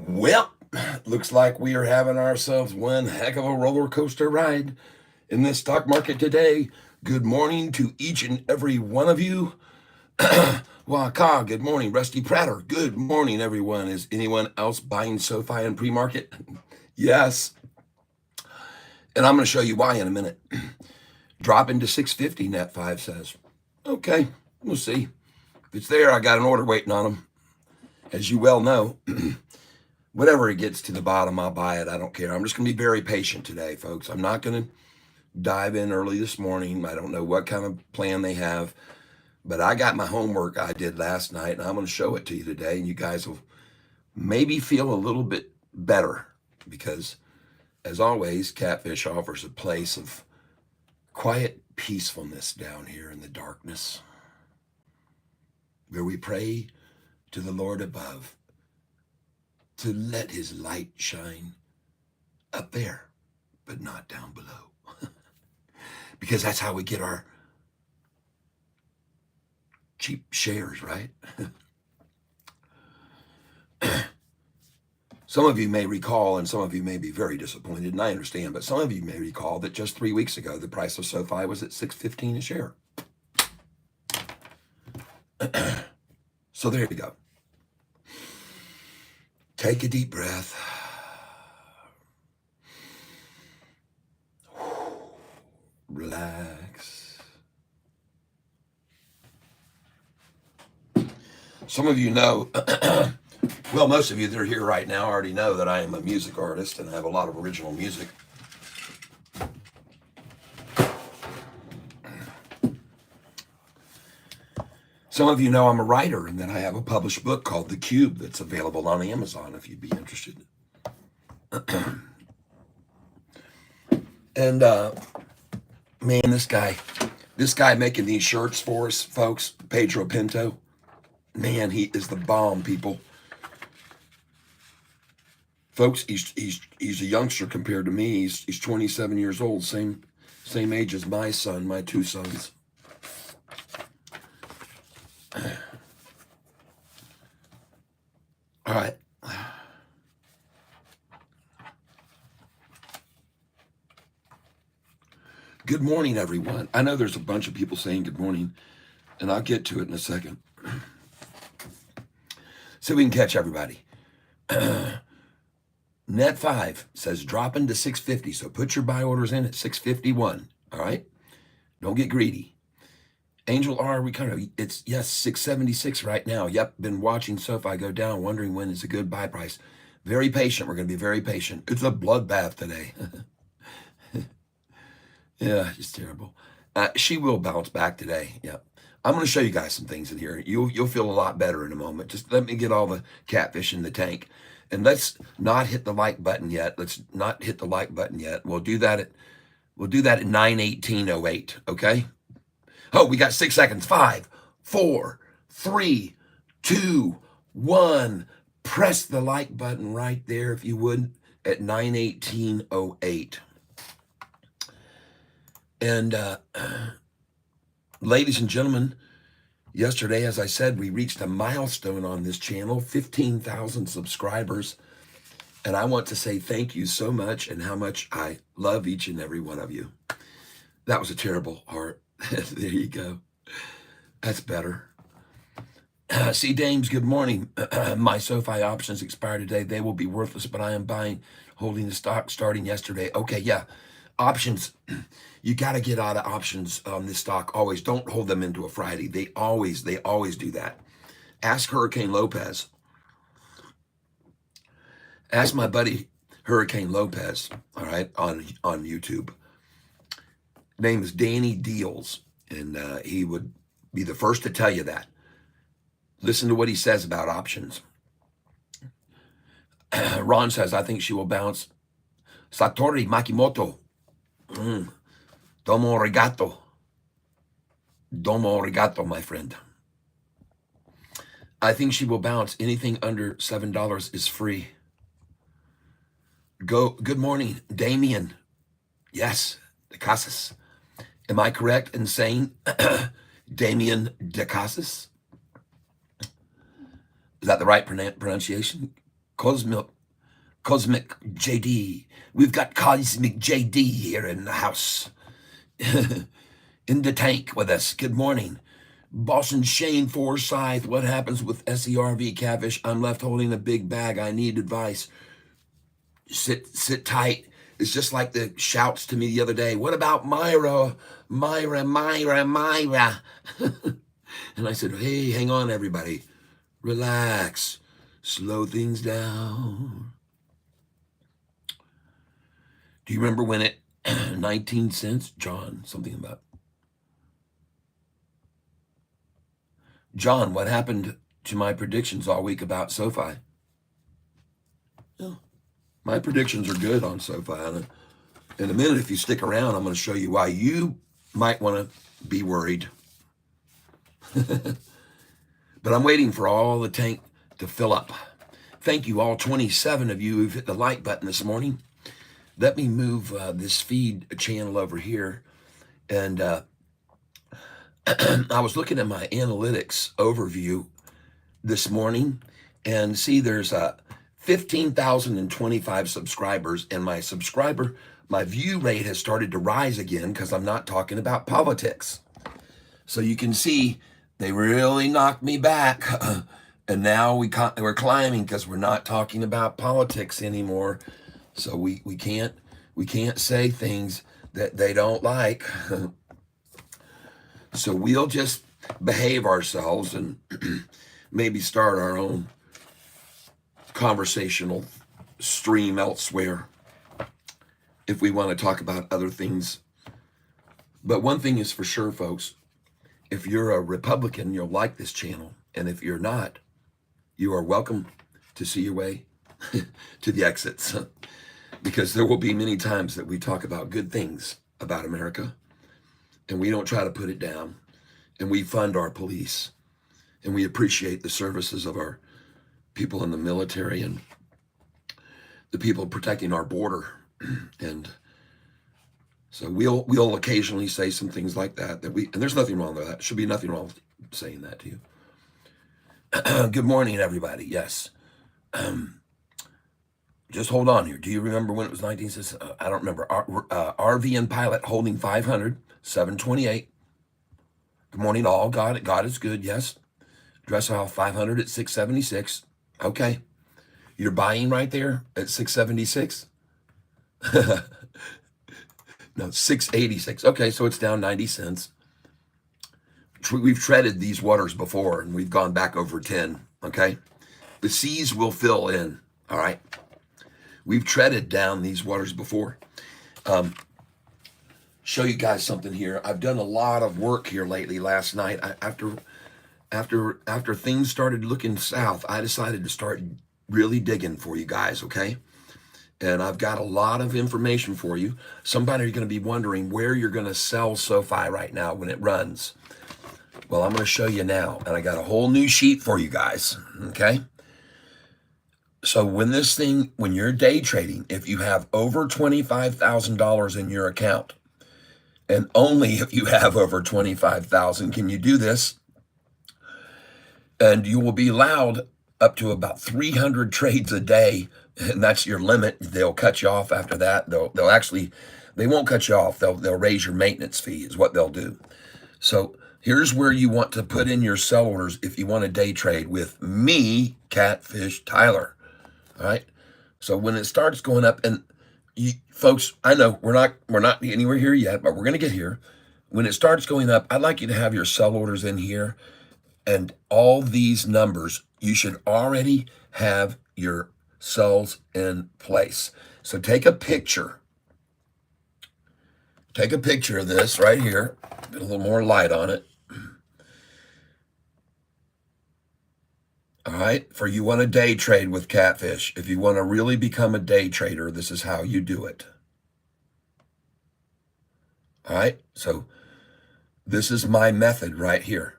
Well, looks like we are having ourselves one heck of a roller coaster ride in this stock market today. Good morning to each and every one of you. Waka, good morning. Rusty Pratter, good morning, everyone. Is anyone else buying Sofi in pre-market? Yes. And I'm going to show you why in a minute. Drop into 650, Net 5 says. Okay, we'll see. If it's there, I got an order waiting on them. As you well know, whatever it gets to the bottom, I'll buy it. I don't care. I'm just going to be very patient today, folks. I'm not going to dive in early this morning. I don't know what kind of plan they have, but I got my homework I did last night, and I'm going to show it to you today, and you guys will maybe feel a little bit better because, as always, Catfish offers a place of quiet peacefulness down here in the darkness where we pray to the Lord above to let his light shine up there, but not down below. Because that's how we get our cheap shares, right? Some of you may recall, and some of you may be very disappointed, and I understand, but some of you may recall that just 3 weeks ago, the price of Sofi was at $6.15 a share. So there you go. Take a deep breath. Relax. Some of you know, well, most of you that are here right now already know that I am a music artist and I have a lot of original music. Some of you know I'm a writer and that I have a published book called The Cube that's available on Amazon if you'd be interested. And man, this guy making these shirts for us, folks, Pedro Pinto, man, he is the bomb, people. Folks, he's a youngster compared to me. He's 27 years old, same age as my son, my two sons. All right. Good morning, everyone. I know there's a bunch of people saying good morning, and I'll get to it in a second. So we can catch everybody. Net 5 says drop into 650, so put your buy orders in at 651, all right? Don't get greedy. Angel R, we kind of, it's, yes, 676 right now. Yep, been watching Sofi go down, wondering when is a good buy price. Very patient. We're going to be very patient. It's a bloodbath today. Yeah, it's terrible. She will bounce back today. Yep. I'm going to show you guys some things in here. You'll feel a lot better in a moment. Just let me get all the catfish in the tank. And let's not hit the like button yet. Let's not hit the like button yet. We'll do that at 9:18:08, okay? Oh, we got 6 seconds. 5, 4, 3, 2, 1. Press the like button right there, if you would, at 9:18:08. And ladies and gentlemen, yesterday, as I said, we reached a milestone on this channel, 15,000 subscribers. And I want to say thank you so much and how much I love each and every one of you. That was a terrible heart. There you go. That's better. See, Dames, good morning. My Sofi options expire today. They will be worthless, but I am holding the stock starting yesterday. Okay, yeah. Options, you got to get out of options on this stock. Always don't hold them into a Friday. They always do that. Ask Hurricane Lopez. Ask my buddy Hurricane Lopez, all right, on YouTube. Name is Danny Deals, and he would be the first to tell you that. Listen to what he says about options. Ron says, I think she will bounce. Satori Makimoto. Domo arigato. Domo arigato, my friend. I think she will bounce. Anything under $7 is free. Good morning, Damien. Yes, De Casas. Am I correct in saying Damien De Casas? Is that the right pronunciation? Cosmic, Cosmic JD. We've got Cosmic JD here in the house. In the tank with us. Good morning. Boston Shane Forsyth. What happens with SERV Catfish? I'm left holding a big bag. I need advice. Sit tight. It's just like the shouts to me the other day. What about Myra? Myra. And I said, hey, hang on, everybody. Relax. Slow things down. Do you remember when it 19 cents? John, something about. John, what happened to my predictions all week about Sofi? Oh, my predictions are good on Sofi. In a minute, if you stick around, I'm going to show you why you might want to be worried. But I'm waiting for all the tank to fill up. Thank you, all 27 of you who've hit the like button this morning. Let me move this feed channel over here. And I was looking at my analytics overview this morning and see there's 15,025 subscribers, and my view rate has started to rise again because I'm not talking about politics. So you can see they really knocked me back. And now we're climbing because we're not talking about politics anymore. So we can't say things that they don't like. So we'll just behave ourselves and maybe start our own conversational stream elsewhere if we want to talk about other things. But one thing is for sure, folks, if you're a Republican, you'll like this channel. And if you're not, you are welcome to see your way to the exits. Because there will be many times that we talk about good things about America, and we don't try to put it down, and we fund our police, and we appreciate the services of our people in the military and the people protecting our border. And so we'll occasionally say some things like that and there's nothing wrong with that. Should be nothing wrong with saying that to you. Good morning, everybody. Yes. Just hold on here. Do you remember when it was 19? I don't remember. RV and Pilot holding 500, 728. Good morning, all. God is good. Yes. Dress Hall 500 at 676. Okay. You're buying right there at 676. No, 686. Okay, so it's down 90 cents. We've treaded these waters before, and we've gone back over 10. Okay. The seas will fill in. All right. We've treaded down these waters before. Show you guys something here. I've done a lot of work here lately. Last night, after things started looking south, I decided to start really digging for you guys, okay? And I've got a lot of information for you. Somebody are going to be wondering where you're going to sell Sofi right now when it runs. Well, I'm going to show you now, and I got a whole new sheet for you guys, okay? So when you're day trading, if you have over $25,000 in your account, and only if you have over 25,000 can you do this, and you will be allowed up to about 300 trades a day, and that's your limit. They'll cut you off after that. They won't cut you off. They'll raise your maintenance fee is what they'll do. So here's where you want to put in your sell orders if you want to day trade with me, Catfish Tyler. All right. So when it starts going up, and you folks, I know we're not anywhere here yet, but we're going to get here. When it starts going up, I'd like you to have your sell orders in here, and all these numbers, you should already have your sells in place. So take a picture. Take a picture of this right here. Put a little more light on it. All right, for you want to day trade with Catfish. If you want to really become a day trader, this is how you do it. All right, so this is my method right here.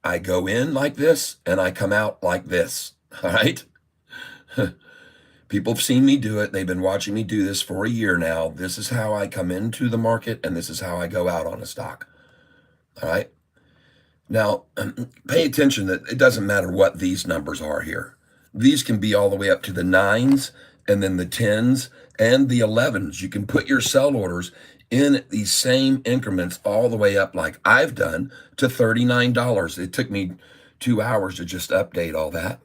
I go in like this, and I come out like this, all right? People have seen me do it. They've been watching me do this for a year now. This is how I come into the market, and this is how I go out on a stock, all right? Now, pay attention that it doesn't matter what these numbers are here. These can be all the way up to the 9s and then the 10s and the 11s. You can put your sell orders in these same increments all the way up, like I've done, to $39. It took me 2 hours to just update all that.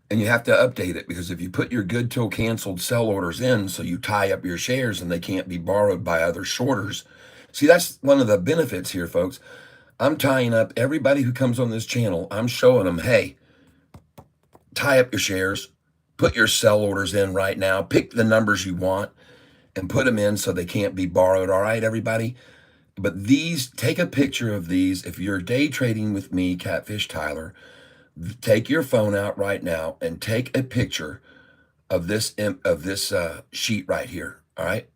And you have to update it because if you put your good till canceled sell orders in, so you tie up your shares and they can't be borrowed by other shorters. See, that's one of the benefits here, folks. I'm tying up everybody who comes on this channel. I'm showing them, hey, tie up your shares, put your sell orders in right now, pick the numbers you want and put them in so they can't be borrowed. All right, everybody? But these, take a picture of these. If you're day trading with me, Catfish Tyler, take your phone out right now and take a picture of this sheet right here. All right.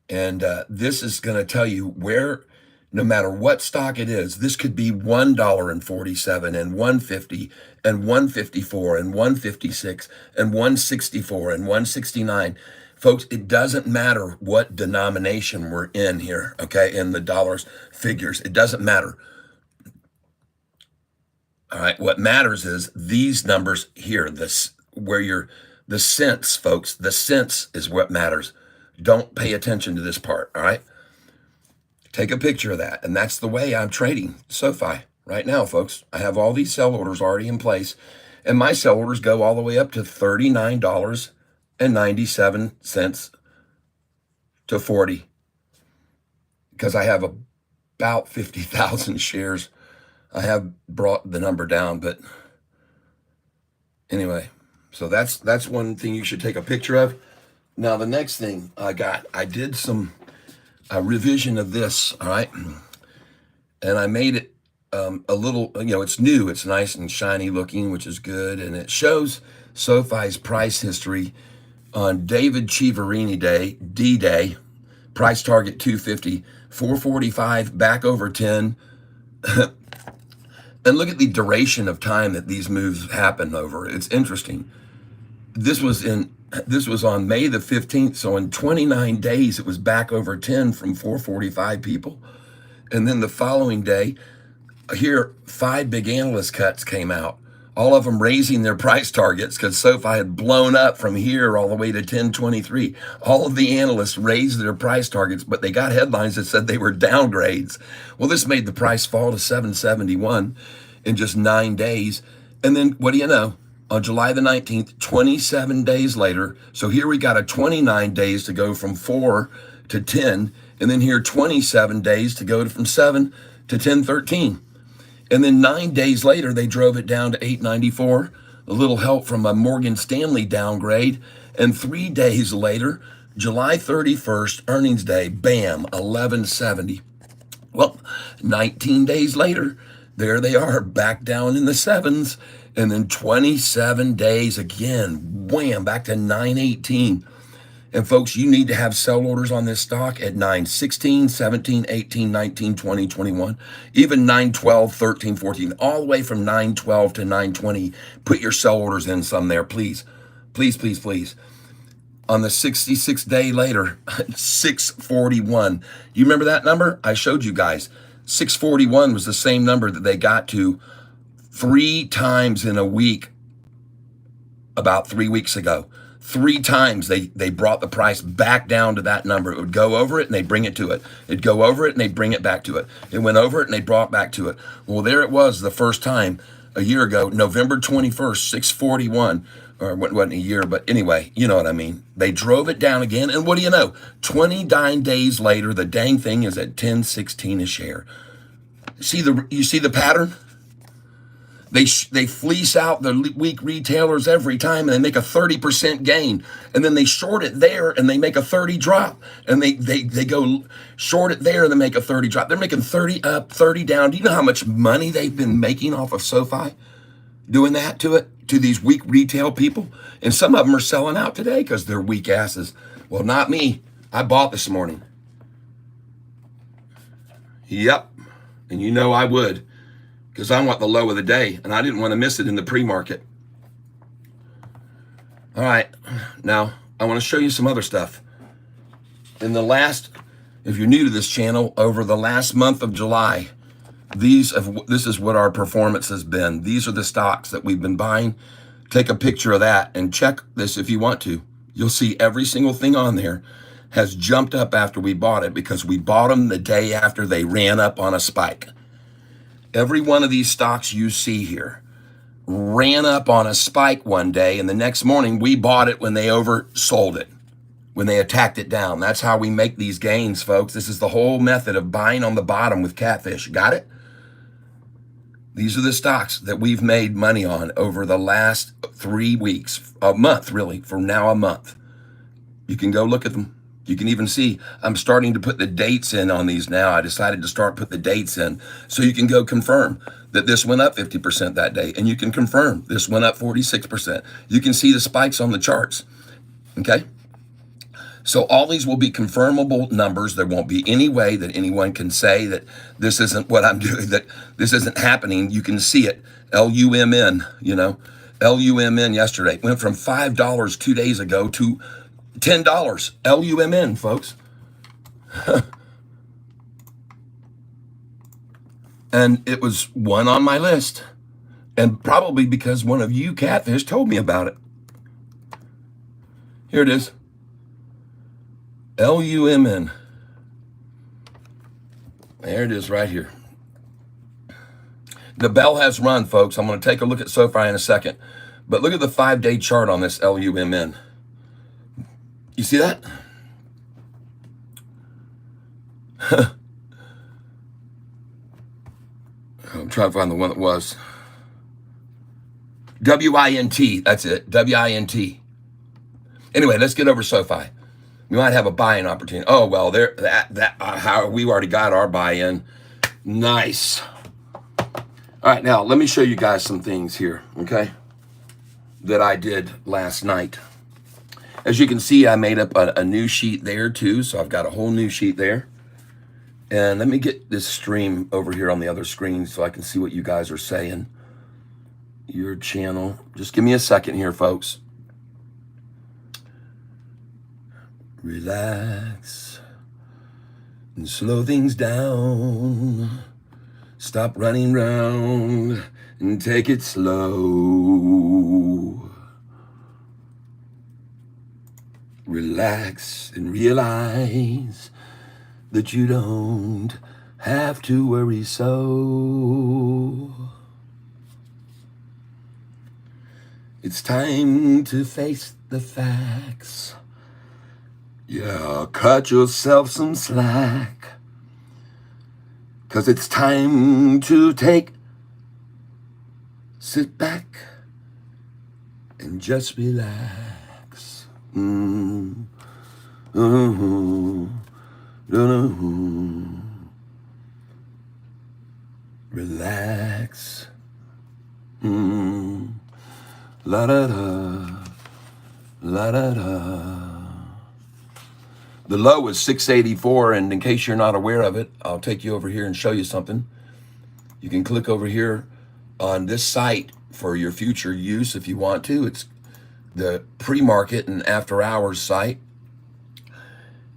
And this is going to tell you where, no matter what stock it is, this could be $1.47 and $1.50 and $1.54 and $1.56 and $1.64 and $1.69. Folks, it doesn't matter what denomination we're in here, okay, in the dollars figures. It doesn't matter. All right, what matters is these numbers here, this where you're, the cents, folks, the cents is what matters. Don't pay attention to this part, all right? Take a picture of that, and that's the way I'm trading SoFi right now, folks. I have all these sell orders already in place, and my sell orders go all the way up to $39.97 to $40 because I have about 50,000 shares. I have brought the number down, but anyway, so that's one thing you should take a picture of. Now, the next thing I did some revision of this, all right? And I made it a little, it's new. It's nice and shiny looking, which is good. And it shows SoFi's price history on David Chiaverini Day, D-Day, price target 250, 445, back over 10. And look at the duration of time that these moves happen over. It's interesting. This was on May the 15th. So in 29 days, it was back over 10 from 445 people. And then the following day, here, 5 big analyst cuts came out, all of them raising their price targets because SoFi had blown up from here all the way to 1023. All of the analysts raised their price targets, but they got headlines that said they were downgrades. Well, this made the price fall to 771 in just 9 days. And then what do you know? On July the 19th, 27 days later, so here we got a 29 days to go from 4 to 10, and then here 27 days to go from 7 to 1013. And then 9 days later, they drove it down to 894, a little help from a Morgan Stanley downgrade. And 3 days later, July 31st, earnings day, bam, 1170. Well, 19 days later, there they are, back down in the 7s. And then 27 days again, wham, back to 918. And folks, you need to have sell orders on this stock at 9:16, 17, 18, 19, 20, 21, even 9:12, 13, 14, all the way from 9:12 to 9:20. Put your sell orders in some there, please. Please, please, please. On the 66th day later, 641. You remember that number? I showed you guys. 641 was the same number that they got to 3 times in a week about 3 weeks ago. 3 times they brought the price back down to that number. It would go over it and they bring it to it. It'd go over it and they bring it back to it. It went over it and they brought it back to it. Well, there it was the first time a year ago, November 21st, 641, or it wasn't a year, but anyway, you know what I mean. They drove it down again. And what do you know? 29 days later, the dang thing is at 1016 a share. You see the pattern? They fleece out the weak retailers every time and they make a 30% gain. And then they short it there and they make a 30 drop. And they go short it there and they make a 30 drop. They're making 30 up, 30 down. Do you know how much money they've been making off of SoFi doing that to these weak retail people? And some of them are selling out today because they're weak asses. Well, not me. I bought this morning. Yep. And you know I would, because I want the low of the day, and I didn't want to miss it in the pre-market. All right, now I want to show you some other stuff. If you're new to this channel, over the last month of July, This is what our performance has been. These are the stocks that we've been buying. Take a picture of that and check this if you want to. You'll see every single thing on there has jumped up after we bought it because we bought them the day after they ran up on a spike. Every one of these stocks you see here ran up on a spike one day, and the next morning we bought it when they oversold it, when they attacked it down. That's how we make these gains, folks. This is the whole method of buying on the bottom with Catfish. Got it? These are the stocks that we've made money on over the last 3 weeks, a month, really, for now a month. You can go look at them. You can even see I'm starting to put the dates in on these now. I decided to start put the dates in so you can go confirm that this went up 50% that day, and you can confirm this went up 46%. You can see the spikes on the charts, okay? So all these will be confirmable numbers. There won't be any way that anyone can say that this isn't what I'm doing, that this isn't happening. You can see it, LUMN, you know, LUMN yesterday went from $5 2 days ago to $10, LUMN, folks. And it was one on my list, and probably because one of you Catfish told me about it. Here it is. LUMN. There it is right here. The bell has run, folks. I'm going to take a look at Sofi in a second. But look at the 5-day chart on this LUMN. You see that? I'm trying to find the one that was. WINT. That's it. WINT. Anyway, let's get over Sofi. We might have a buy-in opportunity. Oh, well, there how we already got our buy-in. Nice. All right, now let me show you guys some things here, okay, that I did last night. As you can see, I made up a new sheet there too, so I've got a whole new sheet there. And let me get this stream over here on the other screen so I can see what you guys are saying. Your channel. Just give me a second here, folks. Relax and slow things down. Stop running round and take it slow. Relax and realize that you don't have to worry so. It's time to face the facts. Yeah, cut yourself some slack. 'Cause it's time to sit back and just relax. Relax. La da da, la da da. The low is 684, and in case you're not aware of it, I'll take you over here and show you something. You can click over here on this site for your future use if you want to. It's the pre-market and after hours site.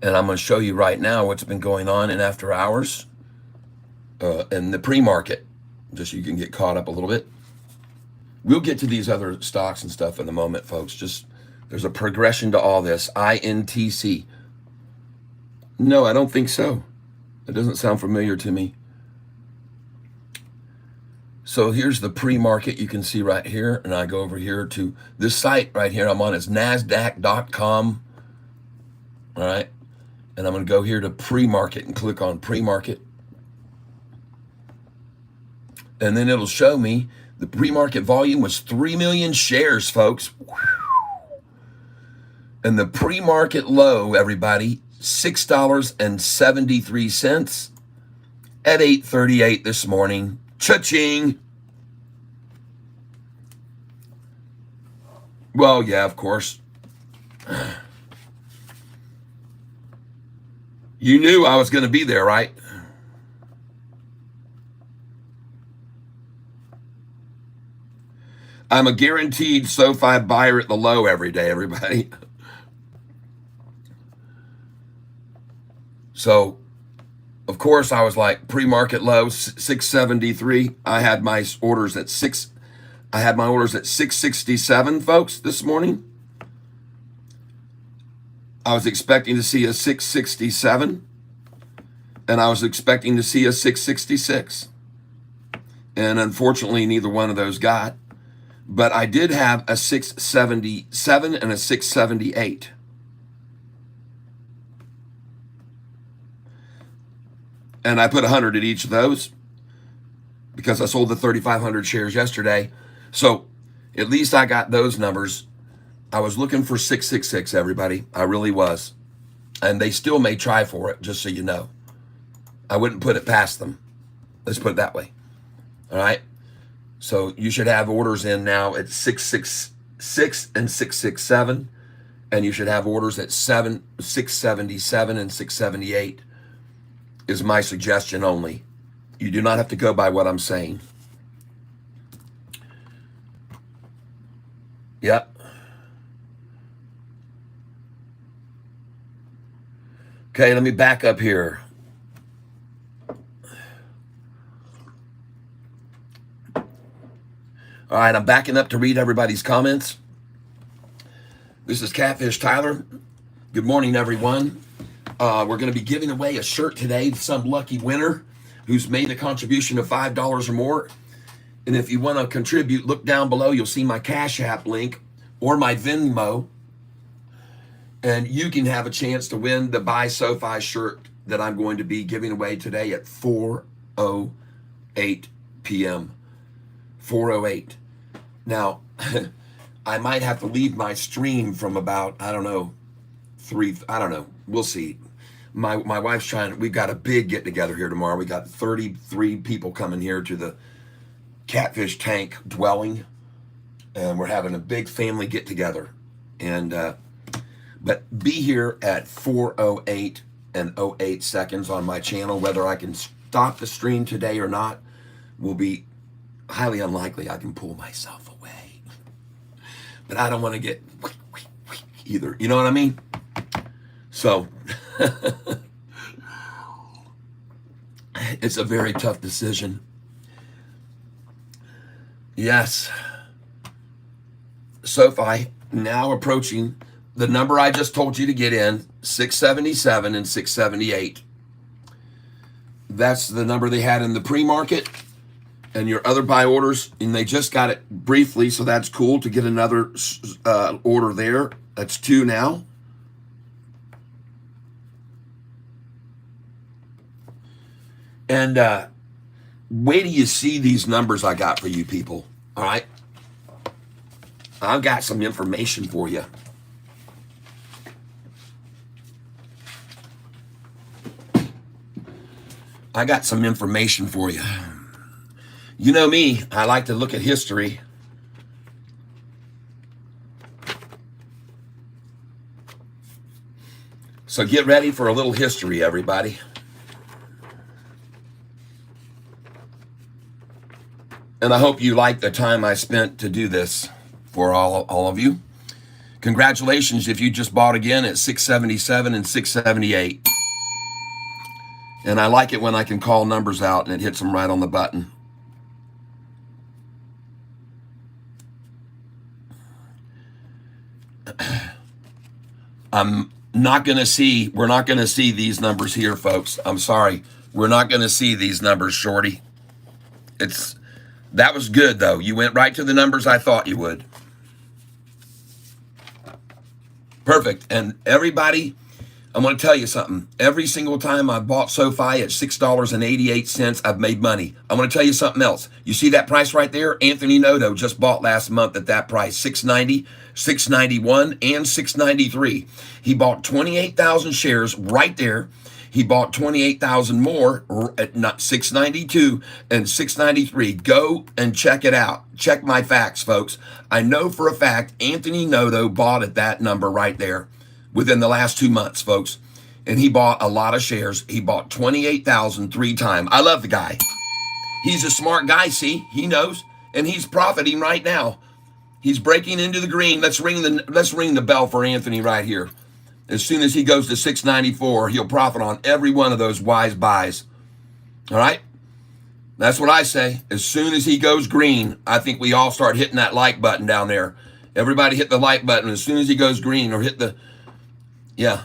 And I'm going to show you right now what's been going on in after hours and the pre-market, just so you can get caught up a little bit. We'll get to these other stocks and stuff in a moment, folks. Just there's a progression to all this. INTC. No, I don't think so. It doesn't sound familiar to me. So here's the pre-market you can see right here. And I go over here to this site right here I'm on is NASDAQ.com. All right. And I'm going to go here to pre-market and click on pre-market. And then it'll show me the pre-market volume was 3 million shares, folks. And the pre-market low, everybody, $6.73 at 8:38 this morning. Cha-ching. Well, yeah, of course. You knew I was going to be there, right? I'm a guaranteed Sofi buyer at the low every day, everybody. So Of course, I was like pre-market low, 673. I had my orders at 667, folks, this morning. I was expecting to see a 667, and I was expecting to see a 666. And unfortunately, neither one of those got. But I did have a 677 and a 678. And I put 100 at each of those because I sold the 3,500 shares yesterday. So at least I got those numbers. I was looking for 666, everybody. I really was. And they still may try for it, just so you know. I wouldn't put it past them. Let's put it that way. All right? So you should have orders in now at 666 and 667. And you should have orders at 677 and 678 is my suggestion only. You do not have to go by what I'm saying. Yep. Okay, let me back up here. All right, I'm backing up to read everybody's comments. This is Catfish Tyler. Good morning, everyone. We're going to be giving away a shirt today to some lucky winner who's made a contribution of $5 or more. And if you want to contribute, look down below. You'll see my Cash App link or my Venmo. And you can have a chance to win the Buy SoFi shirt that I'm going to be giving away today at 4:08 p.m. 4:08. Now, I might have to leave my stream from about, I don't know, we'll see. My wife's trying, we've got a big get together here tomorrow. We got 33 people coming here to the Catfish tank dwelling, and we're having a big family get together. And but be here at 4:08 and 08 seconds on my channel. Whether I can stop the stream today or not will be highly unlikely. I can pull myself away, but I don't want to get either. You know what I mean? So it's a very tough decision. Yes. SoFi now approaching the number I just told you to get in, 677 and 678. That's the number they had in the pre-market. And your other buy orders, and they just got it briefly, so that's cool to get another order there. That's 2 now. And wait till you see these numbers I got for you people, all right? I've got some information for you. I got some information for you. You know me, I like to look at history. So get ready for a little history, everybody. And I hope you like the time I spent to do this for all of you. Congratulations if you just bought again at 677 and 678. And I like it when I can call numbers out and it hits them right on the button. We're not going to see these numbers here, folks. I'm sorry. We're not going to see these numbers, Shorty. That was good, though. You went right to the numbers I thought you would. Perfect. And everybody, I'm going to tell you something. Every single time I bought SoFi at $6.88, I've made money. I'm going to tell you something else. You see that price right there? Anthony Noto just bought last month at that price, $6.90, $6.91, and $6.93. He bought 28,000 shares right there. He bought 28,000 more at $6.92 and $6.93. Go and check it out. Check my facts, folks. I know for a fact Anthony Noto bought at that number right there within the last 2 months, folks. And he bought a lot of shares. He bought 28,000 3 times. I love the guy. He's a smart guy, see? He knows. And he's profiting right now. He's breaking into the green. Let's ring the bell for Anthony right here. As soon as he goes to 694, he'll profit on every one of those wise buys. All right? That's what I say. As soon as he goes green, I think we all start hitting that like button down there. Everybody hit the like button as soon as he goes green, or hit the, yeah.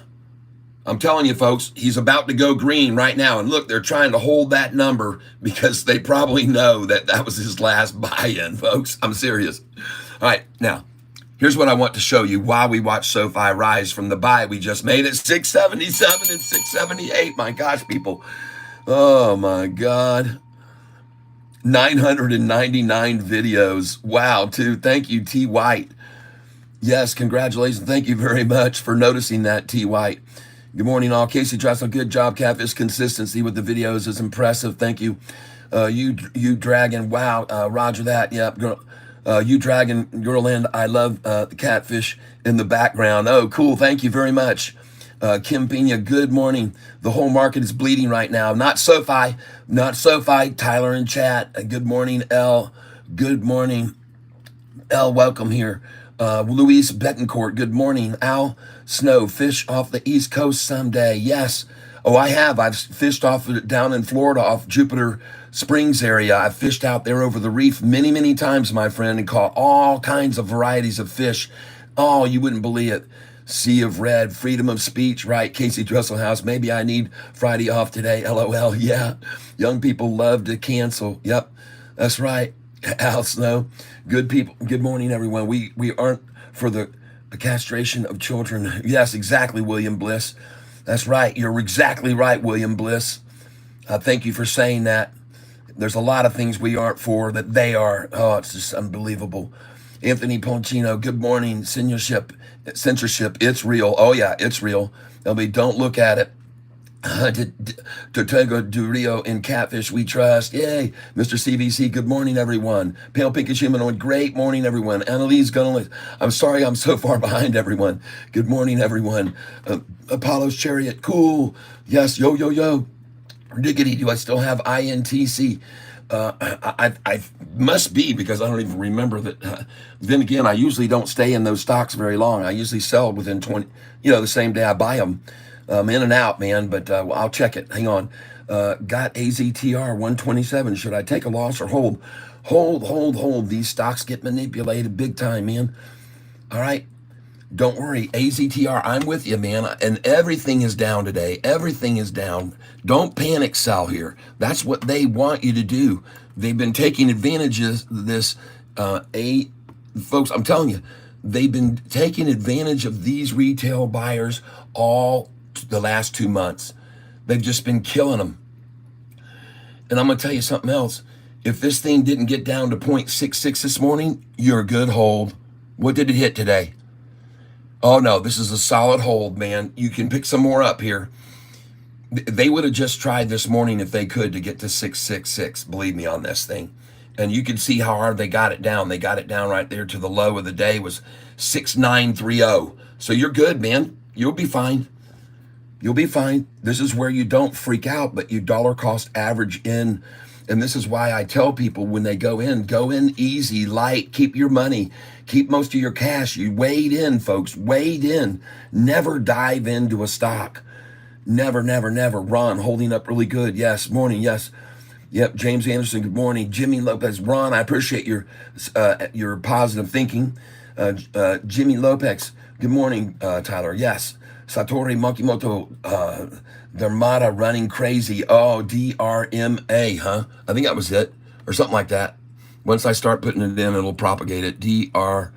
I'm telling you, folks, he's about to go green right now. And look, they're trying to hold that number because they probably know that that was his last buy-in, folks. I'm serious. All right, now, here's what I want to show you while we watch Sofi rise from the buy we just made at 677 and 678. My gosh, people. Oh, my God. 999 videos. Wow, too. Thank you, T. White. Yes, congratulations. Thank you very much for noticing that, T. White. Good morning, all. Casey Dressel, good job. Catfish consistency with the videos is impressive. Thank you. You Dragon. Wow. Roger that. Yep. Girl, you Dragon, Girland. I love the catfish in the background. Oh, cool. Thank you very much. Kim Pena, good morning. The whole market is bleeding right now. Not Sofi. Not Sofi. Tyler in chat. Good morning, L. Good morning. L, welcome here. Luis Betancourt, good morning. Al Snow, fish off the East Coast someday. Yes. Oh, I have. I've fished off down in Florida, off Jupiter Springs area. I've fished out there over the reef many, many times, my friend, and caught all kinds of varieties of fish. Oh, you wouldn't believe it. Sea of Red, freedom of speech, right? Casey Dresselhouse, maybe I need Friday off today. LOL, yeah. Young people love to cancel. Yep, that's right. Al Snow, good people. Good morning, everyone. We aren't for the castration of children. Yes, exactly, William Bliss. That's right. You're exactly right, William Bliss. Thank you for saying that. There's a lot of things we aren't for that they are. Oh, it's just unbelievable. Anthony Poncino, good morning. Censorship, it's real. Oh, yeah, it's real. Don't look at it. Tortuga du Rio in Catfish, we trust. Yay. Mr. CVC, good morning, everyone. Pale Pinkish Humanoid, great morning, everyone. Annalise Gunnelly, I'm sorry I'm so far behind, everyone. Good morning, everyone. Apollo's Chariot, cool. Yes, yo, yo, yo. Diggity, do I still have INTC? I must be, because I don't even remember that. Then again, I usually don't stay in those stocks very long. I usually sell within 20, the same day I buy them. In and out, man, but I'll check it. Hang on. Got AZTR 127. Should I take a loss or hold? Hold. These stocks get manipulated big time, man. All right. Don't worry. AZTR, I'm with you, man. And everything is down today. Everything is down. Don't panic sell here. That's what they want you to do. They've been taking advantage of this. Folks, I'm telling you, they've been taking advantage of these retail buyers all the last 2 months. They've just been killing them. And I'm going to tell you something else. If this thing didn't get down to 0.66 this morning, you're a good hold. What did it hit today? Oh, no, this is a solid hold, man. You can pick some more up here. They would have just tried this morning if they could to get to 666, believe me, on this thing. And you can see how hard they got it down. They got it down right there to the low of the day was 6930. So you're good, man. You'll be fine. You'll be fine. This is where you don't freak out, but you dollar cost average in. And this is why I tell people when they go in easy, light, keep your money, keep most of your cash. You wade in, folks, wade in. Never dive into a stock. Never. Ron, holding up really good. Yes, morning, yes. Yep, James Anderson, good morning. Jimmy Lopez, Ron, I appreciate your positive thinking. Jimmy Lopez, good morning, Tyler. Yes. Satori Makimoto, Dharmata running crazy. Oh, DRMA, huh? I think that was it, or something like that. Once I start putting it in, it'll propagate it. DR,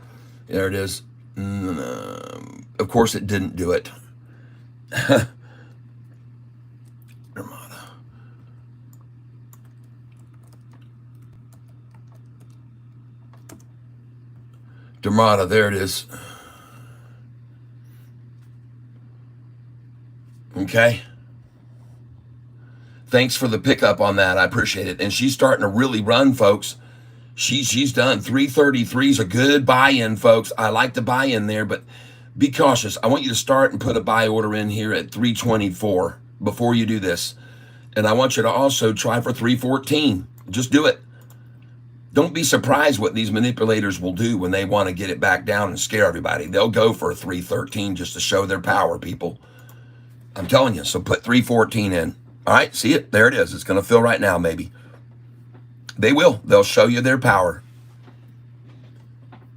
there it is. Of course, it didn't do it. Dharmata. Dharmata, there it is. Okay. Thanks for the pickup on that. I appreciate it. And she's starting to really run, folks. She's done. 333 is a good buy-in, folks. I like to buy in there, but be cautious. I want you to start and put a buy order in here at 324 before you do this. And I want you to also try for 314. Just do it. Don't be surprised what these manipulators will do when they want to get it back down and scare everybody. They'll go for a 313 just to show their power, people. I'm telling you. So put 314 in. All right, see it? There it is. It's going to fill right now, maybe. They will. They'll show you their power.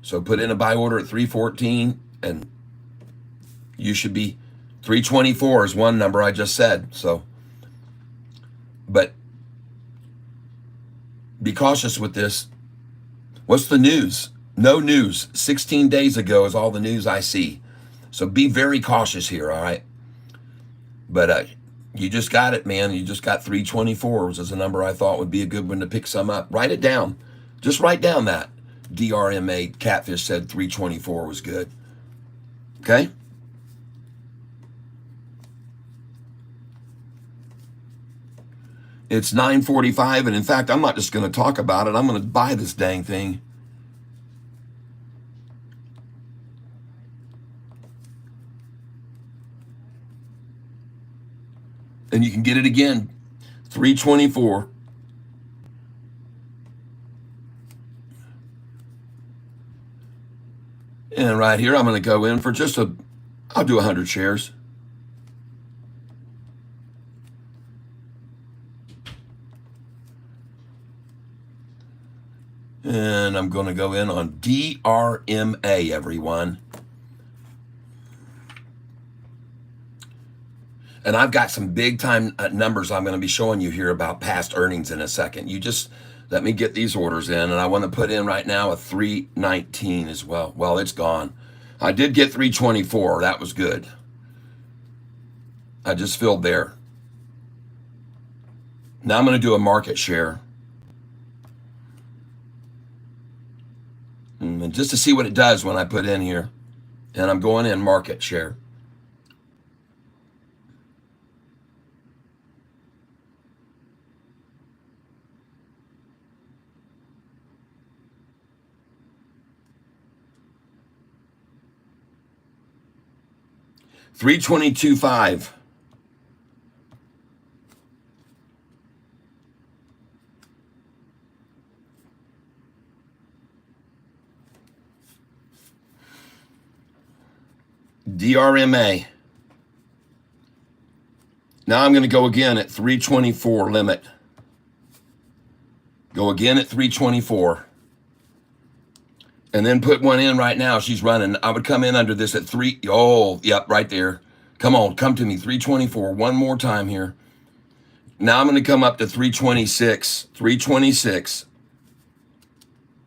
So put in a buy order at 314, and you should be 324 is one number I just said. So, but be cautious with this. What's the news? No news. 16 days ago is all the news I see. So be very cautious here, all right? But you just got it, man. You just got 324, which is a number I thought would be a good one to pick some up. Write it down. Just write down that. DRMA Catfish said 324 was good. Okay? It's 9:45, and in fact, I'm not just going to talk about it. I'm going to buy this dang thing. And you can get it again, 324. And right here, I'm going to go in for just I'll do 100 shares. And I'm going to go in on DRMA, everyone. And I've got some big time numbers I'm going to be showing you here about past earnings in a second. You just let me get these orders in, and I want to put in right now a 319 as well. Well, it's gone. I did get 324. That was good. I just filled there. Now I'm going to do a market share. And just to see what it does when I put in here. And I'm going in market share. $322.5. DRMA. Now I'm going to go again at 324 limit. Go again at 324. And then put one in right now. She's running. I would come in under this at 3. Oh, yep, right there. Come on, come to me. 324. One more time here. Now I'm going to come up to 326. 326.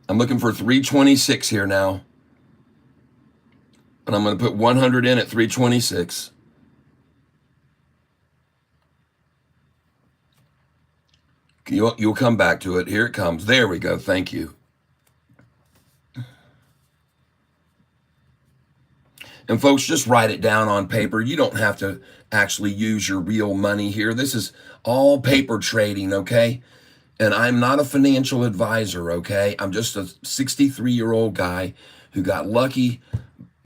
I'm looking for 326 here now. And I'm going to put 100 in at 326. You'll come back to it. Here it comes. There we go. Thank you. And folks, just write it down on paper. You don't have to actually use your real money here. This is all paper trading, okay? And I'm not a financial advisor, okay? I'm just a 63-year-old guy who got lucky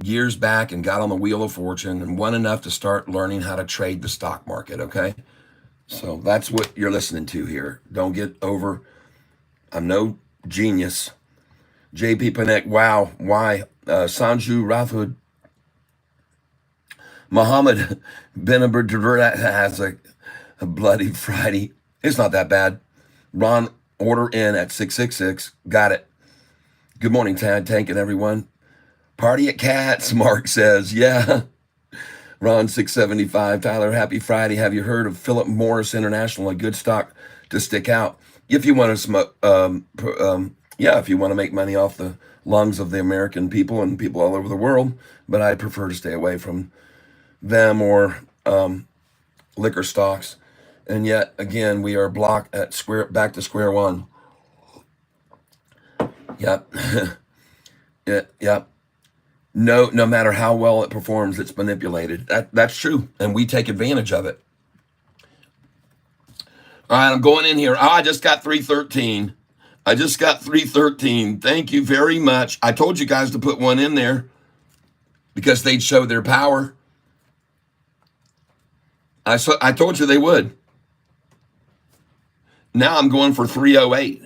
years back and got on the wheel of fortune and won enough to start learning how to trade the stock market, okay? So that's what you're listening to here. Don't get over. I'm no genius. JP Panek, wow, why? Sanju Rathod. Muhammad Ben Abdullah has a bloody Friday. It's not that bad. Ron, order in at 666. Got it. Good morning, Tad Tank and everyone. Party at Cats, Mark says. Yeah. Ron 675. Tyler, happy Friday. Have you heard of Philip Morris International, a good stock to stick out? If you want to smoke, if you want to make money off the lungs of the American people and people all over the world, but I prefer to stay away from them or liquor stocks. And yet again, we are blocked at back to square one. Yep. Yep. No matter how well it performs, it's manipulated. That's true. And we take advantage of it. All right, I'm going in here. Oh, I just got 313. I just got 313. Thank you very much. I told you guys to put one in there because they'd show their power. I told you they would. Now I'm going for 308.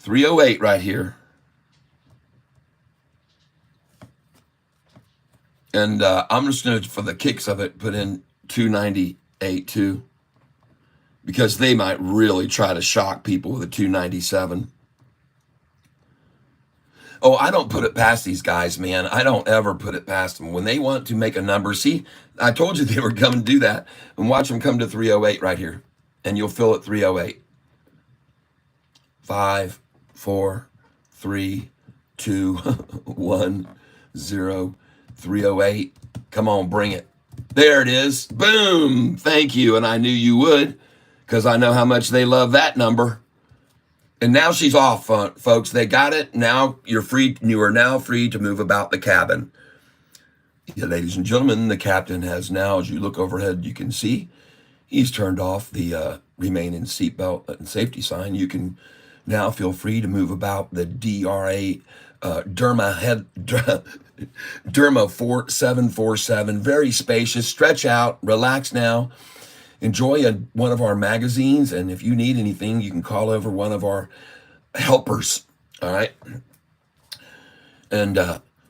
308 right here. And I'm just going to, for the kicks of it, put in 298 too, because they might really try to shock people with a 297. Oh, I don't put it past these guys, man. I don't ever put it past them. When they want to make a number, see, I told you they were coming to do that. And watch them come to 308 right here. And you'll fill it 308. 5, 4, 3, 2, 1, 0, 308. Come on, bring it. There it is. Boom. Thank you. And I knew you would, because I know how much they love that number. And now she's off, folks. They got it. Now you're free. You are now free to move about the cabin. Yeah, ladies and gentlemen, the captain has now, as you look overhead, you can see he's turned off the remain in seatbelt and safety sign. You can now feel free to move about the DRA Derma 4747. Very spacious. Stretch out. Relax now. Enjoy one of our magazines, and if you need anything, you can call over one of our helpers, all right? And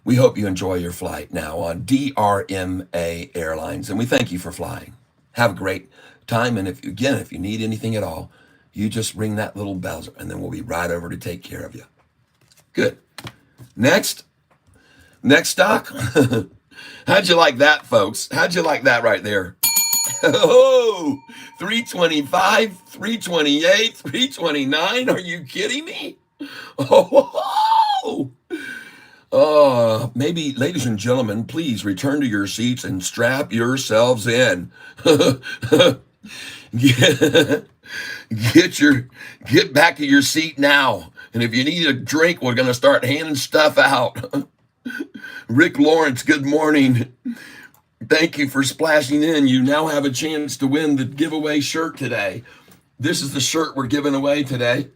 we hope you enjoy your flight now on DRMA Airlines, and we thank you for flying. Have a great time, and if you need anything at all, you just ring that little bell, and then we'll be right over to take care of you. Good. Next stock. How'd you like that, folks? How'd you like that right there? Oh, 325, 328, 329. Are you kidding me? Maybe, ladies and gentlemen, please return to your seats and strap yourselves in. Get back to your seat now. And if you need a drink, we're going to start handing stuff out. Rick Lawrence, good morning. Thank you for splashing in. You now have a chance to win the giveaway shirt today. This is the shirt we're giving away today.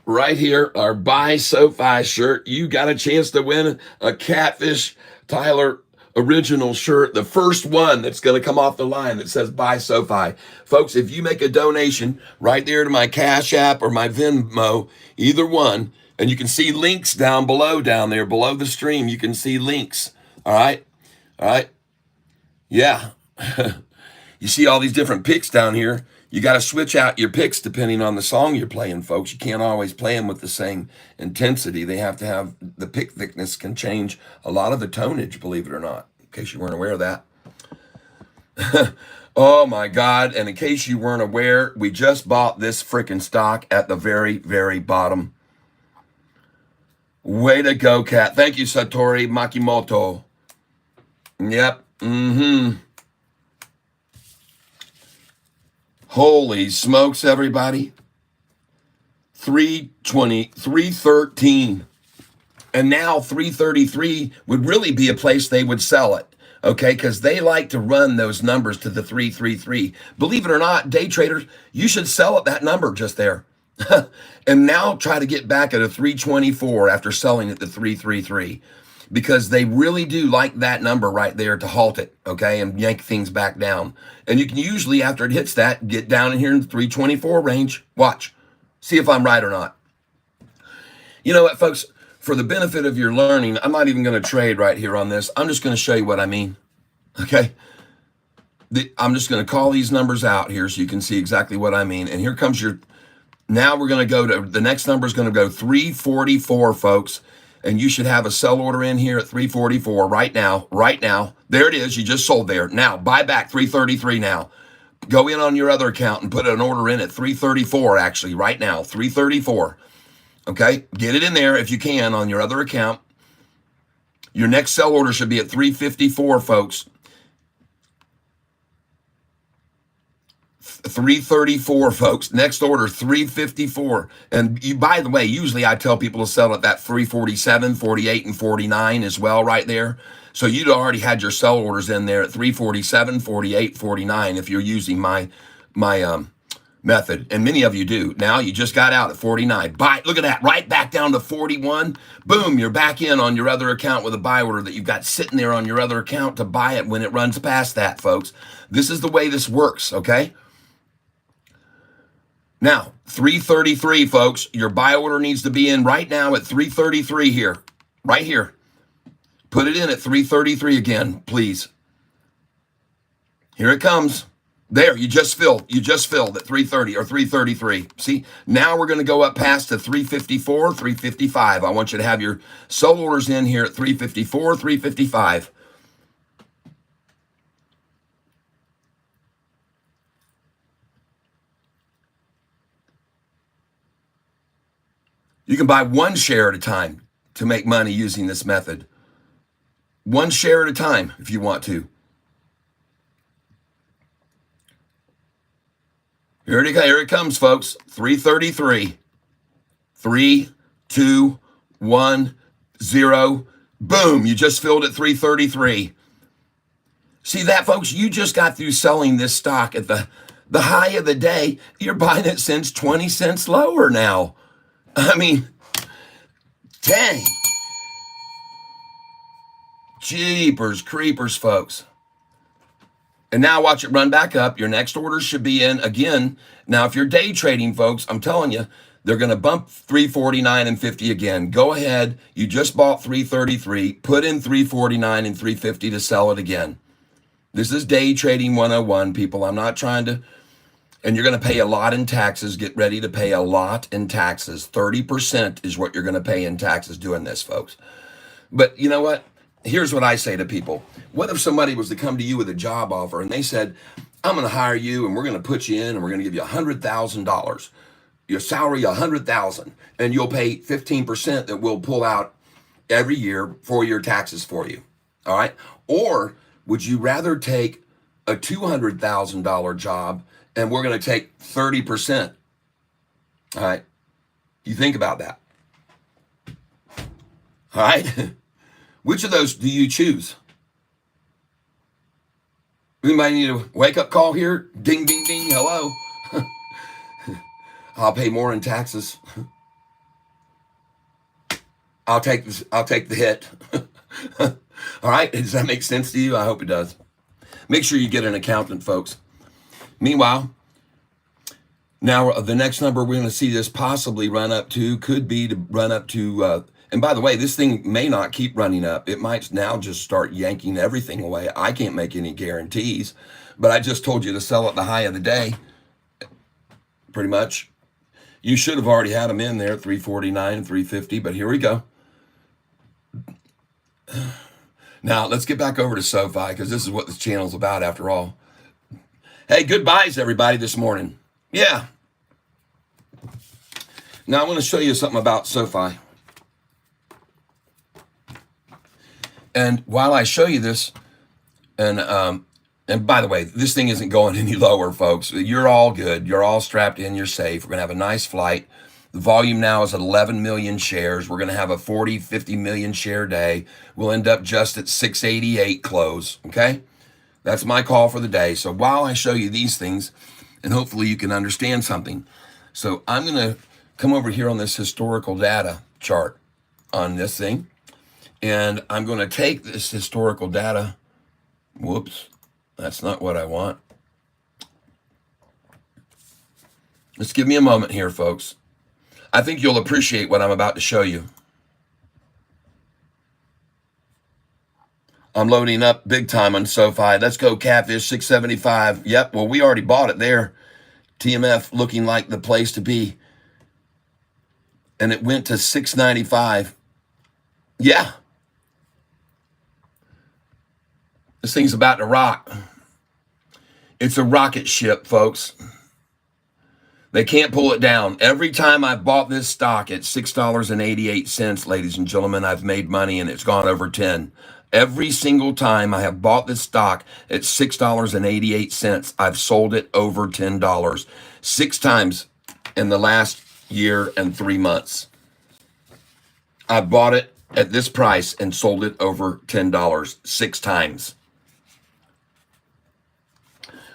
Right here, our Buy Sofi shirt. You got a chance to win a Catfish Tyler original shirt, the first one that's going to come off the line that says Buy Sofi. Folks, if you make a donation right there to my Cash App or my Venmo, either one, and you can see links down below, down there, below the stream, you can see links, all right? All right. Yeah. You see all these different picks down here. You got to switch out your picks depending on the song you're playing, folks. You can't always play them with the same intensity. They have to have, the pick thickness can change a lot of the tonnage, believe it or not, in case you weren't aware of that. Oh my God. And in case you weren't aware, we just bought this freaking stock at the very, very bottom. Way to go, Kat. Thank you, Satori Makimoto. Yep. Holy smokes, everybody. 320, 313. And now 333 would really be a place they would sell it. Okay, because they like to run those numbers to the 333. Believe it or not, day traders, you should sell at that number just there. And now try to get back at a 324 after selling at the 333. Because they really do like that number right there to halt it, okay, and yank things back down. And you can usually, after it hits that, get down in here in the 324 range. Watch. See if I'm right or not. You know what, folks? For the benefit of your learning, I'm not even going to trade right here on this. I'm just going to show you what I mean, okay? I'm just going to call these numbers out here so you can see exactly what I mean. And here comes your, now we're going to go to, the next number is going to go 344, folks. And you should have a sell order in here at 344 right now, right now. There it is. You just sold there. Now, buy back 333 now. Go in on your other account and put an order in at 334, actually, right now, 334. Okay? Get it in there if you can on your other account. Your next sell order should be at 354, folks. 334, folks. Next order, 354. And you, by the way, usually I tell people to sell at that 347, 48, and 49 as well right there. So you'd already had your sell orders in there at 347, 48, 49 if you're using my method. And many of you do. Now you just got out at 49. Buy, look at that, right back down to 41. Boom, you're back in on your other account with a buy order that you've got sitting there on your other account to buy it when it runs past that, folks. This is the way this works, okay? Now, 333, folks. Your buy order needs to be in right now at 333 here. Right here. Put it in at 333 again, please. Here it comes. There, you just filled at 330 or 333. See, now we're going to go up past to 354, 355. I want you to have your sold orders in here at 354, 355. You can buy one share at a time to make money using this method. One share at a time if you want to. Here it comes, folks. 333. 3, 2, 1, 0. Boom. You just filled at 333. See that, folks? You just got through selling this stock at the high of the day. You're buying it since 20 cents lower now. I mean, dang. Jeepers creepers, folks. And now watch it run back up. Your next order should be in again. Now, if you're day trading, folks, I'm telling you, they're going to bump 349 and 50 again. Go ahead. You just bought 333. Put in 349 and 350 to sell it again. This is day trading 101, people. I'm not trying to. And you're going to pay a lot in taxes. Get ready to pay a lot in taxes. 30% is what you're going to pay in taxes doing this, folks. But you know what? Here's what I say to people. What if somebody was to come to you with a job offer and they said, I'm going to hire you and we're going to put you in and we're going to give you $100,000. Your salary, $100,000, and you'll pay 15% that we'll pull out every year for your taxes for you. All right. Or would you rather take a $200,000 job and we're going to take 30%? All right. You think about that. All right. Which of those do you choose? Anybody need a wake-up call here? Ding, ding, ding. Hello. I'll pay more in taxes. I'll take the hit. All right. Does that make sense to you? I hope it does. Make sure you get an accountant, folks. Meanwhile, now the next number we're going to see this possibly run up to could be to run up to. And by the way, this thing may not keep running up. It might now just start yanking everything away. I can't make any guarantees, but I just told you to sell at the high of the day. Pretty much. You should have already had them in there, 349, 350, but here we go. Now, let's get back over to Sofi, because this is what this channel's about after all. Hey, goodbyes, everybody, this morning. Yeah. Now, I want to show you something about Sofi. And while I show you this, and by the way, this thing isn't going any lower, folks. You're all good. You're all strapped in. You're safe. We're going to have a nice flight. The volume now is at 11 million shares. We're going to have a 40, 50 million share day. We'll end up just at 688 close, okay? That's my call for the day. So while I show you these things, and hopefully you can understand something. So I'm going to come over here on this historical data chart on this thing. And I'm going to take this historical data. Whoops, that's not what I want. Just give me a moment here, folks. I think you'll appreciate what I'm about to show you. I'm loading up big time on Sofi. Let's go, Catfish, 675. Yep, well, we already bought it there. TMF looking like the place to be. And it went to 695. Yeah. This thing's about to rock. It's a rocket ship, folks. They can't pull it down. Every time I've bought this stock at $6.88, ladies and gentlemen, I've made money and it's gone over 10. Every single time I have bought this stock at $6.88, I've sold it over $10. 6 times in the last year and 3 months. I bought it at this price and sold it over $10 6 times.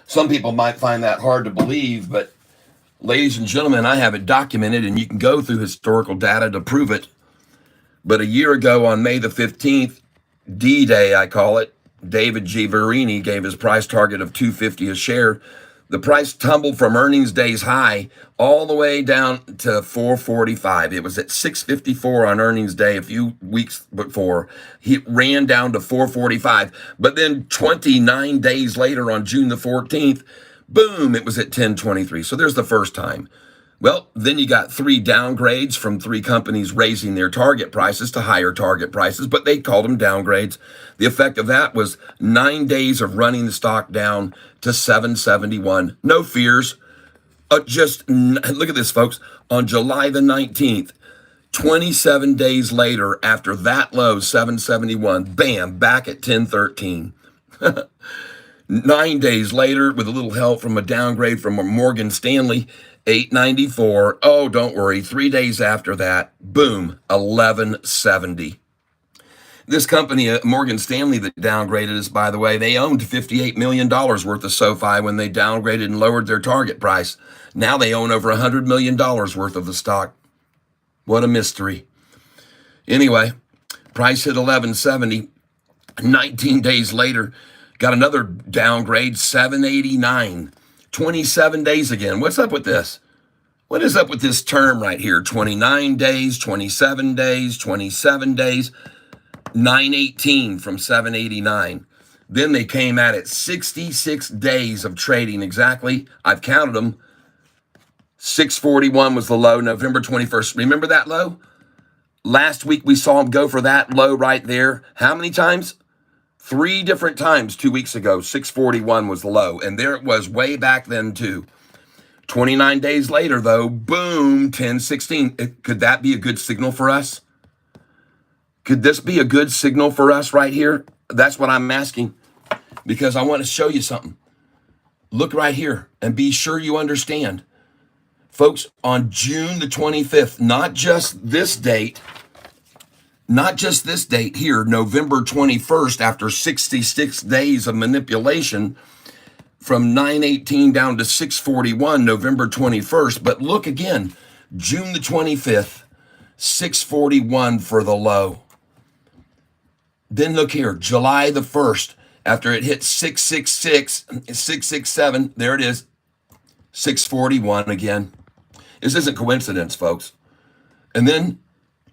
Some people might find that hard to believe, but ladies and gentlemen, I have it documented, and you can go through historical data to prove it. But a year ago on May the 15th, D-Day, I call it, David G. Verini gave his price target of $250 a share. The price tumbled from earnings day's high all the way down to 445. It was at 654 on earnings day a few weeks before. He ran down to 445. But then 29 days later on June the 14th, boom, it was at 1023. So there's the first time. Well, then you got 3 downgrades from 3 companies raising their target prices to higher target prices, but they called them downgrades. The effect of that was 9 days of running the stock down to 771. No fears. Just look at this, folks. On July the 19th, 27 days later, after that low, 771, bam, back at 1013. 9 days later, with a little help from a downgrade from Morgan Stanley, 894. Oh, don't worry. 3 days after that, boom, 1170. This company, Morgan Stanley, that downgraded us, by the way, they owned $58 million worth of Sofi when they downgraded and lowered their target price. Now they own over $100 million worth of the stock. What a mystery. Anyway, price hit 1170. 19 days later, got another downgrade, 789. 27 days again. What's up with this? What is up with this term right here? 29 days, 27 days, 27 days, 918 from 789. Then they came at it 66 days of trading exactly. I've counted them. 641 was the low, November 21st. Remember that low? Last week we saw them go for that low right there. How many times? 3 different times 2 weeks ago. 641 was the low, and there it was way back then too. 29 days later, though, boom, 1016. Could that be a good signal for us? Could this be a good signal for us right here? That's what I'm asking, because I want to show you something. Look right here and be sure you understand. Folks, on June the 25th, not just this date here, November 21st, after 66 days of manipulation from 918 down to 641, November 21st. But look again, June the 25th, 641 for the low. Then look here, July the 1st, after it hit 666, 667, there it is, 641 again. This isn't coincidence, folks. And then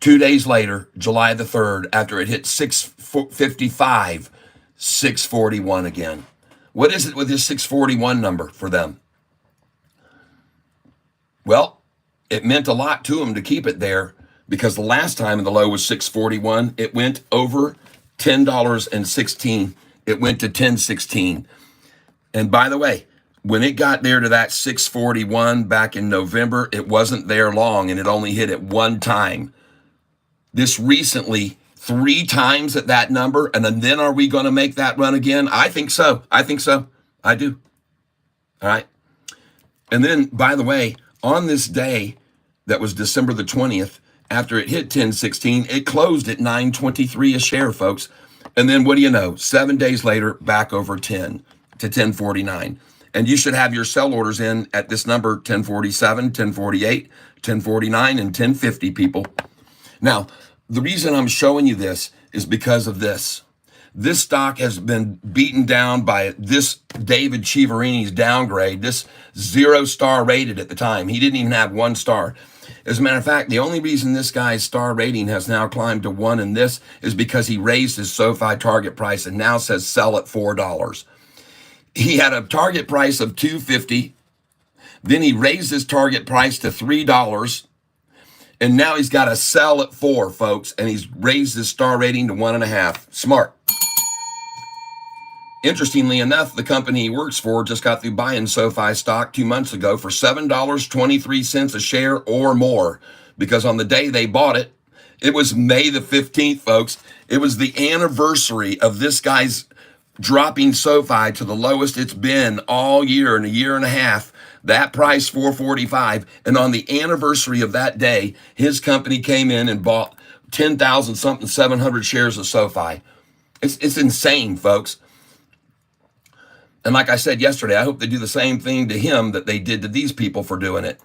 2 days later, July the 3rd, after it hit 655, 641 again. What is it with this 641 number for them? Well, it meant a lot to them to keep it there, because the last time the low was 641, it went over $10.16. It went to 1016. And by the way, when it got there to that 641 back in November, it wasn't there long, and it only hit it one time. This recently, 3 times at that number, and then are we going to make that run again? I think so. I do. All right. And then, by the way, on this day, that was December the 20th, after it hit 1016, it closed at 923 a share, folks. And then what do you know? 7 days later, back over 10 to 1049. And you should have your sell orders in at this number, 1047, 1048, 1049, and 1050, people. Now, the reason I'm showing you this is because of this. This stock has been beaten down by this David Chiaverini's downgrade, this 0-star rated at the time. He didn't even have 1 star. As a matter of fact, the only reason this guy's star rating has now climbed to 1 in this is because he raised his SoFi target price and now says sell at $4. He had a target price of $2.50. Then he raised his target price to $3. And now he's got to sell at $4, folks. And he's raised his star rating to 1.5. Smart. Interestingly enough, the company he works for just got through buying SoFi stock 2 months ago for $7.23 a share or more. Because on the day they bought it, it was May the 15th, folks. It was the anniversary of this guy's dropping SoFi to the lowest it's been all year in a year and a half. That price, $4.45. And on the anniversary of that day, his company came in and bought 700 shares of SoFi. It's insane, folks. And like I said yesterday, I hope they do the same thing to him that they did to these people for doing it.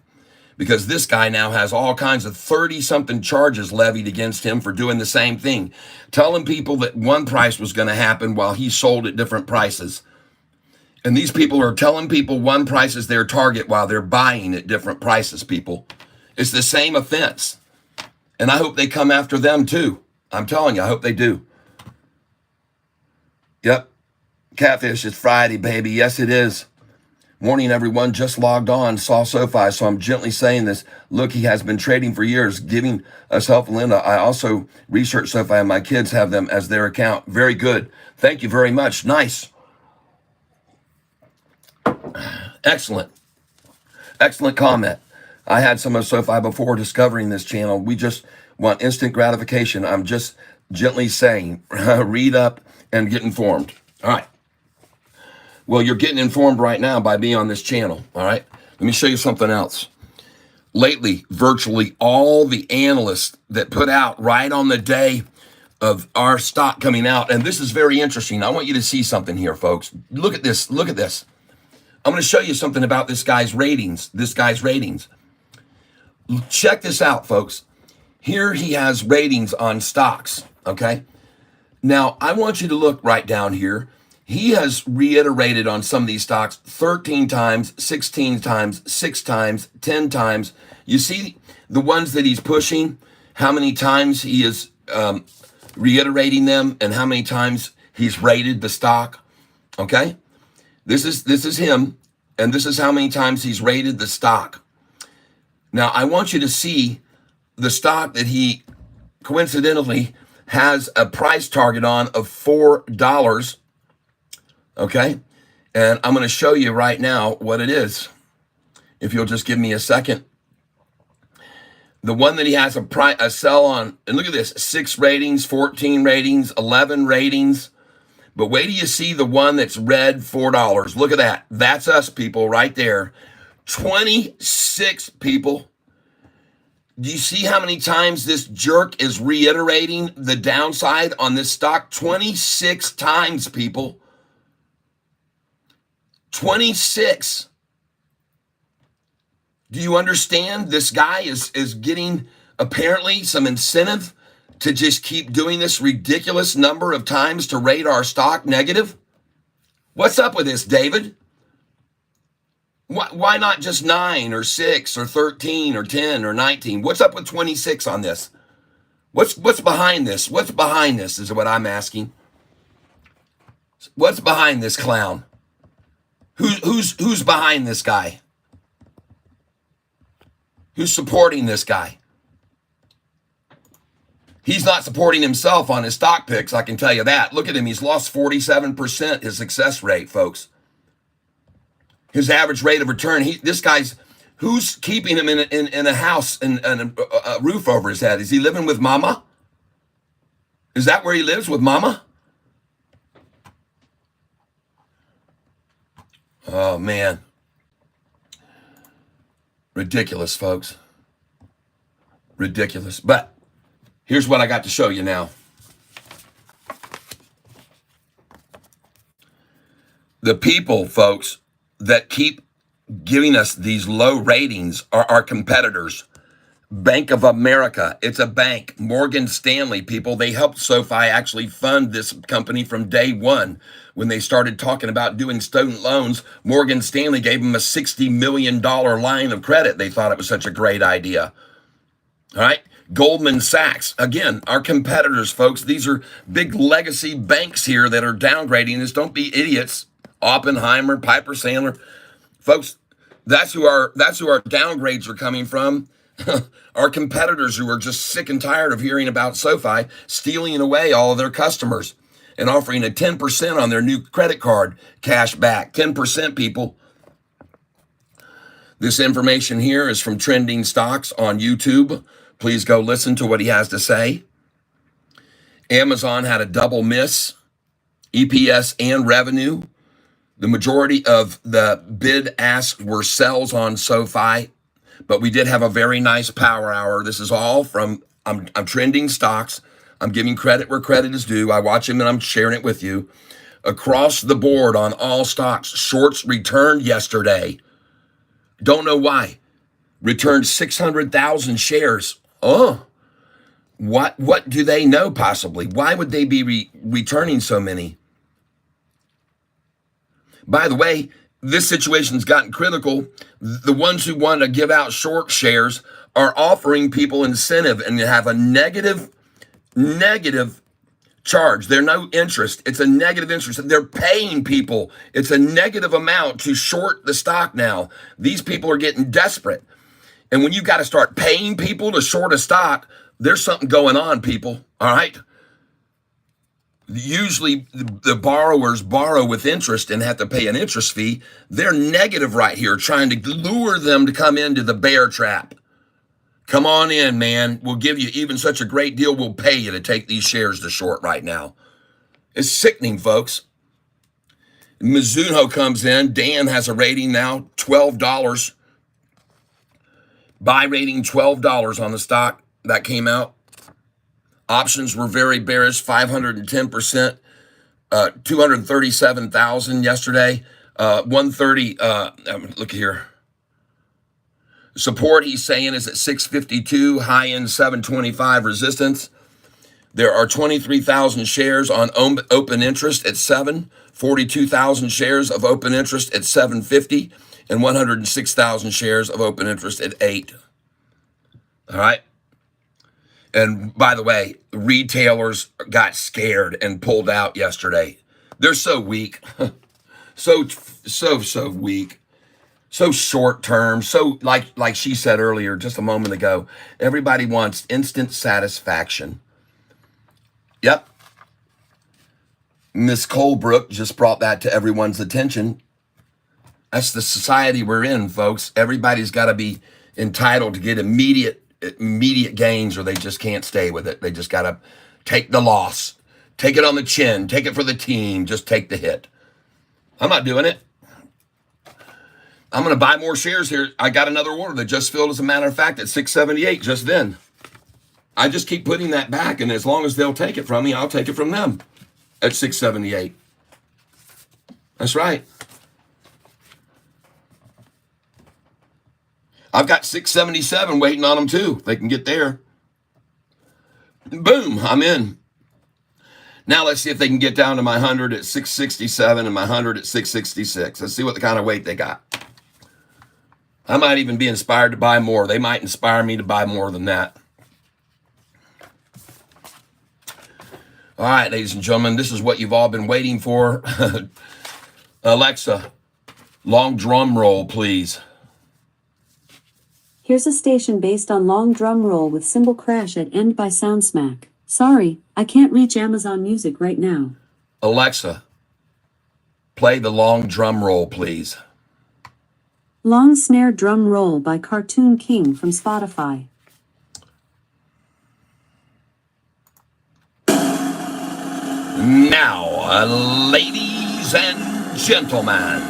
Because this guy now has all kinds of 30-something charges levied against him for doing the same thing. Telling people that one price was going to happen while he sold at different prices. And these people are telling people one price is their target while they're buying at different prices, people. It's the same offense. And I hope they come after them too. I'm telling you, I hope they do. Yep. Catfish, it's Friday, baby. Yes, it is. Morning, everyone. Just logged on, saw Sofi, so I'm gently saying this. Look, he has been trading for years, giving us help. Linda, I also researched Sofi, and my kids have them as their account. Very good. Thank you very much. Nice. Excellent. Excellent comment. I had some of Sofi before discovering this channel. We just want instant gratification. I'm just gently saying, read up and get informed. All right. Well, you're getting informed right now by being on this channel. All right. Let me show you something else. Lately, virtually all the analysts that put out right on the day of our stock coming out, and this is very interesting. I want you to see something here, folks. Look at this. Look at this. I'm going to show you something about this guy's ratings. Check this out, folks. Here he has ratings on stocks, okay? Now, I want you to look right down here. He has reiterated on some of these stocks 13 times, 16 times, 6 times, 10 times. You see the ones that he's pushing, how many times he is reiterating them and how many times he's rated the stock, okay? This is him, and this is how many times he's rated the stock. Now, I want you to see the stock that he coincidentally has a price target on of $4, okay? And I'm going to show you right now what it is. If you'll just give me a second. The one that he has a sell on, and look at this, 6 ratings, 14 ratings, 11 ratings. But wait till you see the one that's red, $4. Look at that. That's us, people, right there. 26 people. Do you see how many times this jerk is reiterating the downside on this stock? 26 times, people. 26. Do you understand? This guy is getting apparently some incentive to just keep doing this ridiculous number of times to rate our stock negative? What's up with this, David? Why not just 9 or 6 or 13 or 10 or 19? What's up with 26 on this? What's behind this? What's behind this is what I'm asking. What's behind this clown? Who's behind this guy? Who's supporting this guy? He's not supporting himself on his stock picks, I can tell you that. Look at him. He's lost 47% his success rate, folks. His average rate of return, this guy's, who's keeping him in a house and a roof over his head? Is he living with mama? Is that where he lives, with mama? Oh, man. Ridiculous, folks. Ridiculous. But here's what I got to show you now. The people, folks, that keep giving us these low ratings are our competitors. Bank of America, it's a bank. Morgan Stanley, people, they helped Sofi actually fund this company from day one. When they started talking about doing student loans, Morgan Stanley gave them a $60 million line of credit. They thought it was such a great idea. All right. Goldman Sachs, again, our competitors, folks. These are big legacy banks here that are downgrading this. Don't be idiots. Oppenheimer, Piper Sandler, folks. That's who our downgrades are coming from. Our competitors who are just sick and tired of hearing about Sofi stealing away all of their customers and offering a 10% on their new credit card cash back. 10%, people. This information here is from Trending Stocks on YouTube. Please go listen to what he has to say. Amazon had a double miss, EPS and revenue. The majority of the bid ask were sells on Sofi, but we did have a very nice power hour. This is all from, I'm Trending Stocks. I'm giving credit where credit is due. I watch him and I'm sharing it with you. Across the board on all stocks, shorts returned yesterday. Don't know why. Returned 600,000 shares. Oh, what do they know possibly? Why would they be returning so many? By the way, this situation's gotten critical. The ones who want to give out short shares are offering people incentive and have a negative charge. They're no interest. It's a negative interest. They're paying people. It's a negative amount to short the stock now. These people are getting desperate. And when you got to start paying people to short a stock, there's something going on, people. All right. Usually the borrowers borrow with interest and have to pay an interest fee. They're negative right here, trying to lure them to come into the bear trap. Come on in, man. We'll give you even such a great deal. We'll pay you to take these shares to short right now. It's sickening, folks. Mizuho comes in. Dan has a rating now, $12. Buy rating, $12 on the stock. That came out. Options were very bearish, 510%, 237,000 yesterday, 130, look here. Support, he's saying, is at 652, high end 725 resistance. There are 23,000 shares on open interest at 7, 42,000 shares of open interest at 750, and 106,000 shares of open interest at 8. All right. And by the way, retailers got scared and pulled out yesterday. They're so weak. so weak. So short term. So like she said earlier, just a moment ago, everybody wants instant satisfaction. Yep. Miss Colebrook just brought that to everyone's attention. That's the society we're in, folks. Everybody's got to be entitled to get immediate gains, or they just can't stay with it. They just got to take the loss, take it on the chin, take it for the team, just take the hit. I'm not doing it. I'm going to buy more shares here. I got another order that just filled, as a matter of fact, at 678 just then. I just keep putting that back, and as long as they'll take it from me, I'll take it from them at 678. That's right. I've got 677 waiting on them too. They can get there. Boom, I'm in. Now let's see if they can get down to my 100 at 667 and my 100 at 666. Let's see what the kind of weight they got. I might even be inspired to buy more. They might inspire me to buy more than that. All right, ladies and gentlemen, this is what you've all been waiting for. Alexa, long drum roll, please. Here's a station based on long drum roll with cymbal crash at end by sound smack. Sorry, I can't reach Amazon Music right now. Alexa, play the long drum roll, please. Long snare drum roll by Cartoon King from Spotify. Now, ladies and gentlemen,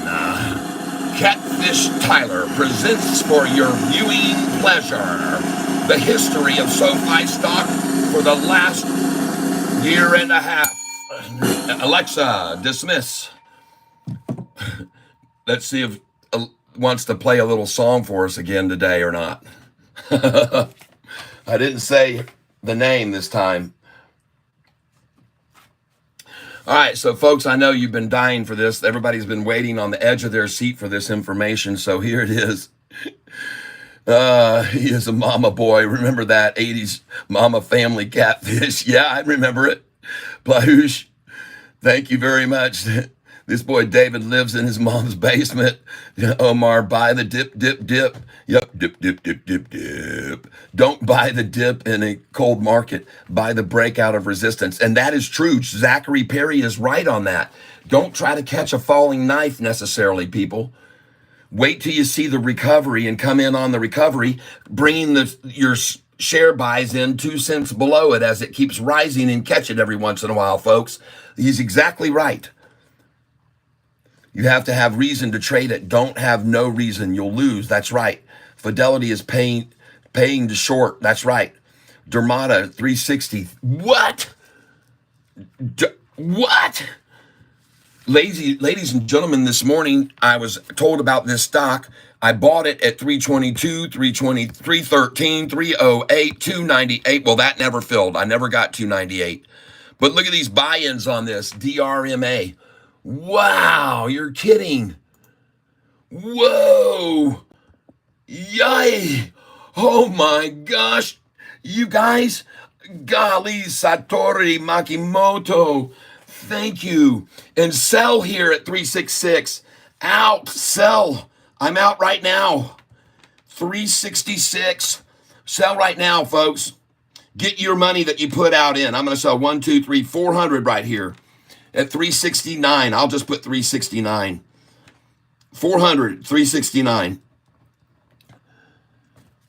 Catfish Tyler presents for your viewing pleasure the history of Sofi stock for the last year and a half. Alexa, dismiss. Let's see if wants to play a little song for us again today or not. I didn't say the name this time. All right, so folks, I know you've been dying for this. Everybody's been waiting on the edge of their seat for this information, so here it is. He is a mama boy. Remember that 80s mama family Catfish? Yeah, I remember it. Plahoosh, thank you very much. This boy David lives in his mom's basement. Omar, buy the dip, dip, dip. Yep, dip, dip, dip, dip, dip. Don't buy the dip in a cold market. Buy the breakout of resistance. And that is true. Zachary Perry is right on that. Don't try to catch a falling knife necessarily, people. Wait till you see the recovery and come in on the recovery, bringing your share buys in 2 cents below it as it keeps rising, and catch it every once in a while, folks. He's exactly right. You have to have reason to trade it. Don't have no reason. You'll lose. That's right. Fidelity is paying to short. That's right. Dermata 360. What? What? Ladies and gentlemen, this morning I was told about this stock. I bought it at 322, 320, 313, 308, 298. Well, that never filled. I never got 298. But look at these buy-ins on this. DRMA. Wow, you're kidding. Whoa. Yay. Oh my gosh. You guys, golly, Satori Makimoto. Thank you. And sell here at 366. Out, sell. I'm out right now. 366. Sell right now, folks. Get your money that you put out in. I'm going to sell 1, 2, 3, 400 right here at 369. I'll just put 369. 400, 369.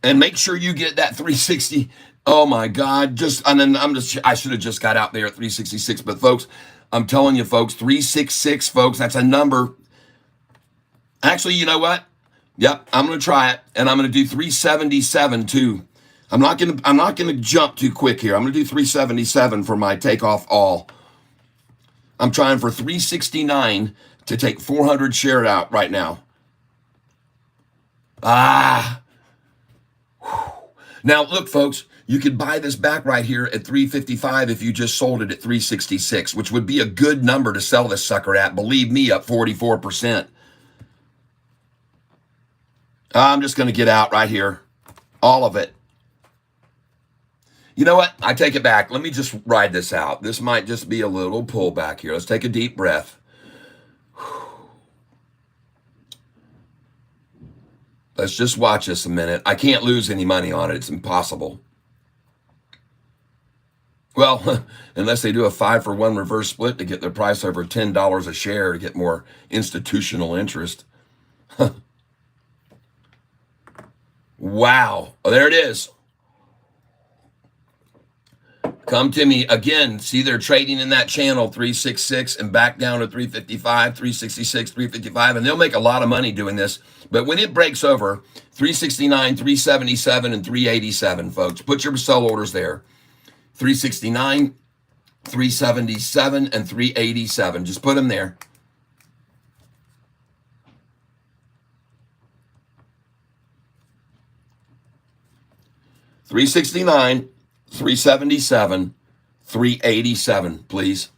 And make sure you get that 360. Oh my God. I should have just got out there at 366. But folks, I'm telling you, folks, 366, folks, that's a number. Actually, you know what? Yep, I'm gonna try it, and I'm gonna do 377 too. I'm not gonna jump too quick here. I'm gonna do 377 for my takeoff all. I'm trying for 369 to take 400 shared out right now. Now look, folks, you could buy this back right here at 355 if you just sold it at 366, which would be a good number to sell this sucker at. Believe me, up 44%. I'm just going to get out right here. All of it. You know what? I take it back. Let me just ride this out. This might just be a little pullback here. Let's take a deep breath. Let's just watch this a minute. I can't lose any money on it. It's impossible. Well, unless they do a 5-for-1 reverse split to get their price over $10 a share to get more institutional interest. Wow. Oh, there it is. Come to me again. See, they're trading in that channel 366 and back down to 355, 366, 355, and they'll make a lot of money doing this. But when it breaks over 369, 377, and 387, folks, put your sell orders there. 369, 377, and 387. Just put them there. $369, $377, $387, please.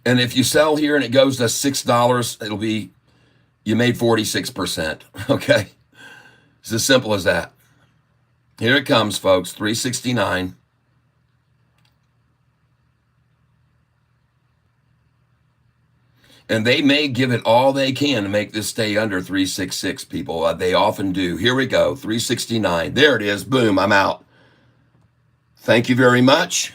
And if you sell here and it goes to $6, it'll be, you made 46%. Okay? It's as simple as that. Here it comes, folks. $369. And they may give it all they can to make this stay under 366, people. They often do. Here we go, 369. There it is. Boom, I'm out. Thank you very much.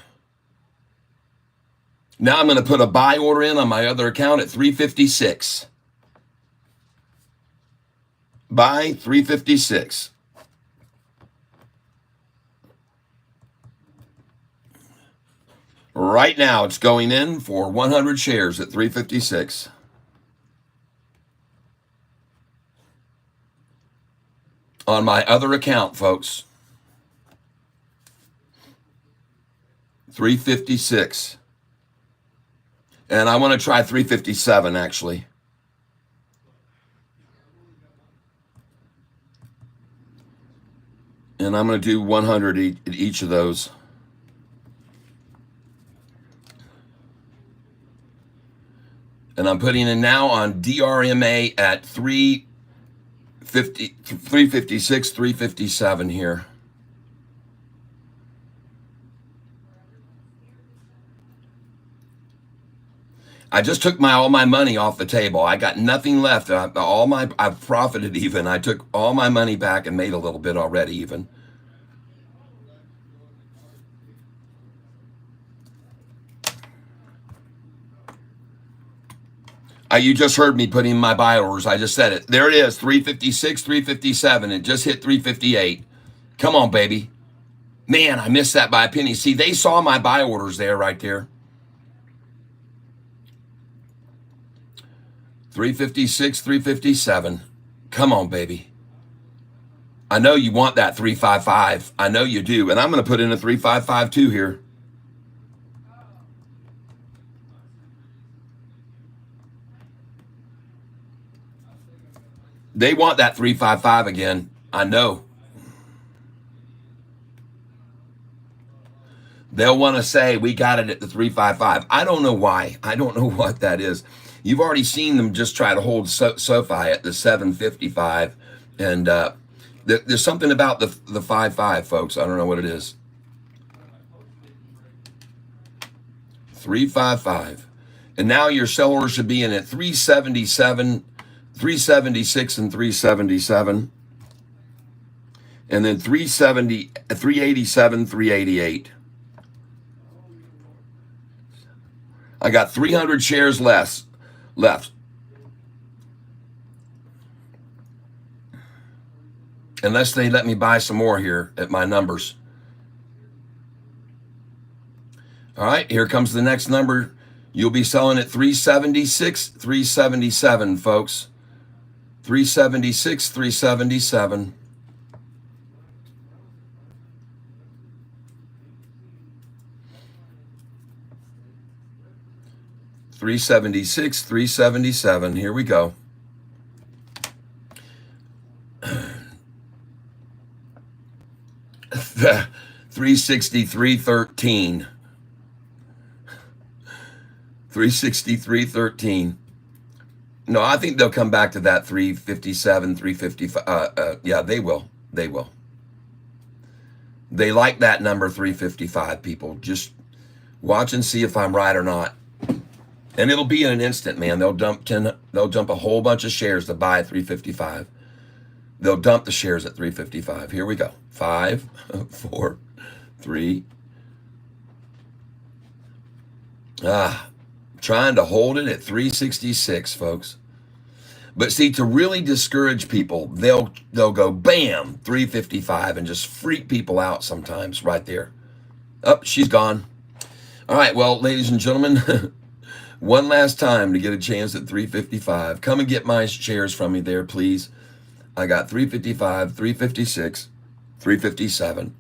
Now I'm going to put a buy order in on my other account at 356. Buy 356. Right now, it's going in for 100 shares at 356. On my other account, folks. 356. And I want to try 357, actually. And I'm going to do 100 each of those. And I'm putting in now on DRMA at 356, 357 here. I just took all my money off the table. I got nothing left. I've profited even. I took all my money back and made a little bit already even. You just heard me putting my buy orders. I just said it. There it is, 356, 357. It just hit 358. Come on, baby. Man, I missed that by a penny. See, they saw my buy orders there, right there. 356, 357. Come on, baby. I know you want that 355. I know you do. And I'm going to put in a 355 too here. They want that 355 again. I know. They'll want to say we got it at the 355. I don't know why. I don't know what that is. You've already seen them just try to hold Sofi at the 755, and there's something about the 55, folks. I don't know what it is. 355, and now your seller should be in at 377, 376, and 377, and then 370, 387, 388. I got 300 shares left. Unless they let me buy some more here at my numbers. All right, here comes the next number. You'll be selling at 376, 377, folks. 376, 377. 376, 377. Here we go. 363.13. 363.13. No, I think they'll come back to that 357, 355. Yeah, they will. They will. They like that number 355, people. Just watch and see if I'm right or not. And it'll be in an instant, man. They'll dump a whole bunch of shares to buy at 355. They'll dump the shares at 355. Here we go. 5, 4, 3. Trying to hold it at 366, folks. But see, to really discourage people, they'll go bam, 355, and just freak people out sometimes right there. Oh, she's gone. All right, well, ladies and gentlemen, one last time to get a chance at 355. Come and get my shares from me there, please. I got 355, 356, 357.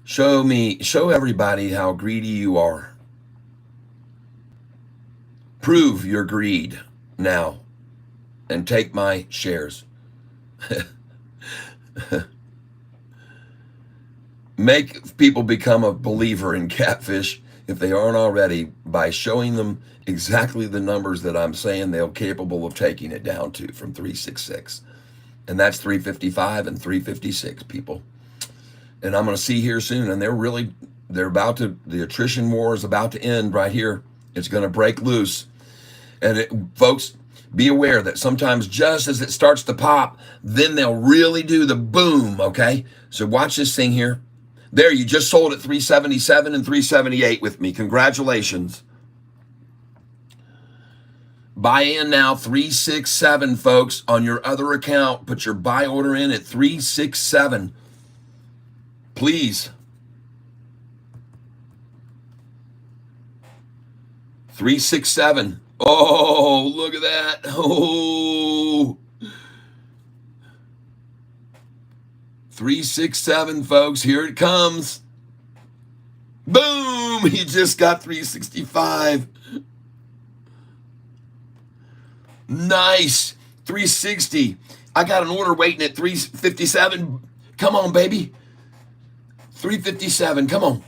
Show everybody how greedy you are. Prove your greed now and take my shares. Make people become a believer in Catfish if they aren't already by showing them exactly the numbers that I'm saying they're capable of taking it down to from 366. And that's 355 and 356, people. And I'm going to see here soon, and the attrition war is about to end right here. It's going to break loose. And folks, be aware that sometimes just as it starts to pop, then they'll really do the boom, okay? So watch this thing here. There, you just sold at 377 and 378 with me. Congratulations. Buy in now, 367, folks, on your other account. Put your buy order in at 367. Please. 367. Oh, look at that. Oh. 367, folks. Here it comes. Boom. You just got 365. Nice. 360. I got an order waiting at 357. Come on, baby. 357. Come on.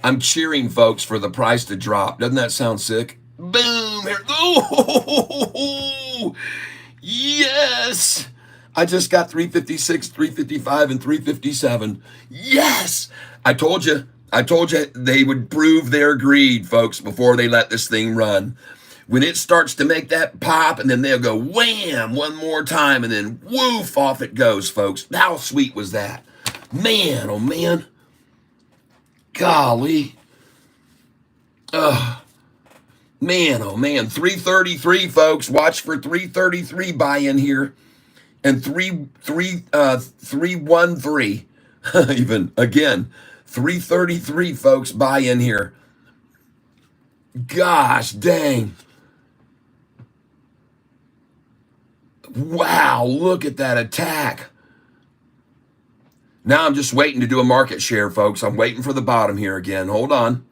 I'm cheering, folks, for the price to drop. Doesn't that sound sick? Boom! Here. Oh, yes! I just got 356, 355, and 357. Yes! I told you they would prove their greed, folks, before they let this thing run. When it starts to make that pop, and then they'll go wham one more time, and then woof, off it goes, folks. How sweet was that? Man, oh man. Golly. Man, oh man. 333, folks. Watch for 333 buy-in here. And 313. Even again. 333, folks, buy-in here. Gosh dang. Wow, look at that attack. Now I'm just waiting to do a market share, folks. I'm waiting for the bottom here again. Hold on.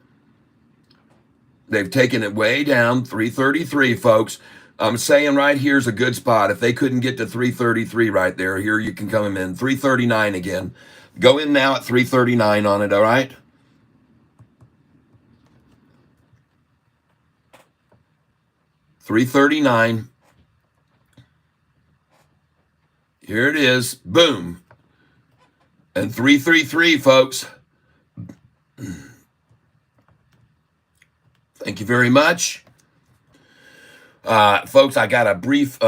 They've taken it way down, 333, folks. I'm saying right here's a good spot. If they couldn't get to 333 right there, here you can come in. 339 again. Go in now at 339 on it, all right? $339. Here it is. Boom. And 333, folks. Thank you very much. Folks, I got a brief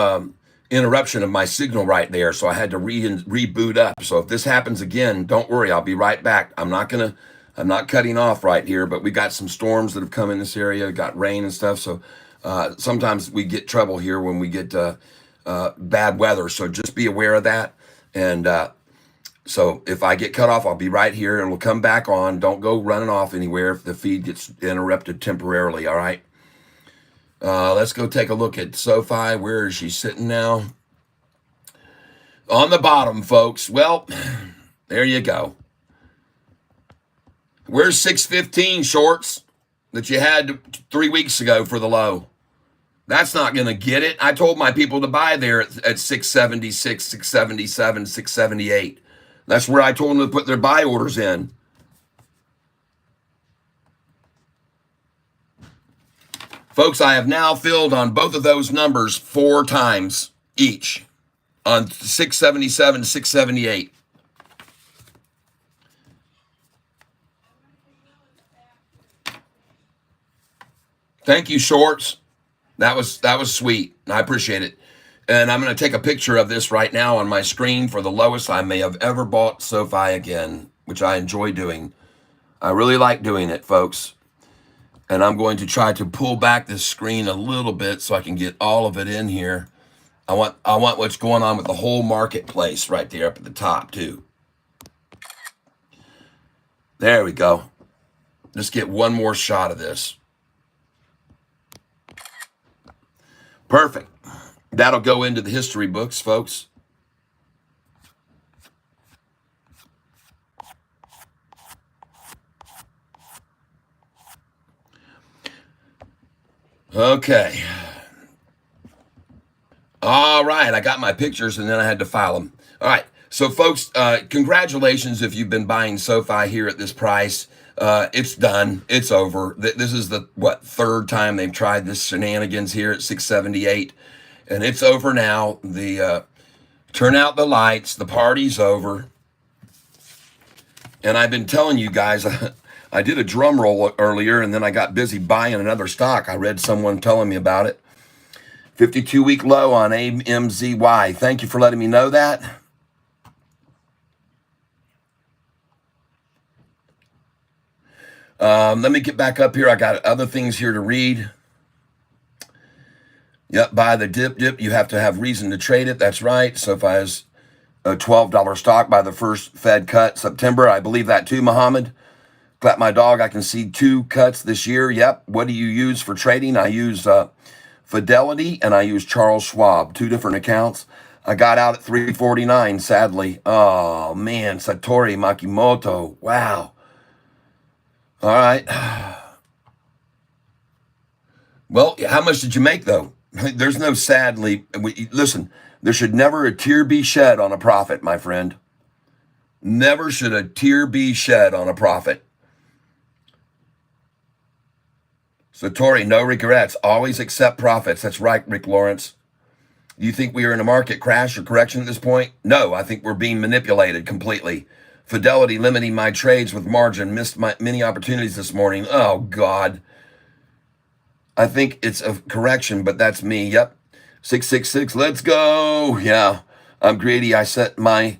interruption of my signal right there, so I had to reboot up. So if this happens again, don't worry, I'll be right back. I'm not cutting off right here, but we got some storms that have come in this area, got rain and stuff. So sometimes we get trouble here when we get bad weather. So just be aware of that. And so if I get cut off, I'll be right here and we'll come back on. Don't go running off anywhere if the feed gets interrupted temporarily, all right? Let's go take a look at Sofi. Where is she sitting now? On the bottom, folks. Well, there you go. Where's 615 shorts that you had 3 weeks ago for the low? That's not going to get it. I told my people to buy there at 676, 677, 678. That's where I told them to put their buy orders in. Folks, I have now filled on both of those numbers 4 times each on 677, 678. Thank you, shorts. That was sweet. I appreciate it. And I'm going to take a picture of this right now on my screen for the lowest I may have ever bought Sofi again, which I enjoy doing. I really like doing it, folks. And I'm going to try to pull back this screen a little bit so I can get all of it in here. I want what's going on with the whole marketplace right there up at the top too. There we go. Let's get one more shot of this. Perfect. That'll go into the history books, folks. Okay. All right. I got my pictures and then I had to file them. All right. So, folks, congratulations if you've been buying Sofi here at this price. It's done. It's over. This is the, third time they've tried this shenanigans here at 678. And it's over now. Turn out the lights. The party's over. And I've been telling you guys, I did a drum roll earlier, and then I got busy buying another stock. I read someone telling me about it. 52-week low on AMZY. Thank you for letting me know that. Let me get back up here. I got other things here to read. Yep, buy the dip. You have to have reason to trade it. That's right. Sofi is a $12 stock by the first Fed cut September. I believe that too, Muhammad. Clap my dog. I can see 2 cuts this year. Yep. What do you use for trading? I use Fidelity and I use Charles Schwab. 2 different accounts. I got out at 349, sadly. Oh, man. Satoru Makimoto. Wow. All right. Well, how much did you make, though? There's no sadly. Listen, there should never a tear be shed on a profit, my friend. Never should a tear be shed on a profit. Satori, no regrets. Always accept profits. That's right, Rick Lawrence. Do you think we are in a market crash or correction at this point? No, I think we're being manipulated completely. Fidelity limiting my trades with margin. Missed many opportunities this morning. Oh, God. I think it's a correction, but that's me. Yep. 666. Let's go. Yeah. I'm greedy. I set mine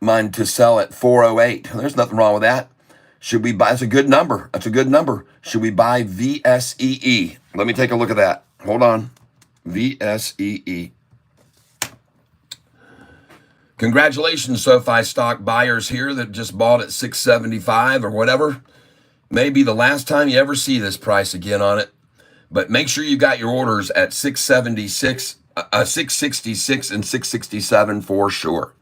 to sell at 408. There's nothing wrong with that. Should we buy? That's a good number. That's a good number. Should we buy VSEE? Let me take a look at that. Hold on. VSEE. Congratulations, Sofi stock buyers here that just bought at 675 or whatever. Maybe the last time you ever see this price again on it. But make sure you got your orders at 666 and 667 for sure.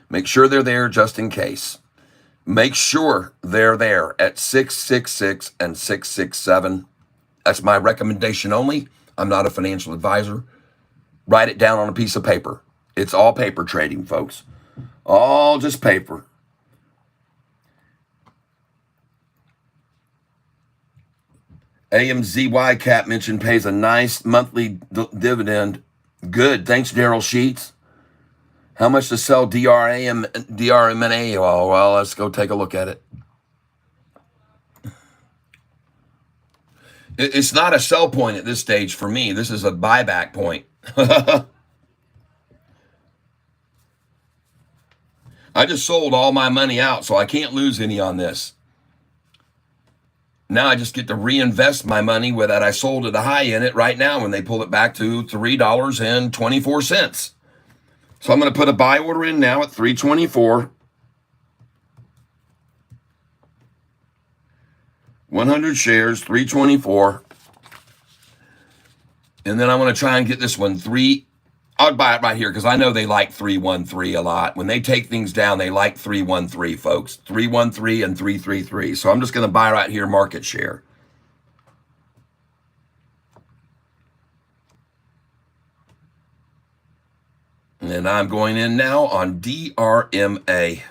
Make sure they're there just in case. Make sure they're there at 666 and 667. That's my recommendation only. I'm not a financial advisor. Write it down on a piece of paper. It's all paper trading, folks. All just paper. AMZY Cat mentioned pays a nice monthly dividend. Good. Thanks, Daryl Sheets. How much to sell DRMNA? Well, let's go take a look at it. It's not a sell point at this stage for me. This is a buyback point. I just sold all my money out, so I can't lose any on this. Now I just get to reinvest my money with that I sold at a high in it right now when they pull it back to $3.24. So I'm going to put a buy order in now at $3.24. 100 shares, $3.24. And then I want to try and get this one I'll buy it right here because I know they like 313 a lot. When they take things down, they like 313, folks. 313 and 333. So I'm just going to buy right here market share. And I'm going in now on DRMA.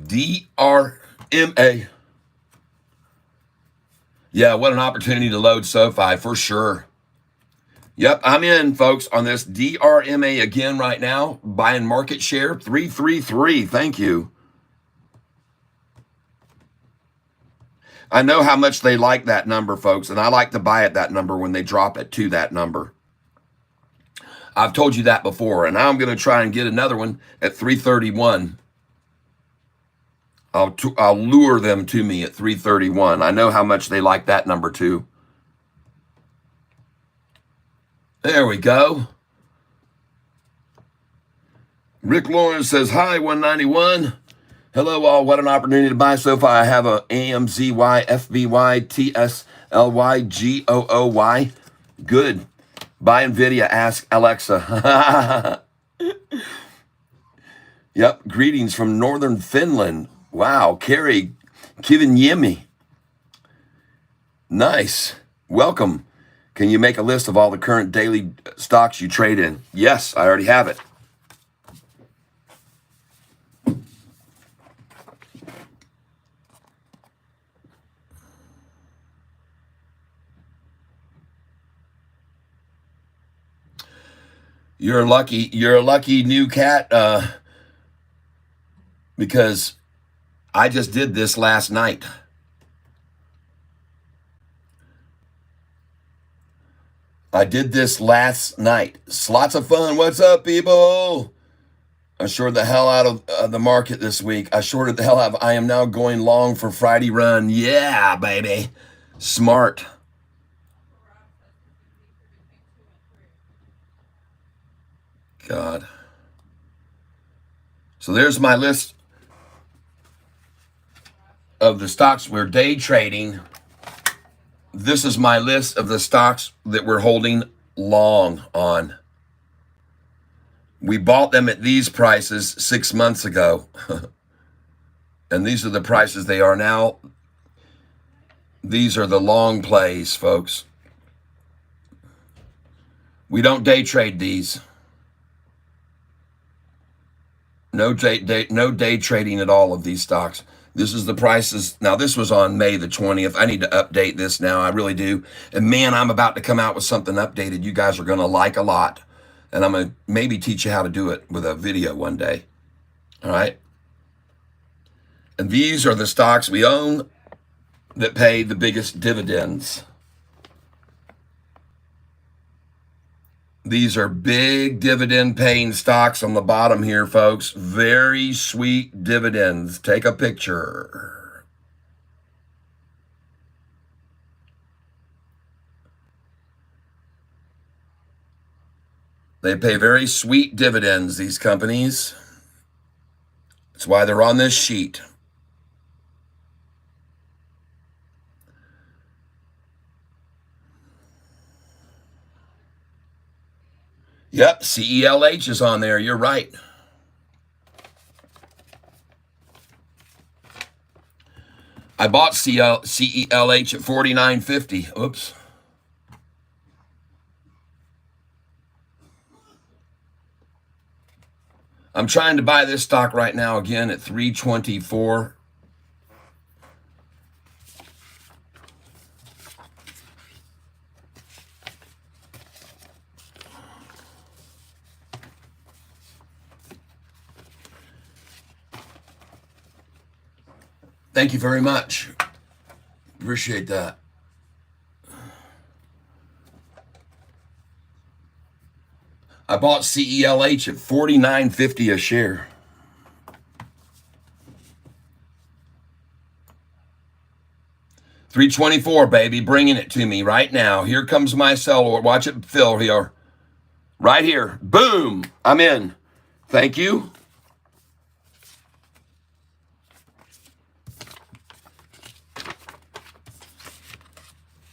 DRMA. Yeah, what an opportunity to load Sofi for sure. Yep, I'm in, folks, on this DRMA again right now. Buying market share, 333. Thank you. I know how much they like that number, folks, and I like to buy at that number when they drop it to that number. I've told you that before, and now I'm going to try and get another one at 331. I'll lure them to me at 331. I know how much they like that number too. There we go. Rick Lawrence says, hi, 191. Hello, all. What an opportunity to buy Sofi. I have a AMZY, FBY, TSLY, GOOY. Good. Buy NVIDIA. Ask Alexa. Yep. Greetings from northern Finland. Wow. Carrie Kiviniemi. Nice. Welcome. Can you make a list of all the current daily stocks you trade in? Yes, I already have it. You're a lucky new cat, because I just did this last night. It's lots of fun. What's up, people? I shorted the hell out of the market this week. I shorted the hell out of. I am now going long for Friday run. Yeah, baby. Smart. God. So there's my list of the stocks we're day trading. This is my list of the stocks that we're holding long on. We bought them at these prices 6 months ago. And these are the prices they are now. These are the long plays, folks. We don't day trade these. No day trading at all of these stocks. This is the prices. Now, this was on May the 20th. I need to update this now. I really do. And man, I'm about to come out with something updated you guys are going to like a lot. And I'm going to maybe teach you how to do it with a video one day. All right. And these are the stocks we own that pay the biggest dividends. These are big dividend paying stocks on the bottom here, folks. Very sweet dividends. Take a picture. They pay very sweet dividends, these companies. That's why they're on this sheet. Yep, CELH is on there. You're right. I bought CELH at $49.50. Oops. I'm trying to buy this stock right now again at 324. Thank you very much. Appreciate that. I bought CELH at $49.50 a share. $324, baby, bringing it to me right now. Here comes my sell order. Watch it fill here. Right here. Boom. I'm in. Thank you.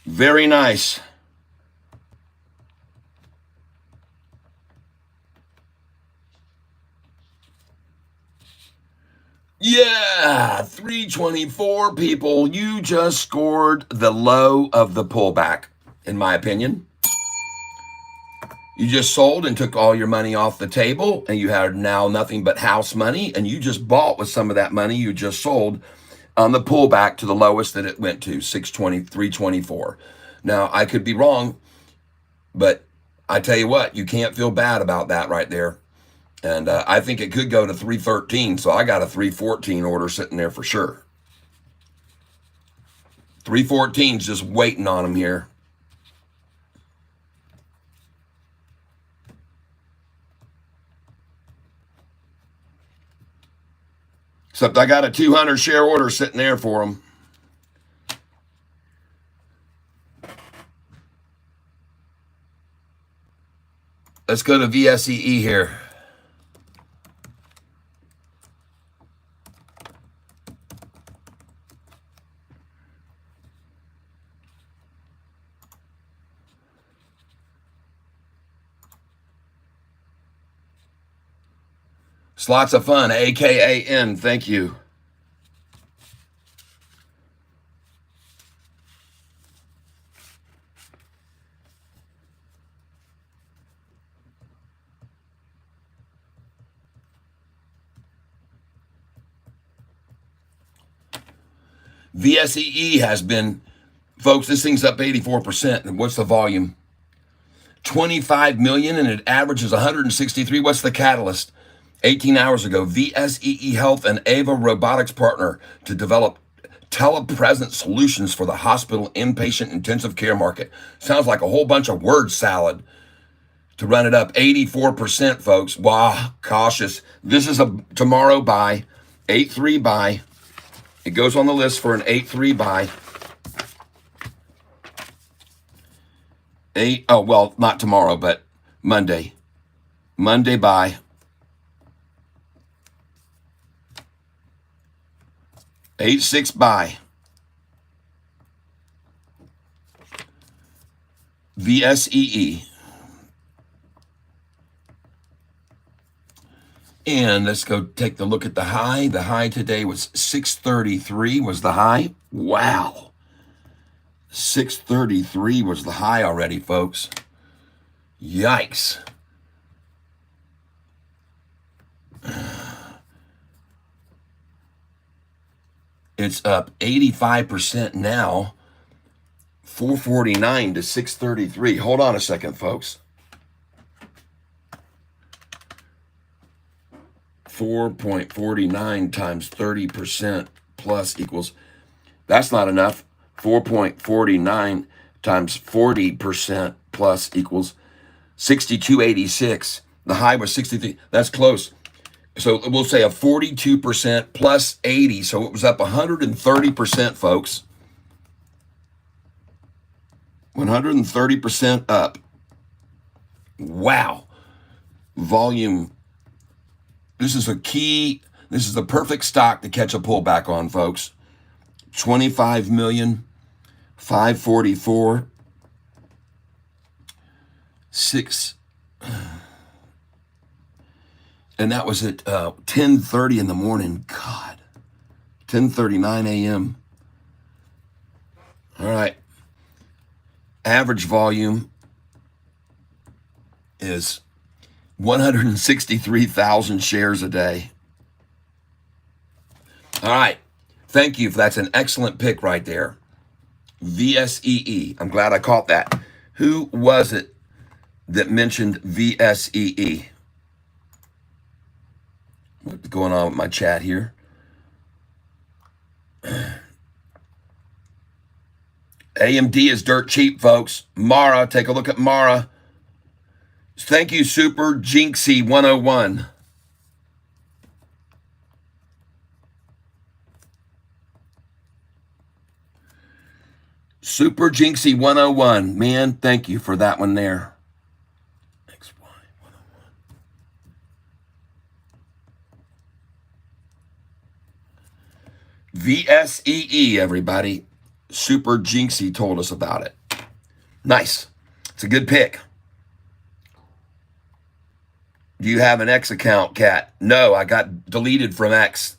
Very nice. Yeah, 324 people. You just scored the low of the pullback, in my opinion. You just sold and took all your money off the table, and you had now nothing but house money, and you just bought with some of that money you just sold on the pullback to the lowest that it went to, 620, 324. Now, I could be wrong, but I tell you what, you can't feel bad about that right there. And I think it could go to 313, so I got a 314 order sitting there for sure. 314's just waiting on them here. Except I got a 200 share order sitting there for them. Let's go to VSEE here. It's lots of fun. AKAN. Thank you. VSEE has been, folks, this thing's up 84%. And what's the volume? 25 million, and it averages 163. What's the catalyst? 18 hours ago, VSEE Health and Ava Robotics partner to develop telepresence solutions for the hospital inpatient intensive care market. Sounds like a whole bunch of word salad to run it up. 84%, folks. Wow, cautious. This is a tomorrow buy, 8-3 buy. It goes on the list for an 8-3 buy. Well, not tomorrow, but Monday. Monday buy. 8-6 buy. VSEE. And let's go take a look at the high. The high today was 633 was the high. Wow. 633 was the high already, folks. Yikes. It's up 85% now. 449 to 633. Hold on a second, folks. 4.49 times 30% plus equals, that's not enough. 4.49 times 40% plus equals 62.86. The high was 63. That's close. So we'll say a 42% plus 80. So it was up 130%, folks. 130% up. Wow. Volume. This is a key. This is the perfect stock to catch a pullback on, folks. 25 million, 544, 6. And that was at 10:30 in the morning. God, 10:39 a.m. All right. Average volume is 163,000 shares a day. All right. Thank you. That's an excellent pick right there. VSEE. I'm glad I caught that. Who was it that mentioned VSEE? What's going on with my chat here? AMD is dirt cheap, folks. Mara, take a look at Mara. Thank you, Super Jinxie 101. Super Jinxie 101. Man, thank you for that one there. XY 101. VSEE, everybody. Super Jinxie told us about it. Nice. It's a good pick. Do you have an X account, Kat? No, I got deleted from X.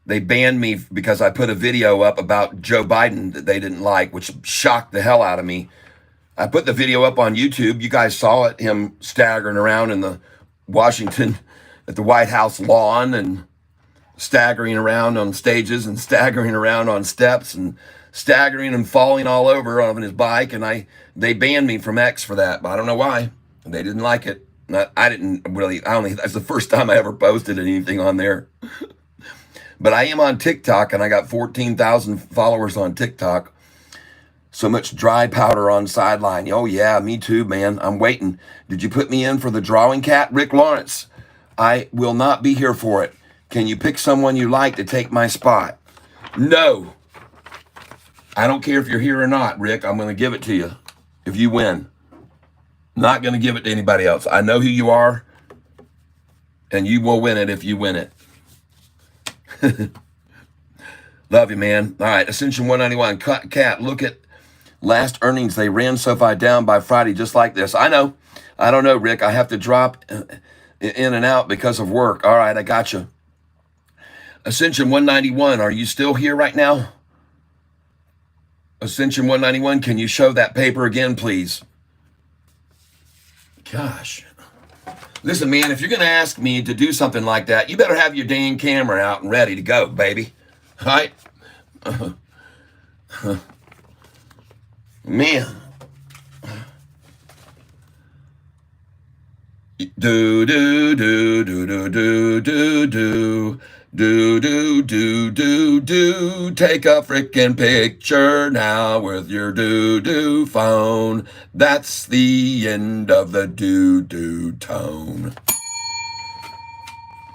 They banned me because I put a video up about Joe Biden that they didn't like, which shocked the hell out of me. I put the video up on YouTube. You guys saw it, him staggering around in the Washington, at the White House lawn, and staggering around on stages and staggering around on steps and staggering and falling all over on his bike. And they banned me from X for that, but I don't know why. They didn't like it. I didn't really, that's the first time I ever posted anything on there. But I am on TikTok, and I got 14,000 followers on TikTok. So much dry powder on sideline. Oh, yeah, me too, man. I'm waiting. Did you put me in for the drawing, Cat? Rick Lawrence. I will not be here for it. Can you pick someone you like to take my spot? No. I don't care if you're here or not, Rick. I'm going to give it to you if you win. Not going to give it to anybody else. I know who you are, and you will win it if you win it. Love you, man. All right, Ascension 191. Cat, look at last earnings. They ran SoFi down by Friday just like this. I know. I don't know, Rick. I have to drop in and out because of work. All right, I got you. Ascension 191, are you still here right now? Ascension 191, can you show that paper again, please? Gosh. Listen, man, if you're going to ask me to do something like that, you better have your dang camera out and ready to go, baby. All right? Man. Do, do, do, do, do, do, do, do. Do, do, do, do, do. Take a frickin' picture now with your do-do phone. That's the end of the do-do tone.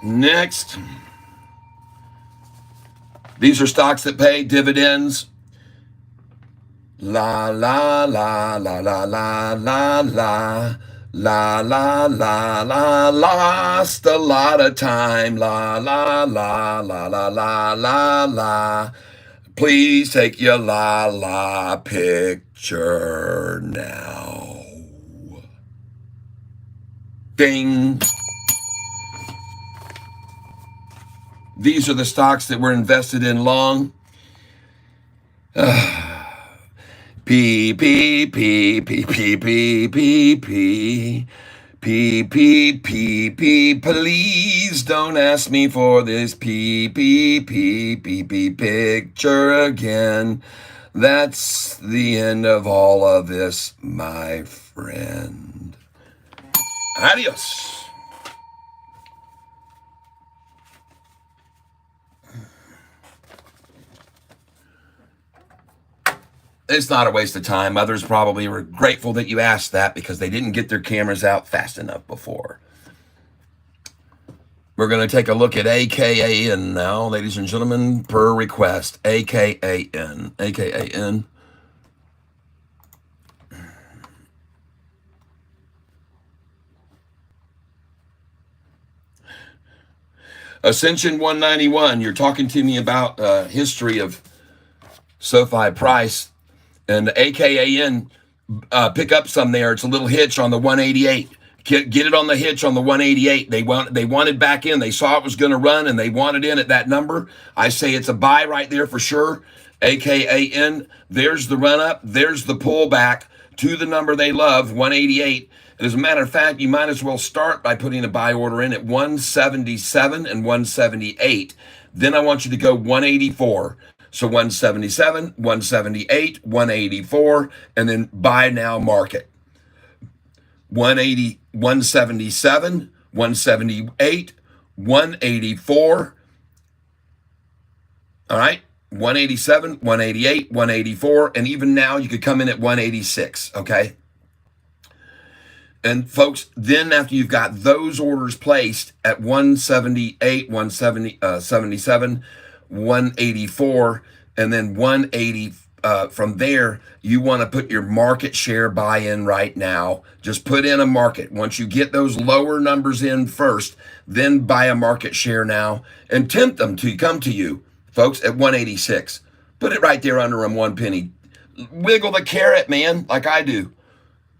Next. These are stocks that pay dividends. La, la, la, la, la, la, la, la. La, la, la, la, lost a lot of time. La, la, la, la, la, la, la, la. Please take your la, la picture now. Ding. These are the stocks that were invested in long. P, P, P, P, P, P, P, P, P, P, P, P, please don't ask me for this P, P, P, P, P picture again. That's the end of all of this, my friend. Adios. It's not a waste of time. Others probably were grateful that you asked that because they didn't get their cameras out fast enough before. We're going to take a look at AKAN now, ladies and gentlemen, per request. AKAN. AKAN. Ascension 191. You're talking to me about history of SoFi price. And AKAN, pick up some there. It's a little hitch on the 188. Get it on the hitch on the 188. They wanted back in. They saw it was going to run, and they wanted in at that number. I say it's a buy right there for sure. AKAN, there's the run up. There's the pullback to the number they love, 188. And as a matter of fact, you might as well start by putting a buy order in at 177 and 178. Then I want you to go 184. So 177, 178, 184, and then buy now market. 180, 177, 178, 184. All right. 187, 188, 184, and even now you could come in at 186, okay? And folks, then after you've got those orders placed at 178, 177, 184, and then 180, from there, you want to put your market share buy in right now. Just put in a market. Once you get those lower numbers in first, then buy a market share now and tempt them to come to you, folks, at 186. Put it right there under them 1 penny. Wiggle the carrot, man, like I do.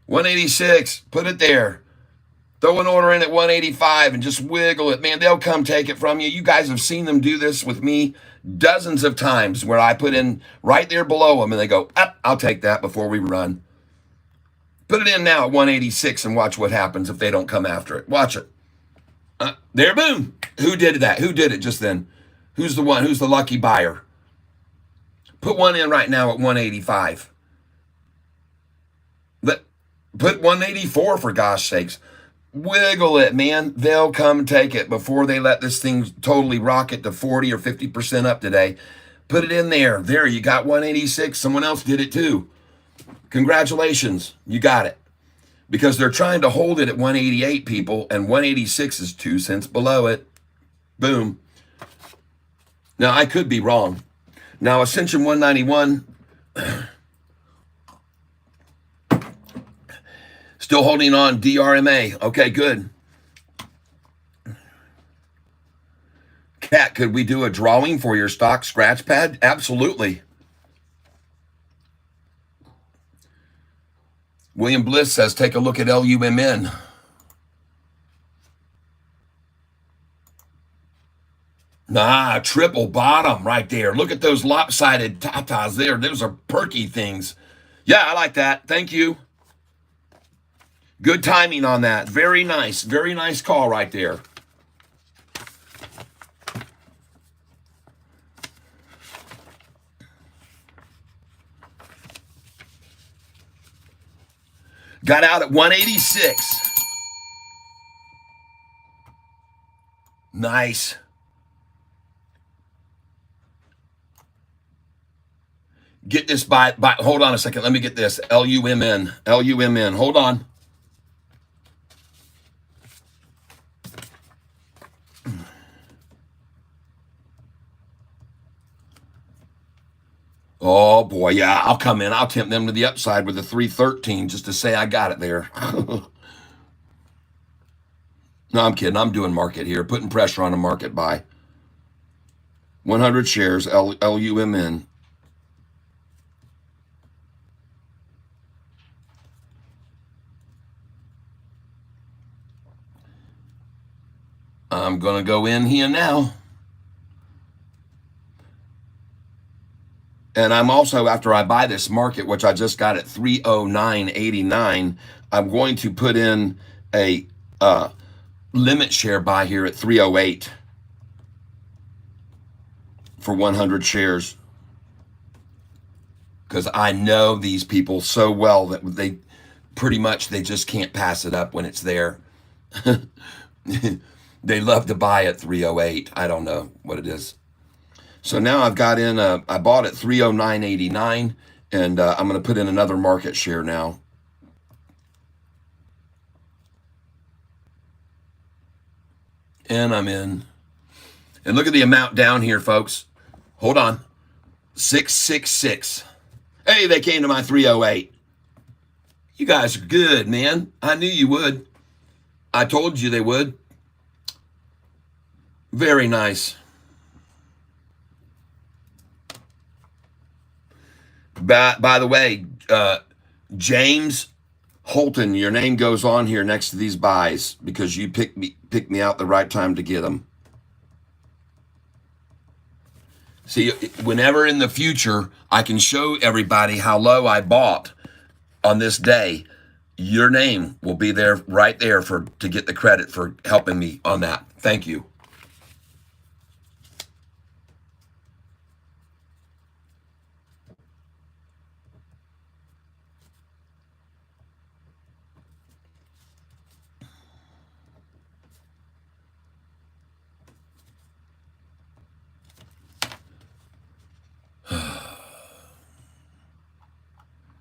186, put it there. Throw an order in at 185 and just wiggle it. Man, they'll come take it from you. You guys have seen them do this with me dozens of times where I put in right there below them and they go, I'll take that before we run. Put it in now at 186 and watch what happens if they don't come after it. Watch it. There, boom. Who did that? Who did it just then? Who's the one? Who's the lucky buyer? Put one in right now at 185. Put 184 for gosh sakes. Wiggle it, man. They'll come take it before they let this thing totally rocket to 40 or 50% up today. Put it in there. There, you got 186. Someone else did it too. Congratulations. You got it. Because they're trying to hold it at 188, people, and 186 is 2 cents below it. Boom. Now, I could be wrong. Now, Ascension 191... Still holding on, DRMA. Okay, good. Kat, could we do a drawing for your stock scratch pad? Absolutely. William Bliss says, take a look at LUMN. Nah, triple bottom right there. Look at those lopsided tatas there. Those are perky things. Yeah, I like that. Thank you. Good timing on that. Very nice call right there. Got out at 186. Nice. Get this by hold on a second. Let me get this. LUMN. LUMN. Hold on. Oh, boy, yeah, I'll come in. I'll tempt them to the upside with a 313 just to say I got it there. No, I'm kidding. I'm doing market here, putting pressure on a market buy. 100 shares, LUMN. I'm going to go in here now. And I'm also, after I buy this market, which I just got at 309.89, I'm going to put in a limit share buy here at 308 for 100 shares. Because I know these people so well that they pretty much, they just can't pass it up when it's there. They love to buy at 308. I don't know what it is. So now I've got in, I bought at 309.89, and I'm going to put in another market share now. And I'm in. And look at the amount down here, folks. Hold on. 666. Hey, they came to my 308. You guys are good, man. I knew you would. I told you they would. Very nice. By the way, James Holton, your name goes on here next to these buys because you picked me out the right time to get them. See, whenever in the future I can show everybody how low I bought on this day, your name will be there right there to get the credit for helping me on that. Thank you.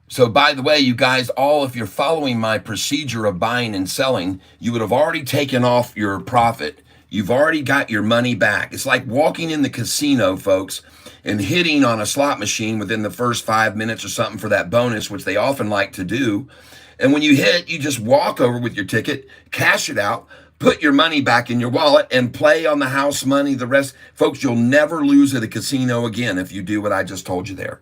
So by the way, you guys, all, if you're following my procedure of buying and selling, you would have already taken off your profit. You've already got your money back. It's like walking in the casino, folks, and hitting on a slot machine within the first 5 minutes or something for that bonus, which they often like to do. And when you hit, you just walk over with your ticket, cash it out, put your money back in your wallet, and play on the house money. The rest, folks, you'll never lose at a casino again if you do what I just told you there.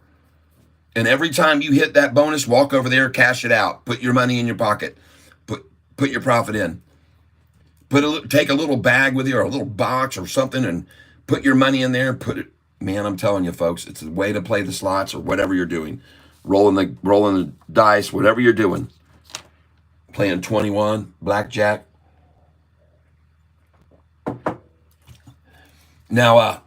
And every time you hit that bonus, walk over there, cash it out, put your money in your pocket, put your profit in. Take a little bag with you or a little box or something and put your money in there. Put it, man, I'm telling you, folks, it's a way to play the slots or whatever you're doing. Rolling the dice, whatever you're doing. Playing 21, blackjack. Now,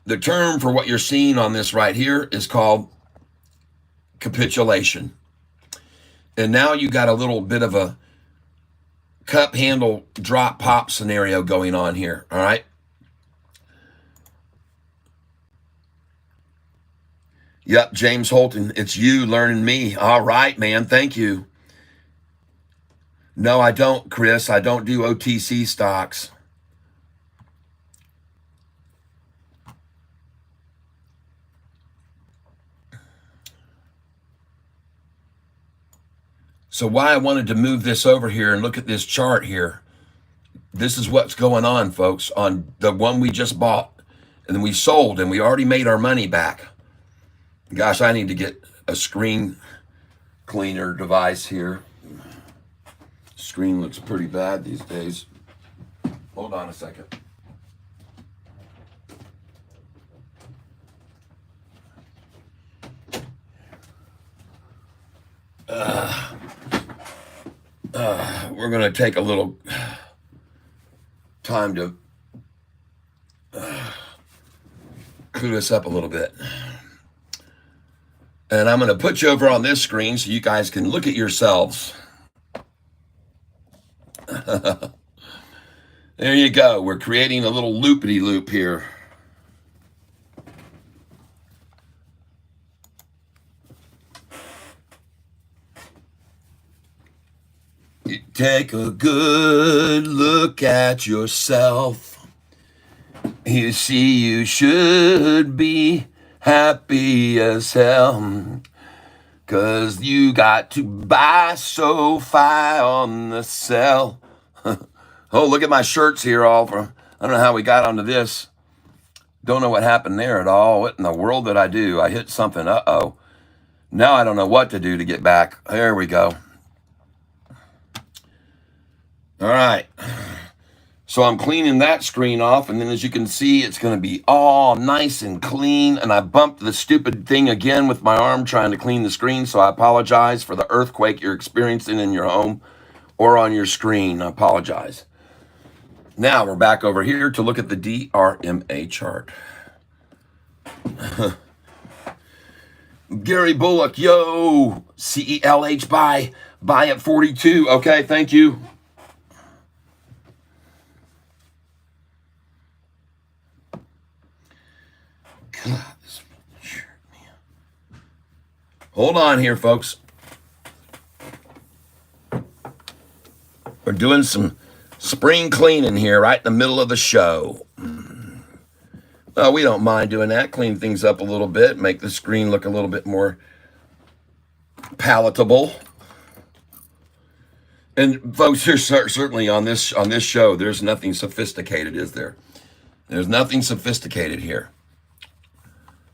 the term for what you're seeing on this right here is called capitulation. And now you got a little bit of a cup handle drop pop scenario going on here, all right? Yep, James Holton, it's you learning me. All right, man, thank you. No, I don't, Chris. I don't do OTC stocks. So why I wanted to move this over here and look at this chart here, this is what's going on, folks, on the one we just bought. And then we sold, and we already made our money back. Gosh, I need to get a screen cleaner device here. Screen looks pretty bad these days. Hold on a second. We're going to take a little time to clear this up a little bit. And I'm going to put you over on this screen so you guys can look at yourselves. There you go. We're creating a little loopity-loop here. Take a good look at yourself. You see, you should be happy as hell, 'cause you got to buy Sofi on the sell. Oh, look at my shirts here all for, I don't know how we got onto this. Don't know what happened there at all. What in the world did I do? I hit something. Uh-oh. Now I don't know what to do to get back. There we go. All right. So I'm cleaning that screen off, and then as you can see, it's going to be all nice and clean. And I bumped the stupid thing again with my arm trying to clean the screen, so I apologize for the earthquake you're experiencing in your home or on your screen. I apologize. Now we're back over here to look at the DRMA chart. Gary Bullock, yo, CELH buy at 42. Okay, thank you. God, this shirt, man. Hold on here, folks. We're doing some spring cleaning here right in the middle of the show. Well, we don't mind doing that. Clean things up a little bit, make the screen look a little bit more palatable. And folks, there's certainly on this show, there's nothing sophisticated, is there? There's nothing sophisticated here.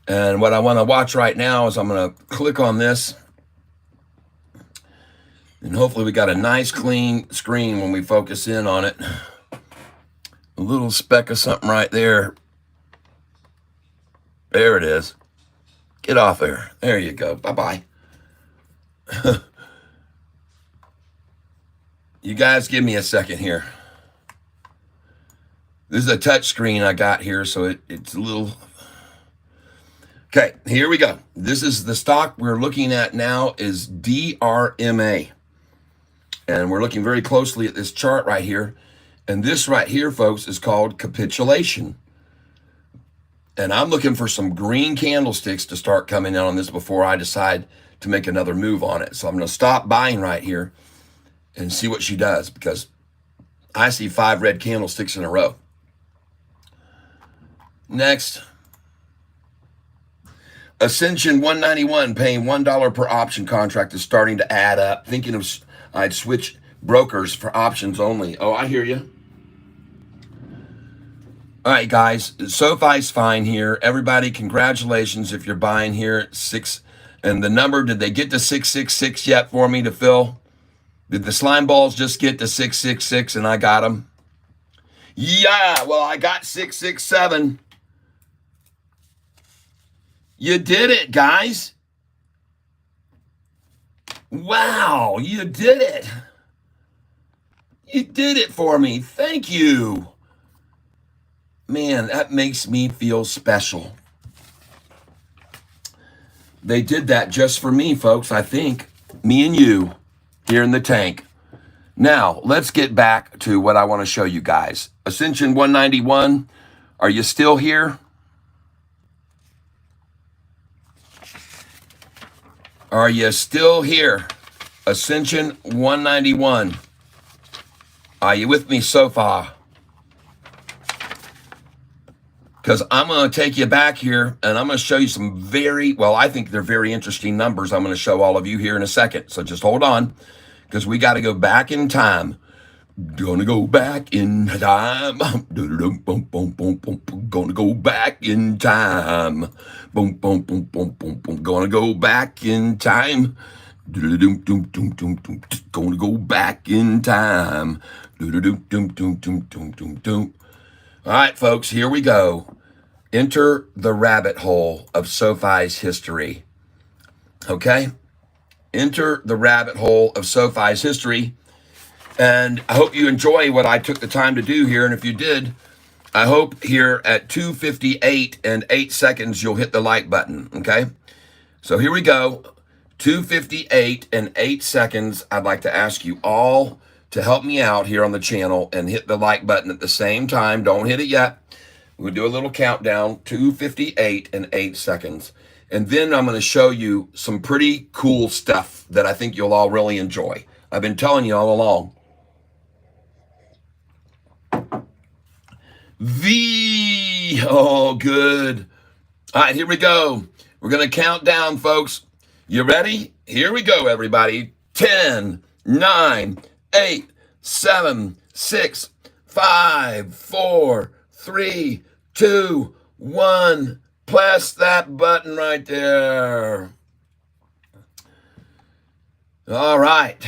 And what I want to watch right now is I'm going to click on this. And hopefully we got a nice clean screen when we focus in on it. A little speck of something right there. There it is. Get off there. There you go. Bye-bye. You guys give me a second here. This is a touch screen I got here, so it's a little... Okay, here we go. This is the stock we're looking at now is DRMA. And we're looking very closely at this chart right here. And this right here, folks, is called capitulation. And I'm looking for some green candlesticks to start coming in on this before I decide to make another move on it. So I'm going to stop buying right here and see what she does, because I see 5 red candlesticks in a row. Next, Ascension 191 paying $1 per option contract is starting to add up. Thinking of I'd switch brokers for options only. Oh, I hear you. All right, guys, Sofi's fine here. Everybody, congratulations if you're buying here at 6. And the number, did they get to 666 yet for me to fill? Did the slime balls just get to 666 and I got them? Yeah, well, I got 667. You did it, guys. Wow, you did it. You did it for me. Thank you. Man, that makes me feel special. They did that just for me, folks, I think. Me and you here in the tank. Now, let's get back to what I want to show you guys. Ascension 191, are you still here? Are you still here? Ascension 191. Are you with me so far? Because I'm going to take you back here and I'm going to show you some I think they're very interesting numbers I'm going to show all of you here in a second. So just hold on, because we got to go back in time. Gonna go back in time. Gonna go back in time. Boom, boom, boom, boom, boom, boom. Gonna go back in time. Gonna go back in time. All right, folks, here we go. Enter the rabbit hole of Sofi's history. Okay? Enter the rabbit hole of Sofi's history. And I hope you enjoy what I took the time to do here. And if you did, I hope here at 2:58 and 8 seconds, you'll hit the like button, okay? So here we go. 2:58 and 8 seconds. I'd like to ask you all to help me out here on the channel and hit the like button at the same time. Don't hit it yet. We'll do a little countdown. 2:58 and 8 seconds. And then I'm going to show you some pretty cool stuff that I think you'll all really enjoy. I've been telling you all along. Oh, good. All right, here we go. We're going to count down, folks. You ready? Here we go, everybody. 10, 9, 8, 7, 6, 5, 4, 3, 2, 1. Press that button right there. All right.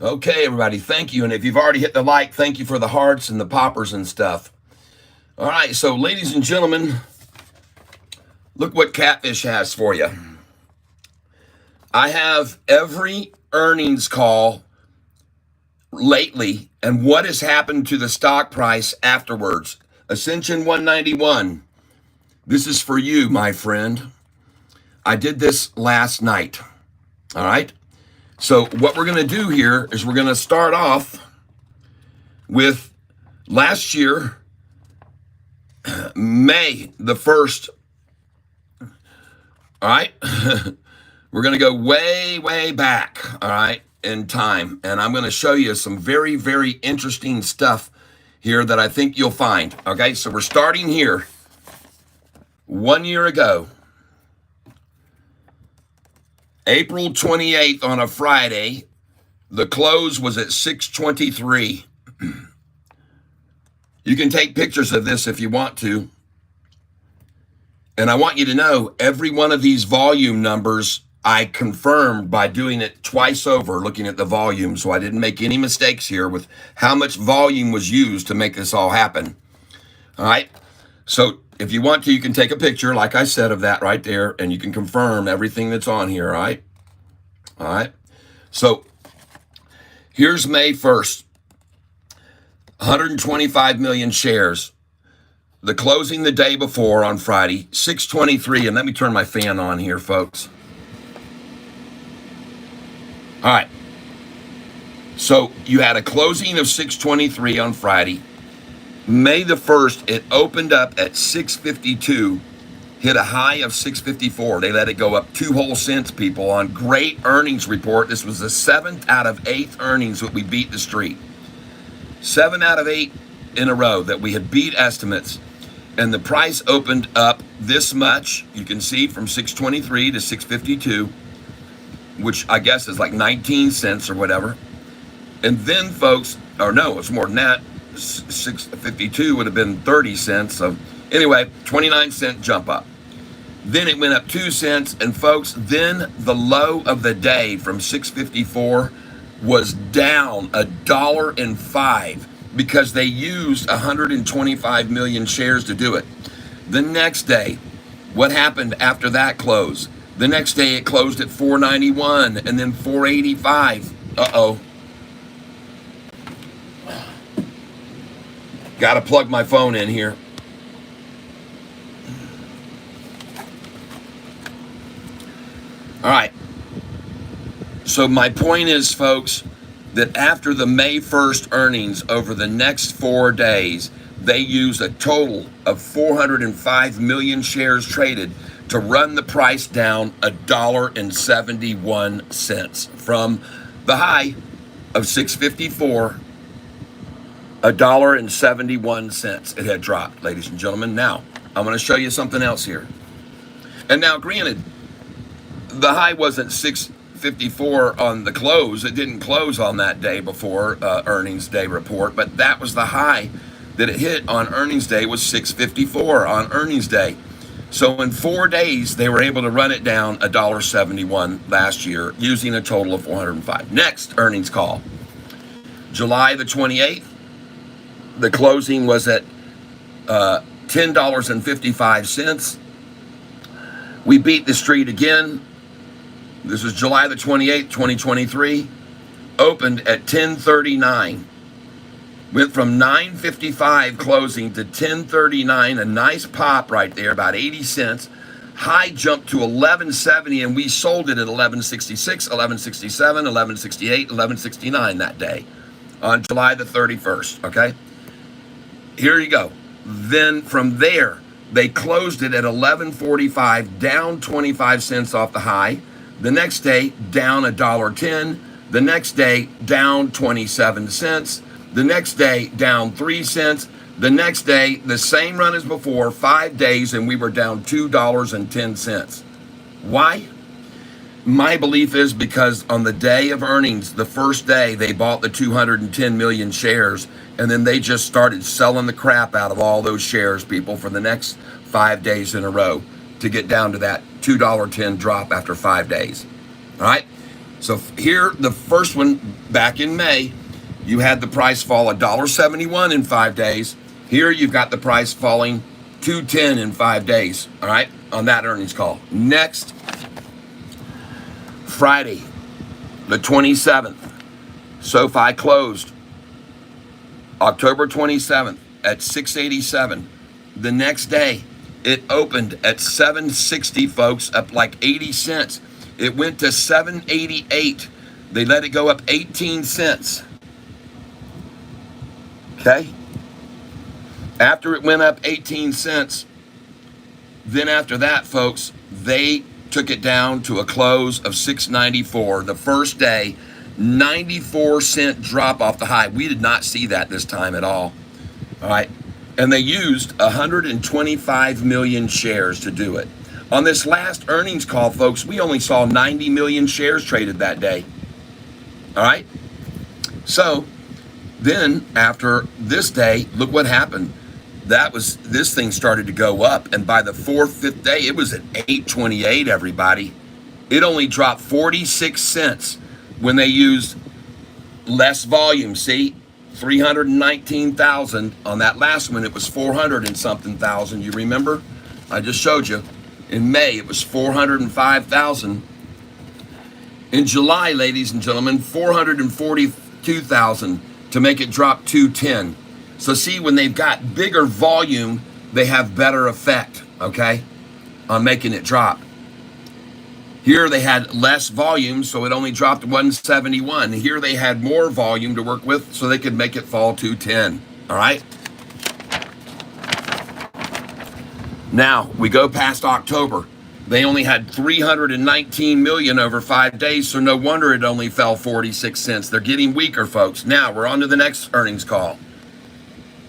Okay, everybody, thank you. And if you've already hit the like, thank you for the hearts and the poppers and stuff. All right, so ladies and gentlemen, look what Catfish has for you. I have every earnings call lately and what has happened to the stock price afterwards. Ascension 191. This is for you, my friend. I did this last night. All right. So what we're going to do here is we're going to start off with last year, May the 1st. All right. We're going to go way, way back. All right. In time. And I'm going to show you some very, very interesting stuff here that I think you'll find. Okay. So we're starting here 1 year ago. April 28th on a Friday, the close was at 6:23. You can take pictures of this if you want to. And I want you to know every one of these volume numbers I confirmed by doing it twice over, looking at the volume. So I didn't make any mistakes here with how much volume was used to make this all happen. All right. So if you want to, you can take a picture, like I said, of that right there, and you can confirm everything that's on here, all right? All right. So here's May 1st, 125 million shares. The closing the day before on Friday, 623. And let me turn my fan on here, folks. All right. So you had a closing of 623 on Friday. May the 1st, it opened up at 652, hit a high of 654. They let it go up 2 whole cents, people, on great earnings report. This was the 7th out of 8 earnings that we beat the street. 7 out of 8 in a row that we had beat estimates. And the price opened up this much. You can see from 623 to 652, which I guess is like 19 cents or whatever. And then, folks, or no, it's more than that. 652 would have been 30 cents. So anyway, 29-cent jump up. Then it went up 2 cents. And folks, then the low of the day from 654 was down $1.05 because they used 125 million shares to do it. The next day, what happened after that close? The next day it closed at 491 and then 485. Uh-oh. Got to plug my phone in here. All right. So my point is, folks, that after the May 1st earnings over the next 4 days, they used a total of 405 million shares traded to run the price down $1.71 from the high of 654. $1.71 it had dropped, ladies and gentlemen. Now, I'm going to show you something else here. And now, granted, the high wasn't 654 on the close. It didn't close on that day before earnings day report, but that was the high that it hit on earnings day, was 654 on earnings day. So in 4 days, they were able to run it down $1.71 last year using a total of 405. Next earnings call, July the 28th. The closing was at $10.55. We beat the street again. This is July the 28th, 2023. Opened at 1039. Went from 955 closing to 1039. A nice pop right there, about 80 cents. High jumped to 1170, and we sold it at 1166, 1167, 1168, 1169 that day on July the 31st, okay? Here you go. Then from there, they closed it at 1145, down 25 cents off the high. The next day, down $1.10. The next day, down 27 cents. The next day, down 3 cents. The next day, the same run as before, 5 days, and we were down $2.10. Why? My belief is because on the day of earnings, the first day, they bought the 210 million shares, and then they just started selling the crap out of all those shares, people, for the next 5 days in a row to get down to that $2.10 drop after 5 days. All right? So here, the first one back in May, you had the price fall $1.71 in 5 days. Here you've got the price falling $2.10 in 5 days, all right, on that earnings call. Next, Friday, the 27th, Sofi closed October 27th at 687. The next day, it opened at 760, folks, up like 80 cents. It went to 788. They let it go up 18 cents. Okay? After it went up 18 cents, then after that, folks, they took it down to a close of 694. The first day, 94-cent drop off the high. We did not see that this time at all. All right? And they used 125 million shares to do it. On this last earnings call, folks, we only saw 90 million shares traded that day. All right? So then after this day, look what happened. This thing started to go up, and by the 4th, 5th day, it was at 828, everybody. It only dropped 46 cents when they used less volume. See, 319,000. On that last one, it was 400 and something thousand. You remember? I just showed you. In May, it was 405,000. In July, ladies and gentlemen, 442,000 to make it drop 210. So see, when they've got bigger volume, they have better effect, okay, on making it drop. Here they had less volume, so it only dropped 171. Here they had more volume to work with, so they could make it fall 210. All right? Now, we go past October. They only had 319 million over 5 days, so no wonder it only fell 46 cents. They're getting weaker, folks. Now, we're on to the next earnings call.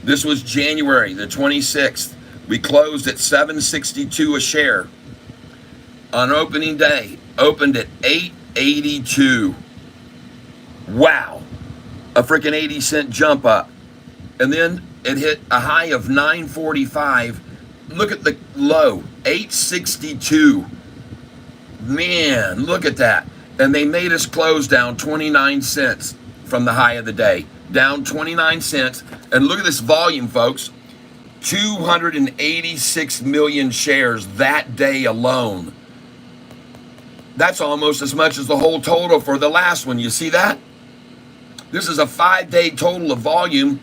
This was January the 26th. We closed at $7.62 a share. On opening day, opened at $8.82. Wow. A freaking 80-cent jump up. And then it hit a high of $9.45. Look at the low, $8.62. Man, look at that. And they made us close down 29 cents from the high of the day. Down 29 cents. And look at this volume, folks. 286 million shares that day alone. That's almost as much as the whole total for the last one. You see that? This is a 5-day total of volume.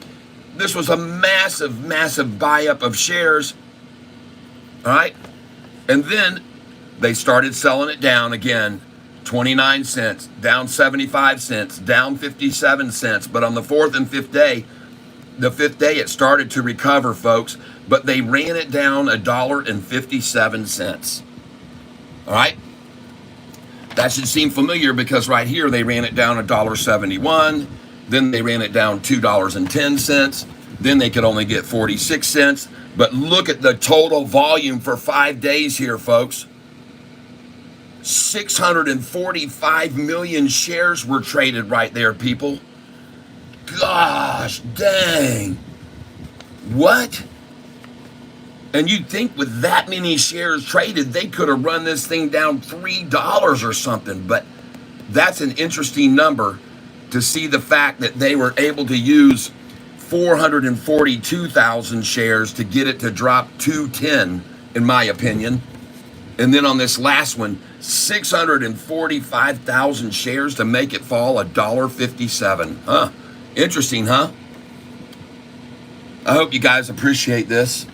This was a massive, massive buy-up of shares. All right? And then they started selling it down again. 29 cents, down 75 cents, down 57 cents. But on the fourth and fifth day, it started to recover, folks. But they ran it down $1.57. All right? That should seem familiar because right here they ran it down $1.71. Then they ran it down $2.10. Then they could only get 46 cents. But look at the total volume for 5 days here, folks. 645 million shares were traded right there, people. Gosh, dang. What? And you'd think with that many shares traded, they could have run this thing down $3 or something. But that's an interesting number to see the fact that they were able to use 442,000 shares to get it to drop 210, in my opinion. And then on this last one, 645,000 shares to make it fall $1.57. Huh? Interesting, huh? I hope you guys appreciate this.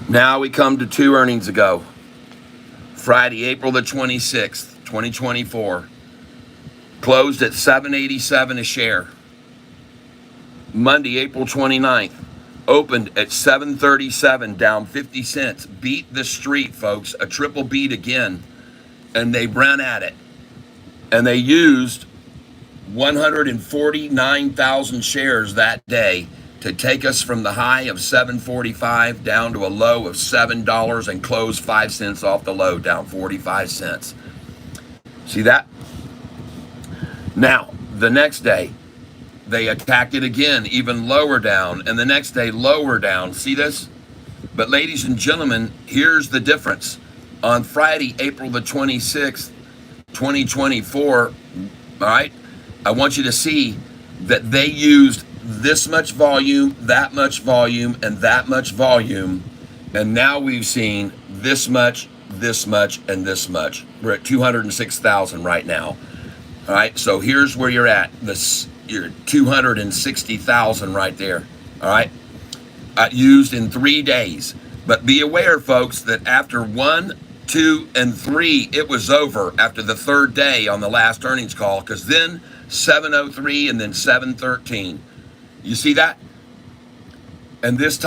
Now we come to 2 earnings ago. Friday, April the 26th, 2024. Closed at $7.87 a share. Monday, April 29th. Opened at $7.37, down 50 cents. Beat the street, folks. A triple beat again. And they ran at it. And they used 149,000 shares that day to take us from the high of $7.45 down to a low of $7 and close 5 cents off the low, down 45 cents. See that? Now, the next day, they attacked it again, even lower down, and the next day, lower down. See this? But ladies and gentlemen, here's the difference. On Friday, April the 26th, 2024, all right, I want you to see that they used this much volume, that much volume, and that much volume, and now we've seen this much, and this much. We're at 206,000 right now. All right, so here's where you're at. You're 260,000 right there. All right, used in 3 days. But be aware, folks, that after 1, 2, and 3, it was over after the 3rd day on the last earnings call, because then 7:03 and then 7:13. You see that? And this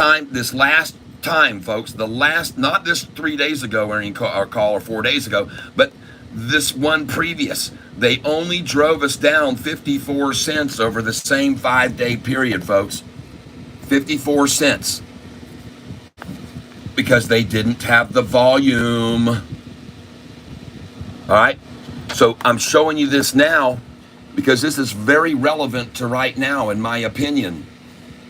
last time, folks, not this 3 days ago earning call or 4 days ago, but this one previous, they only drove us down 54 cents over the same 5-day period, folks. 54 cents. Because they didn't have the volume. All right? So I'm showing you this now because this is very relevant to right now, in my opinion.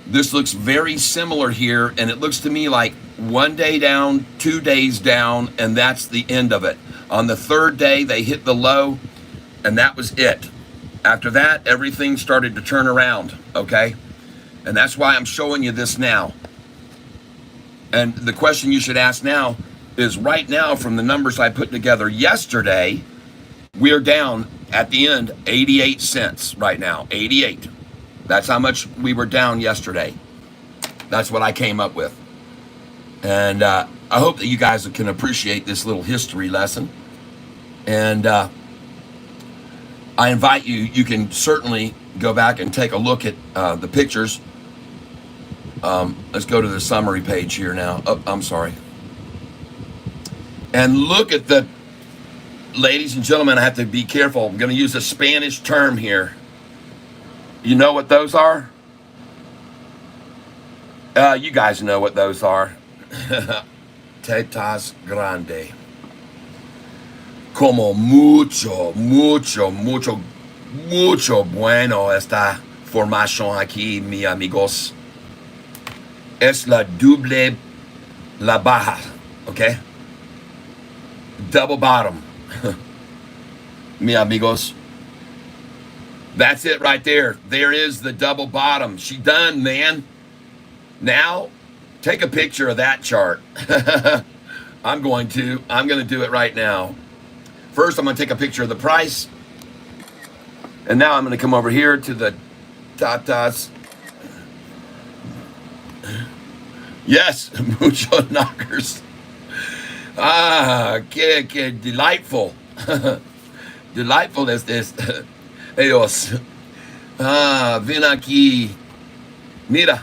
This looks very similar here, and it looks to me like 1 day down, 2 days down, and that's the end of it. On the 3rd day, they hit the low, and that was it. After that, everything started to turn around, okay? And that's why I'm showing you this now. And the question you should ask now is right now, from the numbers I put together yesterday, we're down at the end 88 cents right now. 88. That's how much we were down yesterday. That's what I came up with. And I hope that you guys can appreciate this little history lesson. And I invite you, you can certainly go back and take a look at the pictures. Let's go to the summary page here now. Oh, I'm sorry. And look at the, ladies and gentlemen, I have to be careful. I'm going to use a Spanish term here. You know what those are? You guys know what those are. Tetas grande. Como mucho bueno esta formación aquí, mi amigos. Es la double, la baja, okay? Double bottom. Mi amigos. That's it right there. There is the double bottom. She done, man. Now, take a picture of that chart. I'm going to do it right now. First, I'm going to take a picture of the price. And now I'm going to come over here to the tatas. Yes, mucho knockers. Ah, que delightful. Delightful is this. Ellos. Ah, ven aquí. Mira.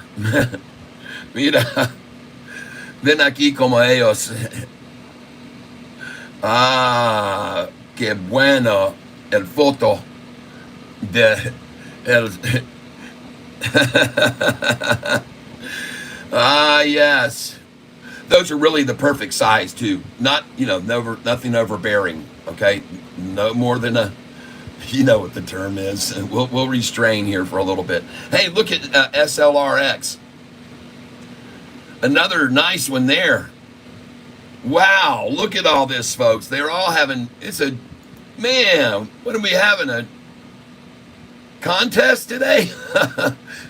Mira. Ven aquí como ellos. Ah, qué bueno el foto de el. Ah, yes. Those are really the perfect size too. Not, nothing overbearing. Okay, no more than a. You know what the term is. We'll restrain here for a little bit. Hey, look at SLRX. Another nice one there. Wow, look at all this, folks. They're all having, man, what are we having, a contest today?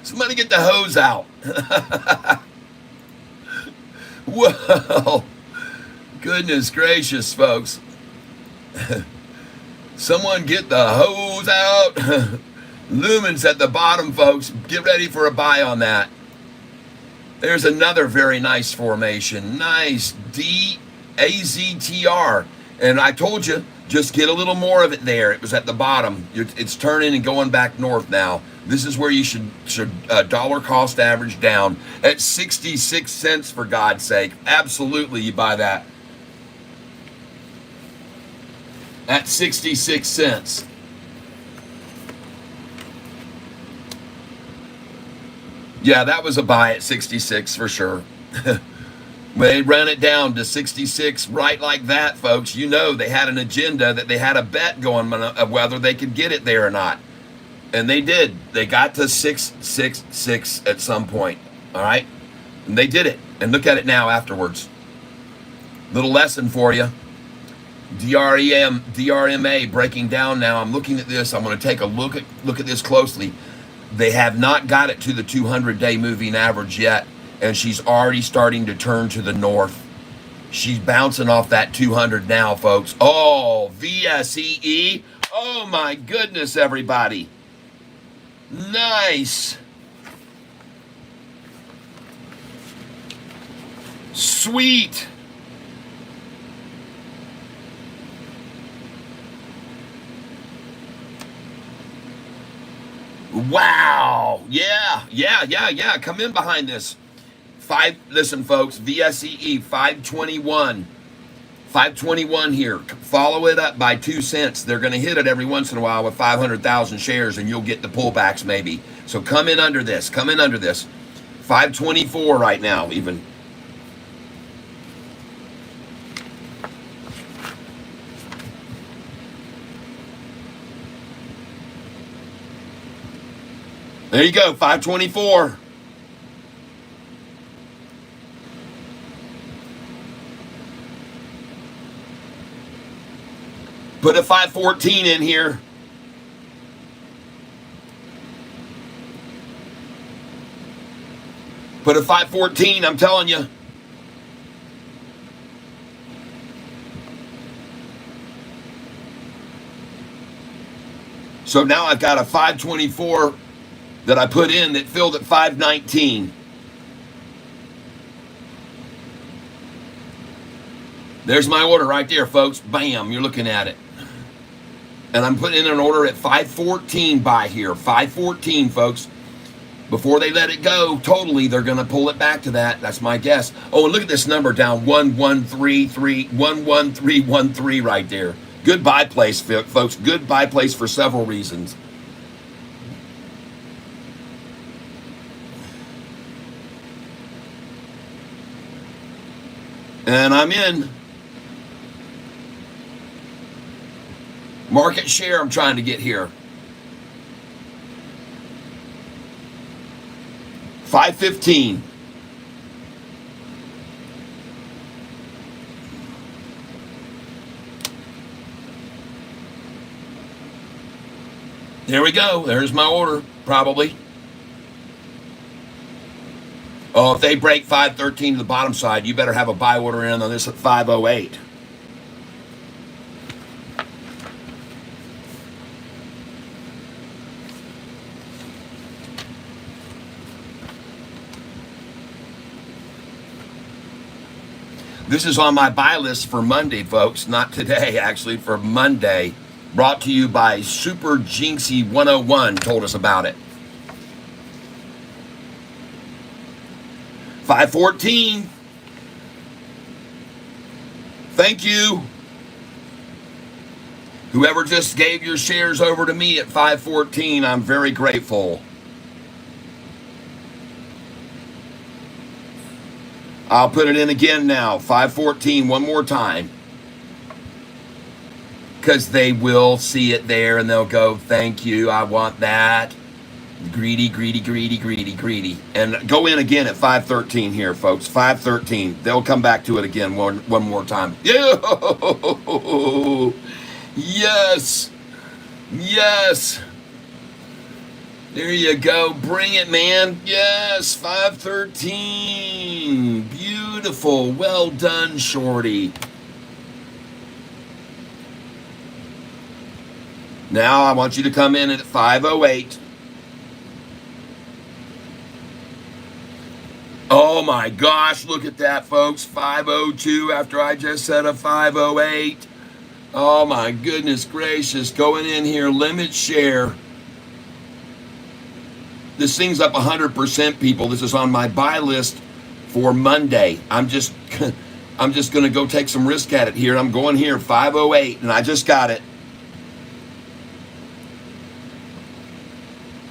Somebody get the hose out. Whoa, goodness gracious, folks. Someone get the hose out. Lumens at the bottom, folks. Get ready for a buy on that. There's another very nice formation. Nice DAZTR. And I told you, just get a little more of it there. It was at the bottom. It's turning and going back north now. This is where you should dollar cost average down at 66 cents, for God's sake. Absolutely, you buy that. At 66 cents. Yeah, that was a buy at 66 for sure. They ran it down to 66 right like that, folks. You know they had an agenda, that they had a bet going of whether they could get it there or not. And they did. They got to 666 at some point. All right? And they did it. And look at it now afterwards. Little lesson for you. DRMA breaking down now. I'm looking at this. I'm going to take a look at this closely. They have not got it to the 200-day moving average yet, and she's already starting to turn to the north. She's bouncing off that 200 now, folks. Oh, VSEE. Oh, my goodness, everybody. Nice. Sweet. Wow. Yeah. Come in behind this. Listen, folks, VSEE 521. 521 here. Follow it up by 2 cents. They're going to hit it every once in a while with 500,000 shares, and you'll get the pullbacks maybe. So come in under this. 524 right now, even. There you go, 524. Put a 514 in here. Put a 514, I'm telling you. So now I've got a 524 that I put in that filled at 519. There's my order right there, folks. Bam, you're looking at it. And I'm putting in an order at 514 by here. 514, folks. Before they let it go totally, they're going to pull it back to that. That's my guess. Oh, and look at this number down, 11313 right there. Good buy place, folks. Good buy place for several reasons. And I'm in. Market share I'm trying to get here. 515. There we go. There's my order, probably. Oh, if they break 513 to the bottom side, you better have a buy order in on this at 508. This is on my buy list for Monday, folks. Not today, actually, for Monday. Brought to you by Super Jinxie 101 told us about it. 514. Thank you. Whoever just gave your shares over to me at 514, I'm very grateful. I'll put it in again now, 514, one more time. Because they will see it there and they'll go, thank you, I want that. Greedy, greedy, greedy, greedy, greedy. And go in again at 513 here, folks. 513. They'll come back to it again one more time. Yeah! Yes! Yes! There you go. Bring it, man. Yes, 513. Beautiful. Well done, Shorty. Now I want you to come in at 508. Oh my gosh, look at that, folks. 502 after I just said a 508. Oh my goodness gracious. Going in here, limit share. This thing's up 100%, people. This is on my buy list for Monday. I'm just going to go take some risk at it here. I'm going here, 508, and I just got it.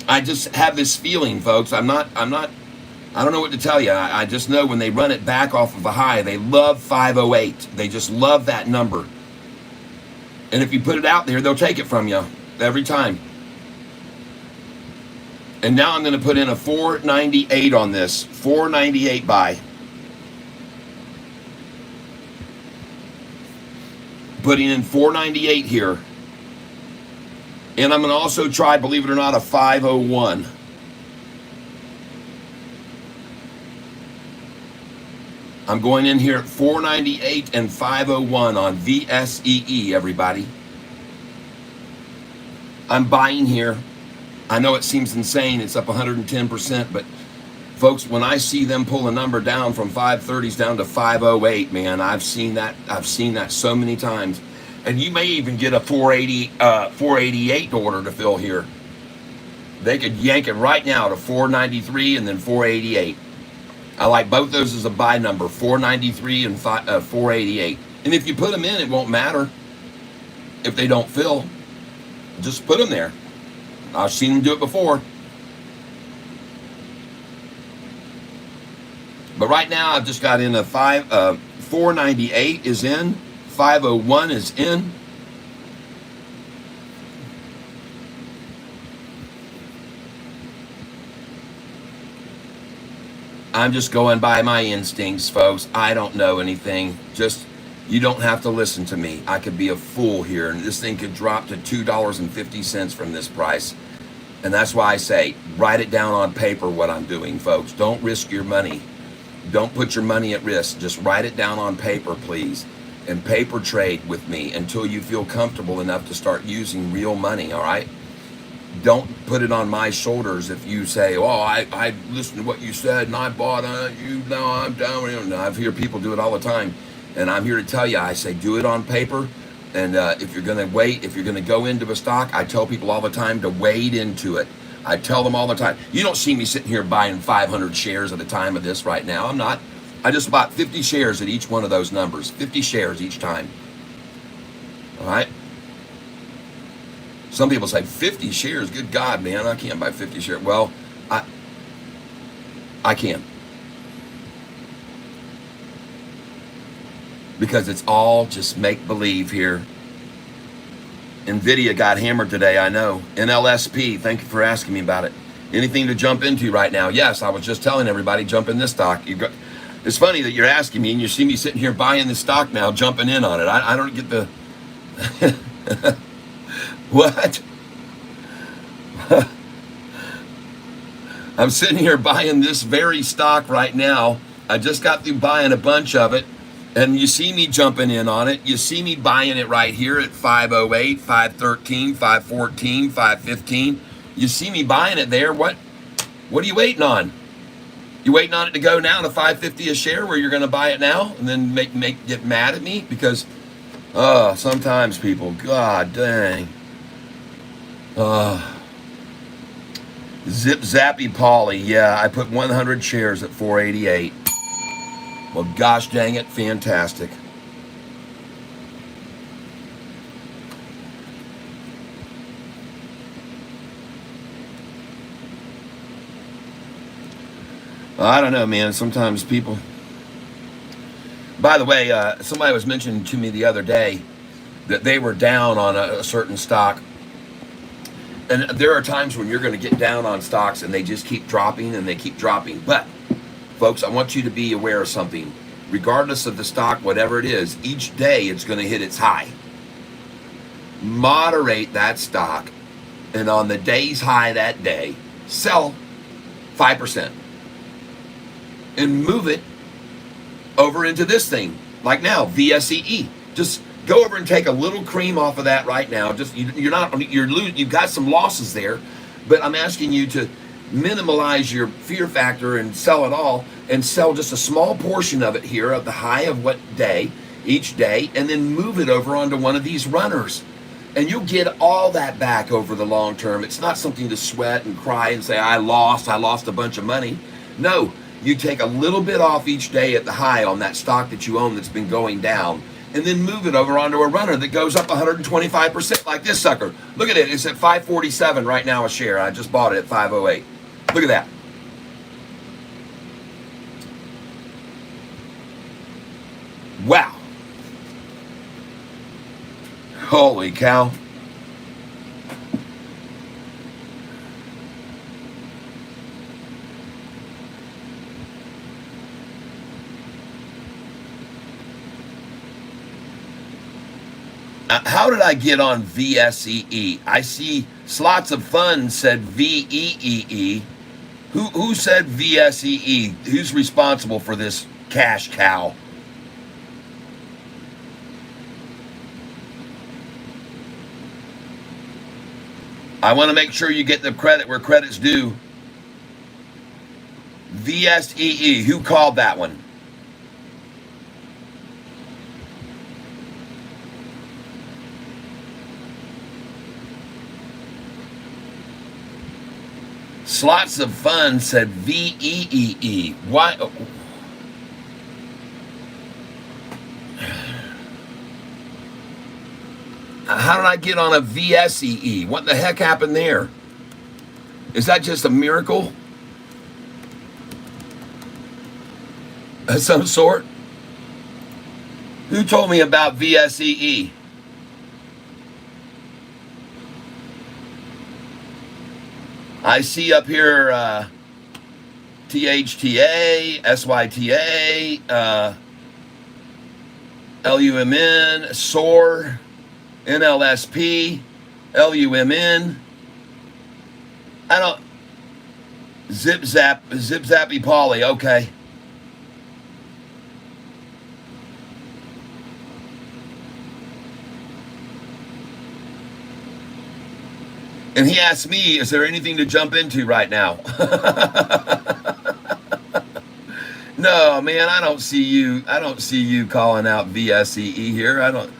I just have this feeling, folks. I don't know what to tell you. I just know when they run it back off of a high, they love 508. They just love that number. And if you put it out there, they'll take it from you every time. And now I'm going to put in a 498 on this. 498 buy. Putting in 498 here. And I'm going to also try, believe it or not, a 501. I'm going in here at 498 and 501 on VSEE, everybody. I'm buying here. I know it seems insane. It's up 110%, but folks, when I see them pull a number down from 530s down to 508, man, I've seen that so many times. And you may even get a 488 order to fill here. They could yank it right now to 493 and then 488. I like both those as a buy number, 493 and 488. And if you put them in, it won't matter if they don't fill. Just put them there. I've seen them do it before. But right now, I've just got in a 498 is in, 501 is in. I'm just going by my instincts, folks. I don't know anything. Just, you don't have to listen to me. I could be a fool here, and this thing could drop to $2.50 from this price. And that's why I say, write it down on paper what I'm doing, folks. Don't risk your money. Don't put your money at risk. Just write it down on paper, please. And paper trade with me until you feel comfortable enough to start using real money, all right? don't put it on my shoulders if you say, "Oh, I listened to what you said and I bought you know I'm down." No, I hear people do it all the time, and I'm here to tell you. I say do it on paper, and if you're going to wait, if you're going to go into a stock, I tell people all the time to wade into it. I tell them all the time. You don't see me sitting here buying 500 shares at a time of this right now. I'm not. I just bought 50 shares at each one of those numbers. 50 shares each time. All right. Some people say 50 shares. Good God, man, I can't buy 50 shares. Well, I can. Because it's all just make believe here. Nvidia got hammered today, I know. NLSP, thank you for asking me about it. Anything to jump into right now? Yes, I was just telling everybody jump in this stock. It's funny that you're asking me and you see me sitting here buying this stock now, jumping in on it. I don't get the what? I'm sitting here buying this very stock right now. I just got through buying a bunch of it. And you see me jumping in on it. You see me buying it right here at 508, 513, 514, 515. You see me buying it there. What are you waiting on? You waiting on it to go now to 550 a share where you're going to buy it now and then get mad at me? Because sometimes people, God dang. Zip Zappy Polly. Yeah, I put 100 shares at 488. Well, gosh dang it, fantastic. I don't know, man. Sometimes people... By the way, somebody was mentioning to me the other day that they were down on a certain stock. And there are times when you're going to get down on stocks and they just keep dropping and they keep dropping. But, folks, I want you to be aware of something. Regardless of the stock, whatever it is, each day it's going to hit its high. Moderate that stock, and on the day's high that day, sell 5%. And move it over into this thing, like now, VSEE. Just go over and take a little cream off of that right now. Just you've got some losses there, but I'm asking you to minimize your fear factor and sell it all, and sell just a small portion of it here at the high of what day, each day, and then move it over onto one of these runners. And you'll get all that back over the long term. It's not something to sweat and cry and say, I lost a bunch of money. No, you take a little bit off each day at the high on that stock that you own that's been going down, and then move it over onto a runner that goes up 125% like this sucker. Look at it. It's at 547 right now a share. I just bought it at 508. Look at that. Wow. Holy cow. How did I get on VSEE? I see Slots of Fun said VEEE. Who said VSEE? Who's responsible for this cash cow? I want to make sure you get the credit where credit's due. VSEE. Who called that one? Slots of Fun said VEEE. Why? How did I get on a VSEE? What the heck happened there? Is that just a miracle of some sort? Who told me about VSEE? I see up here THTA, SYTA, LUMN, SOAR, NLSP, LUMN. I don't... Zip Zappy Polly, okay. And he asked me, is there anything to jump into right now? No, man, I don't see you. I don't see you calling out VSEE here. I don't.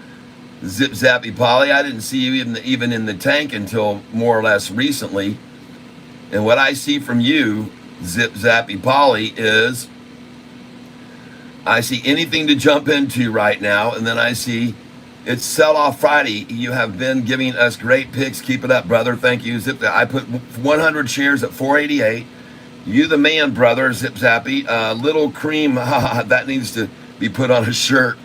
Zip Zappy Polly. I didn't see you even in the tank until more or less recently. And what I see from you, Zip Zappy Polly, is I see anything to jump into right now, and then I see it's Sell Off Friday. You have been giving us great picks. Keep it up, brother. Thank you, Zip. I put 100 shares at 488. You the man, brother, Zip Zappy. Little cream, that needs to be put on a shirt.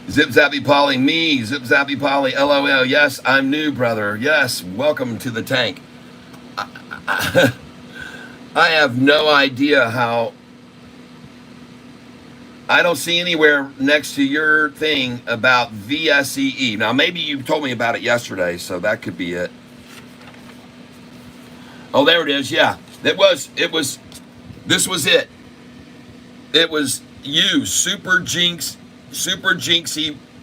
Zip Zappy Polly, me, Zip Zappy Polly, LOL. Yes, I'm new, brother. Yes, welcome to the tank. I have no idea how. I don't see anywhere next to your thing about VSEE. Now, maybe you told me about it yesterday, so that could be it. Oh, there it is. Yeah, this was it. It was you, Super Jinxie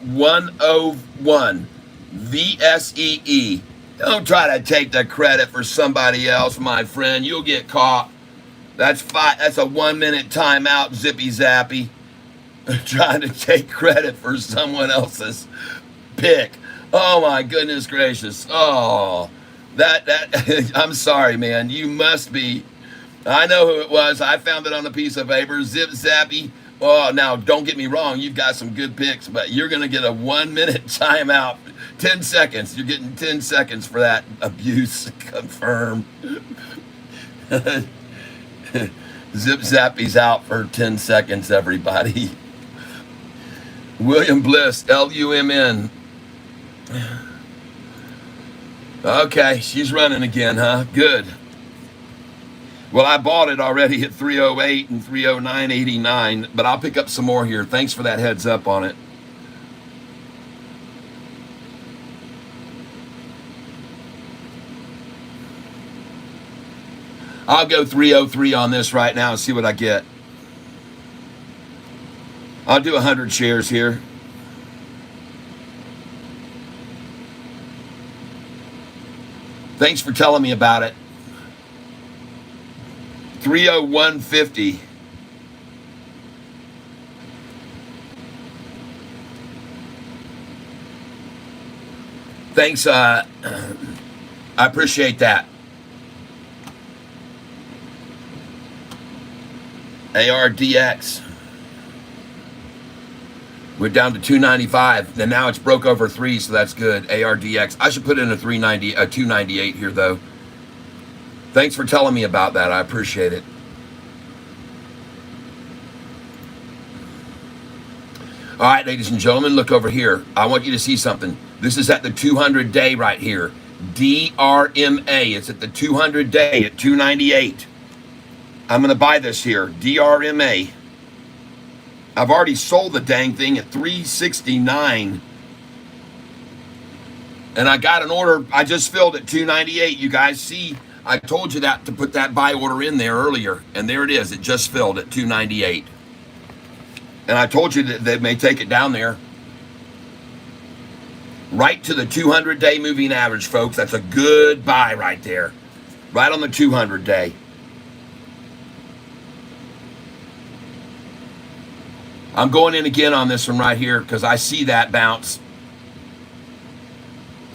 101, VSEE. Don't try to take the credit for somebody else, my friend. You'll get caught. That's a 1 minute timeout, Zippy Zappy. Trying to take credit for someone else's pick. Oh my goodness gracious. Oh, that I'm sorry, man. You must be. I know who it was. I found it on a piece of paper. Zip Zappy. Oh, now don't get me wrong. You've got some good picks, but you're gonna get a 1 minute timeout. 10 seconds. You're getting 10 seconds for that abuse. Confirm. Zip Zappy's out for 10 seconds, everybody. William Bliss, LUMN. Okay, she's running again, huh? Good. Well, I bought it already at 308 and 309.89, but I'll pick up some more here. Thanks for that heads up on it. I'll go 303 on this right now and see what I get. I'll do 100 shares here. Thanks for telling me about it. 301.50. Thanks. I appreciate that. ARDX. We're down to 295, and now it's broke over 3, so that's good. ARDX. I should put in a 298 here, though. Thanks for telling me about that. I appreciate it. All right, ladies and gentlemen, look over here. I want you to see something. This is at the 200-day right here. DRMA. It's at the 200-day at 298. I'm going to buy this here. DRMA. I've already sold the dang thing at 369. And I got an order. I just filled at 298. You guys see, I told you that to put that buy order in there earlier. And there it is. It just filled at 298. And I told you that they may take it down there. Right to the 200-day moving average, folks. That's a good buy right there. Right on the 200-day. I'm going in again on this one right here because I see that bounce.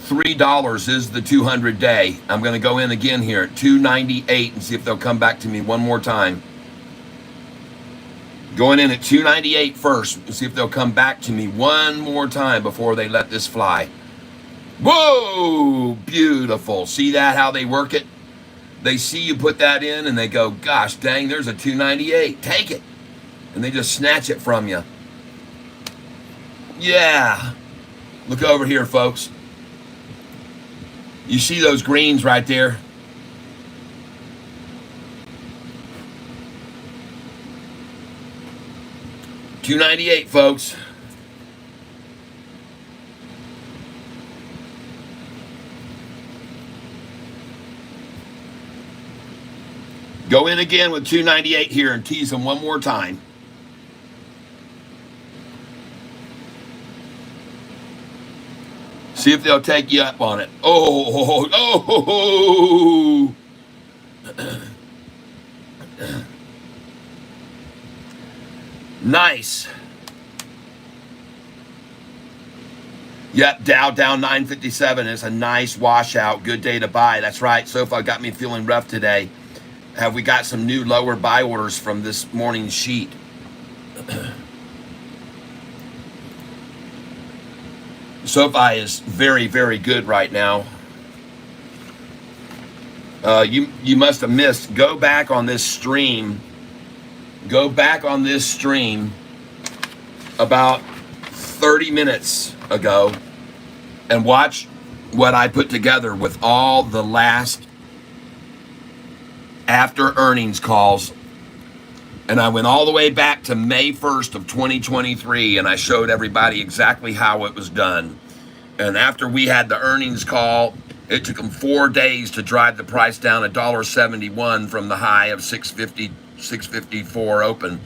$3 is the 200-day. I'm going to go in again here at 298 and see if they'll come back to me one more time. Going in at 298 first and see if they'll come back to me one more time before they let this fly. Whoa! Beautiful. See that, how they work it? They see you put that in and they go, gosh, dang, there's a 298. Take it. And they just snatch it from you. Yeah. Look over here, folks. You see those greens right there? $298, folks. Go in again with 298 here and tease them one more time. See if they'll take you up on it. Oh. Nice. Yep, Dow down 957 is a nice washout. Good day to buy. That's right. Sofi got me feeling rough today. Have we got some new lower buy orders from this morning's sheet? Sofi is very, very good right now. You must have missed. Go back on this stream. Go back on this stream about 30 minutes ago and watch what I put together with all the last after earnings calls. And I went all the way back to May 1st of 2023 and I showed everybody exactly how it was done. And after we had the earnings call, it took them 4 days to drive the price down $1.71 from the high of 654 open.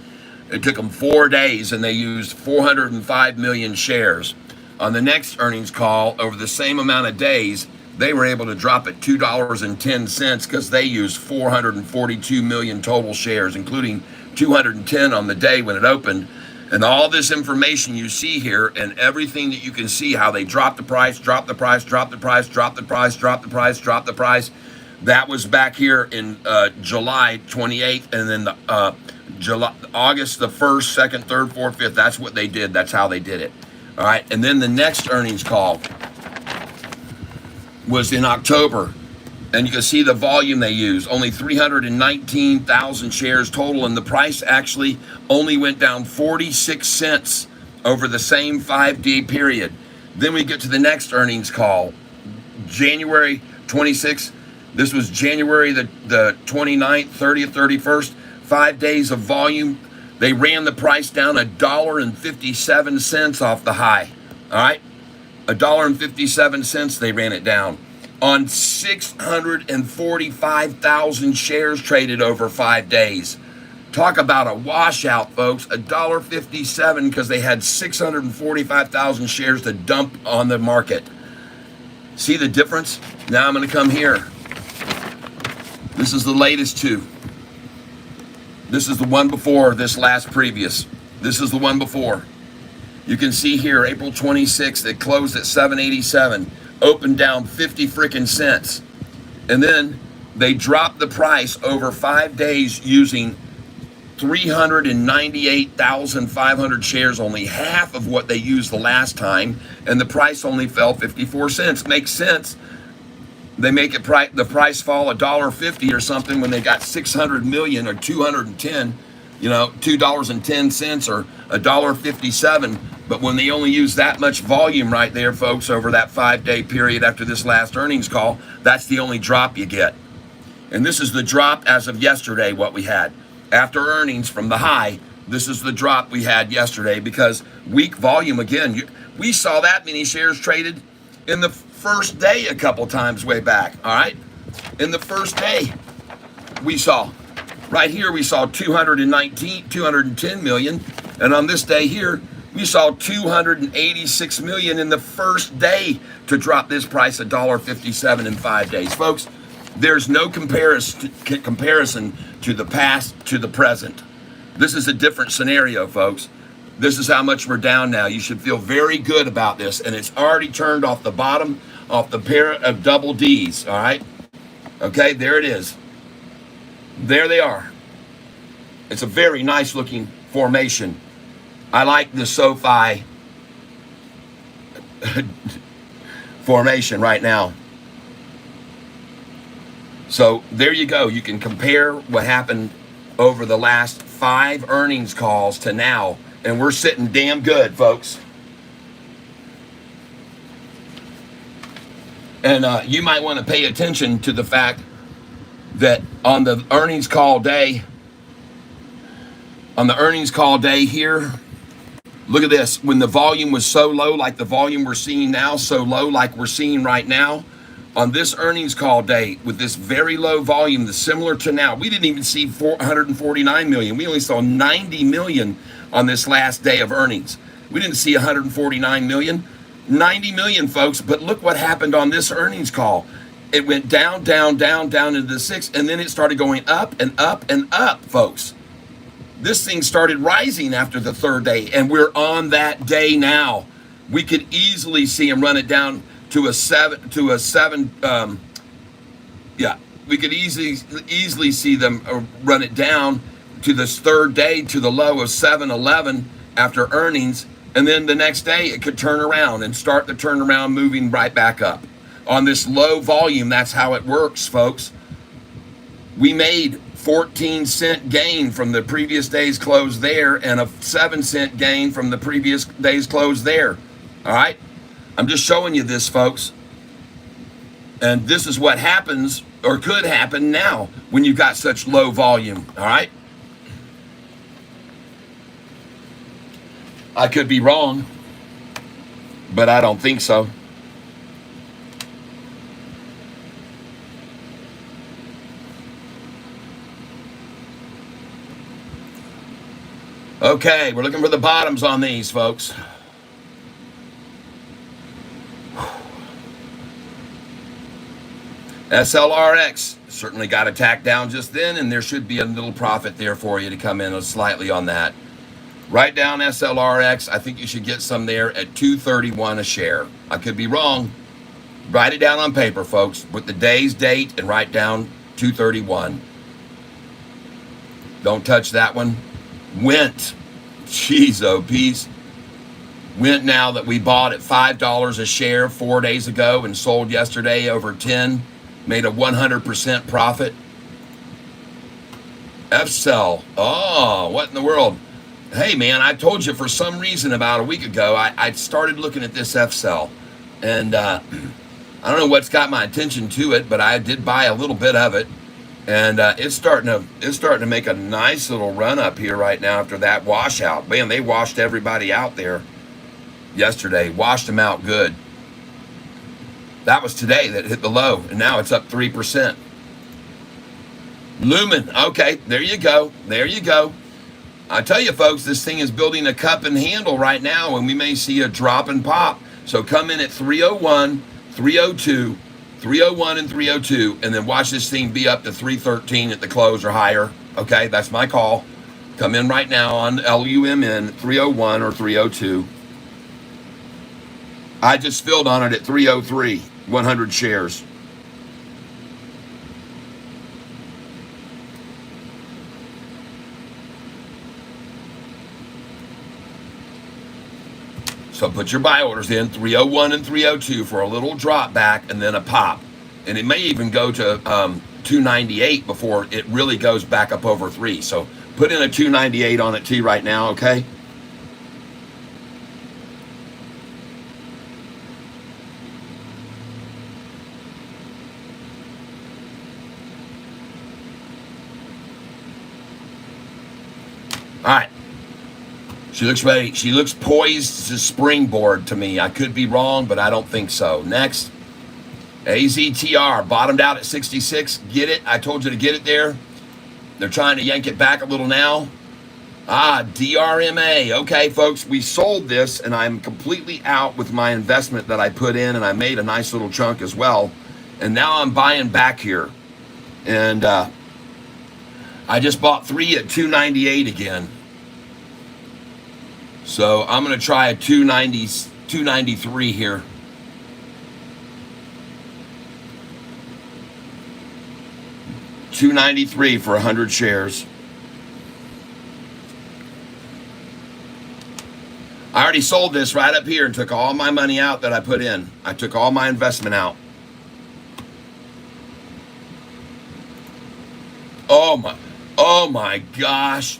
It took them 4 days and they used 405 million shares. On the next earnings call, over the same amount of days, they were able to drop it $2.10 because they used 442 million total shares, including 210 on the day when it opened. And all this information you see here and everything that you can see, how they dropped the price, dropped the price, dropped the price, dropped the price, dropped the price, dropped the price. That was back here in July 28th, and then the August the 1st, 2nd, 3rd, 4th, 5th. That's what they did. That's how they did it. All right. And then the next earnings call was in October. And you can see the volume they used, only 319,000 shares total. And the price actually only went down 46 cents over the same 5-day period. Then we get to the next earnings call, January 26th. This was January the 29th, 30th, 31st, 5 days of volume. They ran the price down $1.57 off the high. All right. $1.57 they ran it down on 645,000 shares traded over 5 days. Talk about a washout, folks. $1.57 because they had 645,000 shares to dump on the market. See the difference? Now I'm going to come here. This is the latest two. This is the one before this last previous. This is the one before. You can see here, April 26th, it closed at 787, opened down 50 freaking cents. And then they dropped the price over 5 days using 398,500 shares, only half of what they used the last time. And the price only fell 54 cents. Makes sense. They make it the price fall $1.50 or something when they got 600 million or 210, $2.10 or $1.57. But when they only use that much volume right there, folks, over that 5-day period after this last earnings call, that's the only drop you get. And this is the drop as of yesterday, what we had. After earnings from the high, this is the drop we had yesterday because weak volume again. We saw that many shares traded in the first day a couple times way back, all right? In the first day, we saw, right here, we saw 210 million. And on this day here, we saw 286 million in the first day to drop this price $1.57 in 5 days. Folks, there's no comparison to the past to the present. This is a different scenario, folks. This is how much we're down now. You should feel very good about this. And it's already turned off the bottom, off the pair of double Ds, all right? Okay, there it is. There they are. It's a very nice looking formation. I like the Sofi formation right now. So there you go. You can compare what happened over the last 5 earnings calls to now. And we're sitting damn good, folks. And you might want to pay attention to the fact that on the earnings call day here, look at this. When the volume was so low, like the volume we're seeing now, so low like we're seeing right now, on this earnings call day with this very low volume, that's similar to now, we didn't even see 449 million. We only saw 90 million on this last day of earnings. We didn't see 149 million. 90 million, folks. But look what happened on this earnings call. It went down, down, down, down into the six, and then it started going up and up and up, folks. This thing started rising after the third day, and we're on that day now. We could easily see them run it down to a seven. Yeah, we could easily see them run it down to this third day to the low of 7.11 after earnings, and then the next day it could turn around and start the turnaround moving right back up. On this low volume, that's how it works, folks. We made 14-cent gain from the previous day's close there and a 7-cent gain from the previous day's close there. All right? I'm just showing you this, folks. And this is what happens or could happen now when you've got such low volume. All right? I could be wrong, but I don't think so. Okay, we're looking for the bottoms on these, folks. SLRX certainly got attacked down just then, and there should be a little profit there for you to come in slightly on that. Write down SLRX. I think you should get some there at $2.31 a share. I could be wrong. Write it down on paper, folks, with the day's date and write down $2.31. Don't touch that one. Went. Jeez, oh, peace. Went now that we bought at $5 a share 4 days ago and sold yesterday over 10. Made a 100% profit. F-Cell. Oh, what in the world? Hey, man, I told you for some reason about a week ago, I started looking at this F-Cell. And I don't know what's got my attention to it, but I did buy a little bit of it. And it's starting to make a nice little run up here right now after that washout. Man, they washed everybody out there yesterday. Washed them out good. That was today that hit the low, and now it's up 3%. Lumen. Okay, there you go. There you go. I tell you, folks, this thing is building a cup and handle right now, and we may see a drop and pop. So come in at 301, 302. 301 and 302, and then watch this thing be up to 313 at the close or higher. Okay, that's my call. Come in right now on LUMN 301 or 302. I just filled on it at 303, 100 shares. So put your buy orders in, 301 and 302 for a little drop back and then a pop. And it may even go to 298 before it really goes back up over 3. So put in a 298 on it too right now, okay? All right. She looks ready. She looks poised to springboard to me. I could be wrong, but I don't think so. Next, AZTR bottomed out at 66. Get it? I told you to get it there. They're trying to yank it back a little now. DRMA. Okay, folks, we sold this, and I'm completely out with my investment that I put in, and I made a nice little chunk as well. And now I'm buying back here. And I just bought 3 at 298 again. So I'm going to try a 293 here. $293 for 100 shares. I already sold this right up here and took all my money out that I put in. I took all my investment out. Oh my gosh.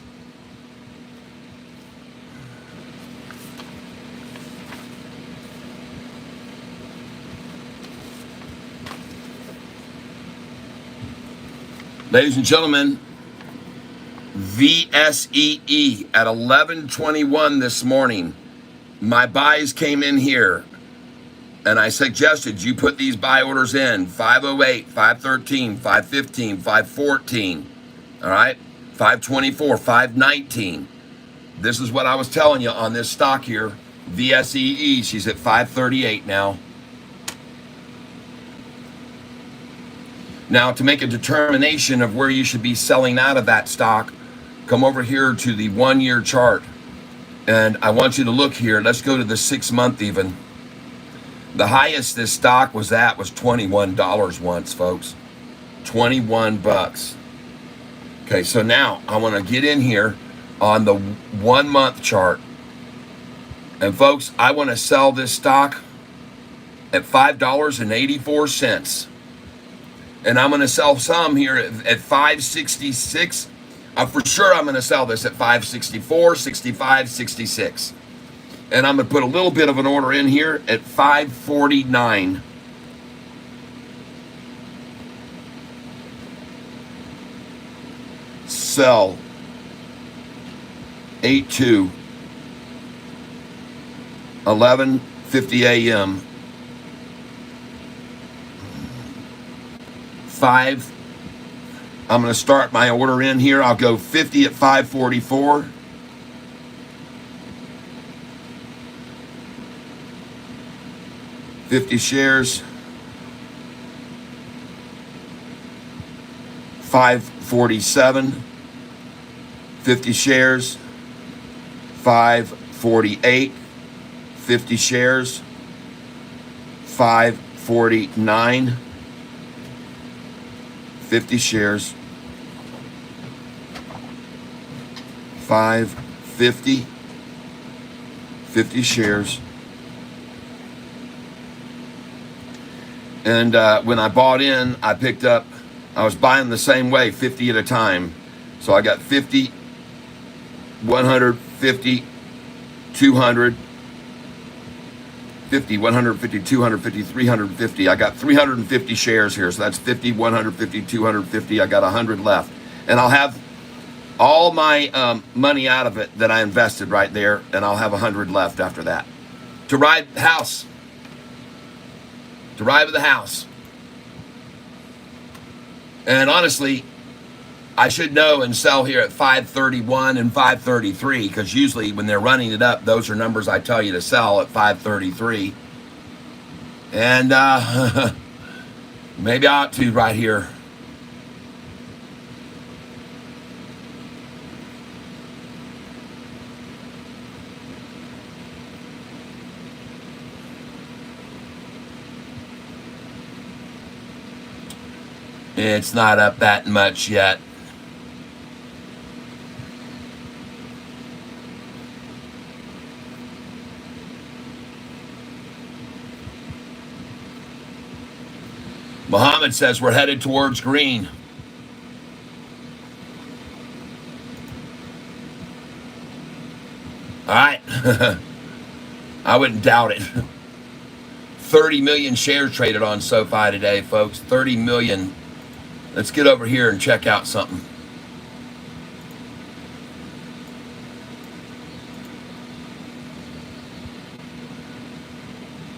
Ladies and gentlemen, VSEE at 11:21 this morning. My buys came in here, and I suggested you put these buy orders in 508, 513, 515, 514. All right, 524, 519. This is what I was telling you on this stock here VSEE, she's at 538 now. Now, to make a determination of where you should be selling out of that stock, come over here to the 1-year chart. And I want you to look here. Let's go to the 6-month even. The highest this stock was at was $21 once, folks. 21 bucks. Okay, so now I want to get in here on the 1-month chart. And folks, I want to sell this stock at $5.84. And I'm going to sell some here at $5.66. For sure, I'm going to sell this at $5.64, $65, $66. And I'm going to put a little bit of an order in here at $5.49. Sell 8/2, 11:50 a.m. 5. I'm going to start my order in here. I'll go 50 at 544. $50 shares. 547. 50 shares. 548. 50 shares. 549. 50 shares. 550. 50 shares. And when I bought in, I was buying the same way, 50 at a time. So I got 50, 150, 200, 50, 150, 250, 350. I got 350 shares here. So that's 50, 150, 250. I got 100 left. And I'll have all my money out of it that I invested right there. And I'll have 100 left after that. To ride the house. To ride with the house. And honestly, I should know and sell here at 531 and 533, because usually when they're running it up, those are numbers I tell you to sell at 533. And maybe I ought to right here. It's not up that much yet. Muhammad says we're headed towards green. All right. I wouldn't doubt it. 30 million shares traded on Sofi today, folks. 30 million. Let's get over here and check out something.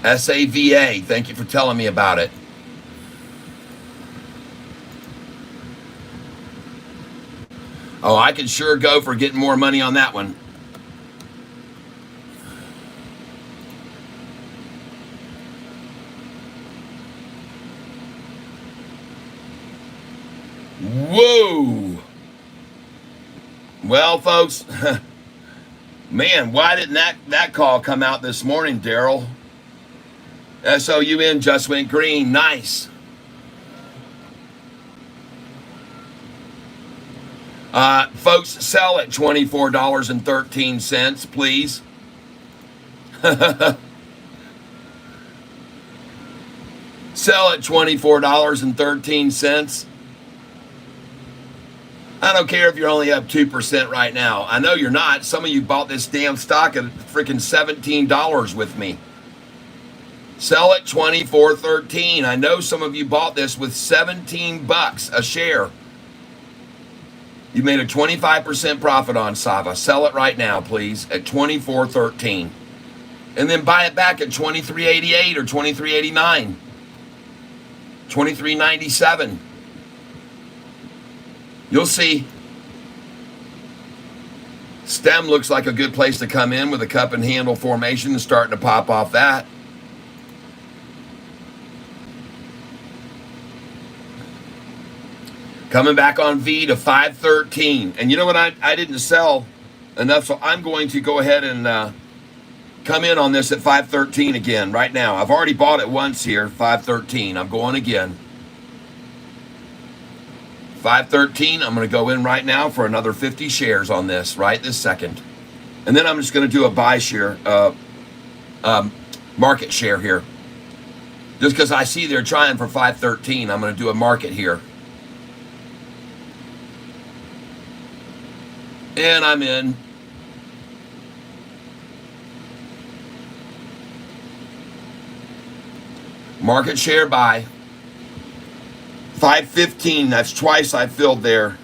SAVA, thank you for telling me about it. Oh, I could sure go for getting more money on that one. Whoa. Well, folks, man, why didn't that call come out this morning, Daryl? SOUN just went green. Nice. Folks, sell at $24.13, please. Sell at $24.13. I don't care if you're only up 2% right now. I know you're not. Some of you bought this damn stock at freaking $17 with me. Sell at $24.13. I know some of you bought this with 17 bucks a share. You made a 25% profit on Sava. Sell it right now, please, at $24.13. And then buy it back at $23.88 or $23.89. $23.97. You'll see. Stem looks like a good place to come in with a cup and handle formation and starting to pop off that. Coming back on V to 513. And you know what? I didn't sell enough, so I'm going to go ahead and come in on this at 513 again right now. I've already bought it once here, 513. I'm going again. 513, I'm going to go in right now for another 50 shares on this right this second. And then I'm just going to do a buy share, market share here. Just because I see they're trying for 513, I'm going to do a market here. And I'm in. Market share buy. 515, that's twice I filled there.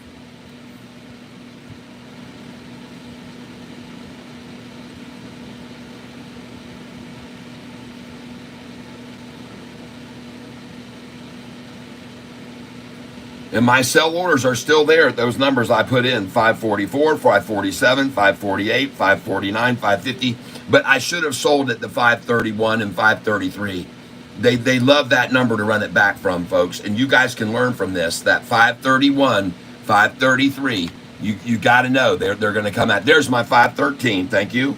And my sell orders are still there at those numbers I put in, 544, 547, 548, 549, 550. But I should have sold at the 531 and 533. They love that number to run it back from, folks. And you guys can learn from this, that 531, 533. You got to know they're going to come out. There's my 513. Thank you.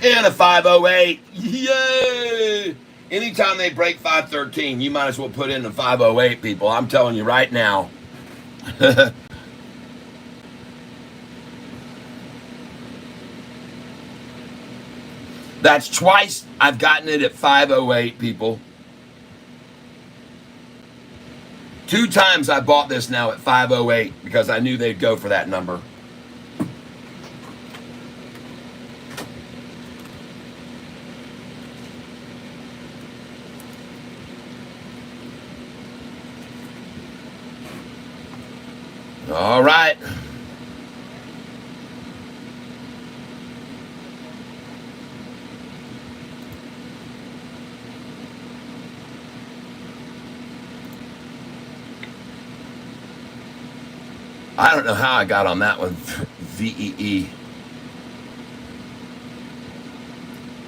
And a 508. Yay! Anytime they break 513, you might as well put in a 508, people. I'm telling you right now. That's twice I've gotten it at 508, people. 2 times I bought this now at 508 because I knew they'd go for that number. All right. I don't know how I got on that one, VEE.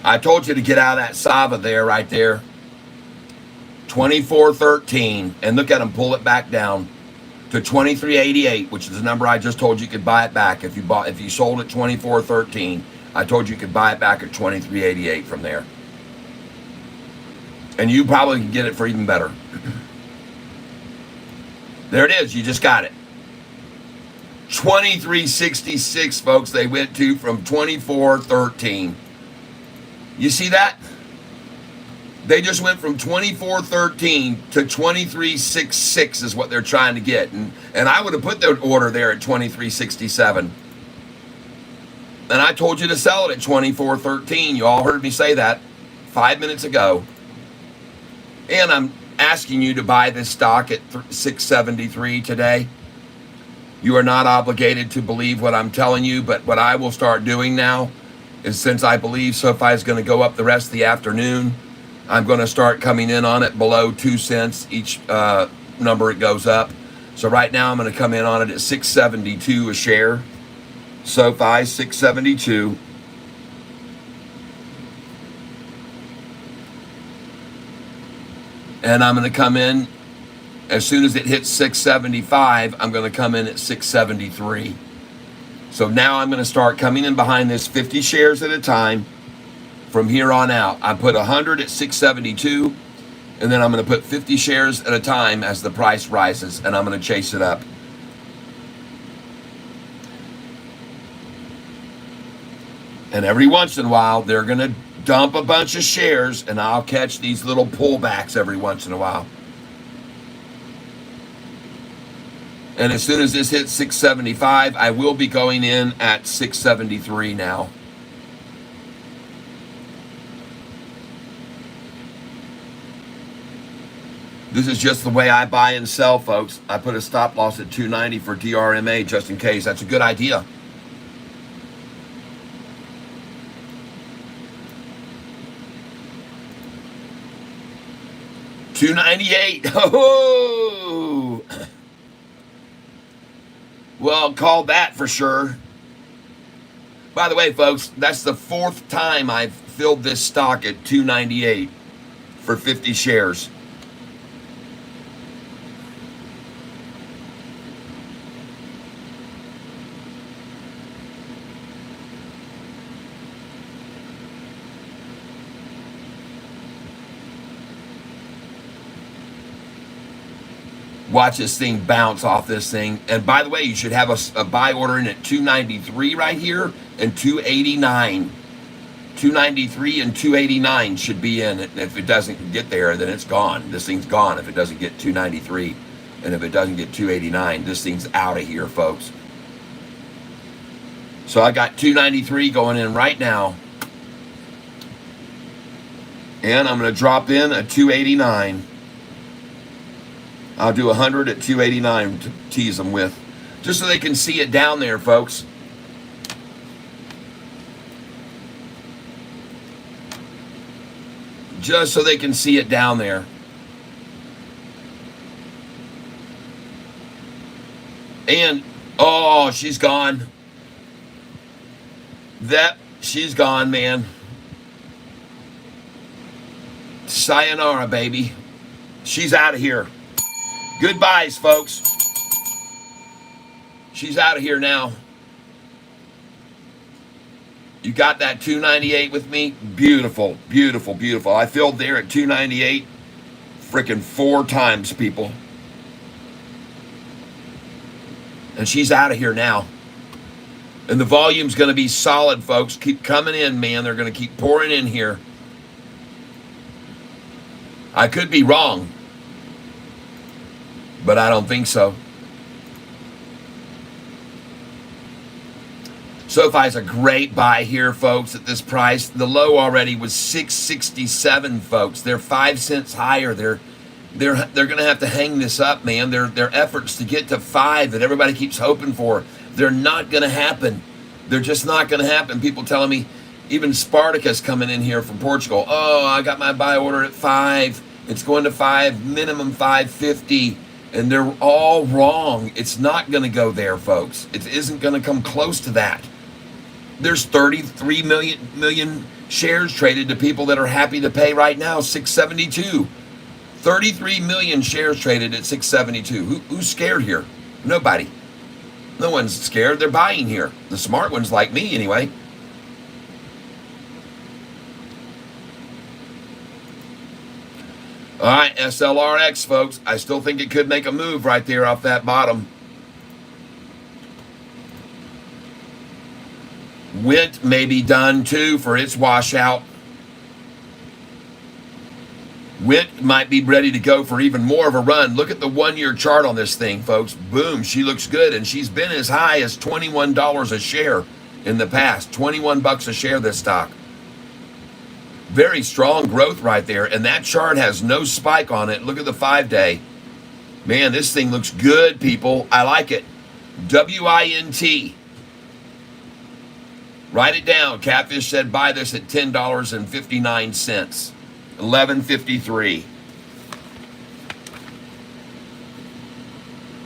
I told you to get out of that Sava there, right there. 24.13, and look at them pull it back down to 23.88, which is the number I just told you could buy it back. If you sold at 24.13, I told you could buy it back at 23.88 from there. And you probably can get it for even better. There it is. You just got it. 23.66, folks. They went to from 24.13. You see that? They just went from 24.13 to 23.66 is what they're trying to get. And I would have put their order there at 23.67. And I told you to sell it at 24.13. You all heard me say that 5 minutes ago. And I'm asking you to buy this stock at 673 today. You are not obligated to believe what I'm telling you, but what I will start doing now is, since I believe Sofi is going to go up the rest of the afternoon, I'm going to start coming in on it below 2 cents each number it goes up. So right now I'm going to come in on it at 672 a share. Sofi 672. And I'm going to come in as soon as it hits 675. I'm going to come in at 673. So now I'm going to start coming in behind this 50 shares at a time. From here on out, I put 100 at 672, and then I'm going to put 50 shares at a time as the price rises, and I'm going to chase it up. And every once in a while, they're going to dump a bunch of shares, and I'll catch these little pullbacks every once in a while. And as soon as this hits 675, I will be going in at 673 now. This is just the way I buy and sell, folks. I put a stop loss at 290 for DRMA just in case. That's a good idea. $298. Oh, well, call that for sure. By the way, folks, that's the 4th time I've filled this stock at $298 for 50 shares. Watch this thing bounce off this thing. And by the way, you should have a buy order in at 293 right here and 289. 293 and 289 should be in. If it doesn't get there, then it's gone. This thing's gone if it doesn't get 293. And if it doesn't get 289, this thing's out of here, folks. So I got 293 going in right now. And I'm going to drop in a 289. I'll do 100 at 289 to tease them with. Just so they can see it down there, folks. Just so they can see it down there. And, oh, she's gone. She's gone, man. Sayonara, baby. She's out of here. Goodbyes, folks. She's out of here now. You got that 298 with me? Beautiful, beautiful, beautiful. I filled there at 298 freaking 4 times, people. And she's out of here now. And the volume's going to be solid, folks. Keep coming in, man. They're going to keep pouring in here. I could be wrong, but I don't think so. Sofi's a great buy here, folks, at this price. The low already was $6.67, folks. They're 5 cents higher. They're going to have to hang this up, man. Their efforts to get to 5 that everybody keeps hoping for, they're not going to happen. They're just not going to happen. People telling me, even Spartacus coming in here from Portugal, oh, I got my buy order at 5. It's going to 5, minimum 550. And they're all wrong. It's not going to go there, folks. It isn't going to come close to that. There's 33 million shares traded to people that are happy to pay right now $672. 33 million shares traded at $672. Who's scared here? Nobody. No one's scared. They're buying here. The smart ones like me, anyway. All right, SLRX, folks. I still think it could make a move right there off that bottom. Wint may be done, too, for its washout. Wint might be ready to go for even more of a run. Look at the 1-year chart on this thing, folks. Boom, she looks good, and she's been as high as $21 a share in the past. $21 a share, this stock. Very strong growth right there, and that chart has no spike on it. Look at the 5-day. Man, this thing looks good, people. I like it. WINT. Write it down. Catfish said buy this at $10.59. $11.53.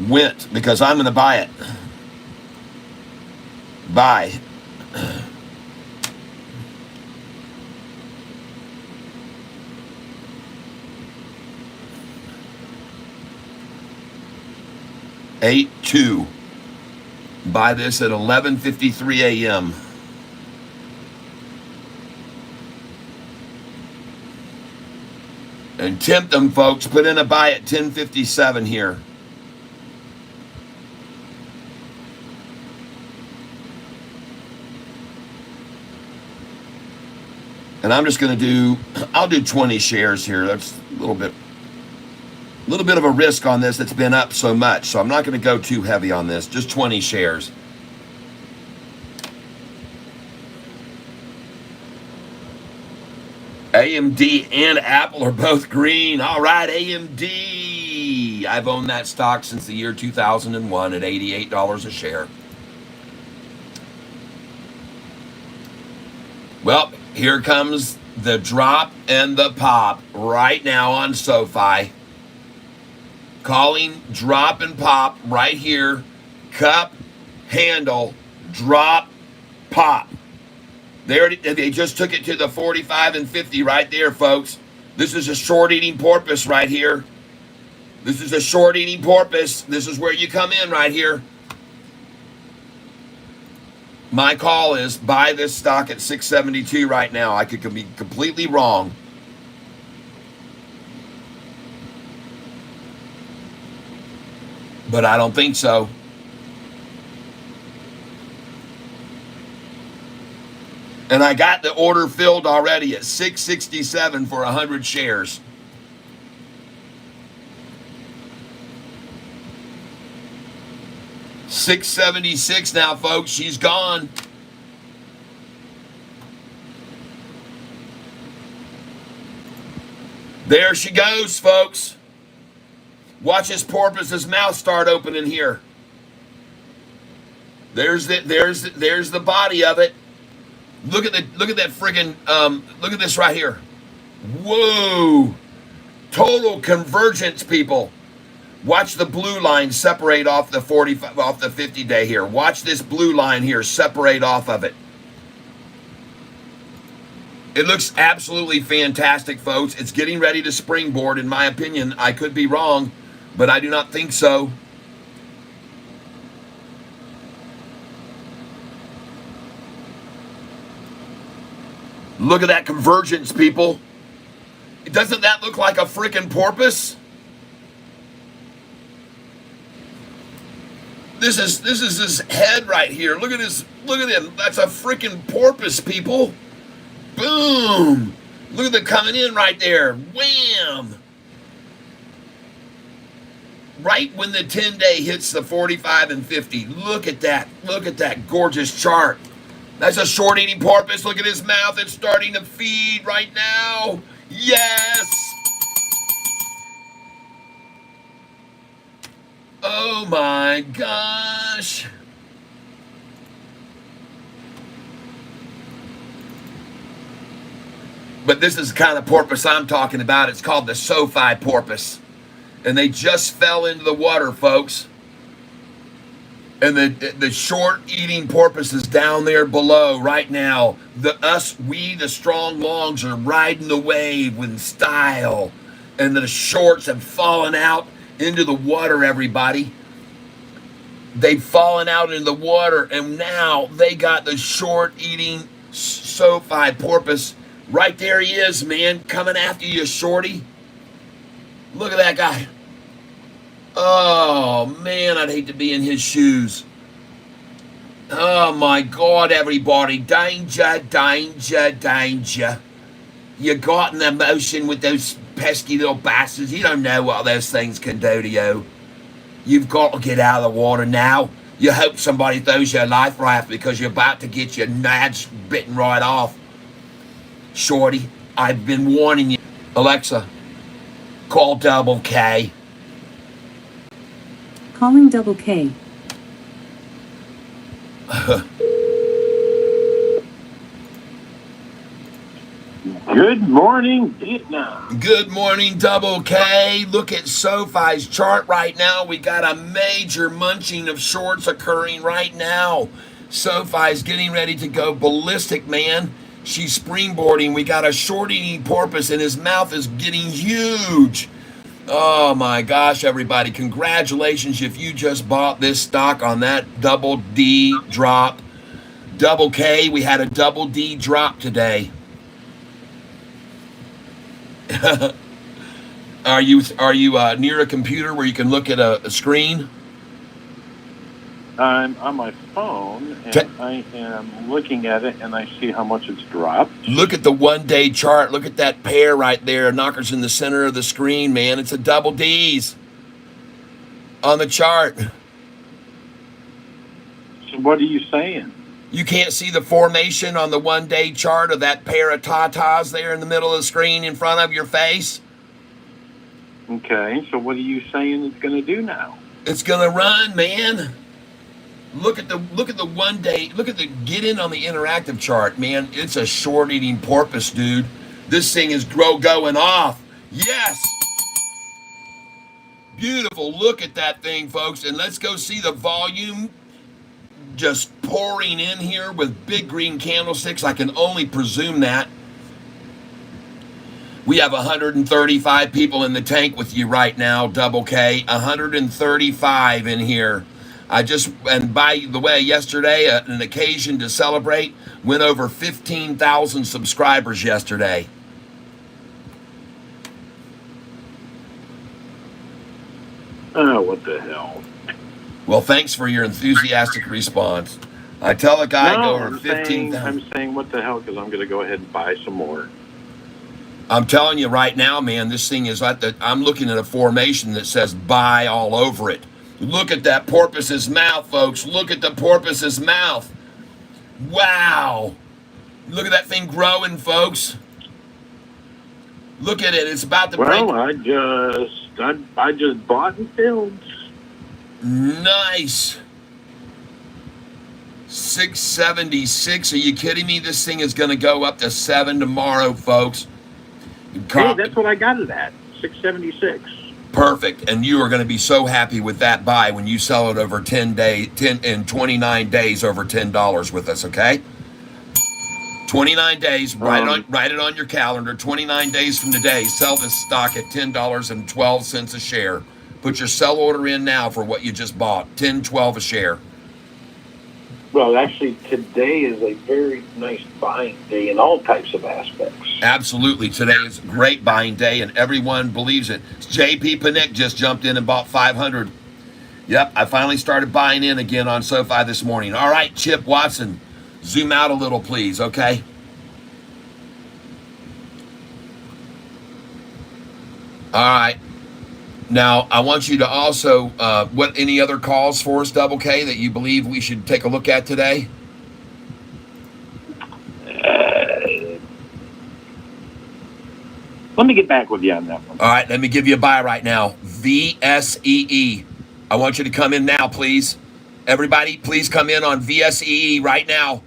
Went, because I'm going to buy it. Buy. $8.2. Buy this at 11:53 a.m. And tempt them, folks. Put in a buy at 10:57 here. And I'm just going to do, I'll do 20 shares here. That's a little bit of a risk on this. That's been up so much. So I'm not going to go too heavy on this. Just 20 shares. AMD and Apple are both green. All right, AMD. I've owned that stock since the year 2001 at $88 a share. Well, here comes the drop and the pop right now on SoFi. Calling drop and pop right here. Cup, handle, drop, pop. They just took it to the 45 and 50 right there, folks. This is a short eating porpoise right here. This is a short eating porpoise. This is where you come in right here. My call is buy this stock at 672 right now. I could be completely wrong. But I don't think so. And I got the order filled already at 667 for 100 shares. $676 now, folks. She's gone. There she goes, folks. Watch this porpoise's mouth start opening here. There's the body of it. Look at that friggin' look at this right here. Whoa. Total convergence, people. Watch the blue line separate off the 45 off the 50 day here. Watch this blue line here separate off of it. It looks absolutely fantastic, folks. It's getting ready to springboard, in my opinion. I could be wrong, but I do not think so. Look at that convergence, people. Doesn't that look like a freaking porpoise? This is his head right here. Look at his, look at him. That's a freaking porpoise, people. Boom. Look at the coming in right there. Wham. Right when the 10-day hits the 45 and 50. Look at that. Look at that gorgeous chart. That's a short eating porpoise. Look at his mouth. It's starting to feed right now. Yes. Oh my gosh. But this is the kind of porpoise I'm talking about. It's called the SoFi porpoise. And they just fell into the water, folks. And the short eating porpoise is down there below right now. The strong longs are riding the wave with style. And the shorts have fallen out into the water, everybody. They've fallen out into the water, and now they got the short eating SoFi porpoise. Right there he is, man, coming after you, shorty. Look at that guy. Oh, man, I'd hate to be in his shoes. Oh, my God, everybody. Danger, danger, danger. You got an emotion with those pesky little bastards. You don't know what those things can do to you. You've got to get out of the water now. You hope somebody throws you a life raft because you're about to get your nads bitten right off. Shorty, I've been warning you. Alexa, call Double K. Calling Double K. Good morning, Vietnam. Good morning, Double K. Look at SoFi's chart right now. We got a major munching of shorts occurring right now. SoFi's getting ready to go ballistic, man. She's springboarding. We got a short eating porpoise, and his mouth is getting huge. Oh my gosh, everybody. Congratulations if you just bought this stock on that double D drop. Double K, we had a double D drop today. Are you near a computer where you can look at a screen? I'm on my phone, and I am looking at it, and I see how much it's dropped. Look at the one-day chart. Look at that pair right there. Knockers in the center of the screen, man. It's a double D's on the chart. So what are you saying? You can't see the formation on the 1-day chart of that pair of tatas there in the middle of the screen in front of your face? Okay, so what are you saying it's going to do now? It's gonna run, man. Look at the 1-day. Look at the get in on the interactive chart, man. It's a short eating porpoise, dude. This thing is going off. Yes. Beautiful. Look at that thing, folks. And let's go see the volume just pouring in here with big green candlesticks. I can only presume that. We have 135 people in the tank with you right now, Double K. 135 in here. And by the way, yesterday, an occasion to celebrate, went over 15,000 subscribers yesterday. Oh, what the hell? Well, thanks for your enthusiastic response. I tell a guy go over 15,000. I'm saying what the hell, because I'm going to go ahead and buy some more. I'm telling you right now, man, this thing is I'm looking at a formation that says buy all over it. Look at that porpoise's mouth, folks. Look at the porpoise's mouth. Wow. Look at that thing growing, folks. Look at it. It's about to break. Well, I just bought and filled. Nice. 676. Are you kidding me? This thing is going to go up to 7 tomorrow, folks. Hey, that's what I got it at, 676. Perfect. And you are going to be so happy with that buy when you sell it over 10 and 29 days over $10 with us, okay? 29 days, write it on your calendar. 29 days from today, sell this stock at $10.12 a share. Put your sell order in now for what you just bought, $10.12 a share. Well, actually, today is a very nice buying day in all types of aspects. Absolutely. Today is a great buying day, and everyone believes it. JP Panic just jumped in and bought 500. Yep, I finally started buying in again on Sofi this morning. All right, Chip Watson, zoom out a little, please, okay? All right. Now, I want you to also, any other calls for us, Double K, that you believe we should take a look at today? Let me get back with you on that one. All right, let me give you a buy right now. VSEE. I want you to come in now, please. Everybody, please come in on VSEE right now.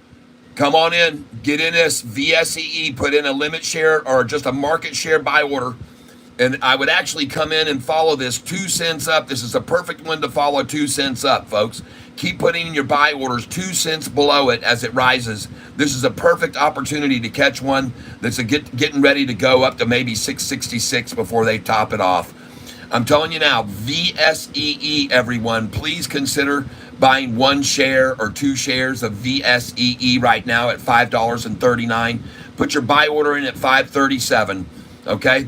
Come on in. Get in this VSEE. Put in a limit share or just a market share buy order. And I would actually come in and follow this 2 cents up. This is a perfect one to follow 2 cents up, folks. Keep putting in your buy orders 2 cents below it as it rises. This is a perfect opportunity to catch one that's getting ready to go up to maybe 666 before they top it off. I'm telling you now, VSEE, everyone, please consider buying 1 share or 2 shares of VSEE right now at $5.39. Put your buy order in at $5.37, okay?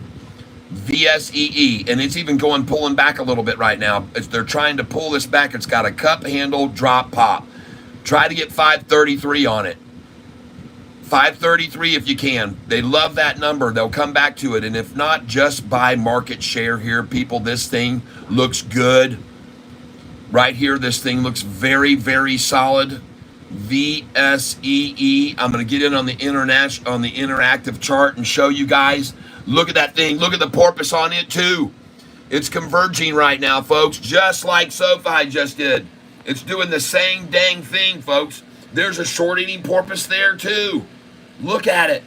VSEE, and it's even pulling back a little bit right now. They're trying to pull this back. It's got a cup handle, drop, pop. Try to get 533 on it. 533 if you can. They love that number. They'll come back to it. And if not, just buy market share here, people. This thing looks good. Right here, this thing looks very, very solid. VSEE. I'm going to get in on the interactive chart and show you guys. Look at that thing. Look at the porpoise on it, too. It's converging right now, folks, just like Sofi just did. It's doing the same dang thing, folks. There's a short eating porpoise there, too. Look at it.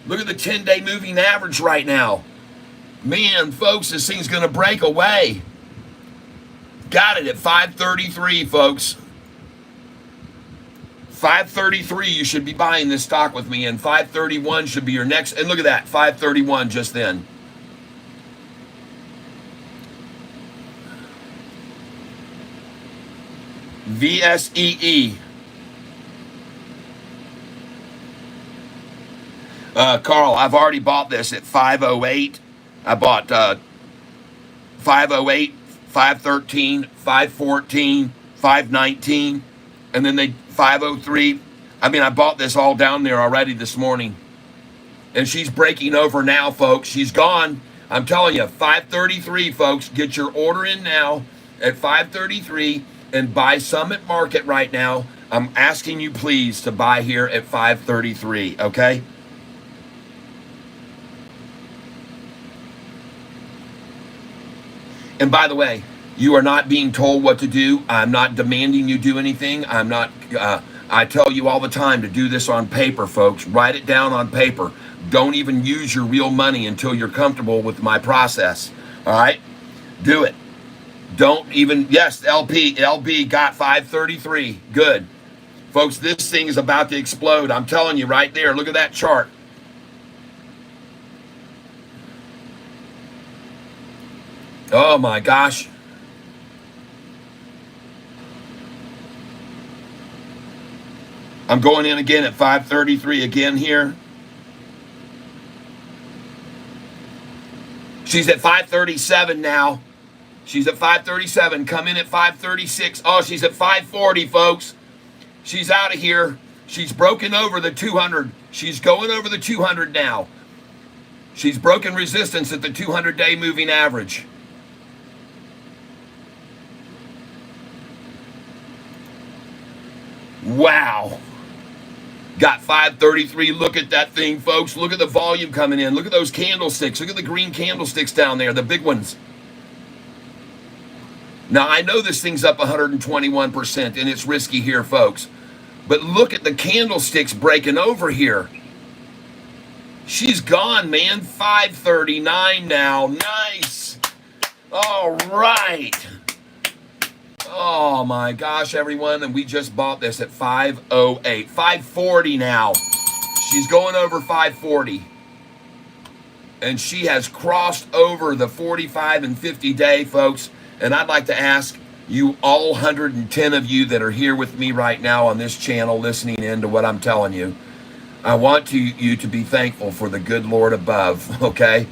Look at the 10-day moving average right now. Man, folks, this thing's going to break away. Got it at 533, folks. 533, you should be buying this stock with me, and 531 should be your next. And look at that, 531 just then. VSEE. Carl, I've already bought this at 508. I bought 508, 513, 514, 519, and then 503. I bought this all down there already this morning. And she's breaking over now, folks. She's gone. I'm telling you, 533, folks. Get your order in now at 533. and buy some at market right now. I'm asking you please to buy here at 533, okay? And by the way, you are not being told what to do. I'm not demanding you do anything. I'm not, I tell you all the time to do this on paper, folks. Write it down on paper. Don't even use your real money until you're comfortable with my process. All right? Do it. Don't even, yes, LB got 533. Good. Folks, this thing is about to explode. I'm telling you right there. Look at that chart. Oh my gosh. I'm going in again at 533 again here. She's at 537 now. She's at 537. Come in at 536. Oh, she's at 540, folks. She's out of here. She's broken over the 200. She's going over the 200 now. She's broken resistance at the 200-day moving average. Wow. Got 533. Look at that thing, folks. Look at the volume coming in. Look at those candlesticks. Look at the green candlesticks down there, the big ones. Now, I know this thing's up 121%, and it's risky here, folks. But look at the candlesticks breaking over here. She's gone, man. 539 now. Nice. All right. Oh, my gosh, everyone. And we just bought this at 508. 540 now. She's going over 540. And she has crossed over the 45 and 50 day, folks. And I'd like to ask you, all 110 of you that are here with me right now on this channel listening in to what I'm telling you, I want you to be thankful for the good Lord above, okay?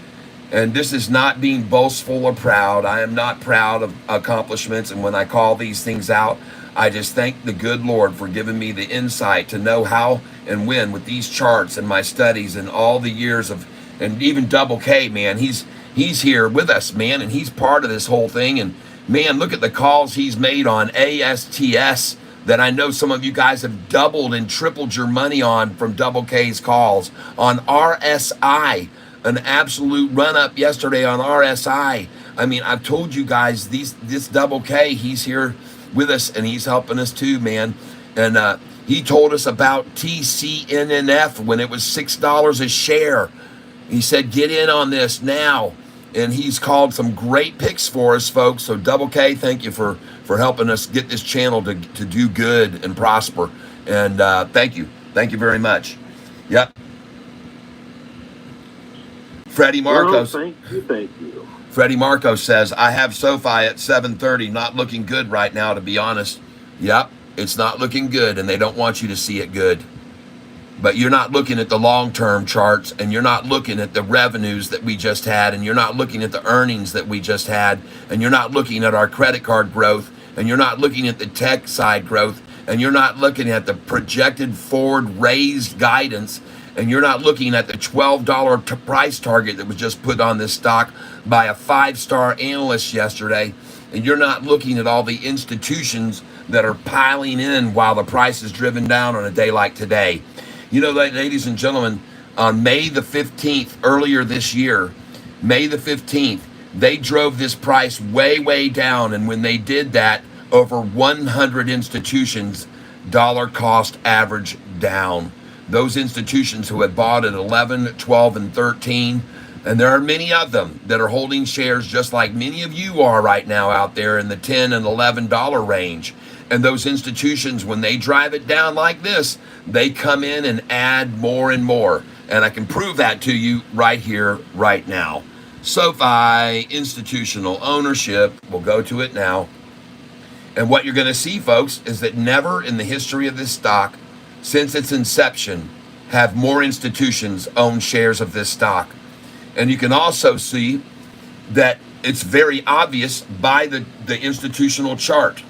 And this is not being boastful or proud. I am not proud of accomplishments. And when I call these things out, I just thank the good Lord for giving me the insight to know how and when with these charts and my studies and all the years of, and even Double K, man, he's here with us, man, and he's part of this whole thing. And man, look at the calls he's made on ASTS that I know some of you guys have doubled and tripled your money on from Double K's calls. On RSI, an absolute run up yesterday on RSI. I mean, I've told you guys this Double K, he's here with us and he's helping us too, man. And he told us about TCNNF when it was $6 a share. He said, get in on this now. And he's called some great picks for us, folks. So Double K, thank you for helping us get this channel to do good and prosper. And thank you. Thank you very much. Yep. Freddie Marcos. Well, thank you. Freddie Marcos says, I have Sofi at 730. Not looking good right now, to be honest. Yep, it's not looking good, and they don't want you to see it good. But you're not looking at the long-term charts, and you're not looking at the revenues that we just had, and you're not looking at the earnings that we just had, and you're not looking at our credit card growth, and you're not looking at the tech side growth, and you're not looking at the projected forward raised guidance, and you're not looking at the $12 price target that was just put on this stock by a 5-star analyst yesterday, and you're not looking at all the institutions that are piling in while the price is driven down on a day like today. You know, ladies and gentlemen, on May the 15th, earlier this year, May the 15th, they drove this price way, way down. And when they did that, over 100 institutions, dollar cost average down. Those institutions who had bought at 11, 12, and 13, and there are many of them that are holding shares just like many of you are right now out there in the $10 and $11 range. And those institutions, when they drive it down like this, they come in and add more and more. And I can prove that to you right here, right now. Sofi institutional ownership, we'll go to it now. And what you're going to see, folks, is that never in the history of this stock, since its inception, have more institutions own shares of this stock. And you can also see that it's very obvious by the institutional chart.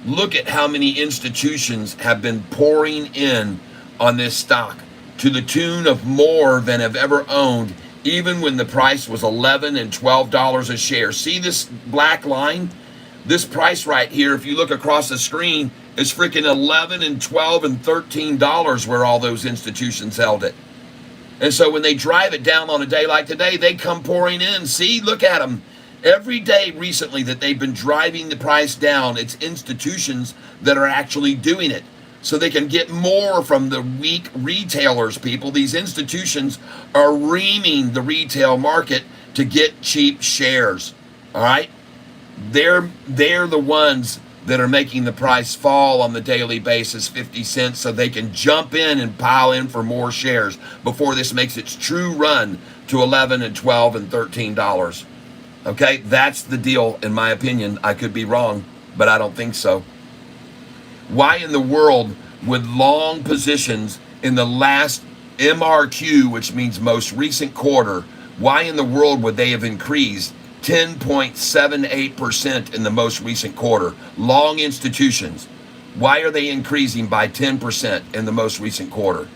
Look at how many institutions have been pouring in on this stock to the tune of more than have ever owned, even when the price was $11 and $12 a share. See this black line? This price right here, if you look across the screen, is freaking $11 and $12 and $13 where all those institutions held it. And so when they drive it down on a day like today, they come pouring in. See, look at them. Every day recently that they've been driving the price down, it's institutions that are actually doing it. So they can get more from the weak retailers, people. These institutions are reaming the retail market to get cheap shares. All right? They're the ones that are making the price fall on the daily basis 50 cents so they can jump in and pile in for more shares before this makes its true run to $11 and $12 and $13. Okay? That's the deal, in my opinion. I could be wrong, but I don't think so. Why in the world would long positions in the last MRQ, which means most recent quarter, why in the world would they have increased 10.78% in the most recent quarter? Long institutions. Why are they increasing by 10% in the most recent quarter?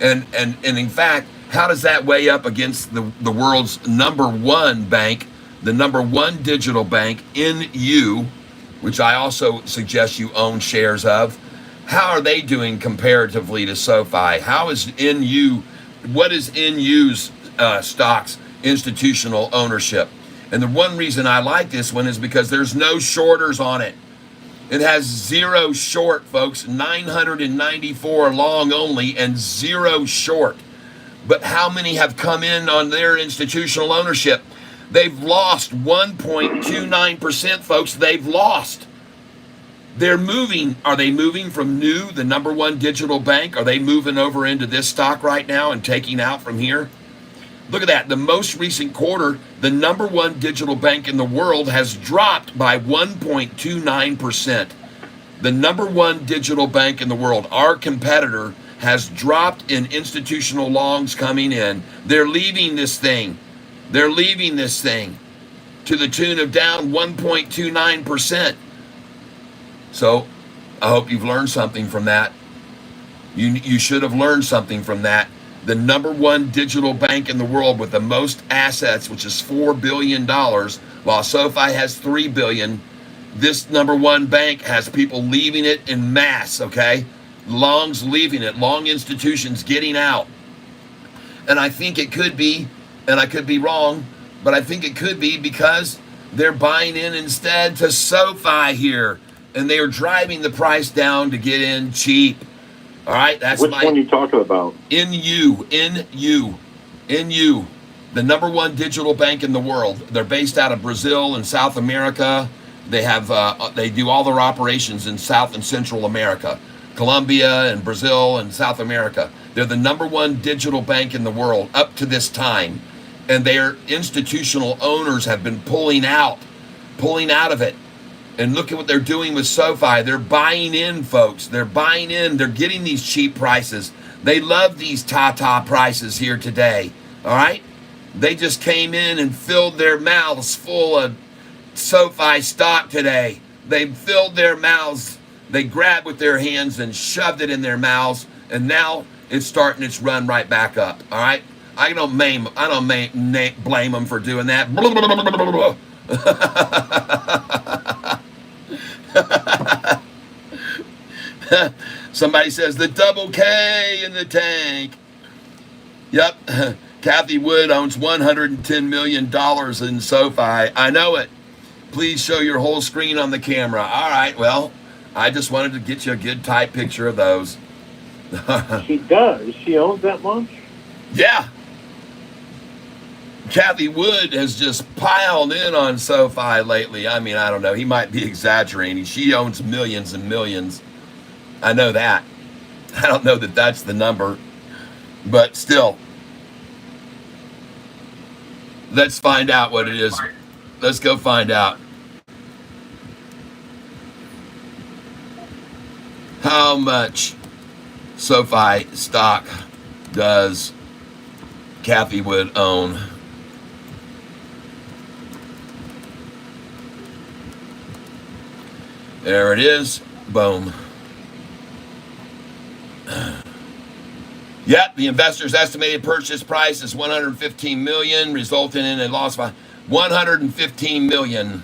And in fact, how does that weigh up against the world's number one bank, the number one digital bank, NU, which I also suggest you own shares of? How are they doing comparatively to SoFi? How is NU, what is NU's stocks institutional ownership? And the one reason I like this one is because there's no shorters on it. It has zero short, folks, 994 long only and zero short. But how many have come in on their institutional ownership? They've lost 1.29%, folks. They've lost. They're moving. Are they moving from New, the number one digital bank? Are they moving over into this stock right now and taking out from here? Look at that. The most recent quarter, the number one digital bank in the world has dropped by 1.29%. The number one digital bank in the world, our competitor, has dropped in institutional longs coming in. They're leaving this thing. They're leaving this thing to the tune of down 1.29%. So I hope you've learned something from that. You should have learned something from that. The number one digital bank in the world with the most assets, which is $4 billion, while SoFi has $3 billion, this number one bank has people leaving it in mass, okay? Longs leaving it, long institutions getting out. And I think it could be, and I could be wrong, but I think it could be because they're buying in instead to SoFi here, and they are driving the price down to get in cheap. All right, that's which one you talking about? NU, the number one digital bank in the world. They're based out of Brazil and South America. They have they do all their operations in South and Central America, Colombia and Brazil and South America. They're the number one digital bank in the world up to this time, and their institutional owners have been pulling out of it. And look at what they're doing with SoFi. They're buying in, folks. They're buying in. They're getting these cheap prices. They love these ta-ta prices here today. All right? They just came in and filled their mouths full of SoFi stock today. They filled their mouths. They grabbed with their hands and shoved it in their mouths. And now it's starting its run right back up. All right? I don't blame them for doing that. Somebody says the double K in the tank. Yep. Kathy Wood owns $110 million in SoFi. I know it. Please show your whole screen on the camera. All right. Well, I just wanted to get you a good tight picture of those. She does. She owns that much? Yeah. Kathy Wood has just piled in on SoFi lately. I mean, I don't know. He might be exaggerating. She owns millions and millions. I know that. I don't know that that's the number. But still. Let's find out what it is. Let's go find out. How much SoFi stock does Kathy Wood own? There it is. Boom. Yep, the investor's estimated purchase price is $115 million, resulting in a loss of $115 million.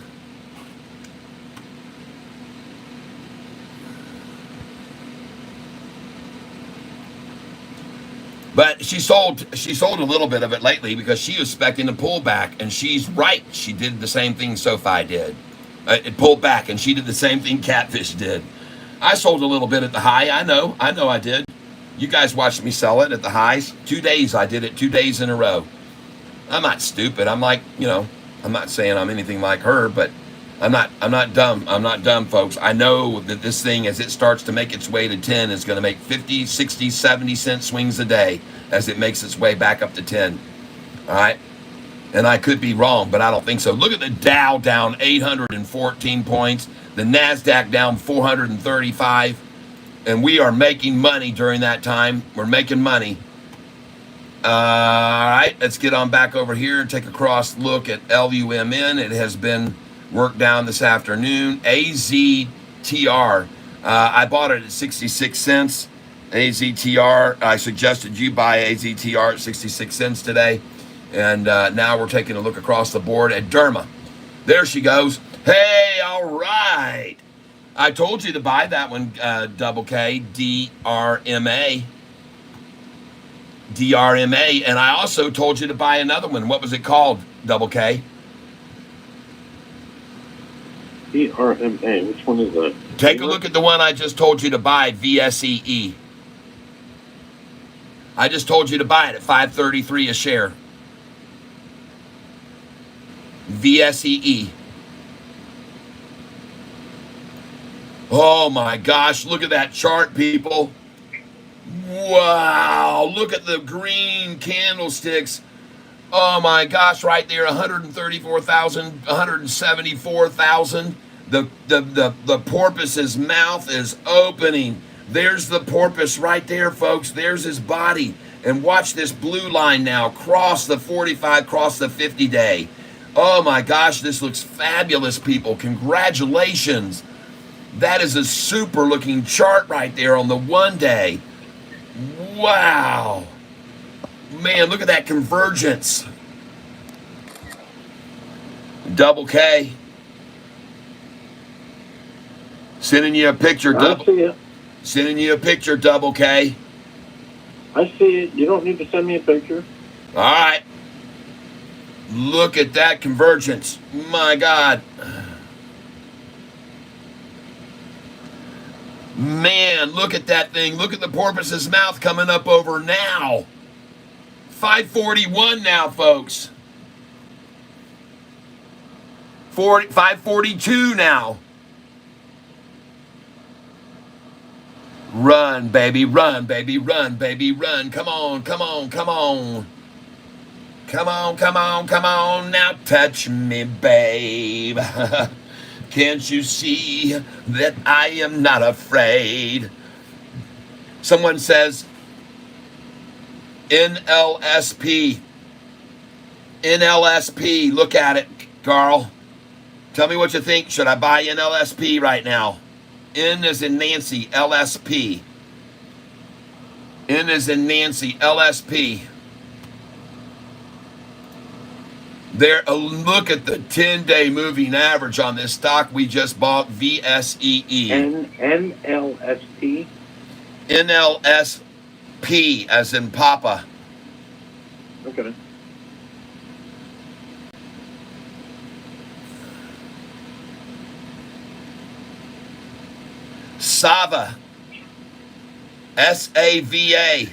But she sold a little bit of it lately because she was expecting a pullback, and she's right. She did the same thing Sofi did. It pulled back, and she did the same thing Catfish did. I sold a little bit at the high. I know I did. You guys watched me sell it at the highs. 2 days I did it, 2 days in a row. I'm not stupid. I'm like, I'm not saying I'm anything like her, but I'm not dumb. I'm not dumb, folks. I know that this thing, as it starts to make its way to 10, is going to make 50, 60, 70 cent swings a day as it makes its way back up to 10. All right? And I could be wrong, but I don't think so. Look at the Dow down 814 points. The NASDAQ down 435. And we are making money during that time. We're making money. All right, let's get on back over here and take a cross look at LUMN. It has been worked down this afternoon. AZTR, I bought it at 66 cents. AZTR, I suggested you buy AZTR at 66 cents today. And now we're taking a look across the board at Derma. There she goes. Hey, all right. I told you to buy that one, double K, DRMA. DRMA. And I also told you to buy another one. What was it called, double K? DRMA. Which one is that? Take a look at the one I just told you to buy, VSEE. I just told you to buy it at $5.33 a share. VSEE. Oh my gosh, look at that chart, people. Wow, look at the green candlesticks. Oh my gosh, right there, 134,000, 174,000. The porpoise's mouth is opening. There's the porpoise right there, folks. There's his body. And watch this blue line now cross the 45, cross the 50 day. Oh my gosh, this looks fabulous, people. Congratulations. That is a super looking chart right there on the 1 day. Wow. Man, look at that convergence. Double K. Sending you a picture, I see it. Sending you a picture, double K. I see it. You don't need to send me a picture. All right. Look at that convergence. My God. Man, look at that thing. Look at the porpoise's mouth coming up over now. 541 now, folks. 542 now. Run, baby, run, baby, run, baby, run. Come on, come on, come on. Come on, come on, come on. Now touch me, babe. Can't you see that I am not afraid? Someone says NLSP. NLSP. Look at it, Carl. Tell me what you think. Should I buy NLSP right now? N is in Nancy, LSP. N is in Nancy, LSP. There, look at the 10-day moving average on this stock we just bought, VSEE. NLSP? NLSP, as in Papa. Okay. Sava. SAVA.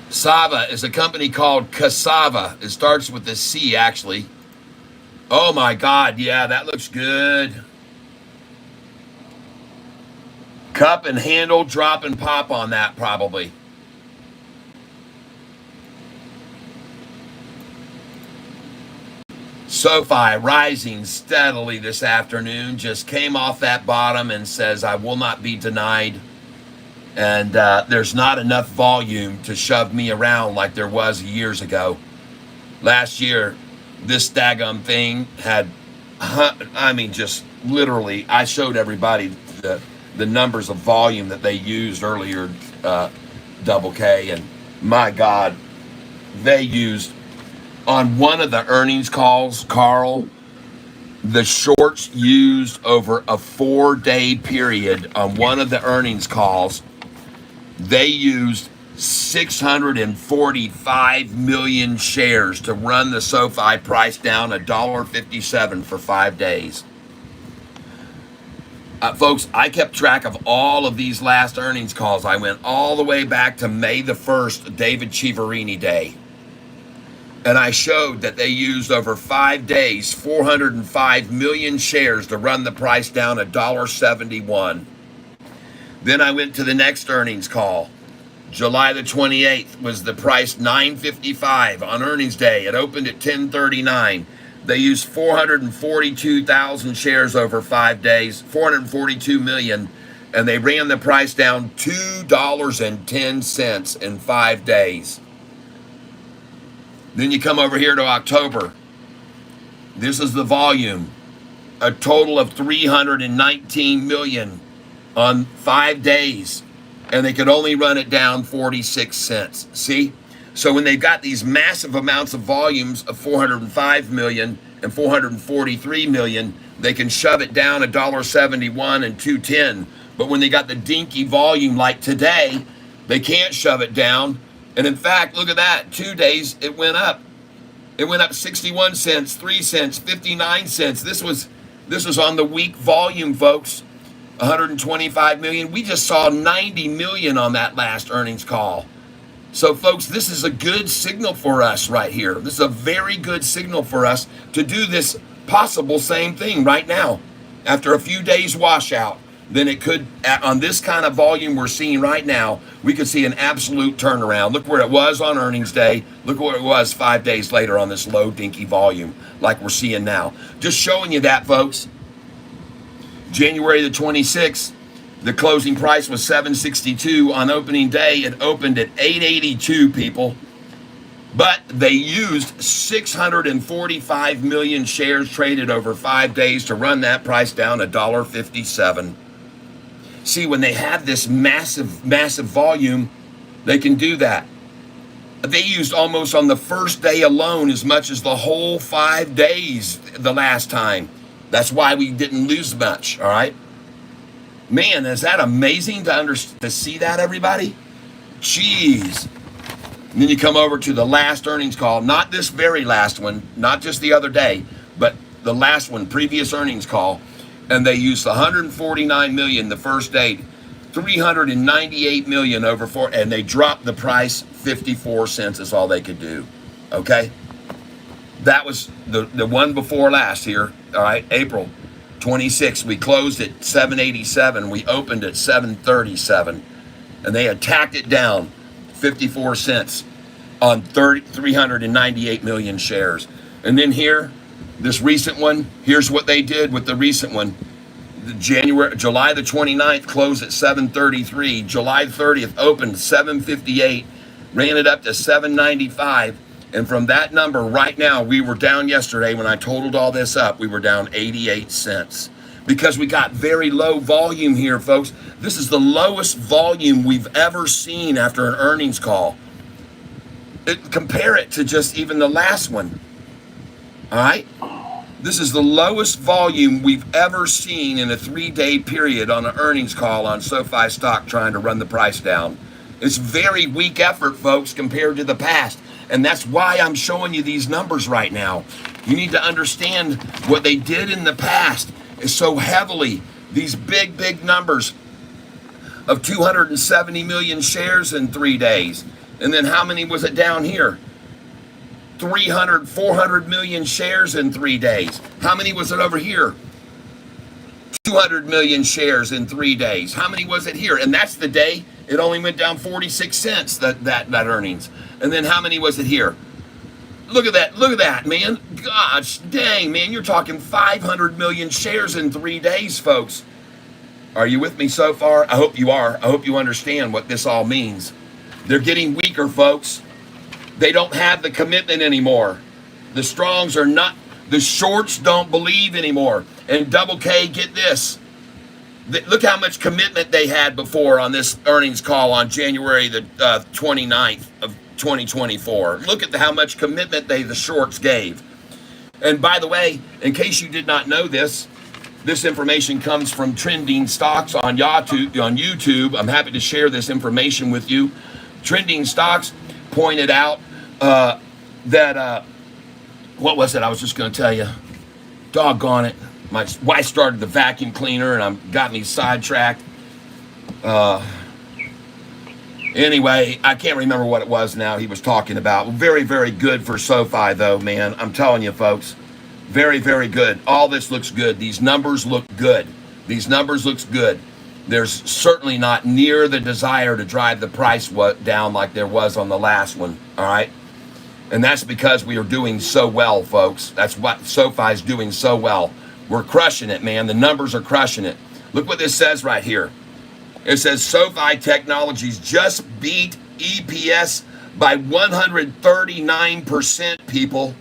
Sava is a company called Cassava. It starts with a C, actually. Oh my God, yeah, that looks good. Cup and handle, drop and pop on that, probably. Sofi rising steadily this afternoon, just came off that bottom and says, I will not be denied. And there's not enough volume to shove me around like there was years ago. Last year, this daggum thing had, I mean, just literally, I showed everybody the numbers of volume that they used earlier, double K, and my God, they used on one of the earnings calls, Carl, the shorts used over a 4-day period on one of the earnings calls, they used 645 million shares to run the SoFi price down $1.57 for 5 days. Folks, I kept track of all of these last earnings calls. I went all the way back to May the 1st, David Chiaverini Day. And I showed that they used over 5 days, 405 million shares to run the price down $1.71. Then I went to the next earnings call. July the 28th was the price $9.55 on earnings day. It opened at $10.39. They used 442,000 shares over 5 days, 442 million, and they ran the price down $2.10 in 5 days. Then you come over here to October. This is the volume, a total of 319 million on 5 days, and they could only run it down 46 cents. See? So when they've got these massive amounts of volumes of 405 million and 443 million, they can shove it down $1.71 and $2.10. But when they got the dinky volume like today, they can't shove it down. And in fact, look at that. 2 days, it went up. It went up 61 cents, 3 cents, 59 cents. This was on the week volume, folks. 125 million. We just saw 90 million on that last earnings call. So, folks, this is a good signal for us right here. This is a very good signal for us to do this possible same thing right now. After a few days washout, then it could, on this kind of volume we're seeing right now, we could see an absolute turnaround. Look where it was on earnings day. Look where it was 5 days later on this low, dinky volume like we're seeing now. Just showing you that, folks. January the 26th, the closing price was $7.62. On opening day, it opened at $8.82, people. But they used 645 million shares traded over 5 days to run that price down $1.57. See, when they have this massive volume, they can do that. They used almost on the first day alone as much as the whole 5 days the last time. That's why we didn't lose much, all right? Man, is that amazing to see that, everybody? Jeez. And then you come over to the last earnings call, not this very last one, not just the other day, but the last one, previous earnings call, and they used 149 million the first day, 398 million over 4, and they dropped the price 54 cents is all they could do, okay? That was the one before last here, all right, April 26th. We closed at 787. We opened at 737. And they attacked it down 54 cents on 398 million shares. And then here, this recent one, here's what they did with the recent one. July the 29th closed at 733. July 30th opened 758, ran it up to 795. And from that number right now, we were down yesterday when I totaled all this up, we were down 88 cents. Because we got very low volume here, folks. This is the lowest volume we've ever seen after an earnings call. Compare it to just even the last one. All right? This is the lowest volume we've ever seen in a 3-day period on an earnings call on SoFi stock trying to run the price down. It's very weak effort, folks, compared to the past. And that's why I'm showing you these numbers right now. You need to understand what they did in the past is so heavily, these big numbers of 270 million shares in 3 days. And then how many was it down here? 400 million shares in 3 days. How many was it over here? 200 million shares in 3 days. How many was it here? And that's the day it only went down 46 cents, that earnings. And then how many was it here? Look at that, man. Gosh dang, man, you're talking 500 million shares in 3 days, folks. Are you with me so far? I hope you are. I hope you understand what this all means. They're getting weaker, folks. They don't have the commitment anymore. The strongs are not, the shorts don't believe anymore. And Double K, get this. Look how much commitment they had before on this earnings call on January the 29th 2024. Look at how much commitment the shorts gave. And by the way, in case you did not know this information comes from Trending Stocks on YouTube. I'm happy to share this information with you. Trending Stocks pointed out that, what was it? I was just going to tell you. Doggone it. My wife started the vacuum cleaner and got me sidetracked. Anyway, I can't remember what it was now he was talking about. Very, very good for SoFi, though, man. I'm telling you, folks. Very, very good. All this looks good. These numbers look good. These numbers looks good. There's certainly not near the desire to drive the price down like there was on the last one, all right? And that's because we are doing so well, folks. That's what SoFi's doing so well. We're crushing it, man. The numbers are crushing it. Look what this says right here. It says SoFi Technologies just beat EPS by 139%, people.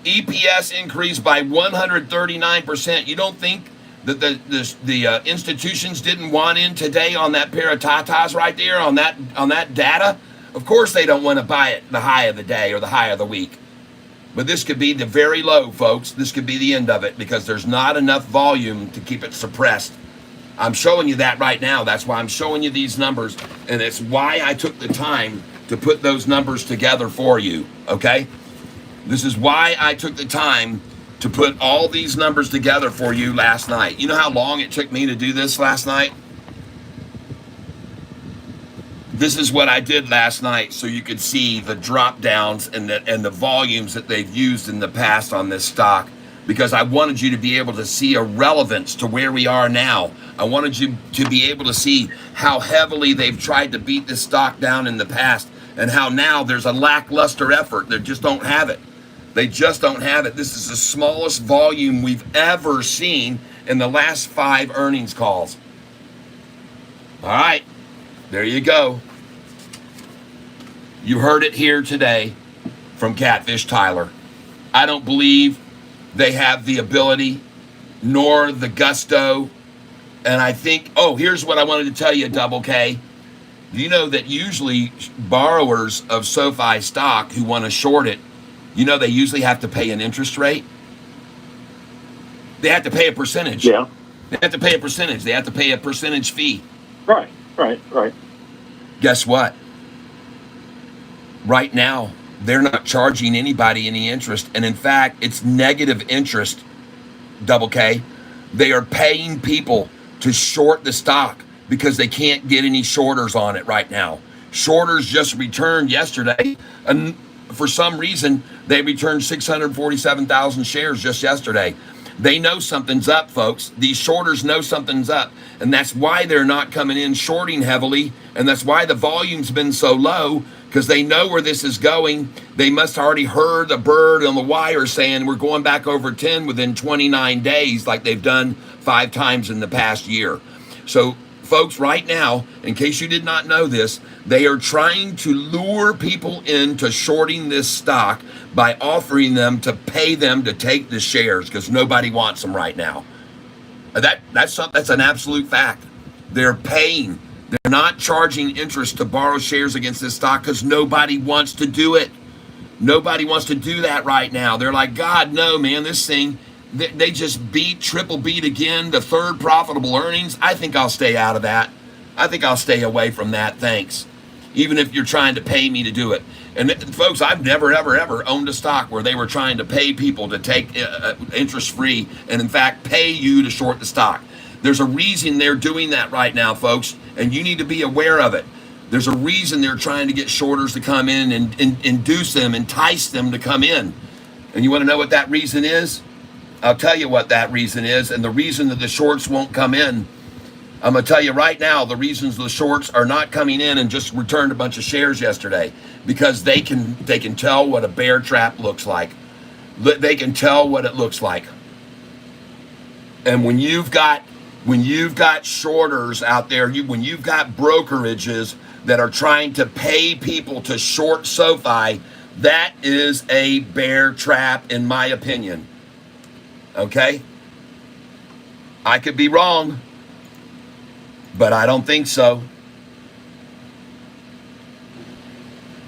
EPS increased by 139%. You don't think that the institutions didn't want in today on that pair of tatas right there on that data? Of course they don't want to buy it the high of the day or the high of the week. But this could be the very low, folks. This could be the end of it because there's not enough volume to keep it suppressed. I'm showing you that right now. That's why I'm showing you these numbers, and it's why I took the time to put those numbers together for you, okay? This is why I took the time to put all these numbers together for you last night. You know how long it took me to do this last night? This is what I did last night so you could see the drop downs and the volumes that they've used in the past on this stock, because I wanted you to be able to see a relevance to where we are now. I wanted you to be able to see how heavily they've tried to beat this stock down in the past and how now there's a lackluster effort. They just don't have it. They just don't have it. This is the smallest volume we've ever seen in the last 5 earnings calls. All right, there you go. You heard it here today from Catfish Tyler. I don't believe they have the ability nor the gusto. And I think, here's what I wanted to tell you, Double K. Do you know that usually borrowers of SoFi stock who want to short it, you know they usually have to pay an interest rate? They have to pay a percentage. Yeah. They have to pay a percentage. They have to pay a percentage fee. Right. Guess what? Right now, they're not charging anybody any interest. And in fact, it's negative interest, Double K. They are paying people to short the stock because they can't get any shorters on it right now. Shorters just returned yesterday. And for some reason, they returned 647,000 shares just yesterday. They know something's up, folks. These shorters know something's up. And that's why they're not coming in shorting heavily. And that's why the volume's been so low, because they know where this is going. They must have already heard the bird on the wire saying we're going back over 10 within 29 days like they've done 5 times in the past year. So, folks, right now, in case you did not know this, they are trying to lure people into shorting this stock by offering them to pay them to take the shares because nobody wants them right now. That's an absolute fact. They're paying. They're not charging interest to borrow shares against this stock because nobody wants to do it. Nobody wants to do that right now. They're like, God, no, man, this thing, they just triple beat again, the 3rd profitable earnings. I think I'll stay out of that. I think I'll stay away from that, thanks. Even if you're trying to pay me to do it. And folks, I've never, ever owned a stock where they were trying to pay people to take interest-free and, in fact, pay you to short the stock. There's a reason they're doing that right now, folks, and you need to be aware of it. There's a reason they're trying to get shorters to come in and induce them, entice them to come in. And you want to know what that reason is? I'll tell you what that reason is, and the reason that the shorts won't come in. I'm going to tell you right now the reasons the shorts are not coming in and just returned a bunch of shares yesterday, because they can tell what a bear trap looks like. They can tell what it looks like. And when you've got shorters out there, when you've got brokerages that are trying to pay people to short SoFi, that is a bear trap, in my opinion. Okay? I could be wrong, but I don't think so.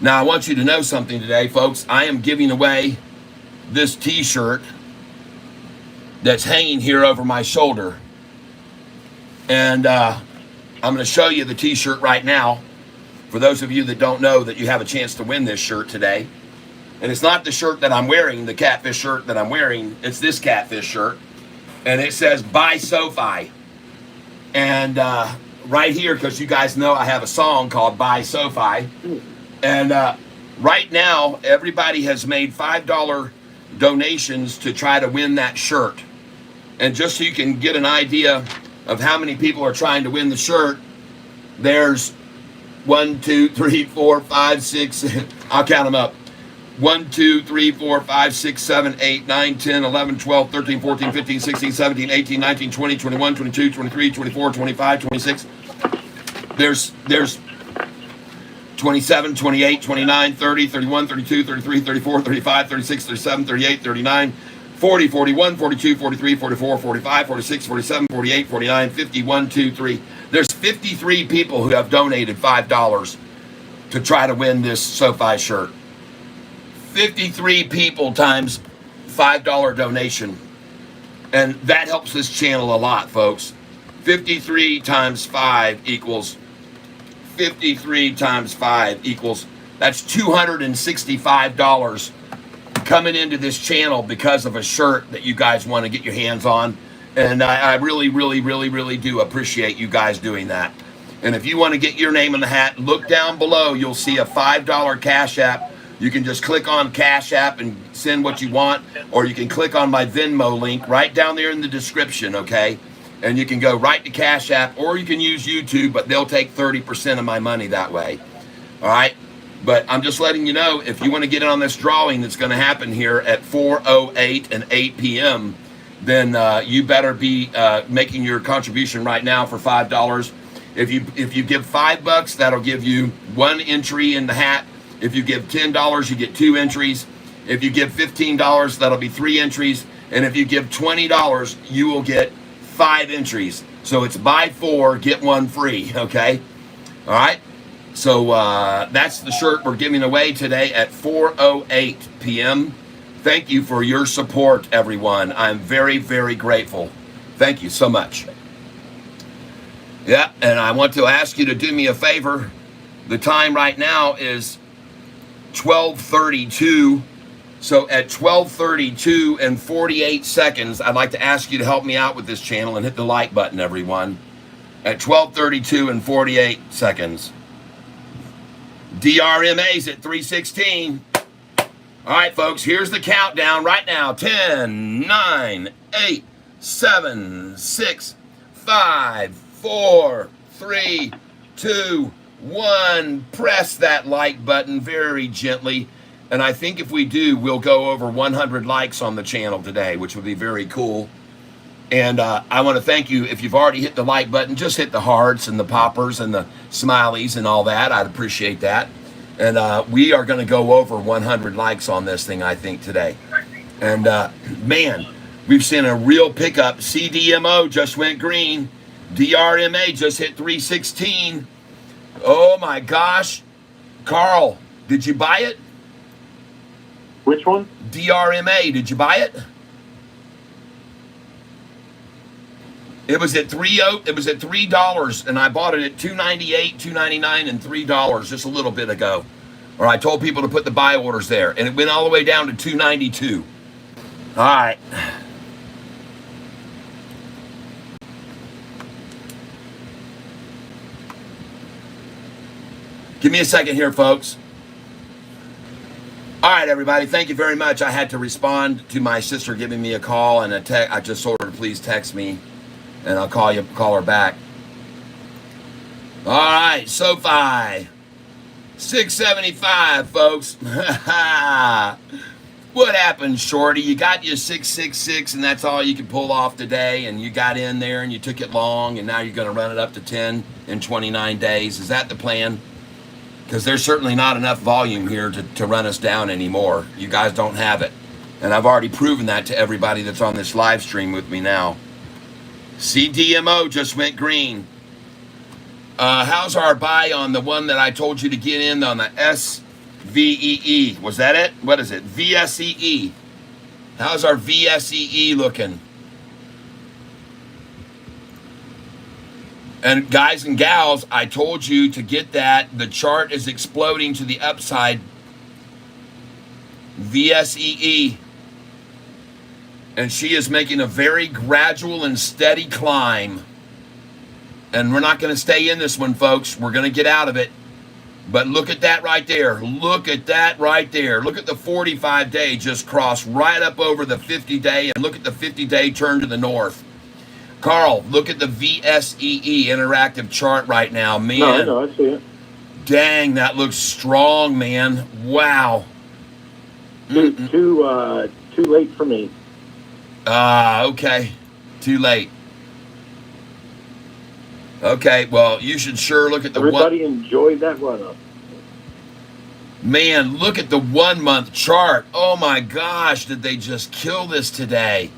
Now, I want you to know something today, folks. I am giving away this t-shirt that's hanging here over my shoulder. And I'm going to show you the t-shirt right now. For those of you that don't know that you have a chance to win this shirt today. And it's not the shirt that I'm wearing, the Catfish shirt that I'm wearing. It's this Catfish shirt. And it says, "Buy Sofi." And right here, because you guys know I have a song called "Buy Sofi." And right now, everybody has made $5 donations to try to win that shirt. And just so you can get an idea of how many people are trying to win the shirt, there's 1, 2, 3, 4, 5, 6, I'll count them up. 1, 2, 3, 4, 5, 6, 7, 8, 9, 10, 11, 12, 13, 14, 15, 16, 17, 18, 19, 20, 21, 22, 23, 24, 25, 26. There's 27, 28, 29, 30, 31, 32, 33, 34, 35, 36, 37, 38, 39, 40, 41, 42, 43, 44, 45, 46, 47, 48, 49, 50, 1, 2, 3. There's 53 people who have donated $5 to try to win this SoFi shirt. 53 people times $5 donation. And that helps this channel a lot, folks. 53 times 5 equals 53 times 5 equals, that's $265 coming into this channel because of a shirt that you guys want to get your hands on. And I really, really, really, really do appreciate you guys doing that. And if you want to get your name in the hat, look down below. You'll see a $5 Cash App. You can just click on Cash App and send what you want, or you can click on my Venmo link right down there in the description, okay? And you can go right to Cash App, or you can use YouTube, but they'll take 30% of my money that way. All right? But I'm just letting you know, if you want to get in on this drawing that's going to happen here at 4:08 and 8 p.m., then you better be making your contribution right now for $5. If you give $5, that'll give you 1 entry in the hat. If you give $10, you get 2 entries. If you give $15, that'll be 3 entries. And if you give $20, you will get 5 entries. So it's buy 4, get 1 free, okay? All right? So that's the shirt we're giving away today at 4:08 p.m. Thank you for your support, everyone. I'm very, very grateful. Thank you so much. Yeah, and I want to ask you to do me a favor. The time right now is 12:32. So at 12:32 and 48 seconds, I'd like to ask you to help me out with this channel and hit the like button, everyone. At 12:32 and 48 seconds. DRMA's at 316. All right, folks, here's the countdown right now. 10, 9, 8, 7, 6, 5, 4, 3, 2, 1. Press that like button very gently. And I think if we do, we'll go over 100 likes on the channel today, which would be very cool. And I want to thank you. If you've already hit the like button, just hit the hearts and the poppers and the smileys and all that. I'd appreciate that. And we are going to go over 100 likes on this thing, I think, today. And man, we've seen a real pickup. CDMO just went green. DRMA just hit 316. Oh my gosh. Carl, did you buy it? Which one? DRMA, did you buy it? It was at $3, and I bought it at $2.98, $2.99, and $3 just a little bit ago. Or I told people to put the buy orders there, and it went all the way down to $2.92. All right. Give me a second here, folks. All right, everybody. Thank you very much. I had to respond to my sister giving me a call and a text. I just told her to please text me, and I'll call her back. All right, SoFi, 675, folks. What happened, Shorty? You got your 666, and that's all you could pull off today, and you got in there, and you took it long, and now you're going to run it up to 10 in 29 days. Is that the plan? Because there's certainly not enough volume here to run us down anymore. You guys don't have it. And I've already proven that to everybody that's on this live stream with me now. CDMO just went green. How's our buy on the one that I told you to get in on the VEE. Was that it? What is it? VSEE. How's our VSEE looking? And guys and gals, I told you to get that. The chart is exploding to the upside. VSEE. And she is making a very gradual and steady climb. And we're not going to stay in this one, folks. We're going to get out of it. But look at that right there. Look at that right there. Look at the 45-day just cross right up over the 50-day. And look at the 50-day turn to the north. Carl, look at the VSEE interactive chart right now. Man. No, I know. I see it. Dang, that looks strong, man. Wow. Too late for me. Okay. Too late. Okay, well, you should sure look at the Everybody enjoyed that run-up. Man, look at the 1 month chart. Oh my gosh, did they just kill this today?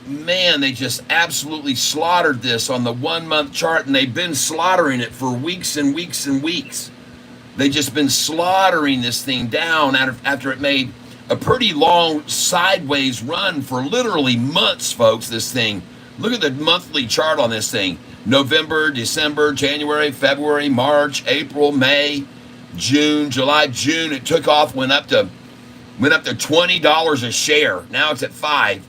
Man, they just absolutely slaughtered this on the 1 month chart, and they've been slaughtering it for weeks and weeks and weeks. They've just been slaughtering this thing down after it made a pretty long sideways run for literally months, folks, this thing. Look at the monthly chart on this thing. November, December, January, February, March, April, May, June, July, June. It took off, went up to $20 a share. Now it's at $5.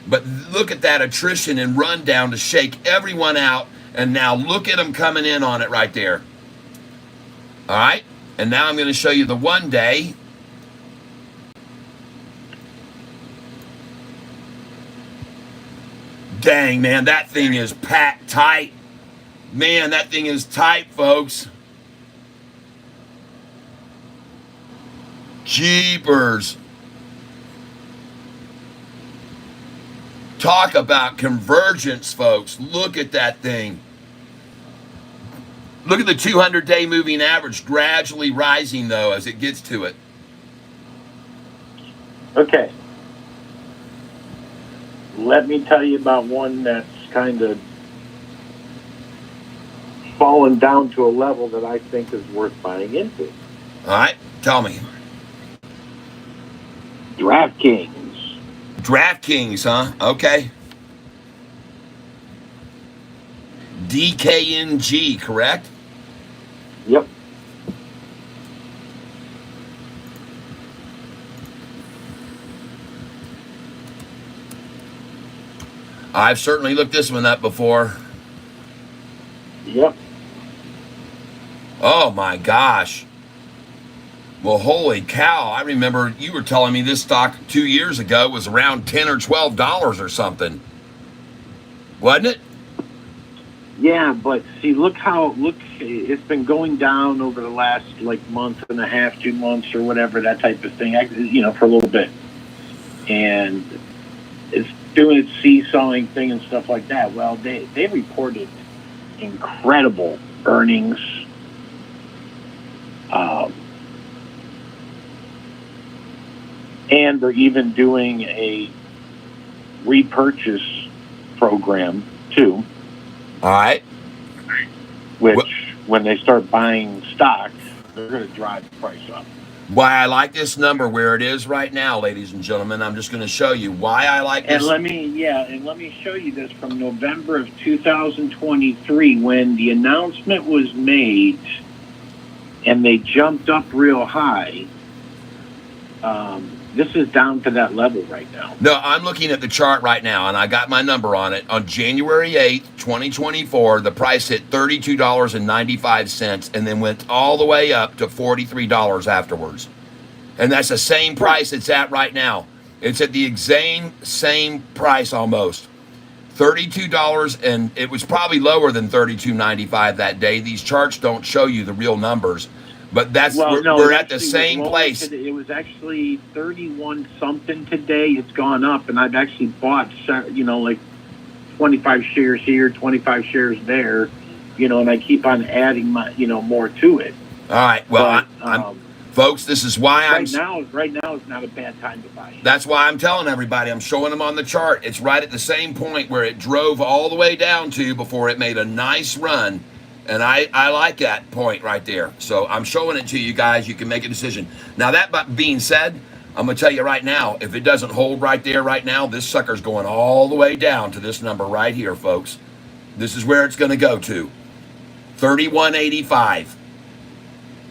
But look at that attrition and rundown to shake everyone out. And now look at them coming in on it right there. All right. And now I'm going to show you the 1 day. Dang, man, that thing is packed tight. Man, that thing is tight, folks. Jeepers. Talk about convergence, folks. Look at that thing. Look at the 200-day moving average gradually rising, though, as it gets to it. Okay. Let me tell you about one that's kind of fallen down to a level that I think is worth buying into. All right, tell me. DraftKings. DraftKings, huh? Okay. DKNG, correct? Yep. I've certainly looked this one up before. Yep. Oh my gosh. Well, holy cow. I remember you were telling me this stock 2 years ago was around $10 or $12 or something. Wasn't it? Yeah, but see, look, it's been going down over the last month and a half, 2 months or whatever, that type of thing, for a little bit. And it's doing its seesawing thing and stuff like that. Well, they reported incredible earnings. And they're even doing a repurchase program too. All right. Which, when they start buying stocks, they're going to drive the price up. Why I like this number where it is right now, ladies and gentlemen. I'm just going to show you why I like this. And let me show you this from November of 2023 when the announcement was made and they jumped up real high. This is down to that level right now. No, I'm looking at the chart right now, and I got my number on it. On January 8th, 2024, the price hit $32.95 and then went all the way up to $43 afterwards. And that's the same price it's at right now. It's at the exact same price almost. $32, and it was probably lower than $32.95 that day. These charts don't show you the real numbers. But we're at the same place. It was actually 31 something today. It's gone up, and I've actually bought 25 shares here, 25 shares there, and I keep on adding more to it. All right. Well, folks, this is why right now is not a bad time to buy it. That's why I'm telling everybody. I'm showing them on the chart. It's right at the same point where it drove all the way down to before it made a nice run. And I like that point right there. So I'm showing it to you guys. You can make a decision. Now, that being said, I'm going to tell you right now, if it doesn't hold right there right now, this sucker's going all the way down to this number right here, folks. This is where it's going to go to. 31.85.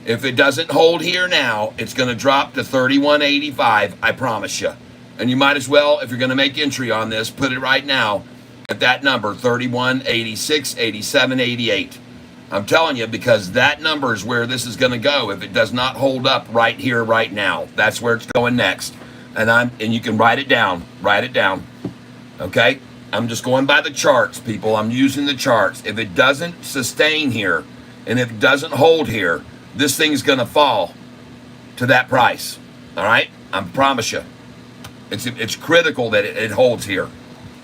If it doesn't hold here now, it's going to drop to 31.85, I promise you. And you might as well, if you're going to make entry on this, put it right now at that number, 31.86, 87, 88. I'm telling you, because that number is where this is going to go if it does not hold up right here, right now. That's where it's going next. And you can write it down. Write it down. Okay? I'm just going by the charts, people. I'm using the charts. If it doesn't sustain here, and if it doesn't hold here, this thing's going to fall to that price. All right? I promise you. It's critical that it holds here.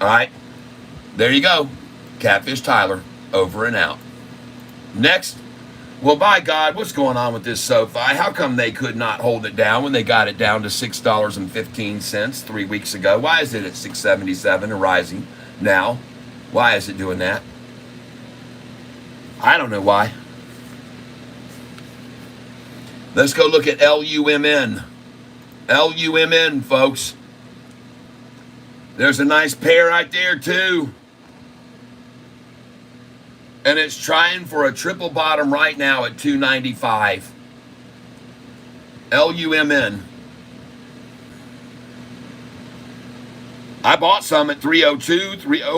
All right? There you go. Catfish Tyler, over and out. Next, well, by God, what's going on with this Sofi? How come they could not hold it down when they got it down to $6.15 3 weeks ago? Why is it at $6.77 and rising now? Why is it doing that? I don't know why. Let's go look at LUMN. LUMN, folks. There's a nice pair right there, too. And it's trying for a triple bottom right now at 295. LUMN. I bought some at 302,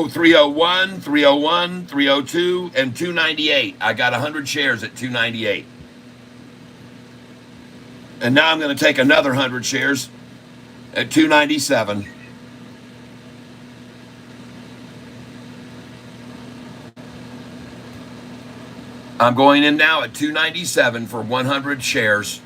301, 301, 302, and 298. I got 100 shares at 298. And now I'm going to take another 100 shares at 297. I'm going in now at 297 for 100 shares.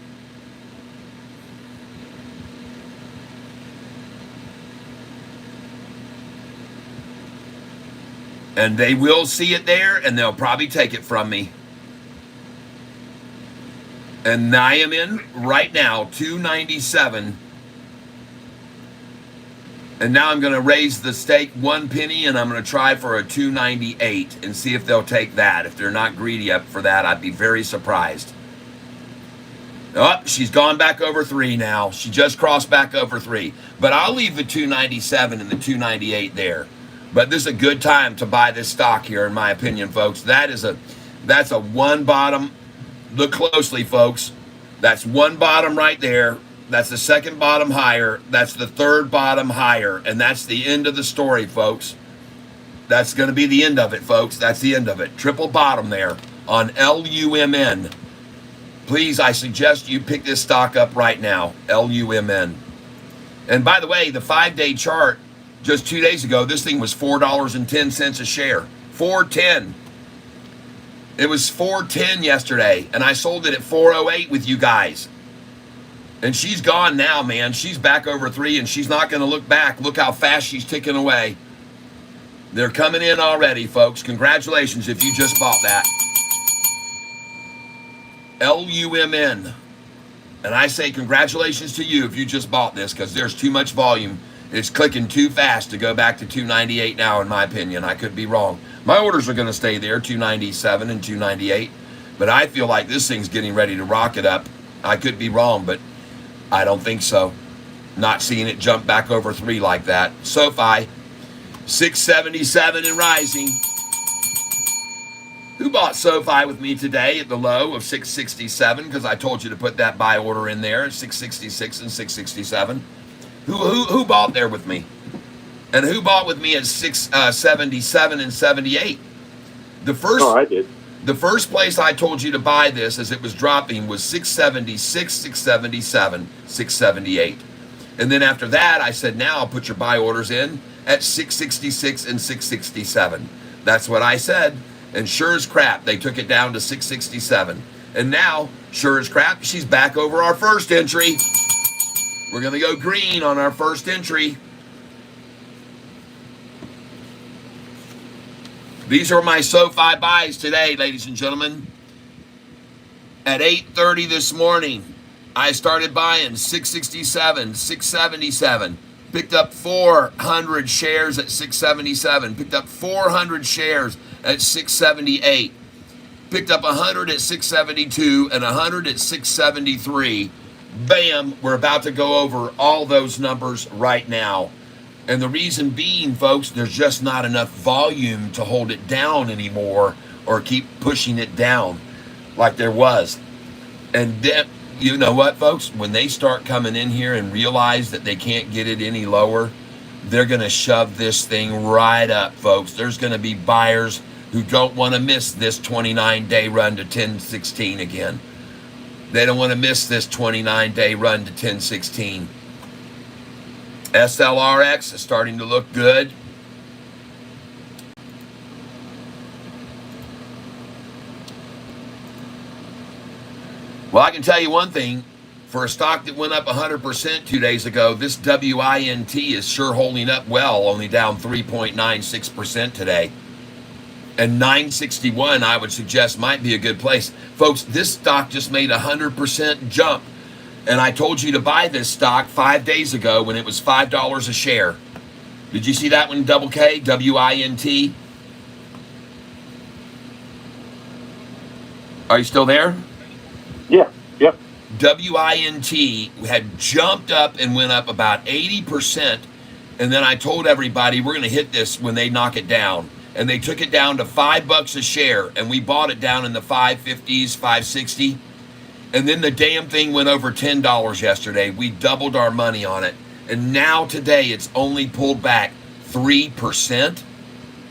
And they will see it there, and they'll probably take it from me. And I am in right now, 297. And now I'm going to raise the stake 1 penny, and I'm going to try for a 298 and see if they'll take that. If they're not greedy up for that, I'd be very surprised. Oh, she's gone back over 3 now. She just crossed back over 3. But I'll leave the 297 and the 298 there. But this is a good time to buy this stock here, in my opinion, folks. That's a one bottom. Look closely, folks. That's one bottom right there. That's the second bottom higher. That's the third bottom higher. And that's the end of the story, folks. That's going to be the end of it, folks. That's the end of it. Triple bottom there on LUMN. Please, I suggest you pick this stock up right now, LUMN. And by the way, the 5-day chart, just 2 days ago, this thing was $4.10 a share. $4.10. It was $4.10 yesterday, and I sold it at $4.08 with you guys. And she's gone now, man. She's back over 3, and she's not going to look back. Look how fast she's ticking away. They're coming in already, folks. Congratulations if you just bought that. LUMN. And I say congratulations to you if you just bought this, because there's too much volume. It's clicking too fast to go back to 298 now, in my opinion. I could be wrong. My orders are going to stay there, 297 and 298. But I feel like this thing's getting ready to rocket up. I could be wrong, but I don't think so. Not seeing it jump back over 3 like that. Sofi, 677 and rising. Who bought Sofi with me today at the low of 667? Because I told you to put that buy order in there at 666 and 667. Who bought there with me? And who bought with me at 677 and 78? I did. The first place I told you to buy this as it was dropping was 676, 677, 678. And then after that, I said, now I'll put your buy orders in at 666 and 667. That's what I said. And sure as crap, they took it down to 667. And now, sure as crap, she's back over our first entry. We're going to go green on our first entry. These are my Sofi buys today, ladies and gentlemen. At 8:30 this morning, I started buying 667, 677. Picked up 400 shares at 677. Picked up 400 shares at 678. Picked up 100 at 672 and 100 at 673. Bam, we're about to go over all those numbers right now. And the reason being, folks, there's just not enough volume to hold it down anymore or keep pushing it down like there was. And then, you know what, folks? When they start coming in here and realize that they can't get it any lower, they're going to shove this thing right up, folks. There's going to be buyers who don't want to miss this 29-day run to 1016 again. They don't want to miss this 29-day run to 1016. SLRX is starting to look good. Well, I can tell you one thing. For a stock that went up 100% 2 days ago, this WINT is sure holding up well, only down 3.96% today. And 961, I would suggest, might be a good place. Folks, this stock just made a 100% jump. And I told you to buy this stock 5 days ago when it was $5 a share. Did you see that one, double K, WINT? Are you still there? Yeah, yep. WINT had jumped up and went up about 80%. And then I told everybody we're going to hit this when they knock it down. And they took it down to $5 a share. And we bought it down in the 550s, 560. And then the damn thing went over $10 yesterday. We doubled our money on it. And now today it's only pulled back 3%.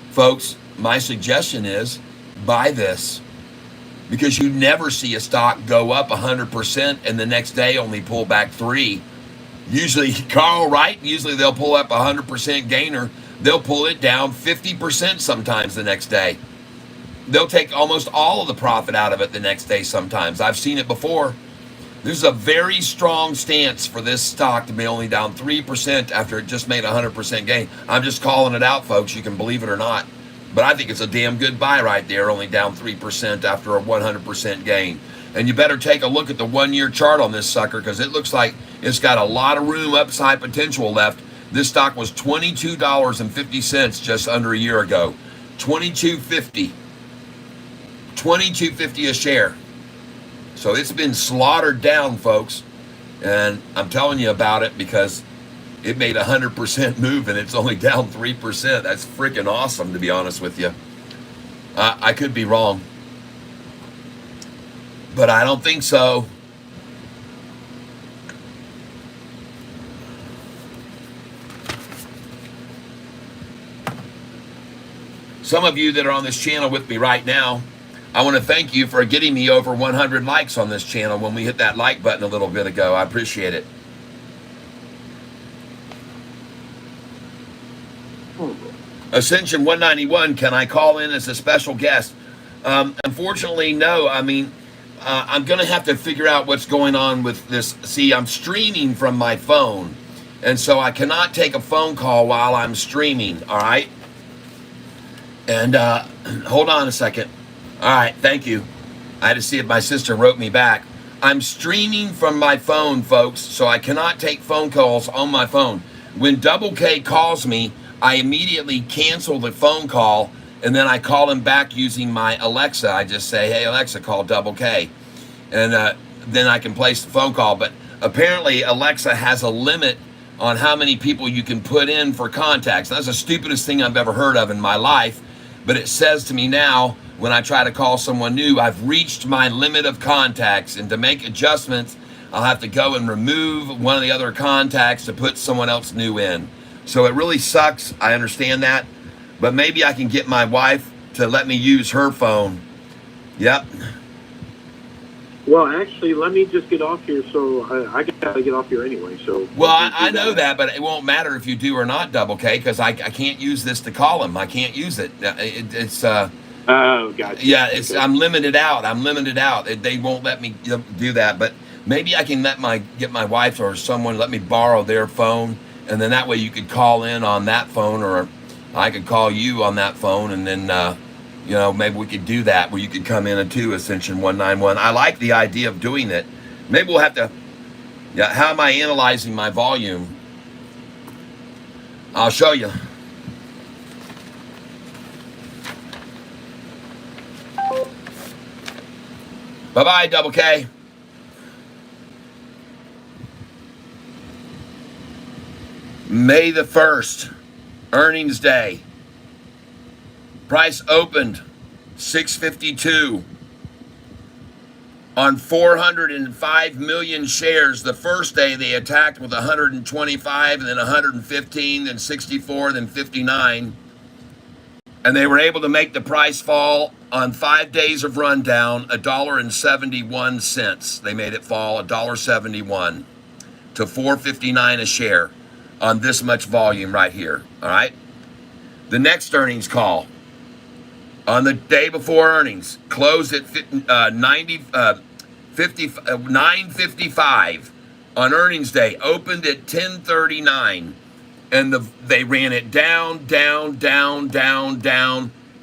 Folks, my suggestion is buy this. Because you never see a stock go up 100% and the next day only pull back 3%. Usually, Carl, right? Usually they'll pull up 100% gainer. They'll pull it down 50% sometimes the next day. They'll take almost all of the profit out of it the next day sometimes. I've seen it before. There's a very strong stance for this stock to be only down 3% after it just made a 100% gain. I'm just calling it out, folks. You can believe it or not. But I think it's a damn good buy right there, only down 3% after a 100% gain. And you better take a look at the 1-year chart on this sucker because it looks like it's got a lot of room, upside potential left. This stock was $22.50 just under a year ago. $22.50. $22.50 a share. So it's been slaughtered down, folks. And I'm telling you about it because it made a 100% move and it's only down 3%. That's freaking awesome, to be honest with you. I could be wrong, but I don't think so. Some of you that are on this channel with me right now, I want to thank you for getting me over 100 likes on this channel when we hit that like button a little bit ago. I appreciate it. Ascension 191, can I call in as a special guest? Unfortunately, no. I mean, I'm going to have to figure out what's going on with this. See, I'm streaming from my phone, and so I cannot take a phone call while I'm streaming, all right? And hold on a second. All right, thank you. I had to see if my sister wrote me back. I'm streaming from my phone, folks, so I cannot take phone calls on my phone. When Double K calls me, I immediately cancel the phone call, and then I call him back using my Alexa. I just say, hey, Alexa, call Double K. And then I can place the phone call. But apparently, Alexa has a limit on how many people you can put in for contacts. That's the stupidest thing I've ever heard of in my life. But it says to me now, when I try to call someone new, I've reached my limit of contacts. And to make adjustments, I'll have to go and remove one of the other contacts to put someone else new in. So it really sucks. I understand that. But maybe I can get my wife to let me use her phone. Yep. Well, actually, let me just get off here. So I got to get off here anyway. So well, I know that, but it won't matter if you do or not, Double K, because I can't use this to call him. I can't use it. It's oh, gotcha. Yeah, it's okay. I'm limited out. They won't let me do that. But maybe I can get my wife or someone let me borrow their phone. And then that way you could call in on that phone, or I could call you on that phone, and then, maybe we could do that where you could come in too, Ascension 191. I like the idea of doing it. Maybe we'll have to, how am I analyzing my volume? I'll show you. Bye-bye, Double K. May the 1st, earnings day. Price opened $6.52 on 405 million shares. The first day they attacked with 125, and then 115, then 64, then 59. And they were able to make the price fall on 5 days of rundown $1.71. They made it fall $1.71 to $4.59 a share on this much volume right here. All right. The next earnings call on the day before earnings closed at 9:55 on earnings day, opened at 10:39. And they ran it down.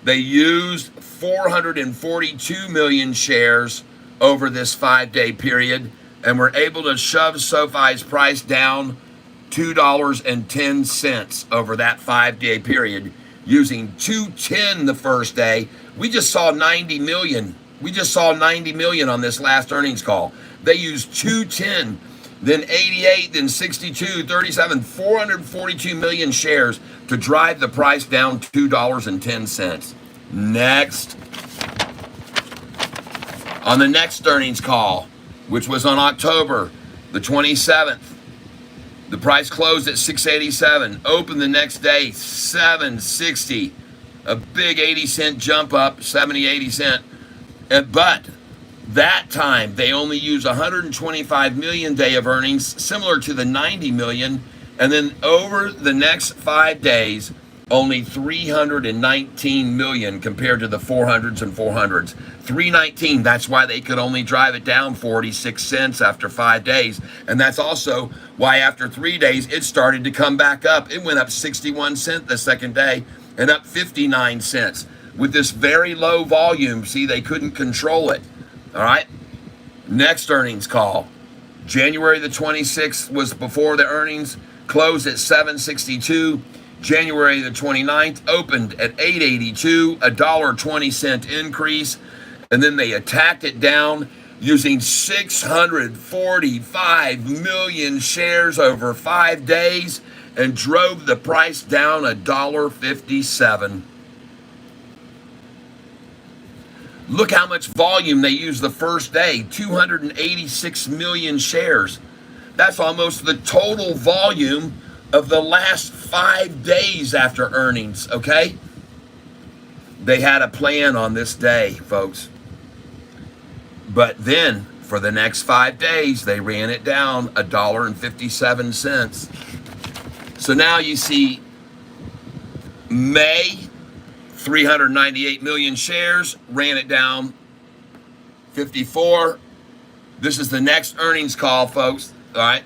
They used 442 million shares over this 5-day period and were able to shove Sofi's price down $2.10 over that 5-day period, using 210 the first day. We just saw 90 million. We just saw 90 million on this last earnings call. They used 210. Then 88, then 62, 37, 442 million shares to drive the price down $2.10. Next. On the next earnings call, which was on October the 27th, the price closed at 687, opened the next day 760, a big 80-cent jump up, 70, 80 cent. But that time, they only used 125 million day of earnings, similar to the 90 million. And then over the next 5 days, only 319 million compared to the 400s and 400s. 319, that's why they could only drive it down 46 cents after 5 days. And that's also why after 3 days, it started to come back up. It went up 61 cents the second day and up 59 cents. With this very low volume, see, they couldn't control it. All right. Next earnings call. January the 26th was before the earnings, closed at 762. January the 29th opened at 882, a $1.20 increase. And then they attacked it down using 645 million shares over 5 days and drove the price down $1.57. Look how much volume they used the first day, 286 million shares. That's almost the total volume of the last 5 days after earnings, okay? They had a plan on this day, folks. But then, for the next 5 days, they ran it down $1.57. So now you see May, 398 million shares, ran it down 54. This is the next earnings call, folks. All right.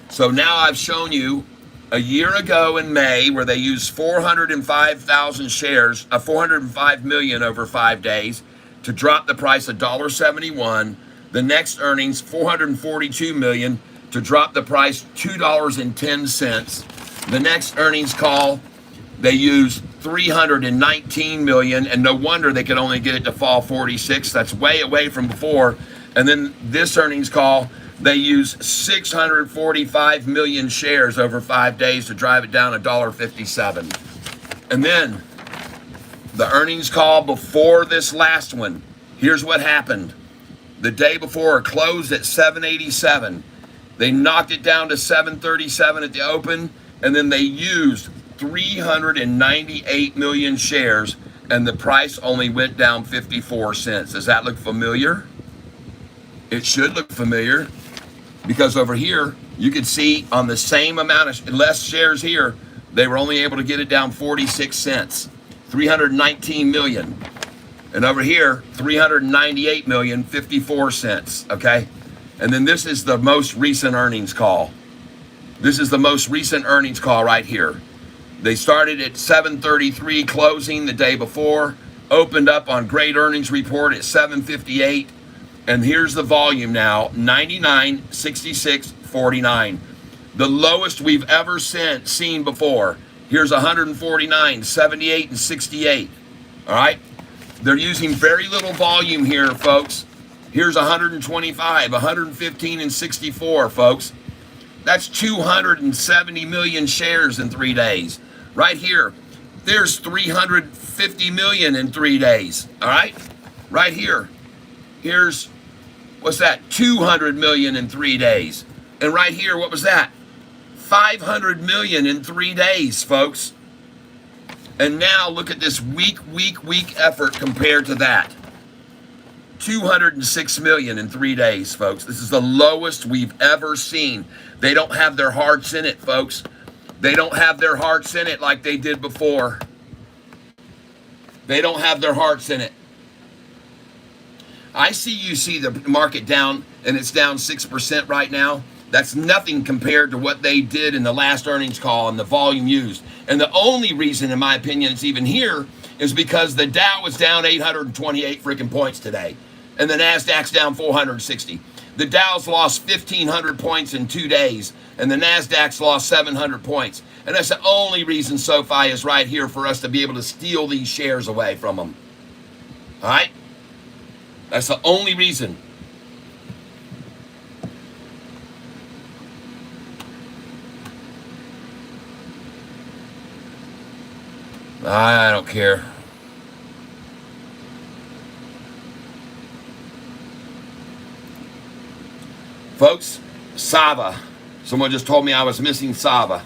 So now I've shown you a year ago in May where they used 405,000 shares, 405 million over 5 days to drop the price $1.71. The next earnings, 442 million to drop the price $2.10. The next earnings call, they used 319 million, and no wonder they could only get it to fall 46. That's way away from before. And then this earnings call, they used 645 million shares over 5 days to drive it down $1.57. And then the earnings call before this last one, here's what happened. The day before it closed at 787. They knocked it down to 737 at the open, and then they used 398 million shares, and the price only went down 54 cents. Does that look familiar? It should look familiar, because over here, you can see on the same amount of less shares here, they were only able to get it down 46 cents, 319 million. And over here, 398 million, 54 cents, okay? And then this is the most recent earnings call. This is the most recent earnings call right here. They started at 7:33 closing the day before, opened up on great earnings report at 7:58, and here's the volume now, 99, 66, 49. The lowest we've ever seen before. Here's 149, 78, and 68. All right? They're using very little volume here, folks. Here's 125, 115, and 64, folks. That's 270 million shares in 3 days. Right here, there's 350 million in 3 days. All right? Right here. Here's, what's that? 200 million in 3 days. And right here, what was that? 500 million in 3 days, folks. And now look at this weak effort compared to that. 206 million in 3 days, folks. This is the lowest we've ever seen. They don't have their hearts in it, folks. They don't have their hearts in it like they did before. They don't have their hearts in it. I see you see the market down, and it's down 6% right now. That's nothing compared to what they did in the last earnings call and the volume used. And the only reason, in my opinion, it's even here is because the Dow was down 828 freaking points today. And the NASDAQ's down 460. The Dow's lost 1,500 points in 2 days, and the NASDAQ's lost 700 points. And that's the only reason SoFi is right here for us to be able to steal these shares away from them. All right? That's the only reason. I don't care. Folks, Sava. Someone just told me I was missing Sava.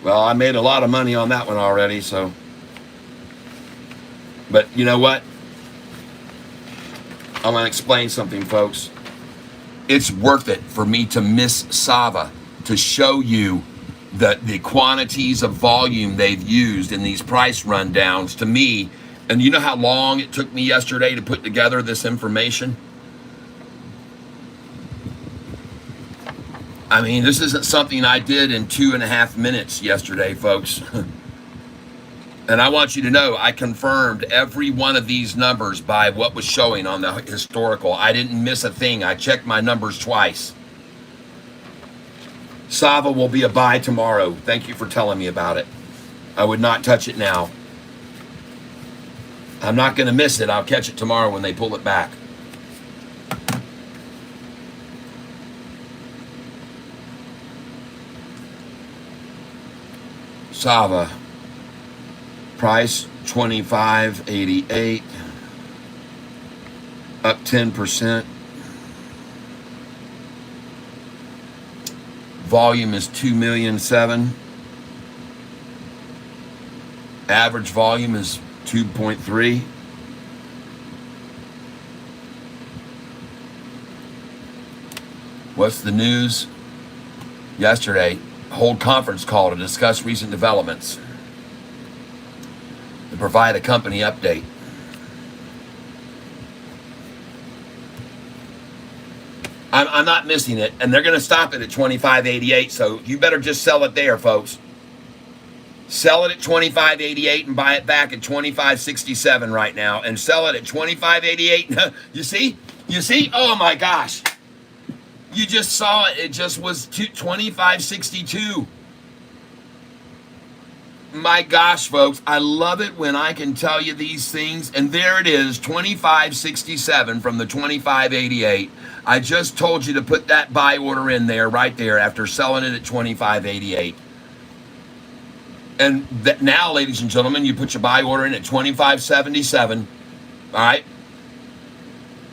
Well, I made a lot of money on that one already, so. But you know what? I'm going to explain something, folks. It's worth it for me to miss Sava to show you the quantities of volume they've used in these price rundowns to me. And you know how long it took me yesterday to put together this information? I mean, this isn't something I did in 2.5 minutes yesterday, folks. And I want you to know, I confirmed every one of these numbers by what was showing on the historical. I didn't miss a thing. I checked my numbers twice. Sava will be a buy tomorrow. Thank you for telling me about it. I would not touch it now. I'm not going to miss it. I'll catch it tomorrow when they pull it back. Sava. Price $25.88. Up 10%. Volume is 2,000,007. Average volume is 2.3. What's the news? Yesterday, hold conference call to discuss recent developments. To provide a company update. I'm not missing it, and they're going to stop it at $25.88, so you better just sell it there, folks. Sell it at $25.88 and buy it back at $25.67 right now, and sell it at $25.88. You see? You see? Oh my gosh. You just saw it. It just was $25.62. My gosh, folks, I love it when I can tell you these things. And there it is, $25.67 from the $25.88. I just told you to put that buy order in there, right there, after selling it at $25.88. And now, ladies and gentlemen, you put your buy order in at $25.77. All right?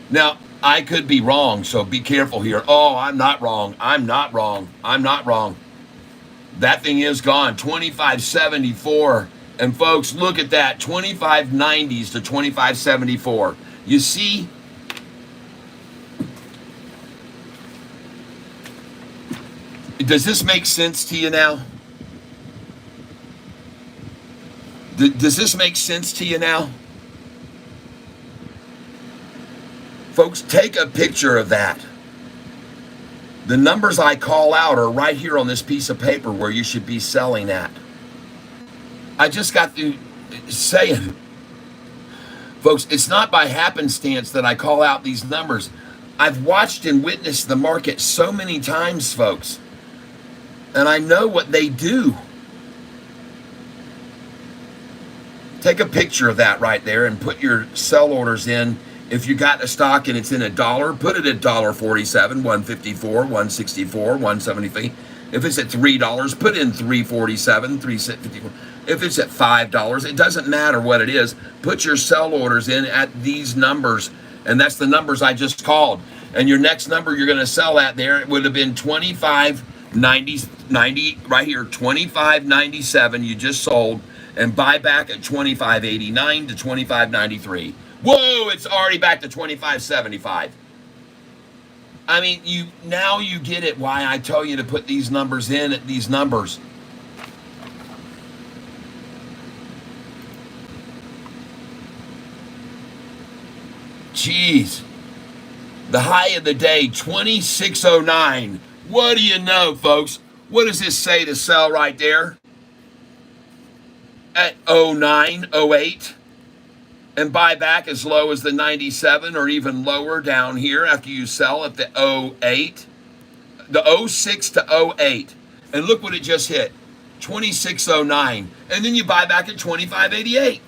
Now, I could be wrong, so be careful here. Oh, I'm not wrong. I'm not wrong. I'm not wrong. That thing is gone, $25.74. And folks, look at that, $25.90s to $25.74. You see? Does this make sense to you now? Does this make sense to you now? Folks, take a picture of that. The numbers I call out are right here on this piece of paper where you should be selling at. I just got through saying, folks, it's not by happenstance that I call out these numbers. I've watched and witnessed the market so many times, folks, and I know what they do. Take a picture of that right there and put your sell orders in If you got a stock and it's in $1, put it at $1.47, $1.54, $1.64, $1.73. If it's at $3, put in $3.47, $3.54. If it's at $5, it doesn't matter what it is. Put your sell orders in at these numbers, and that's the numbers I just called. And your next number you're going to sell at there, it would have been 25.90 right here, 25.97 you just sold, and buy back at 25.89 to 25.93. Whoa, it's already back to 25.75. I mean, you get it why I tell you to put these numbers in at these numbers. Jeez. The high of the day, 26.09. What do you know, folks? What does this say to sell right there? At 09, 08. And buy back as low as the 97 or even lower down here after you sell at the 08. The 06 to 08. And look what it just hit. 26.09. And then you buy back at 25.88.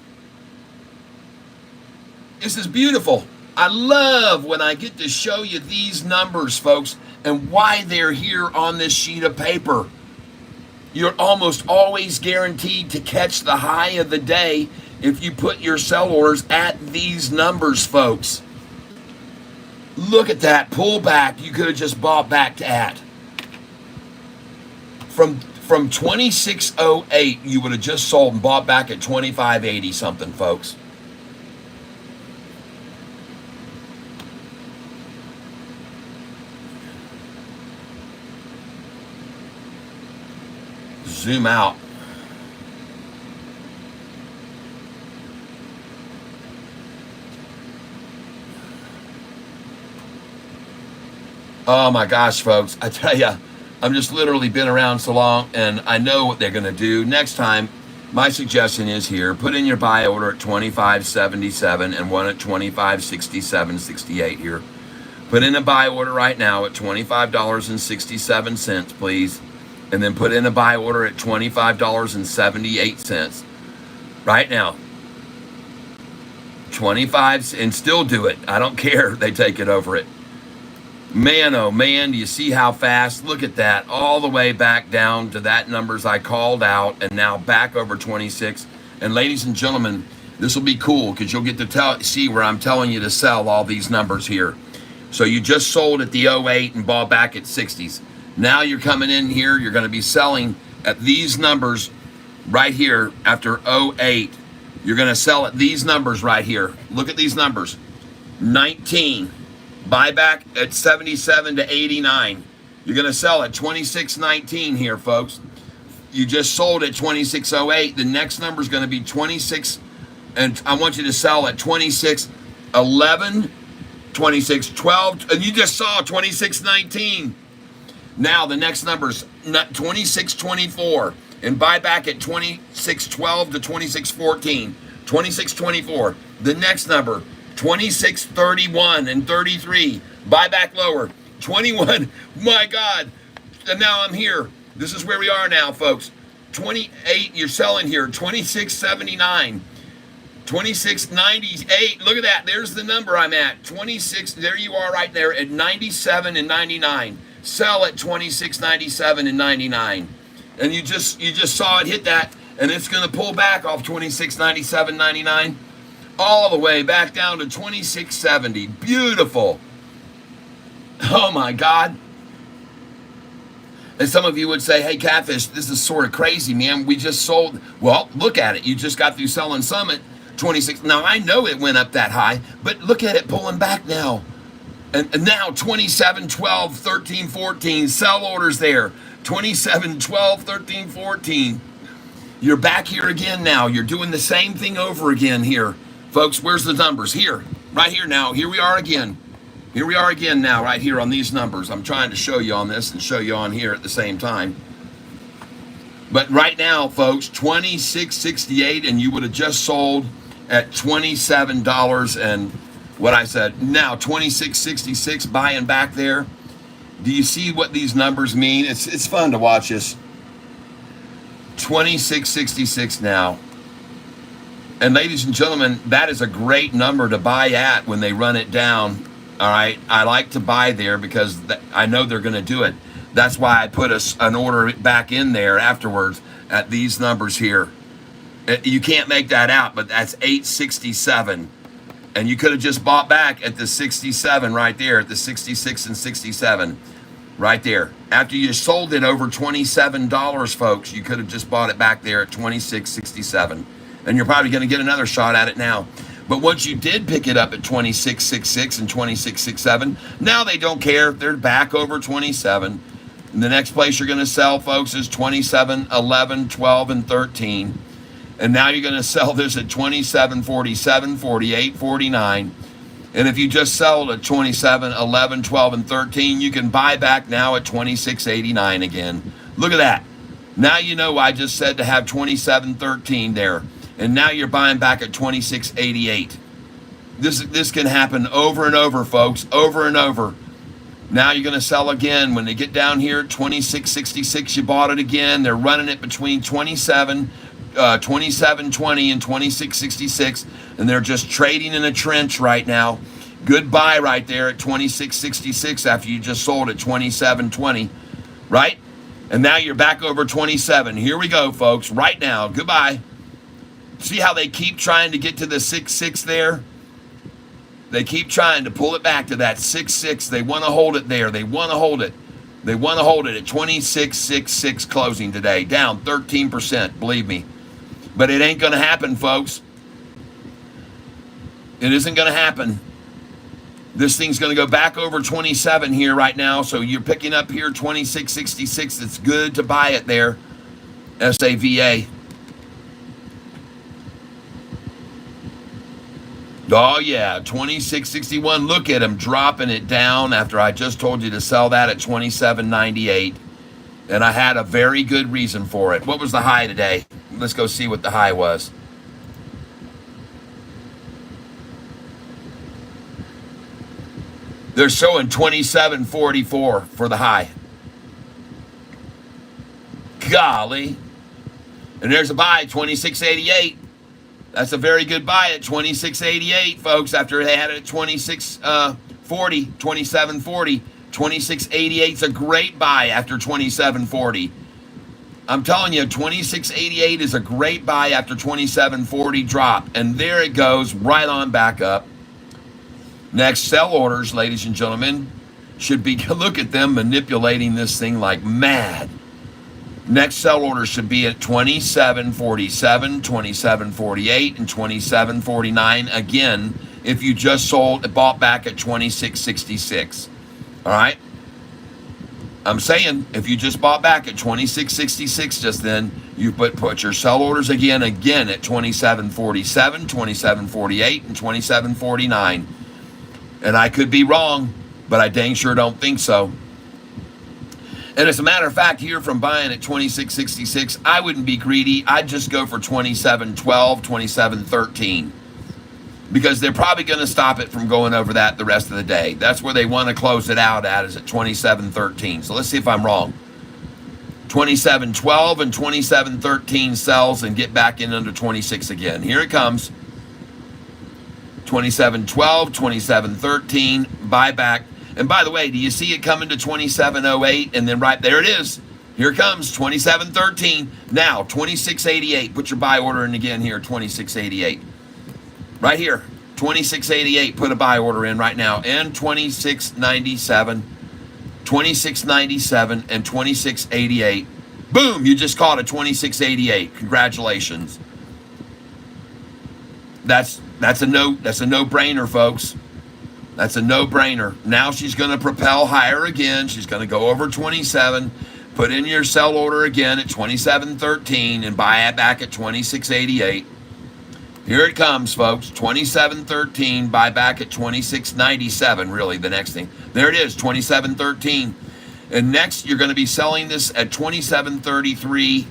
This is beautiful. I love when I get to show you these numbers, folks, and why they're here on this sheet of paper. You're almost always guaranteed to catch the high of the day if you put your sell orders at these numbers, folks. Look at that pullback you could have just bought back at. From 26.08, you would have just sold and bought back at 25.80 something, folks. Zoom out. Oh my gosh, folks. I tell you, I'm just literally been around so long and I know what they're going to do. Next time, my suggestion is here, put in your buy order at 25.77 and one at 25.67.68 here. Put in a buy order right now at $25.67, please. And then put in a buy order at $25.78 right now. 25 and still do it. I don't care. They take it over it. Man, oh man, do you see how fast? Look at that. All the way back down to that numbers I called out and now back over 26. And ladies and gentlemen, this will be cool because you'll get to see where I'm telling you to sell all these numbers here. So you just sold at the 08 and bought back at 60s. Now you're coming in here, you're going to be selling at these numbers right here after 08. You're going to sell at these numbers right here. Look at these numbers. 19. Buy back at 77 to 89. You're going to sell at 26.19 here, folks. You just sold at 26.08. The next number is going to be 26. And I want you to sell at 26.11, 26.12. And you just saw 26.19. Now the next number is 26.24 and buy back at 26.12 to 26.14. 26.24. The next number, 26.31 and 33. Buy back lower. 21. My God. And now I'm here. This is where we are now, folks. 28. You're selling here. 26.79. 26.98. Look at that. There's the number I'm at. 26. There you are right there at 97 and 99. Sell at 26.97 and 99. And you just saw it hit that, and it's going to pull back off 26.97.99 all the way back down to 26.70. Beautiful. Oh my God. And some of you would say, hey, Catfish, this is sort of crazy, man. We just sold. Well, look at it. You just got through selling some at 26. Now, I know it went up that high, but look at it pulling back now. And now 27, 12, 13, 14, sell orders there. 27, 12, 13, 14. You're back here again now. You're doing the same thing over again here. Folks, where's the numbers? Here, right here now. Here we are again. Here we are again now, right here on these numbers. I'm trying to show you on this and show you on here at the same time. But right now, folks, $26.68, and you would have just sold at $27 and what I said. Now, $26.66 buying back there. Do you see what these numbers mean? It's fun to watch this. $26.66 now. And ladies and gentlemen, that is a great number to buy at when they run it down. All right. I like to buy there because I know they're going to do it. That's why I put an order back in there afterwards at these numbers here. You can't make that out, but that's 867. And you could have just bought back at the 67 right there, at the 66 and 67 right there. After you sold it over $27, folks, you could have just bought it back there at 26.67. And you're probably going to get another shot at it now. But once you did pick it up at 26.66 and 26.67, now they don't care if they're back over 27. And the next place you're going to sell, folks, is 27, 11, 12, and 13. And now you're going to sell this at 27, 47, 48, 49. And if you just sell it at 27, 11, 12, and 13, you can buy back now at 26.89 again. Look at that. Now you know I just said to have 27.13 there. And now you're buying back at 26.88. This can happen over and over, folks, over and over. Now you're going to sell again. When they get down here at 26.66, you bought it again. They're running it between 27.20 and 26.66, and they're just trading in a trench right now. Good buy right there at 26.66 after you just sold at 27.20, right? And now you're back over 27. Here we go, folks, right now. Goodbye. See how they keep trying to get to the 6.6 there? They keep trying to pull it back to that 6.6. They want to hold it there. They want to hold it. They want to hold it at 26.66 closing today, down 13%, believe me. But it ain't going to happen, folks. It isn't going to happen. This thing's going to go back over 27 here right now. So you're picking up here 26.66. It's good to buy it there. SAVA. Oh, yeah, 26.61. Look at him dropping it down after I just told you to sell that at 27.98. And I had a very good reason for it. What was the high today? Let's go see what the high was. They're showing 27.44 for the high. Golly. And there's a buy, 26.88. That's a very good buy at 26.88, folks, after they had it at 26.40, 27.40. 26.88 is a great buy after 27.40. I'm telling you, 26.88 is a great buy after 27.40 drop. And there it goes, right on back up. Next, sell orders, ladies and gentlemen, should be, look at them manipulating this thing like mad. Next sell order should be at 27.47, 27.48, and 27.49. Again, if you just bought back at 26.66. All right? I'm saying if you just bought back at 26.66 just then, you put your sell orders again at 27.47, 27.48, and 27.49. And I could be wrong, but I dang sure don't think so. And as a matter of fact, here from buying at 26.66, I wouldn't be greedy. I'd just go for 27.12, 27.13. Because they're probably going to stop it from going over that the rest of the day. That's where they want to close it out at, is at 27.13. So let's see if I'm wrong. 27.12 and 27.13 sells and get back in under 26 again. Here it comes. 27.12, 27.13, buyback. And by the way, do you see it coming to 27.08? And then right there it is. Here it comes, 27.13. Now, 26.88. Put your buy order in again here, 26.88. Right here, 26.88. Put a buy order in right now. And 26.97, 26.97, and 26.88. Boom, you just caught a 26.88. Congratulations. That's a no-brainer, folks. That's a no-brainer. Now she's going to propel higher again. She's going to go over 27. Put in your sell order again at 27.13 and buy it back at 26.88. Here it comes, folks. 27.13, buy back at 26.97, really, the next thing. There it is, 27.13. And next, you're going to be selling this at 27.33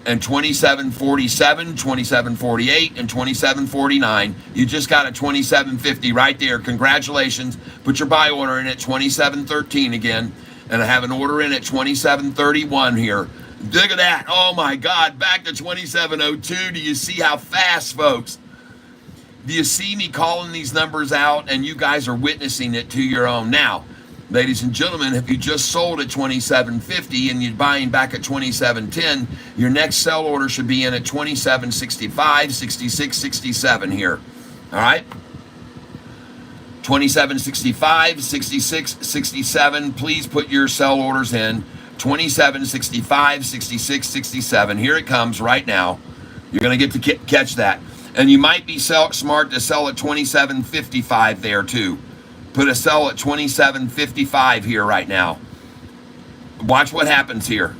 and 27.47, 27.48, and 27.49. You just got a 27.50 right there. Congratulations. Put your buy order in at 27.13 again. And I have an order in at 27.31 here. Look at that. Oh, my God. Back to 27.02. Do you see how fast, folks? Do you see me calling these numbers out, and you guys are witnessing it to your own? Now, ladies and gentlemen, if you just sold at 27.50 and you're buying back at 27.10, your next sell order should be in at 27.65, 66, 67 here. All right? 27.65, 66, 67. Please put your sell orders in. 27.65, 66, 67. Here it comes right now. You're going to get to catch that. And you might be smart to sell at 27.55 there too. Put a sell at 27.55 here right now. Watch what happens here.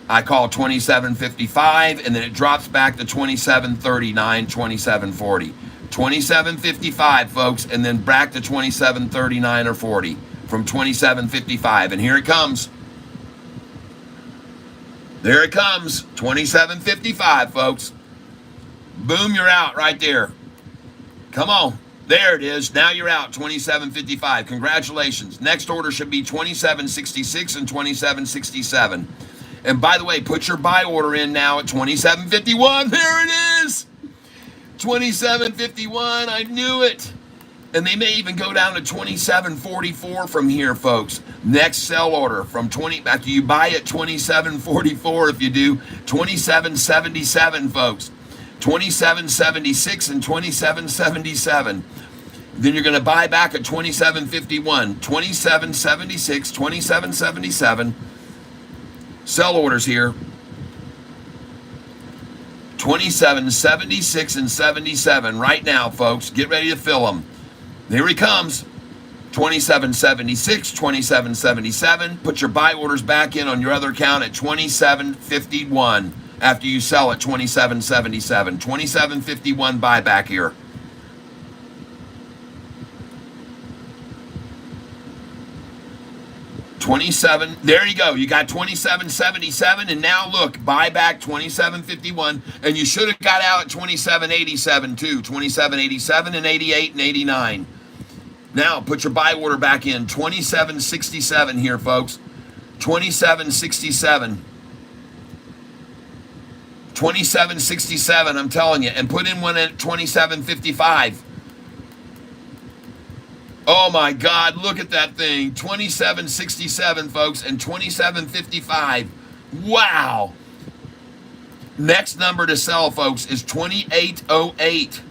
I call 27.55 and then it drops back to 27.39, 27.40. 27.55, folks, and then back to 27.39 or 40 from 27.55. And here it comes. There it comes. 27.55, folks. Boom, you're out right there. Come on. There it is. Now you're out. 27.55. Congratulations. Next order should be 27.66 and 27.67. And by the way, put your buy order in now at 27.51. There it is. 27.51, I knew it. And they may even go down to 27.44 from here, folks. Next sell order from 20, after you buy at 27.44, if you do, 27.77, folks. 27.76 and 27.77. Then you're going to buy back at 27.51, 27.76, 27.77. Sell orders here. 27.76 and 77 right now, folks. Get ready to fill them. Here he comes. 27.76, 27.77. Put your buy orders back in on your other account at 27.51 after you sell at 27.77. 27.51 buyback here. There you go. You got 27.77, and now look, buyback 27.51, and you should have got out at 27.87 too. 27.87 and 88 and 89. Now put your buy order back in. 27.67 here, folks. 27.67. 27.67. I'm telling you, and put in one at 27.55. Oh my God, look at that thing. 27.67, folks, and 27.55. Wow. Next number to sell, folks, is 28.08.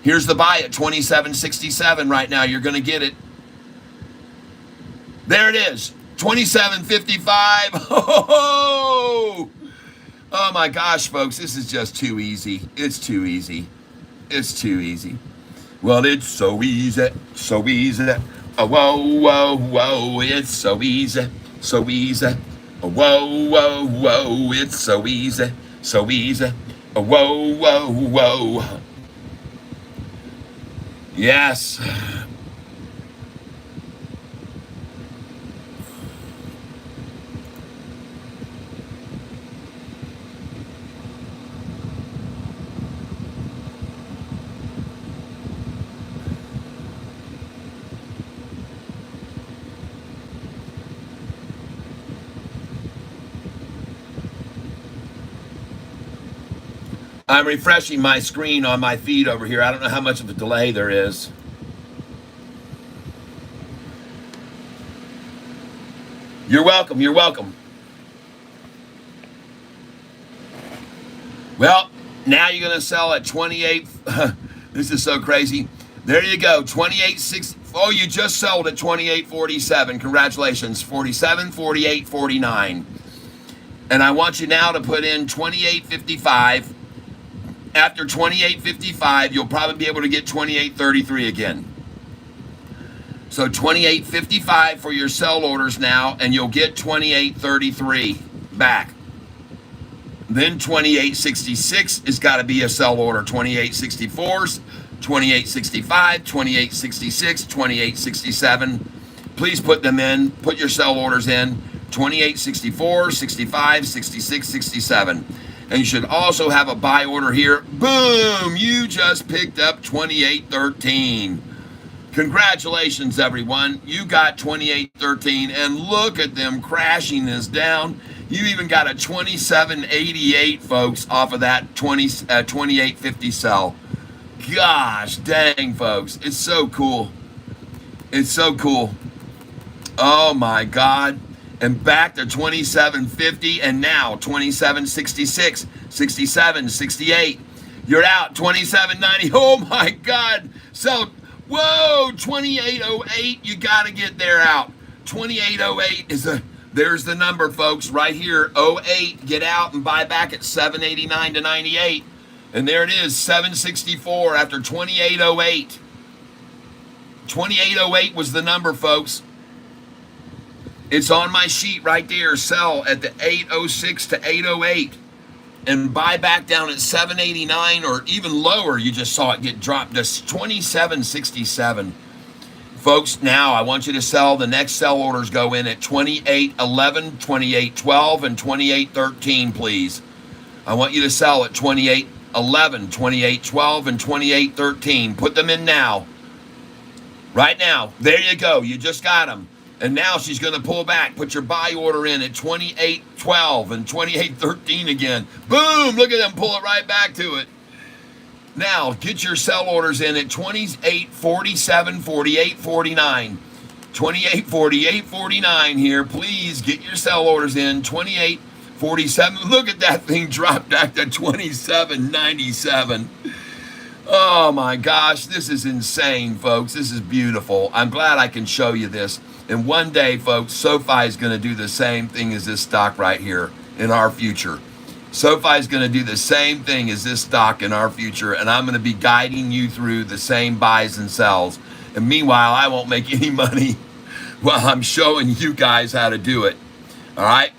Here's the buy at 27.67 right now. You're going to get it. There it is. 27.55. Oh my gosh, folks, this is just too easy. It's too easy. It's too easy. Well, it's so easy, so easy. Oh, whoa, whoa, whoa, it's so easy, so easy. Oh, whoa, whoa, whoa, it's so easy, so easy. Oh, whoa, whoa, whoa. Yes. I'm refreshing my screen on my feed over here. I don't know how much of a delay there is. You're welcome. You're welcome. Well, now you're going to sell at 28. This is so crazy. There you go. 28.6. Oh, you just sold at 28.47. Congratulations. 47, 48, 49. And I want you now to put in 28.55. After 28.55, you'll probably be able to get 28.33 again. So 28.55 for your sell orders now, and you'll get 28.33 back. Then 28.66 has got to be a sell order. 28.64, 28.65, 28.66, 28.67. Please put them in. Put your sell orders in. 28.64, 65, 66, 67. And you should also have a buy order here. Boom! You just picked up 28.13. Congratulations, everyone. You got 28.13, and look at them crashing this down. You even got a 27.88, folks, off of that 28.50 sell. gosh, dang, folks. It's so cool. It's so cool. Oh my God. And back to 27.50 and now 27.66, 67, 68. You're out 27.90. Oh my God. So, whoa, 28.08. You got to get there out. 28.08 is there's the number, folks, right here. 08. Get out and buy back at 7.89 to 98. And there it is, 7.64 after 28.08. 28.08 was the number, folks. It's on my sheet right there. Sell at the 8.06 to 8.08 and buy back down at 7.89 or even lower. You just saw it get dropped to 27.67. Folks, now I want you to sell. The next sell orders go in at 28.11, 28.12, and 28.13, please. I want you to sell at 28.11, 28.12, and 28.13. Put them in now. Right now. There you go. You just got them. And now she's going to pull back. Put your buy order in at 28.12 and 28.13 again. Boom! Look at them. Pull it right back to it. Now, get your sell orders in at 28.47, 48.49. 28.48.49 here. Please get your sell orders in. 28.47. Look at that thing drop back to 27.97. Oh my gosh, this is insane, folks. This is beautiful. I'm glad I can show you this. And one day, folks, Sofi is going to do the same thing as this stock right here in our future. Sofi is going to do the same thing as this stock in our future, and I'm going to be guiding you through the same buys and sells. And meanwhile, I won't make any money while I'm showing you guys how to do it. All right?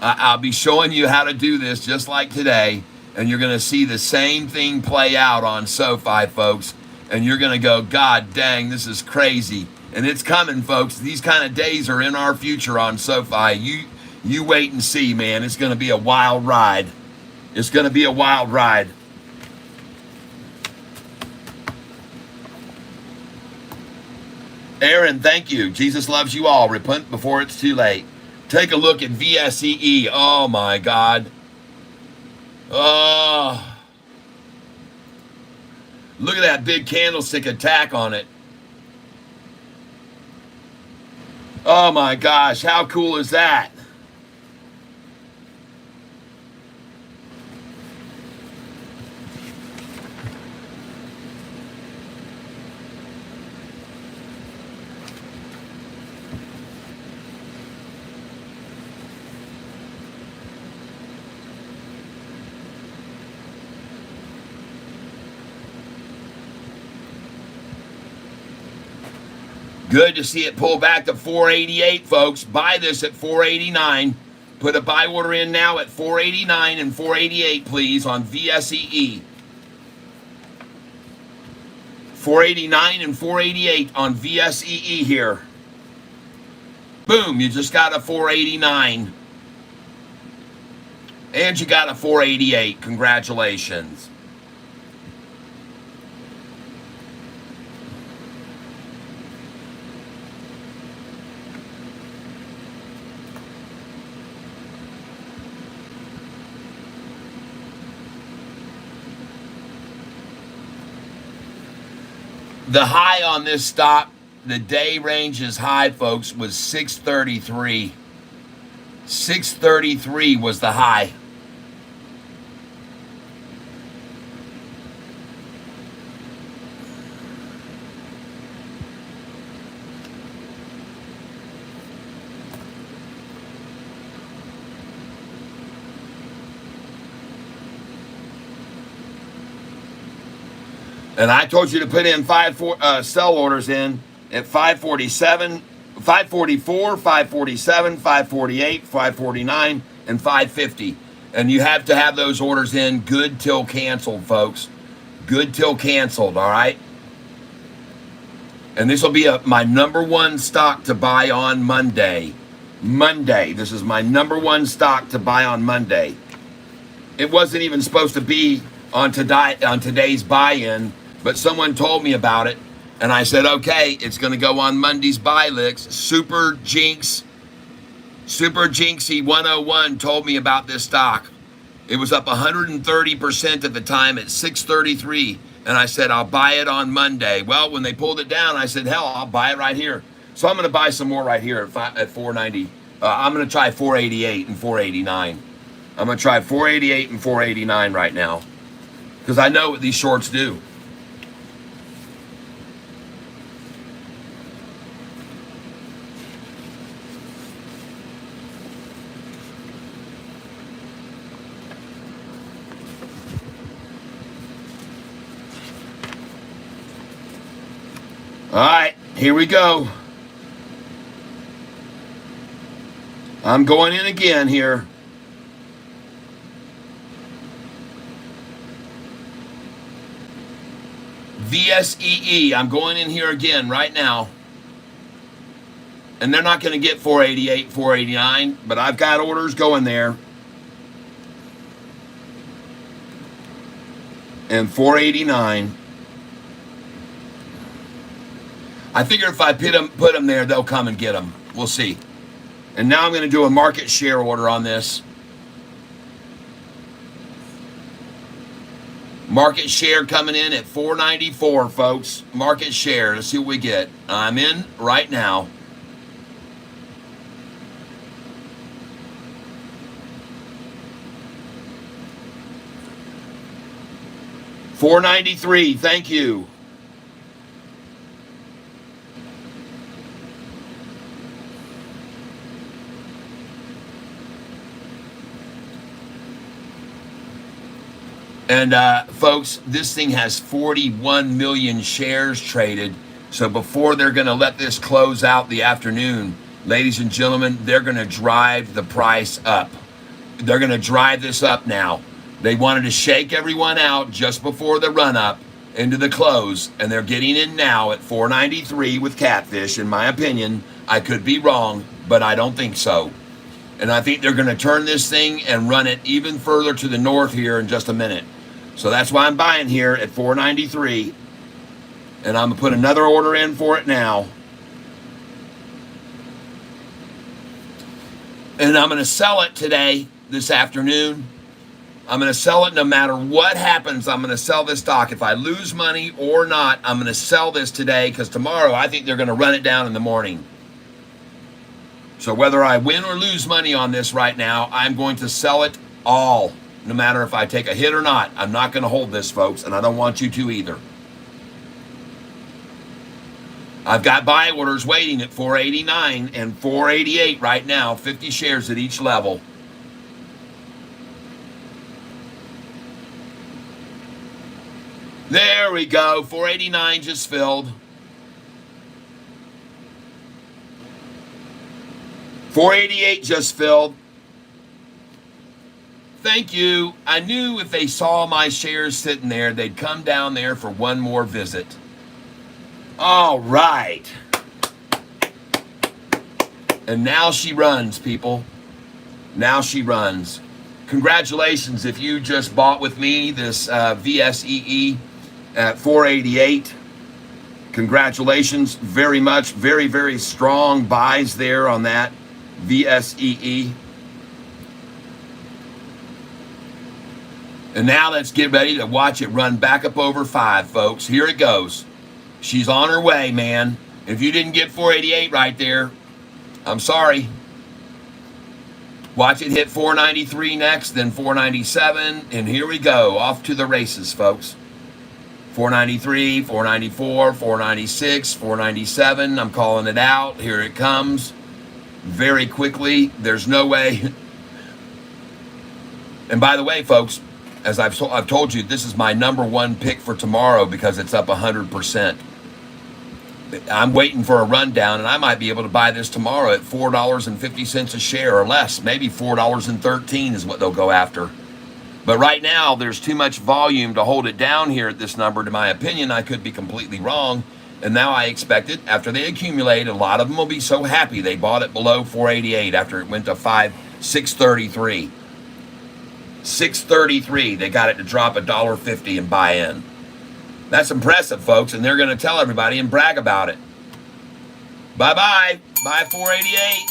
I'll be showing you how to do this just like today, and you're going to see the same thing play out on Sofi, folks. And you're going to go, God dang, this is crazy. And it's coming, folks. These kind of days are in our future on Sofi. You wait and see, man. It's going to be a wild ride. It's going to be a wild ride. Aaron, thank you. Jesus loves you all. Repent before it's too late. Take a look at VSEE. Oh, my God. Oh. Look at that big candlestick attack on it. Oh my gosh, how cool is that? Good to see it pull back to 488, folks. Buy this at 489. Put a buy order in now at 489 and 488, please, on VSEE. 489 and 488 on VSEE here. Boom, you just got a 489. And you got a 488. Congratulations. The high on this stock, the day range's high, folks, was 633. 633 was the high. And I told you to put in sell orders in at 547, 544, 547, 548, 549, and 550. And you have to have those orders in good till canceled, folks. Good till canceled, all right? And this will be my number one stock to buy on Monday. Monday. This is my number one stock to buy on Monday. It wasn't even supposed to be on today's buy-in, but someone told me about it, and I said, okay, it's going to go on Monday's buy list. Super Jinxie 101 told me about this stock. It was up 130% at the time at 633. And I said, I'll buy it on Monday. Well, when they pulled it down, I said, hell, I'll buy it right here. So I'm going to buy some more right here at 490. I'm going to try 488 and 489. I'm going to try 488 and 489 right now because I know what these shorts do. All right, here we go. I'm going in again here. VSEE, I'm going in here again right now. And they're not going to get 488, 489, but I've got orders going there. And 489. I figure if I put them there, they'll come and get them. We'll see. And now I'm going to do a market share order on this. Market share coming in at 494, folks. Market share. Let's see what we get. I'm in right now. $493. Thank you. And folks, this thing has 41 million shares traded. So before they're going to let this close out the afternoon, ladies and gentlemen, they're going to drive the price up. They're going to drive this up now. They wanted to shake everyone out just before the run up into the close, and they're getting in now at 493 with Catfish. In my opinion, I could be wrong, but I don't think so. And I think they're going to turn this thing and run it even further to the north here in just a minute. So that's why I'm buying here at 493. And I'm going to put another order in for it now. And I'm going to sell it today, this afternoon. I'm going to sell it no matter what happens. I'm going to sell this stock. If I lose money or not, I'm going to sell this today because tomorrow I think they're going to run it down in the morning. So whether I win or lose money on this right now, I'm going to sell it all. No matter if I take a hit or not, I'm not going to hold this, folks, and I don't want you to either. I've got buy orders waiting at 489 and 488 right now, 50 shares at each level. There we go, 489 just filled. 488 just filled. Thank you. I knew if they saw my shares sitting there, they'd come down there for one more visit. All right. And now she runs, people. Now she runs. Congratulations if you just bought with me this VSEE at 488. Congratulations very much. Very, very strong buys there on that VSEE. And now let's get ready to watch it run back up over 5, folks. Here it goes. She's on her way, man. If you didn't get 488 right there, I'm sorry. Watch it hit 493 next, then 497, and here we go. Off to the races, folks. 493, 494, 496, 497. I'm calling it out. Here it comes. Very quickly. There's no way. And by the way, folks, as I've told you, this is my number one pick for tomorrow because it's up 100%. I'm waiting for a rundown, and I might be able to buy this tomorrow at $4.50 a share or less. Maybe $4.13 is what they'll go after. But right now, there's too much volume to hold it down here at this number, to my opinion. I could be completely wrong. And now I expect it, after they accumulate, a lot of them will be so happy they bought it below 488 after it went to 633. 633, they got it to drop $1.50 and buy in. That's impressive, folks, and they're going to tell everybody and brag about it. Bye-bye. Bye, 488.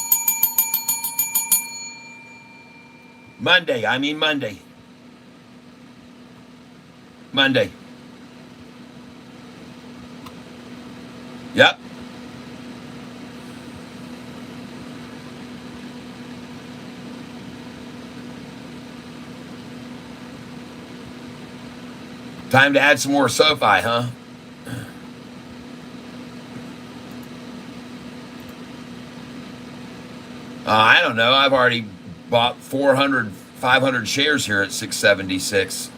Monday. Monday. Yep. Time to add some more Sofi, huh? I don't know. I've already bought 400, 500 shares here at 676.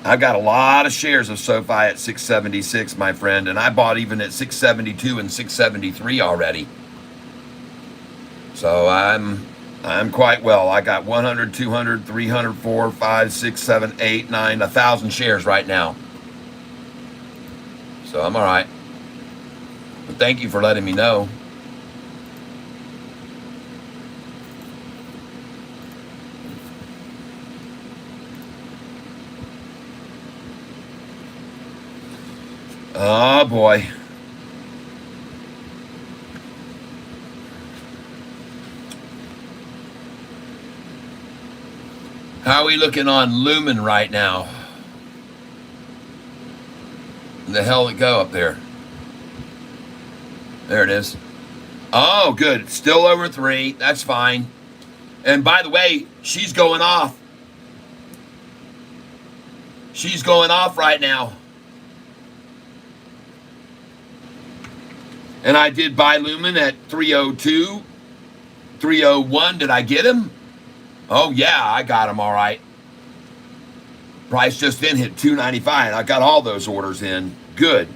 I've got a lot of shares of Sofi at 676, my friend, and I bought even at 672 and 673 already. So I'm quite well. I got 100, 200, 300, 4, 5, 6, 7, 8, 9, 1,000 shares right now. So I'm all right. But thank you for letting me know. Oh boy. How are we looking on Lumen right now? The hell it go up there? There it is. Oh, good. Still over 3. That's fine. And by the way, she's going off. She's going off right now. And I did buy Lumen at 302, 301. Did I get him? Oh, yeah, I got him all right. Price just then hit 295. I got all those orders in. Good.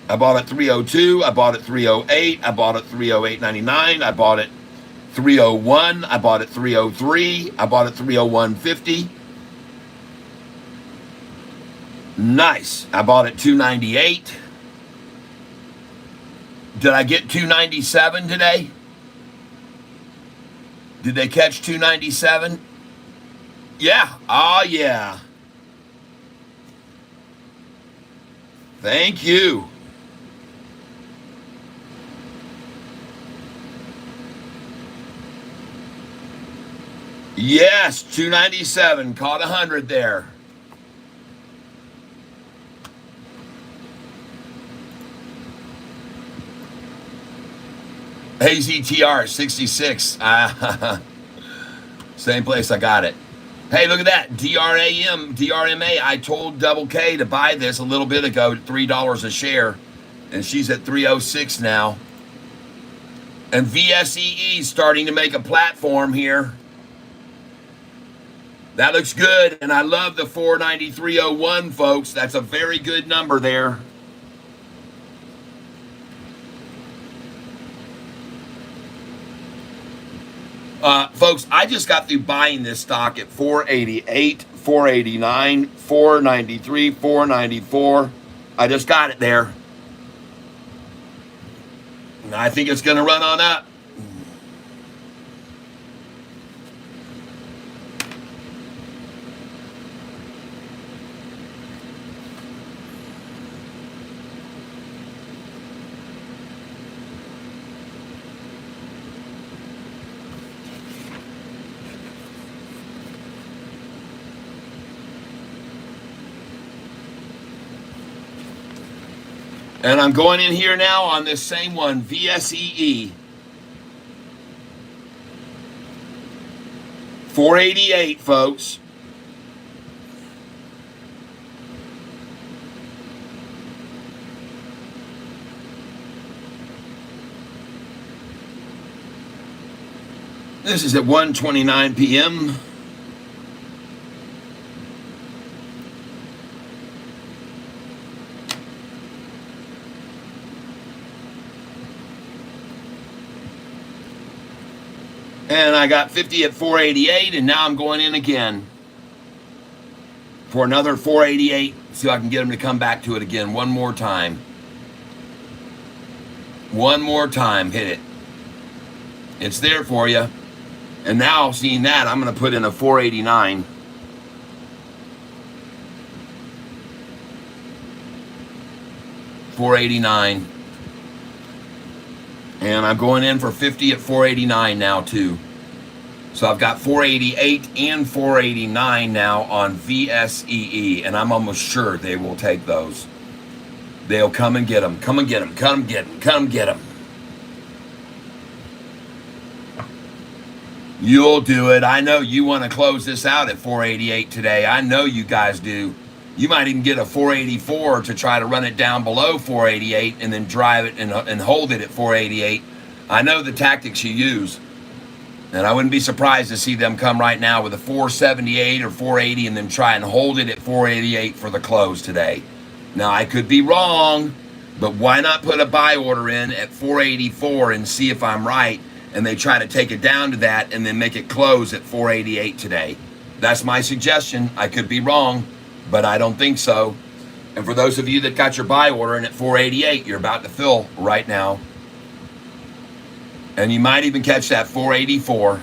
I bought at 302. I bought at 308. I bought at 308.99. I bought at 301. I bought at 303. I bought at 301.50. Nice. I bought at 298. Did I get 297 today? Did they catch 297? Yeah. Oh, yeah. Thank you. Yes, 297. Caught 100 there. AZTR 66. Same place I got it. Hey, look at that. DRMA. I told Double K to buy this a little bit ago at $3 a share. And she's at 306 now. And VSEE is starting to make a platform here. That looks good. And I love the 493.01, folks. That's a very good number there. Folks, I just got through buying this stock at 488, 489, 493, 494. I just got it there. And I think it's going to run on up. And I'm going in here now on this same one, VSEE. 488, folks. This is at 1:29 p.m. And I got 50 at 488, and now I'm going in again for another 488. See if I can get them to come back to it again one more time. One more time, hit it. It's there for you. And now, seeing that, I'm going to put in a 489. $489. And I'm going in for 50 at 489 now, too. So I've got 488 and 489 now on VSEE, and I'm almost sure they will take those. they'll come and get them. Come and get them. Come get them. Come get them. You'll do it. I know you want to close this out at 488 today. I know you guys do. You might even get a 484 to try to run it down below 488 and then drive it and hold it at 488. I know the tactics you use. And I wouldn't be surprised to see them come right now with a 478 or 480 and then try and hold it at 488 for the close today. Now, I could be wrong, but why not put a buy order in at 484 and see if I'm right? And they try to take it down to that and then make it close at 488 today. That's my suggestion. I could be wrong, but I don't think so. And for those of you that got your buy order in at 488, you're about to fill right now. And you might even catch that 484.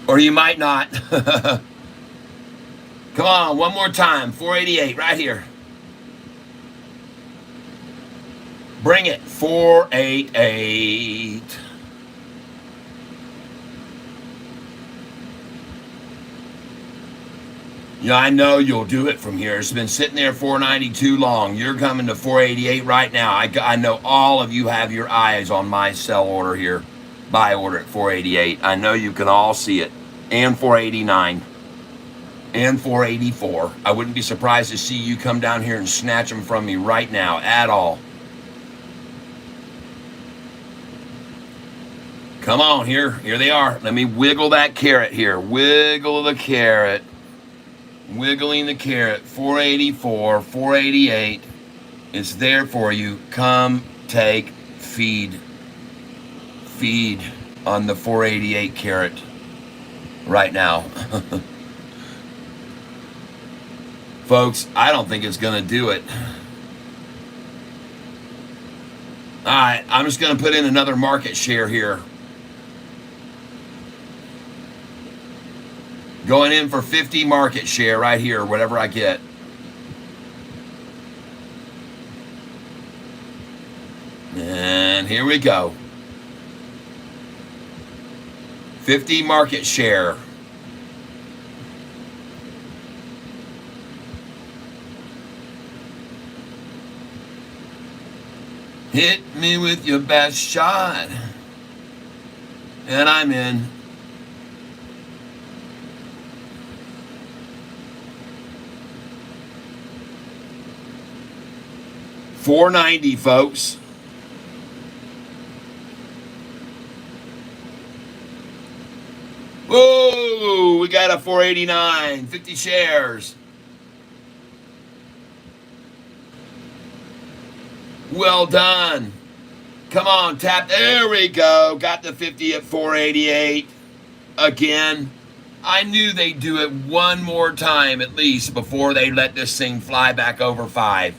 Or you might not. Come on, one more time. 488 right here. Bring it. 488. Yeah, I know you'll do it from here. It's been sitting there 490 too long. You're coming to 488 right now. I know all of you have your eyes on my sell order here. Buy order at 488. I know you can all see it. And 489. And 484. I wouldn't be surprised to see you come down here and snatch them from me right now at all. Come on, here they are. Let me wiggle that carrot here. Wiggle the carrot. Wiggling the carrot. 484, 488. It's there for you. Come, take, feed. Feed on the 488 carrot right now. Folks, I don't think it's going to do it. All right, I'm just going to put in another market share here. Going in for 50 market share right here, whatever I get. And here we go. 50 market share. Hit me with your best shot. And I'm in. $4.90, folks. Whoa, we got a 489, 50 shares. Well done. Come on, tap. There we go. Got the 50 at 488. Again, I knew they'd do it one more time at least before they let this thing fly back over 5.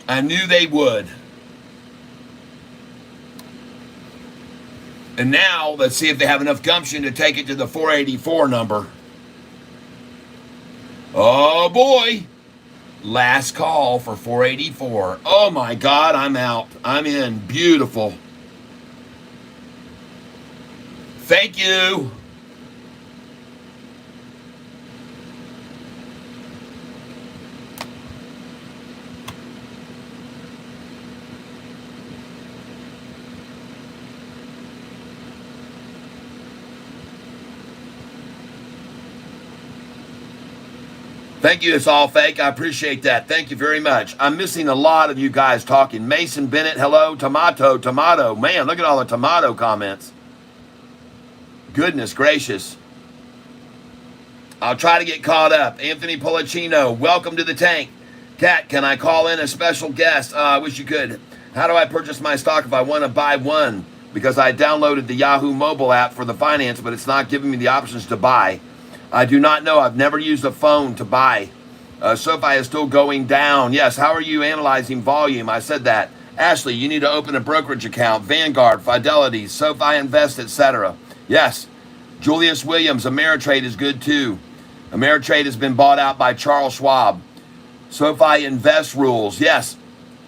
I knew they would. And now, let's see if they have enough gumption to take it to the 484 number. Oh, boy. Last call for 484. Oh, my God, I'm out. I'm in. Beautiful. Thank you. Thank you. It's all fake. I appreciate that. Thank you very much. I'm missing a lot of you guys talking. Mason Bennett, hello. Tomato. Man, look at all the tomato comments. Goodness gracious. I'll try to get caught up. Anthony Policino, welcome to the tank. Kat, can I call in a special guest? I wish you could. How do I purchase my stock if I want to buy one? Because I downloaded the Yahoo mobile app for the finance, but it's not giving me the options to buy. I do not know. I've never used a phone to buy. Sofi is still going down. Yes, how are you analyzing volume? I said that. Ashley, you need to open a brokerage account. Vanguard, Fidelity, Sofi Invest, etc. Yes. Julius Williams, Ameritrade is good too. Ameritrade has been bought out by Charles Schwab. Sofi Invest rules. Yes.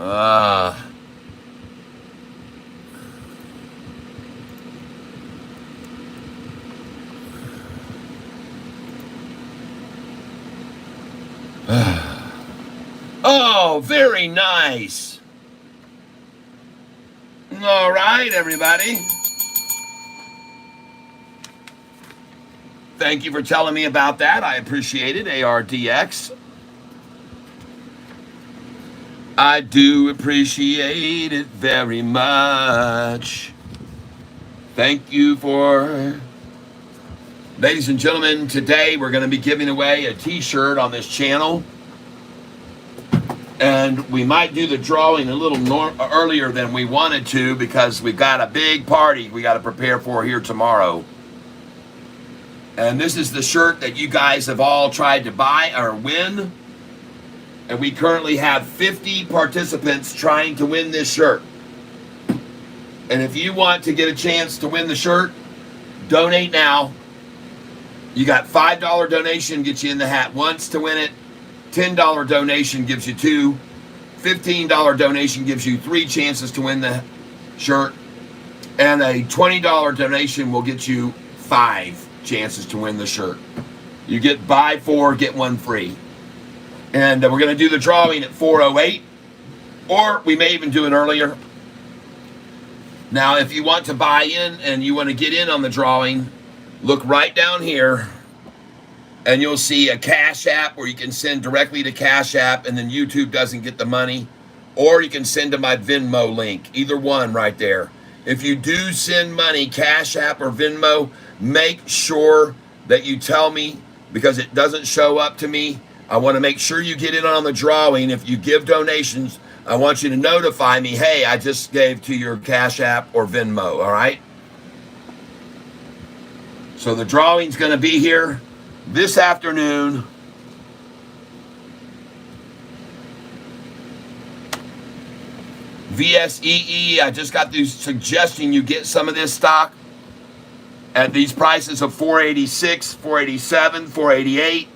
Oh, very nice. All right, everybody. Thank you for telling me about that. I appreciate it, ARDX. I do appreciate it very much. Thank you for... Ladies and gentlemen, today we're going to be giving away a t-shirt on this channel. And we might do the drawing a little earlier than we wanted to because we've got a big party we got to prepare for here tomorrow. And this is the shirt that you guys have all tried to buy or win. And we currently have 50 participants trying to win this shirt. And if you want to get a chance to win the shirt, donate now. You got $5 donation gets you in the hat once to win it. $10 donation gives you 2. $15 donation gives you 3 chances to win the shirt. And a $20 donation will get you 5 chances to win the shirt. You get buy 4, get 1 free. And we're going to do the drawing at 4:08, or we may even do it earlier. Now, if you want to buy in and you want to get in on the drawing, look right down here, and you'll see a Cash App where you can send directly to Cash App, and then YouTube doesn't get the money, or you can send to my Venmo link, either one right there. If you do send money, Cash App or Venmo, make sure that you tell me, because it doesn't show up to me. I want to make sure you get in on the drawing. If you give donations, I want you to notify me, hey, I just gave to your Cash App or Venmo, all right? So the drawing's going to be here this afternoon. VSEE, I just got these suggesting you get some of this stock at these prices of $486, $487, $488,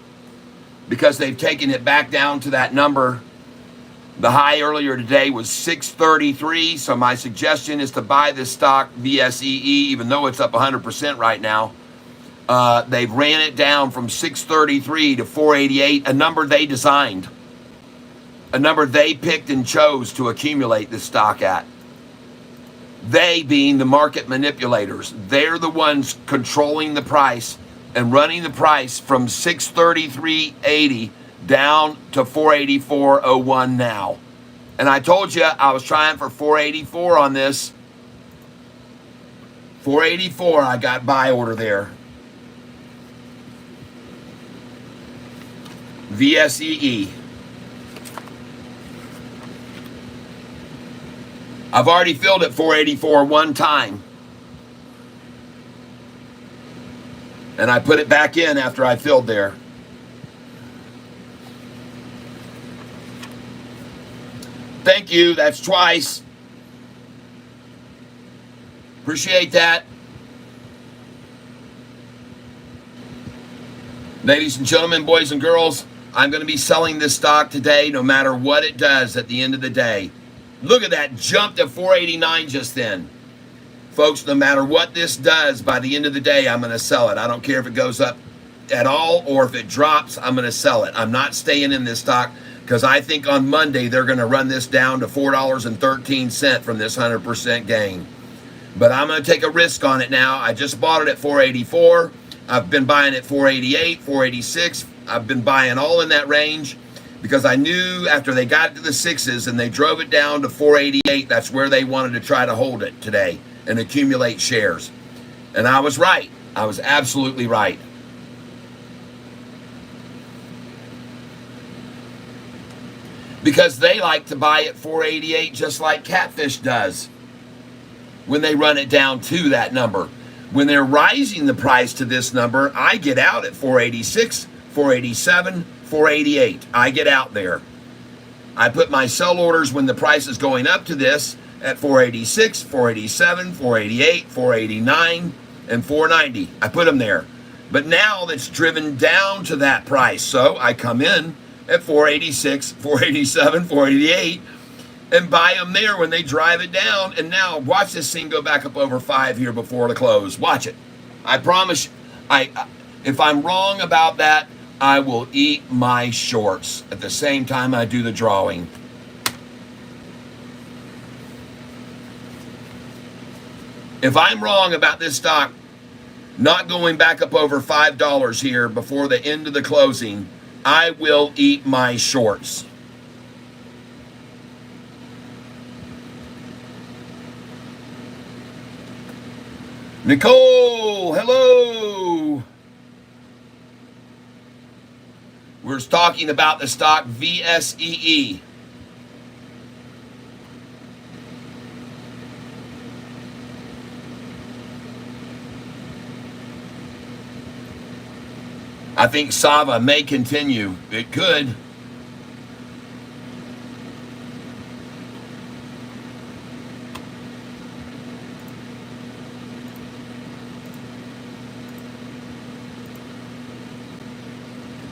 because they've taken it back down to that number. The high earlier today was $633, so my suggestion is to buy this stock, VSEE, even though it's up 100% right now. They've ran it down from $633 to $488, a number they designed, a number they picked and chose to accumulate this stock at. They being the market manipulators. They're the ones controlling the price and running the price from $633.80 down to $484.01 now. And I told you I was trying for $484 on this. $484, I got buy order there. VSEE. I've already filled at $484 one time. And I put it back in after I filled there. Thank you. That's twice. Appreciate that. Ladies and gentlemen, boys and girls, I'm going to be selling this stock today no matter what it does at the end of the day. Look at that jump to $489 just then. Folks, no matter what this does, by the end of the day, I'm going to sell it. I don't care if it goes up at all or if it drops, I'm going to sell it. I'm not staying in this stock because I think on Monday they're going to run this down to $4.13 from this 100% gain. But I'm going to take a risk on it now. I just bought it at $484. I've been buying at $488, $486. I've been buying all in that range because I knew after they got to the 6s and they drove it down to $488, that's where they wanted to try to hold it today and accumulate shares. And I was right. I was absolutely right. Because they like to buy at $488 just like Catfish does when they run it down to that number. When they're rising the price to this number, I get out at $486, $487, $488. I get out there. I put my sell orders when the price is going up to this at $486, $487, $488, $489, and $490. I put them there. But now that's driven down to that price. So I come in at $486, $487, $488, and buy them there when they drive it down. And now watch this thing go back up over 5 here before the close. Watch it. I promise. If I'm wrong about that, I will eat my shorts at the same time I do the drawing. If I'm wrong about this stock not going back up over $5 here before the end of the closing, I will eat my shorts. Nicole, hello. We're talking about the stock VSEE. I think Sava may continue. It could.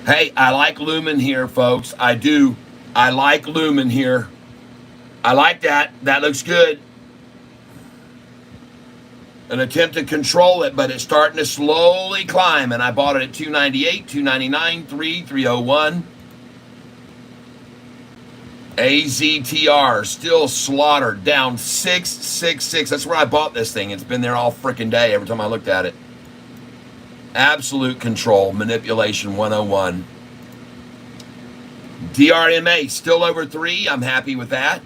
Hey, I like Lumen here, folks. I do. I like Lumen here. I like that. That looks good. An attempt to control it, but it's starting to slowly climb. And I bought it at 298, 299, 301. AZTR still slaughtered, down 666. That's where I bought this thing. It's been there all freaking day every time I looked at it. Absolute control, manipulation 101. DRMA still over 3. I'm happy with that.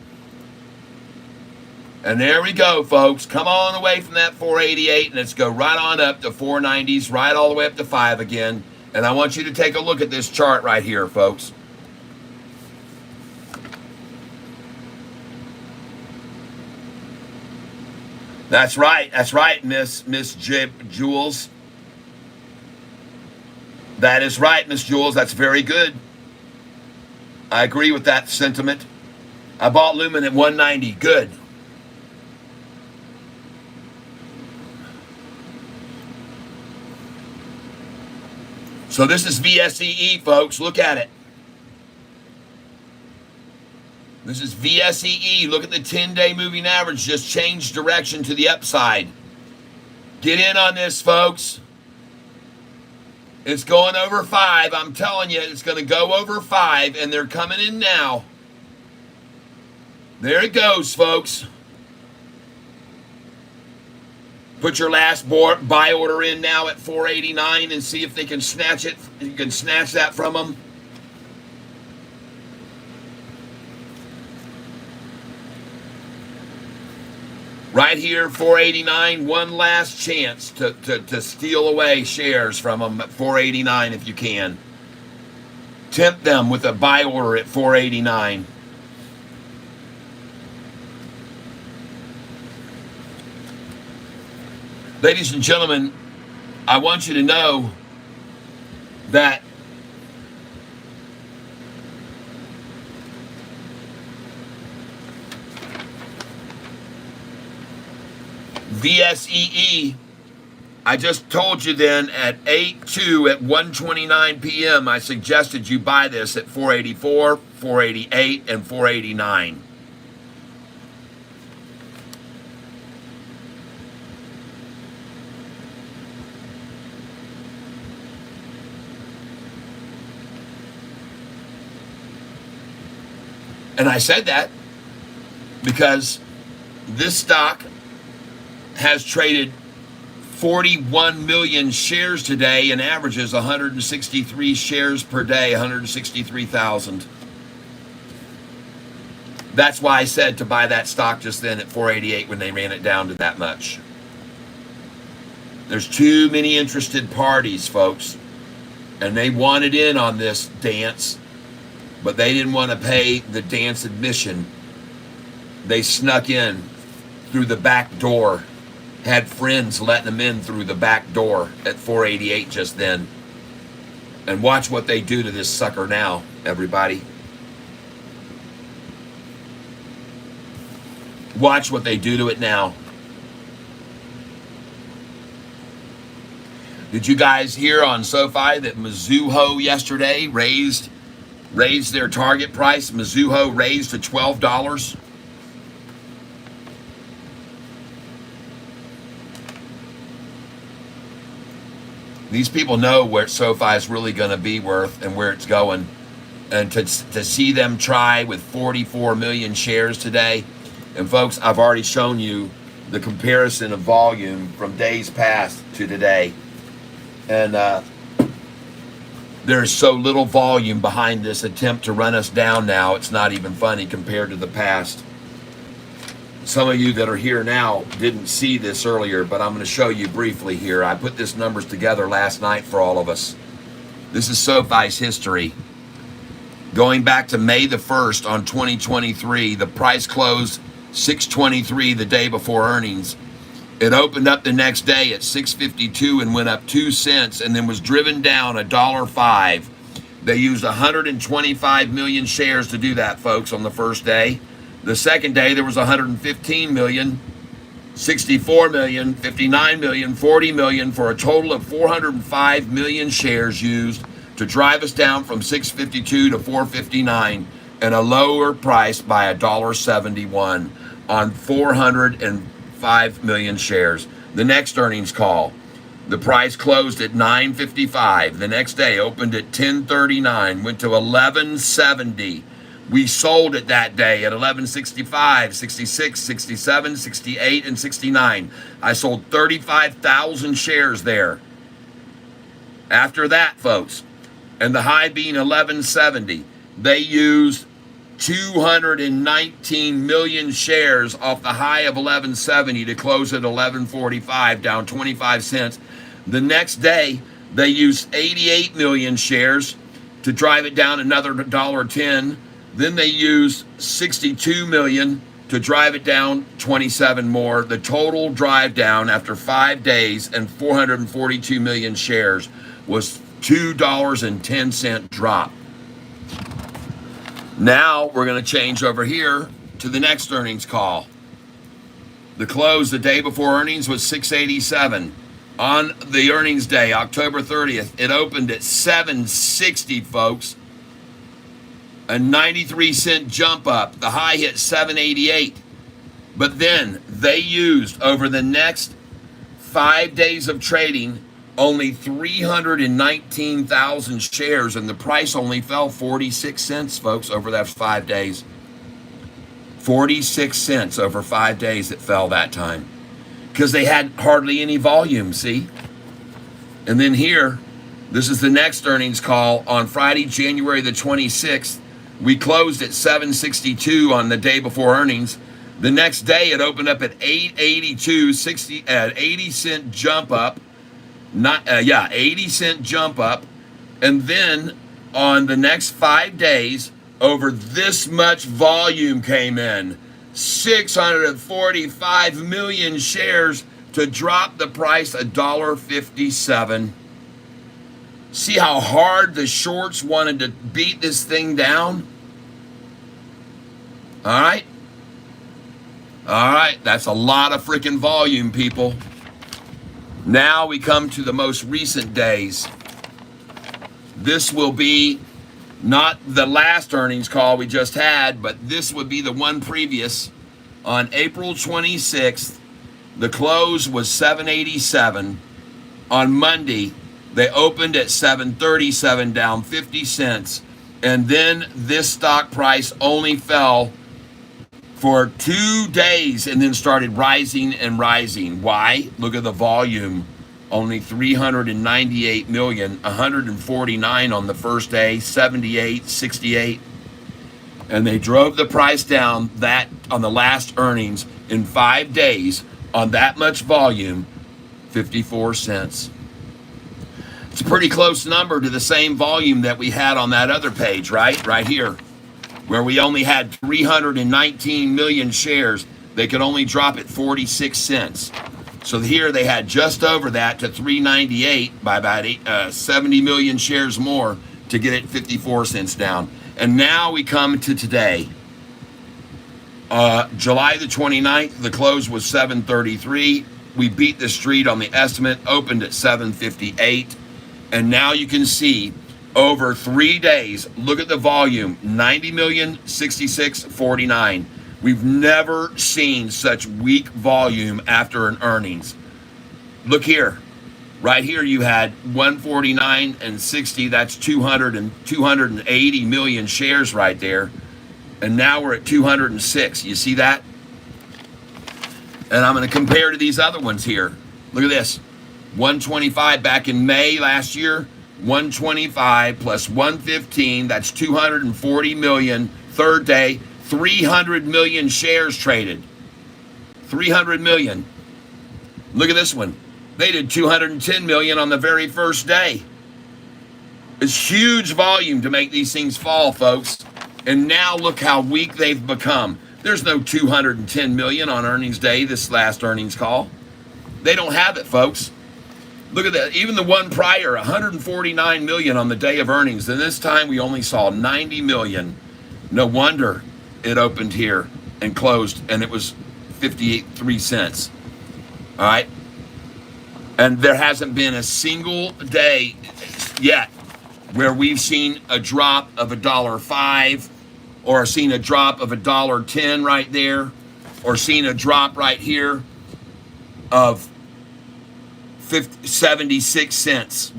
And there we go, folks. Come on away from that 488 and let's go right on up to 490s, right all the way up to 5 again. And I want you to take a look at this chart right here, folks. That's right, Miss Jules. That is right, Miss Jules. That's very good. I agree with that sentiment. I bought Lumen at 190. Good. So this is VSEE, folks. Look at it. This is VSEE. Look at the 10-day moving average. Just change direction to the upside. Get in on this, folks. It's going over 5. I'm telling you, it's going to go over 5, and they're coming in now. There it goes, folks. Put your last buy order in now at 489 and see if they can snatch it. You can snatch that from them. Right here, 489. One last chance to steal away shares from them at 489 if you can. Tempt them with a buy order at 489. Ladies and gentlemen, I want you to know that VSEE, I just told you then at 8/2 at 1:29 p.m. I suggested you buy this at 484, 488, and 489. And I said that because this stock has traded 41 million shares today and averages 163 shares per day, 163,000. That's why I said to buy that stock just then at 488 when they ran it down to that much. There's too many interested parties, folks, and they wanted in on this dance, but they didn't want to pay the dance admission. They snuck in through the back door, had friends letting them in through the back door at 488 just then. And watch what they do to this sucker now, everybody. Watch what they do to it now. Did you guys hear on Sofi that Mizuho yesterday raised their target price? Mizuho raised to $12. These people know where SoFi is really going to be worth and where it's going. And to see them try with 44 million shares today. And folks, I've already shown you the comparison of volume from days past to today. And there's so little volume behind this attempt to run us down now, it's not even funny compared to the past. Some of you that are here now didn't see this earlier, but I'm going to show you briefly here. I put these numbers together last night for all of us. This is SoFi's history. Going back to May the 1st on 2023, the price closed 623 the day before earnings. It opened up the next day at 652 and went up 2 cents and then was driven down $1.05. They used 125 million shares to do that, folks, on the first day. The second day, there was 115 million, 64 million, 59 million, 40 million, for a total of 405 million shares used to drive us down from 652 to 459 and a lower price by $1.71 on 405 million shares. The next earnings call, the price closed at 9.55. The next day opened at 10.39, went to 11.70. We sold it that day at 11.65, 66, 67, 68, and 69. I sold 35,000 shares there. After that, folks, and the high being 11.70, they used 219 million shares off the high of 11.70 to close at 11.45, down 25 cents. The next day, they used 88 million shares to drive it down another $1.10. Then they used 62 million to drive it down 27 more. The total drive down after 5 days and 442 million shares was $2.10 drop. Now we're going to change over here to the next earnings call. The close the day before earnings was 687. On the earnings day, October 30th, it opened at 760, folks. A 93-cent jump up. The high hit 788. But then they used, over the next 5 days of trading, only 319,000 shares, and the price only fell 46 cents, folks, over that 5 days. 46 cents over 5 days it fell that time. Because they had hardly any volume, see? And then here, this is the next earnings call on Friday, January the 26th. We closed at 762 on the day before earnings. The next day, it opened up at 882, 60 at 80-cent jump up. 80-cent jump up. And then on the next 5 days, over this much volume came in. 645 million shares to drop the price $1.57. See how hard the shorts wanted to beat this thing down? All right. That's a lot of freaking volume, people. Now we come to the most recent days. This will be not the last earnings call we just had, but this would be the one previous. On April 26th, the close was 787. On Monday, they opened at 737, down 50 cents. And then this stock price only fell for 2 days and then started rising and rising. Why? Look at the volume. Only 398 million, 149 on the first day, 78, 68. And they drove the price down that on the last earnings in 5 days on that much volume, 54 cents. It's a pretty close number to the same volume that we had on that other page, right? Right here, where we only had 319 million shares. They could only drop it 46 cents. So here they had just over that to 398 by about 70 million shares more to get it 54 cents down. And now we come to today. July the 29th, the close was 733. We beat the street on the estimate, opened at 758. And now you can see over 3 days, look at the volume, 90 million, 66, 49. We've never seen such weak volume after an earnings. Look here. Right here you had 149 and 60. That's 280 million shares right there. And now we're at 206. You see that? And I'm going to compare to these other ones here. Look at this. 125 back in May last year. 125 plus 115. That's 240 million. Third day, 300 million shares traded. 300 million. Look at this one. They did 210 million on the very first day. It's huge volume to make these things fall, folks. And now look how weak they've become. There's no 210 million on earnings day, this last earnings call. They don't have it, folks. Look at that. Even the one prior, 149 million on the day of earnings. And this time we only saw 90 million. No wonder it opened here and closed, and it was 58.3 cents. All right. And there hasn't been a single day yet where we've seen a drop of $1.05 or seen a drop of $1.10 right there or seen a drop right here of 76 cents.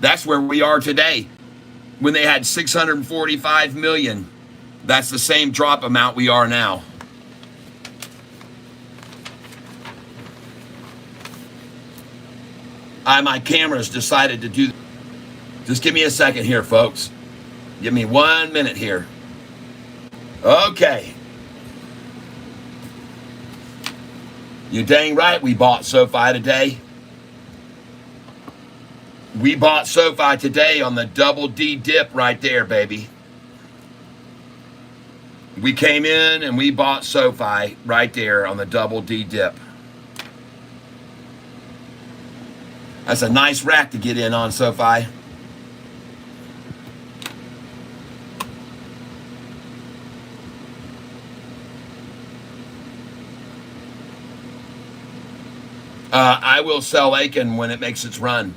That's where we are today. When they had 645 million, that's the same drop amount we are now. My camera's decided to do. Just give me a second here, folks. Give me 1 minute here. Okay. You dang right we bought Sofi today. We bought Sofi today on the double D dip right there, baby. We came in and we bought Sofi right there on the double D dip. That's a nice rack to get in on, Sofi. I will sell Aiken when it makes its run.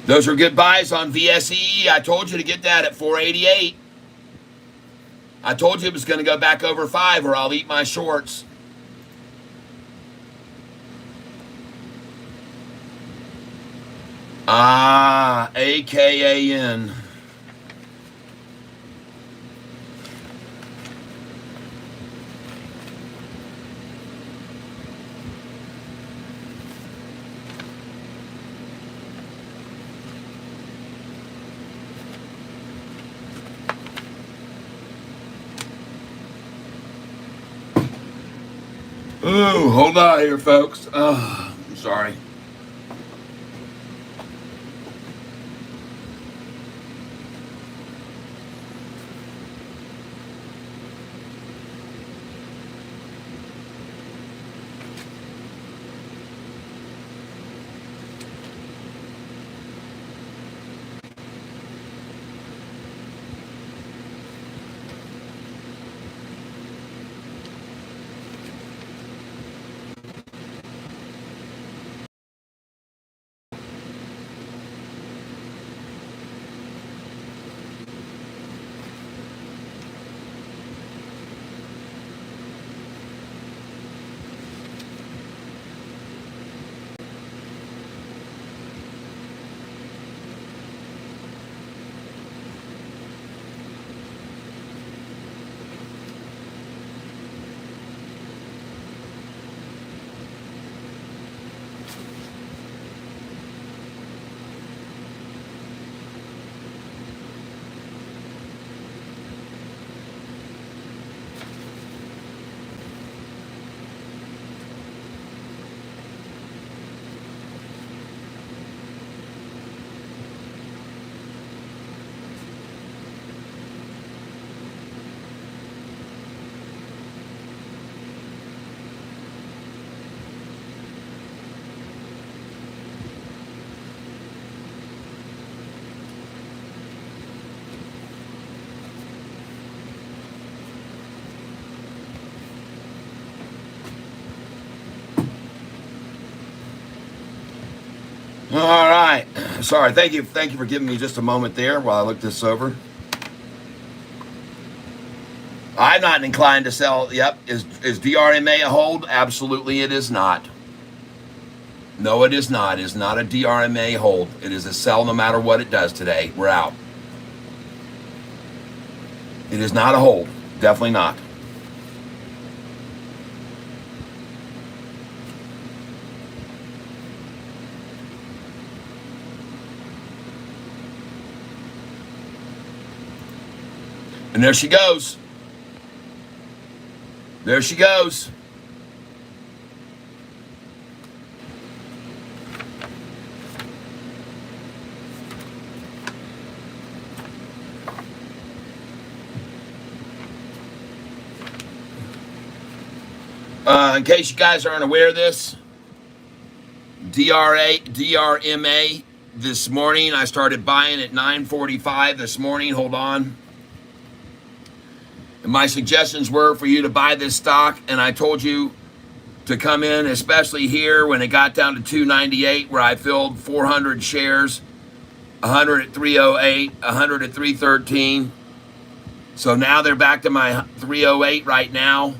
Those are good buys on VSE. I told you to get that at 488. I told you it was going to go back over 5 or I'll eat my shorts. AKAN. Ooh, hold on here, folks. I'm sorry. Sorry, thank you for giving me just a moment there while I look this over. I'm not inclined to sell. Yep, is DRMA a hold? Absolutely, it is not. No, it is not. It is not a DRMA hold. It is a sell no matter what it does today. We're out. It is not a hold. Definitely not. And there she goes. There she goes. In case you guys aren't aware of this, DRMA this morning, I started buying at 9:45 this morning. Hold on. And my suggestions were for you to buy this stock, and I told you to come in, especially here when it got down to 298, where I filled 400 shares, 100 at 308, 100 at 313. So now they're back to my 308 right now.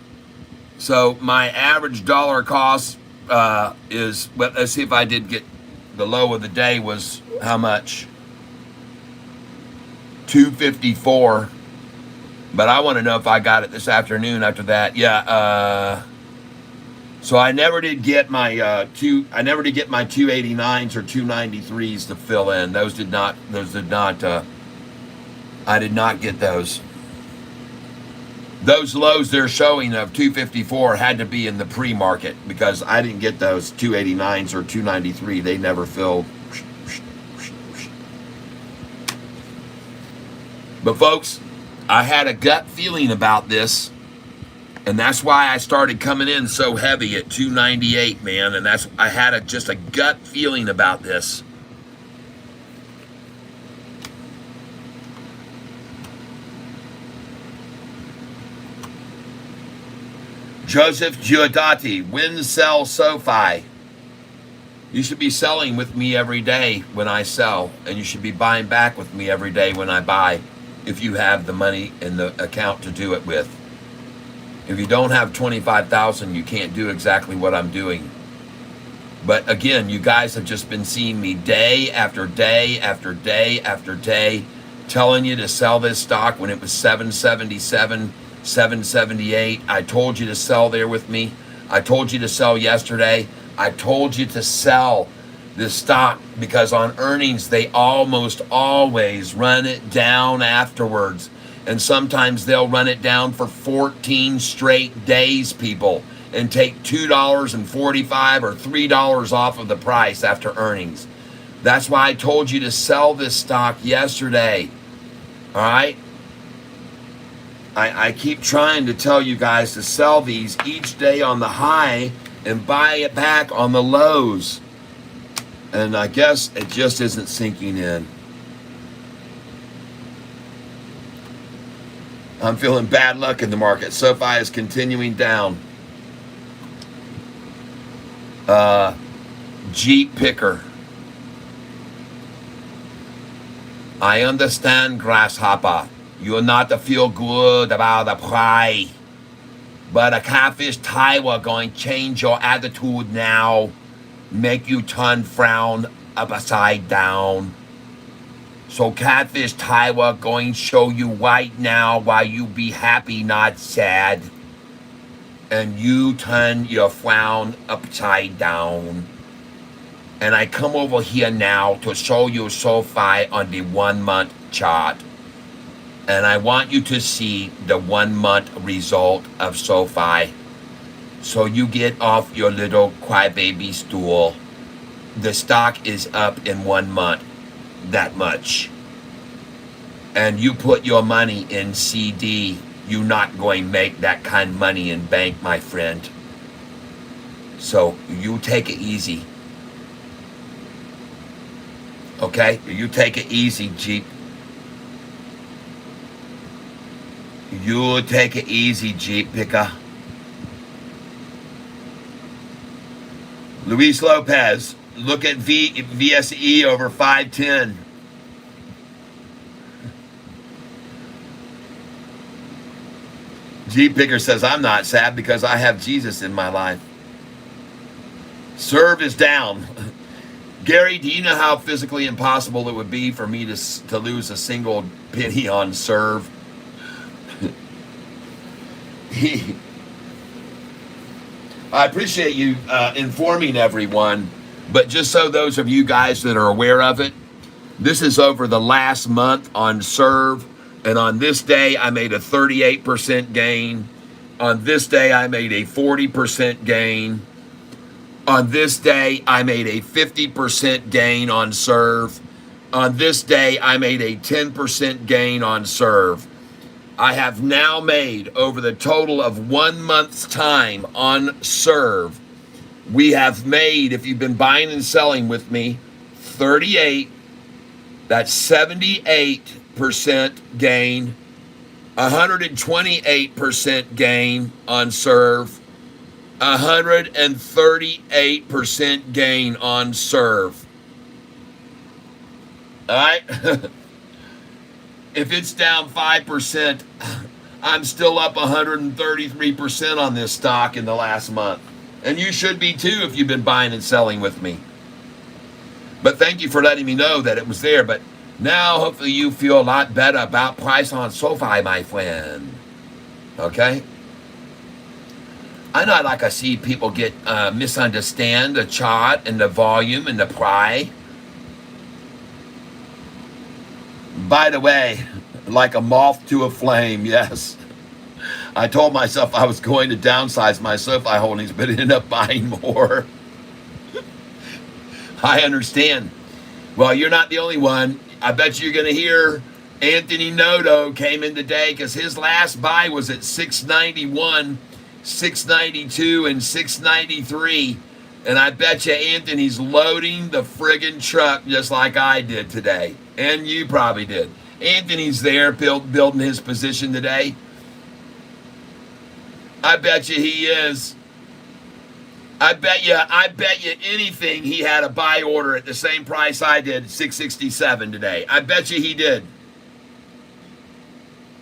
So my average dollar cost is, well, let's see if I did get the low of the day was how much? 254. But I want to know if I got it this afternoon after that. Yeah. So I never did get my I never did get my 289s or 293s to fill in. I did not get those. Those lows they're showing of 254 had to be in the pre-market because I didn't get those 289s or 293. They never filled. But folks, I had a gut feeling about this, and that's why I started coming in so heavy at 298, man. And I had just a gut feeling about this. Joseph Giuditti, win, sell, Sofi. You should be selling with me every day when I sell, and you should be buying back with me every day when I buy, if you have the money in the account to do it with. If you don't have 25,000, you can't do exactly what I'm doing. But again, you guys have just been seeing me day after day after day after day telling you to sell this stock when it was 777, 778. I told you to sell there with me. I told you to sell yesterday. I told you to sell this stock because on earnings, they almost always run it down afterwards. And sometimes they'll run it down for 14 straight days, people, and take $2.45 or $3 off of the price after earnings. That's why I told you to sell this stock yesterday. All right? I keep trying to tell you guys to sell these each day on the high and buy it back on the lows. And I guess it just isn't sinking in. I'm feeling bad luck in the market. Sofi is continuing down. Jeep picker. I understand, grasshopper. You're not to feel good about the price. But a Catfish Taiwan going to change your attitude now. Make you turn frown upside down. So Catfish Taiwan going to show you right now why you be happy, not sad. And you turn your frown upside down. And I come over here now to show you Sofi on the 1 month chart. And I want you to see the 1 month result of Sofi. So you get off your little crybaby stool. The stock is up in 1 month. That much. And you put your money in CD. You're not going to make that kind of money in bank, my friend. So you take it easy. Okay? You take it easy, Jeep. You take it easy, Jeep Picker. Luis Lopez. Look at VSE over 510. G Picker says, I'm not sad because I have Jesus in my life. Serve is down. Gary, do you know how physically impossible it would be for me to lose a single penny on serve? I appreciate you informing everyone, but just so those of you guys that are aware of it, this is over the last month on serve, and on this day I made a 38% gain. On this day I made a 40% gain. On this day, I made a 50% gain on serve. On this day, I made a 10% gain on serve. I have now made, over the total of 1 month's time on serve, we have made, if you've been buying and selling with me, 38, that's 78% gain, 128% gain on serve, 138% gain on serve. All right? If it's down 5%, I'm still up 133% on this stock in the last month. And you should be too if you've been buying and selling with me. But thank you for letting me know that it was there. But now hopefully you feel a lot better about price on Sofi, my friend. Okay? I know, like I see people get misunderstand the chart and the volume and the pry. By the way, like a moth to a flame, yes. I told myself I was going to downsize my Sofi holdings, but ended up buying more. I understand. Well, you're not the only one. I bet you're going to hear Anthony Noto came in today because his last buy was at 691. 692 and 693, and I bet you Anthony's loading the friggin' truck just like I did today, and you probably did. Anthony's there building his position today. I bet you he is. I bet you anything he had a buy order at the same price I did, 667 today. I bet you he did.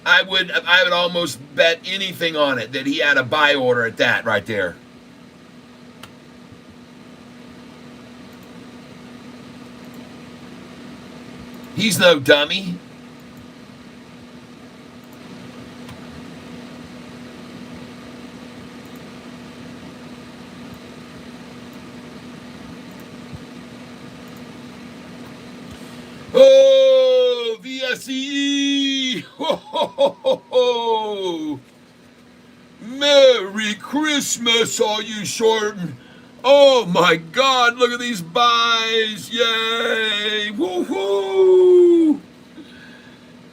I would almost bet anything on it that he had a buy order at that right there. He's no dummy. Oh, VSE! Ho, ho, ho, ho, ho. Merry Christmas, all you shorting. Oh my God, look at these buys. Yay! Woohoo!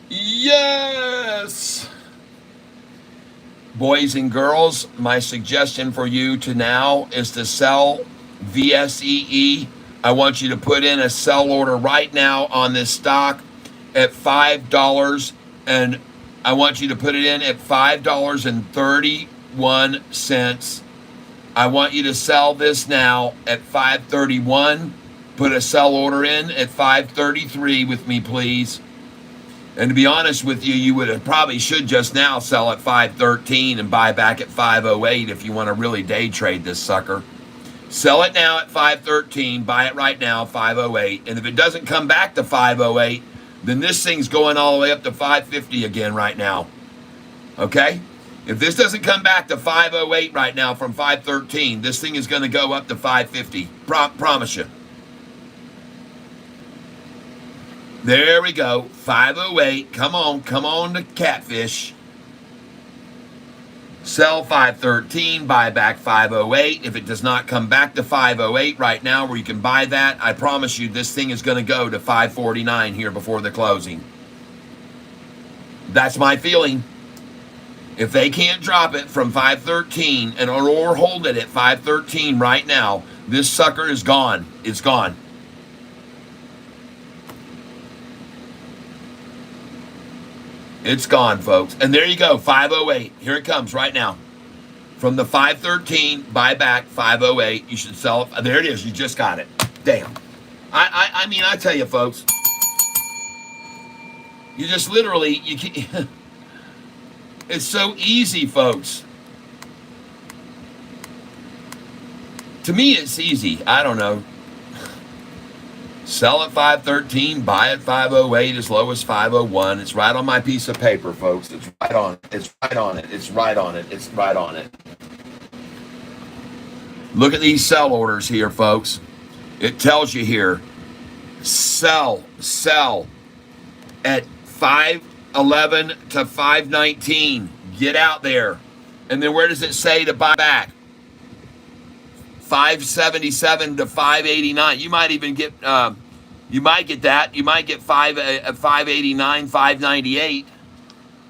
Yes! Boys and girls, my suggestion for you to now is to sell VSEE. I want you to put in a sell order right now on this stock at $5, and I want you to put it in at $5.31. I want you to sell this now at $5.31. Put a sell order in at $5.33 with me, please. And to be honest with you, you would probably should just now sell at $5.13 and buy back at $5.08 if you want to really day trade this sucker. Sell it now at $5.13, buy it right now, $5.08. And if it doesn't come back to $5.08, then this thing's going all the way up to $5.50 again right now. Okay? If this doesn't come back to $5.08 right now from $5.13, this thing is going to go up to $5.50. Promise you. There we go. $5.08. Come on to Catfish. Sell $5.13, buy back $5.08. If it does not come back to $5.08 right now where you can buy that, I promise you this thing is going to go to $5.49 here before the closing. That's my feeling. If they can't drop it from $5.13 and or hold it at $5.13 right now, this sucker is gone. It's gone. It's gone, folks. And there you go, $5.08. Here it comes right now. From the $5.13, buy back $5.08. You should sell it. There it is. You just got it. Damn. I mean, I tell you, folks, you just literally, you can, it's so easy, folks. To me, it's easy. I don't know. Sell at 513, buy at 508, as low as 501. It's right on my piece of paper, folks. It's right on it. It's right on it. It's right on it. It's right on it. Look at these sell orders here, folks. It tells you here, sell at 511 to 519. Get out there. And then where does it say to buy back? 577 to 589. You might even get you might get that. You might get 589, 598.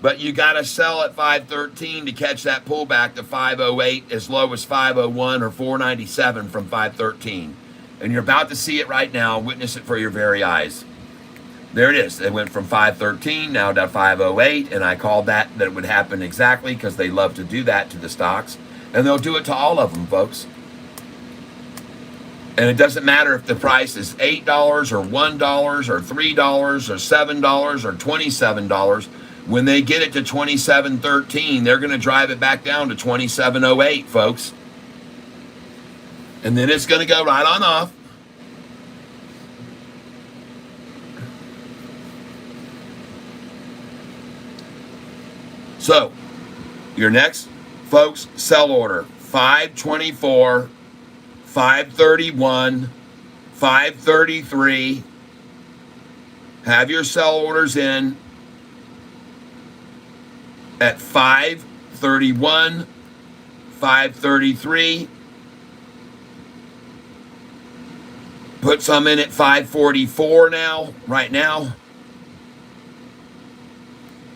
But you got to sell at 513 to catch that pullback to 508, as low as 501 or 497 from 513. And you're about to see it right now. Witness it for your very eyes. There it is. It went from 513 now to 508, and I called that it would happen exactly because they love to do that to the stocks. And they'll do it to all of them, folks. And it doesn't matter if the price is $8 or $1 or $3 or $7 or $27. When they get it to 27.13, they're going to drive it back down to 27.08, folks. And then it's going to go right on off. So, your next, folks, sell order, 524, 531, 533. Have your sell orders in at 531, 533. Put some in at 544 now, right now.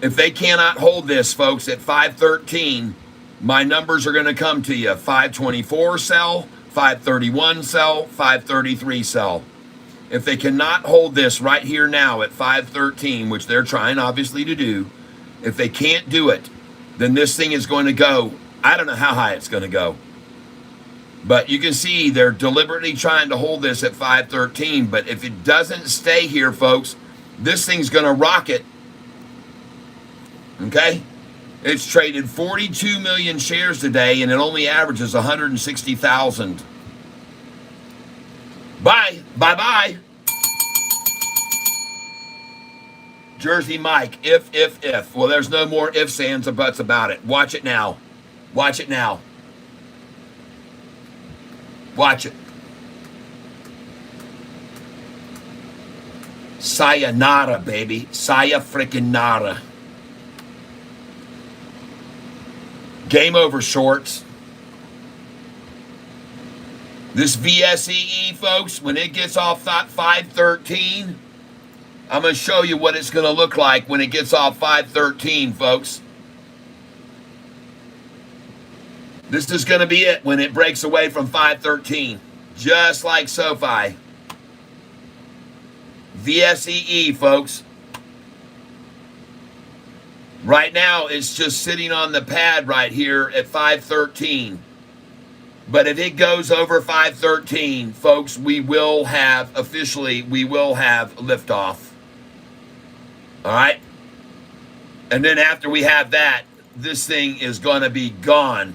If they cannot hold this, folks, at 513, my numbers are going to come to you. 524 sell, 531 sell, 533 sell. If they cannot hold this right here now at 513, which they're trying obviously to do, if they can't do it, then this thing is going to go, I don't know how high it's going to go. But you can see they're deliberately trying to hold this at 513. But if it doesn't stay here, folks, this thing's going to rocket. Okay? It's traded 42 million shares today, and it only averages 160,000. Bye. Bye-bye. Jersey Mike, if. Well, there's no more ifs, ands, or buts about it. Watch it now. Watch it now. Watch it. Sayonara, baby. Saya freaking nara. Game over, shorts. This VSEE, folks, when it gets off that 513, I'm going to show you what it's going to look like when it gets off 513, folks. This is going to be it when it breaks away from 513. Just like Sofi. VSEE, folks. Right now, it's just sitting on the pad right here at 513. But if it goes over 513, folks, we will have liftoff. All right? And then after we have that, this thing is going to be gone.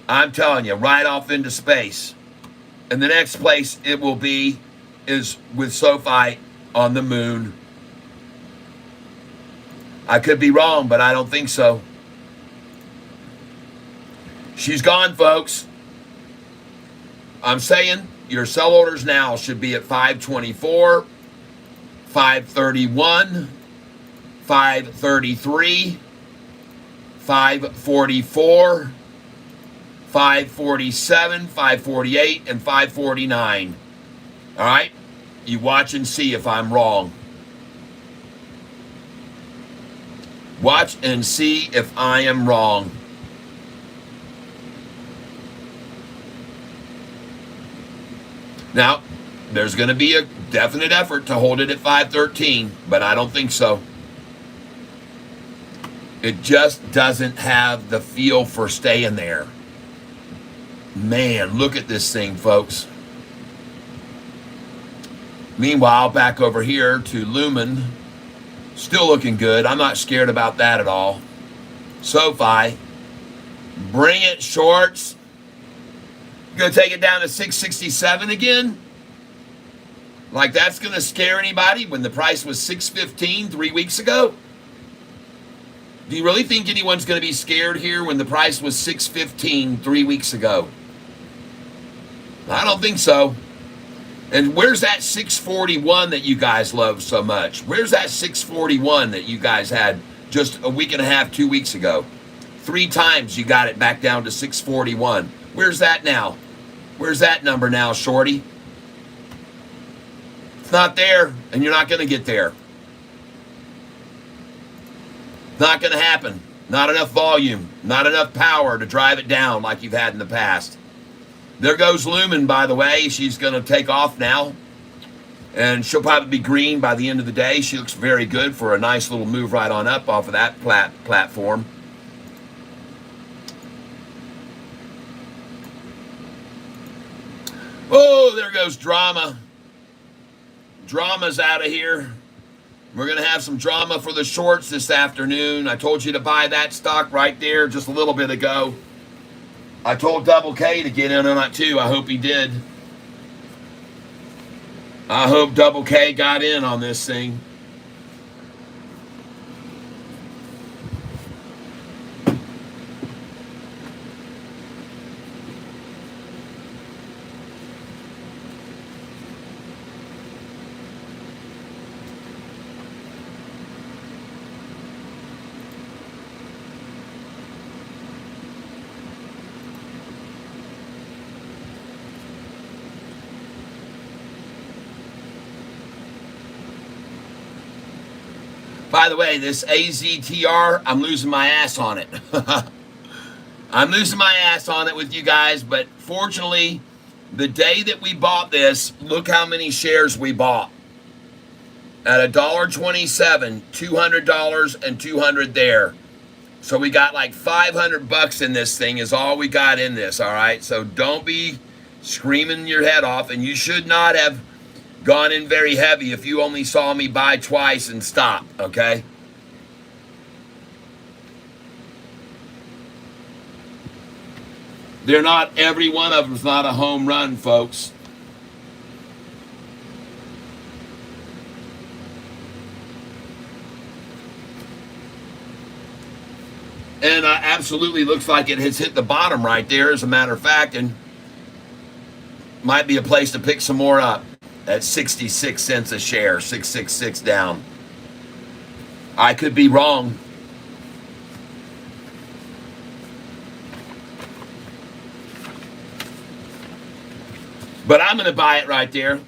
I'm telling you, right off into space. And the next place it will be is with Sofi on the moon. I could be wrong, but I don't think so. She's gone, folks. I'm saying your sell orders now should be at 524, 531, 533, 544, 547, 548, and 549. All right? You watch and see if I'm wrong. Watch and see if I am wrong. Now, there's going to be a definite effort to hold it at 513, but I don't think so. It just doesn't have the feel for staying there. Man, look at this thing, folks. Meanwhile, back over here to Lumen, still looking good. I'm not scared about that at all. Sofi, bring it, shorts. Gonna take it down to 667 again? Like that's gonna scare anybody when the price was 615 3 weeks ago? Do you really think anyone's gonna be scared here when the price was 615 3 weeks ago? I don't think so. And where's that 641 that you guys love so much? Where's that 641 that you guys had just a week and a half, 2 weeks ago? 3 times you got it back down to 641. Where's that now? Where's that number now, shorty? It's not there, and you're not going to get there. Not going to happen. Not enough volume. Not enough power to drive it down like you've had in the past. There goes Lumen, by the way. She's going to take off now. And she'll probably be green by the end of the day. She looks very good for a nice little move right on up off of that platform. Oh, there goes Drama. Drama's out of here. We're going to have some drama for the shorts this afternoon. I told you to buy that stock right there just a little bit ago. I told Double K to get in on it too. I hope he did. I hope Double K got in on this thing. By the way, this AZTR, I'm losing my ass on it. I'm losing my ass on it with you guys, but fortunately, the day that we bought this, look how many shares we bought. At $1.27, $200 and 200 there. So we got like $500 in this thing is all we got in this, all right? So don't be screaming your head off, and you should not have gone in very heavy if you only saw me buy twice and stop, okay? They're not, every one of them's not a home run, folks. And absolutely looks like it has hit the bottom right there, as a matter of fact, and might be a place to pick some more up at 66 cents a share, 666 down. I could be wrong. But I'm going to buy it right there.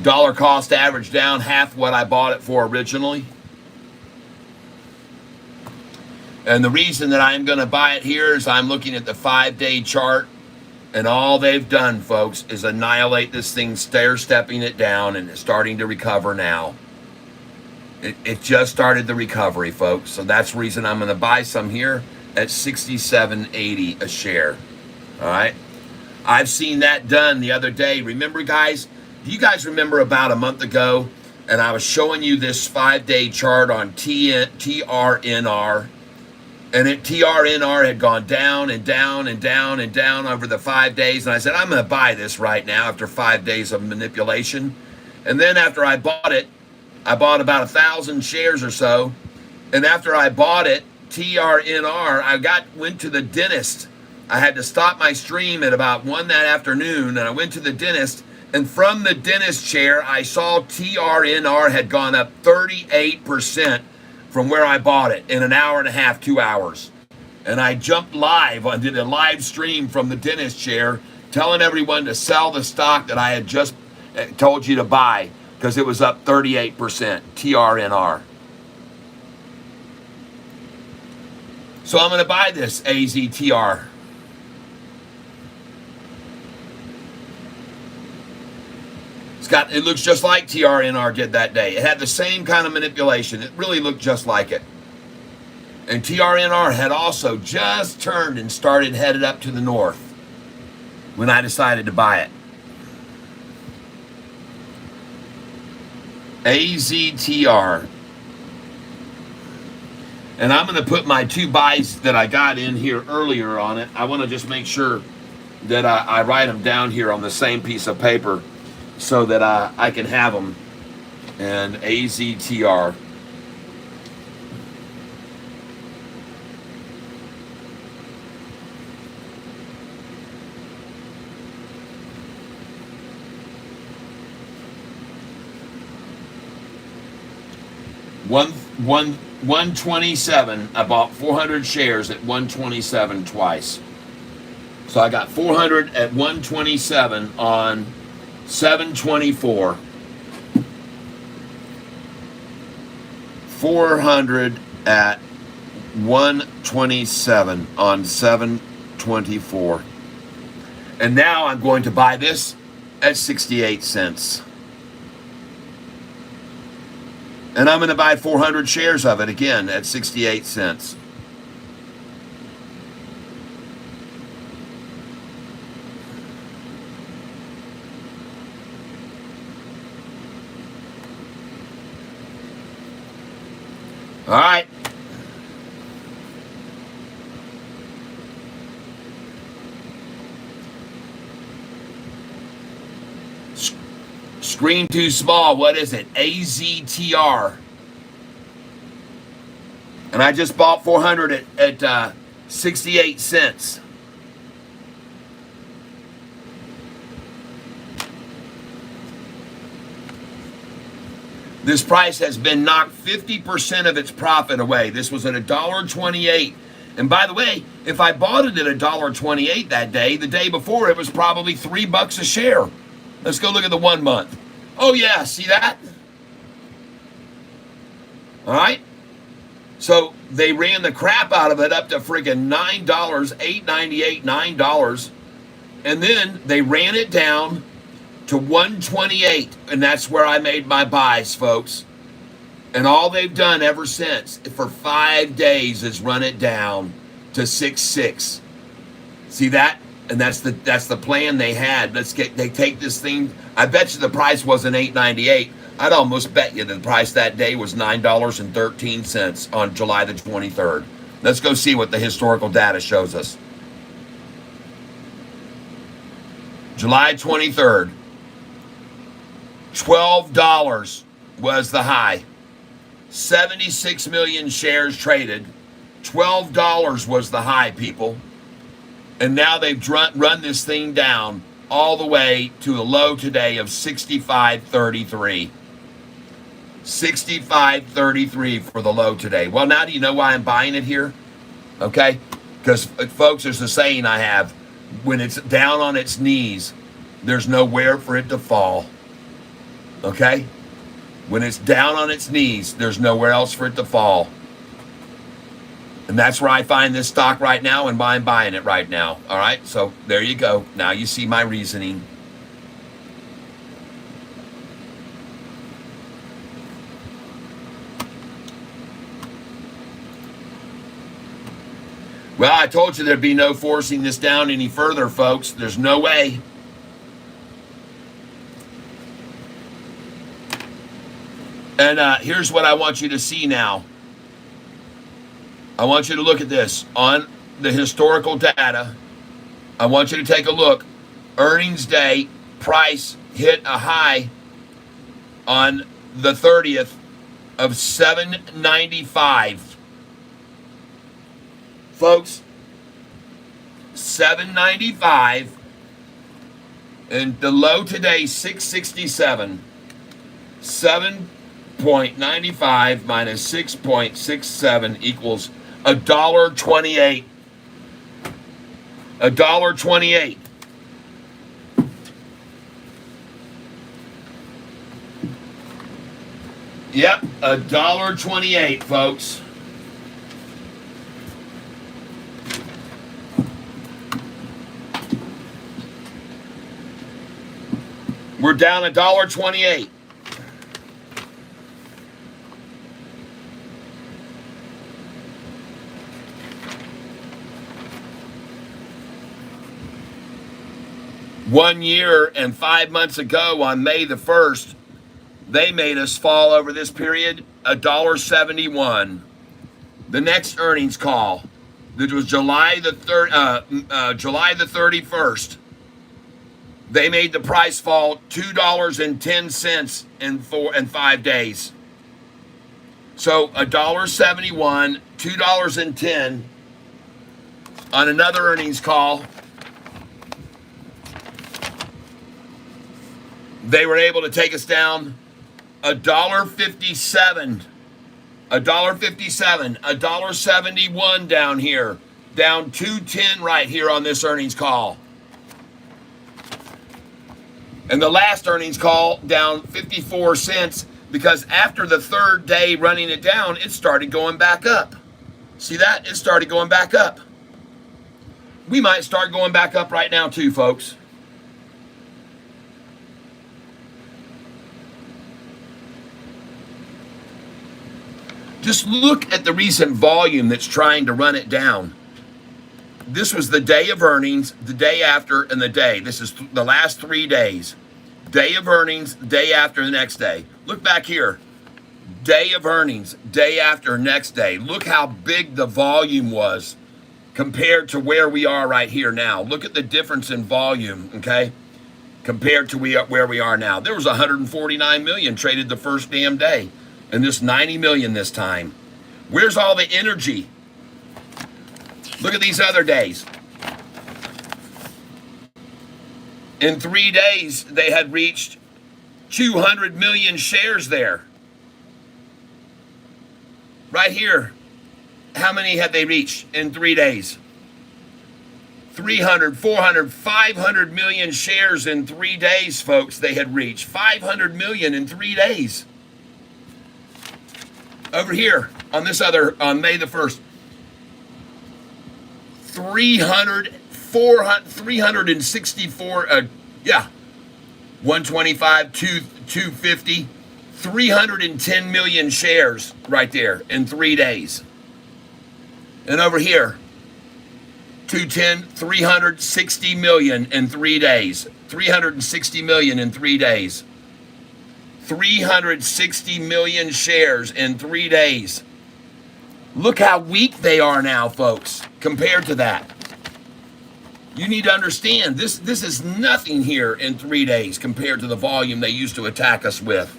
Dollar cost average down, half what I bought it for originally. And the reason that I'm going to buy it here is I'm looking at the 5-day chart, and all they've done, folks, is annihilate this thing, stair-stepping it down, and it's starting to recover now. It just started the recovery, folks. So that's the reason I'm going to buy some here at $67.80 a share. All right. I've seen that done the other day. Remember, guys? Do you guys remember about a month ago, and I was showing you this 5-day chart on TRNR, and TRNR had gone down and down and down and down over the 5 days, and I said, I'm going to buy this right now after 5 days of manipulation. And then after I bought it, I bought about 1,000 shares or so, and after I bought it, TRNR, I went to the dentist. I had to stop my stream at about 1 that afternoon, and I went to the dentist, and from the dentist chair, I saw TRNR had gone up 38% from where I bought it in an hour and a half, 2 hours. And I jumped live, I did a live stream from the dentist chair, telling everyone to sell the stock that I had just told you to buy, because it was up 38%, TRNR. So I'm going to buy this AZTR. It looks just like TRNR did that day. It had the same kind of manipulation. It really looked just like it. And TRNR had also just turned and started headed up to the north when I decided to buy it. AZTR. And I'm going to put my 2 buys that I got in here earlier on it. I want to just make sure that I write them down here on the same piece of paper so that I can have them. And AZTR. One 127. I bought 400 shares at 127 twice. So I got 400 at 127 on 724. 400 at 127 on 724. And now I'm going to buy this at 68 cents. And I'm going to buy 400 shares of it again at 68 cents. All right. Screen too small. What is it? AZTR. And I just bought 400 at 68 cents. This price has been knocked 50% of its profit away. This was at $1.28. And by the way, if I bought it at $1.28 that day, the day before it was probably $3 a share. Let's go look at the 1 month. Oh yeah, see that? All right. So they ran the crap out of it up to friggin' $9, $8.98, $9. And then they ran it down to 128, and that's where I made my buys, folks. And all they've done ever since for 5 days is run it down to 6.6. See that? And that's the plan they had. They take this thing. I bet you the price wasn't $8.98. I'd almost bet you the price that day was $9.13 on July the 23rd. Let's go see what the historical data shows us. July 23rd. $12 was the high. 76 million shares traded. $12 was the high, people. And now they've run this thing down all the way to a low today of 65.33. 65.33 for the low today. Well, now do you know why I'm buying it here? Okay? Because, folks, there's a saying I have. When it's down on its knees, there's nowhere for it to fall. Okay? When it's down on its knees, there's nowhere else for it to fall. And that's where I find this stock right now and why I'm buying it right now. All right? So there you go. Now you see my reasoning. Well, I told you there'd be no forcing this down any further, folks. There's no way. And here's what I want you to see now. I want you to look at this. On the historical data, I want you to take a look. Earnings day, price hit a high on the 30th of $7.95. Folks, $7.95. And the low today, $6.67. 7.95 minus 6.67 equals $1.28. $1.28. Yep, $1.28, folks. We're down $1.28. 1 year and 5 months ago on May the 1st, they made us fall over this period $1.71. The next earnings call, that was July the 31st, they made the price fall $2.10 in 5 days. So $1.71, $2.10 on another earnings call. They were able to take us down $1.57, $1.71 down here, down 210 right here on this earnings call. And the last earnings call down 54 cents because after the third day running it down, it started going back up. See that? It started going back up. We might start going back up right now too, folks. Just look at the recent volume that's trying to run it down. This was the day of earnings, the day after, and the day. This is the last 3 days. Day of earnings, day after, the next day. Look back here. Day of earnings, day after, next day. Look how big the volume was compared to where we are right here now. Look at the difference in volume, okay, compared to where we are now. There was 149 million traded the first damn day, and this 90 million this time. Where's all the energy? Look at these other days. In 3 days, they had reached 200 million shares there. Right here. How many had they reached in 3 days? 300, 400, 500 million shares in 3 days, folks, they had reached. 500 million in 3 days. Over here, on this other, on May the 1st, 364, 125, 250, 310 million shares right there in 3 days. And over here, 210, 360 million in 3 days. 360 million in 3 days. 360 million shares in 3 days. Look how weak they are now, folks, compared to that. You need to understand, this is nothing here in 3 days compared to the volume they used to attack us with.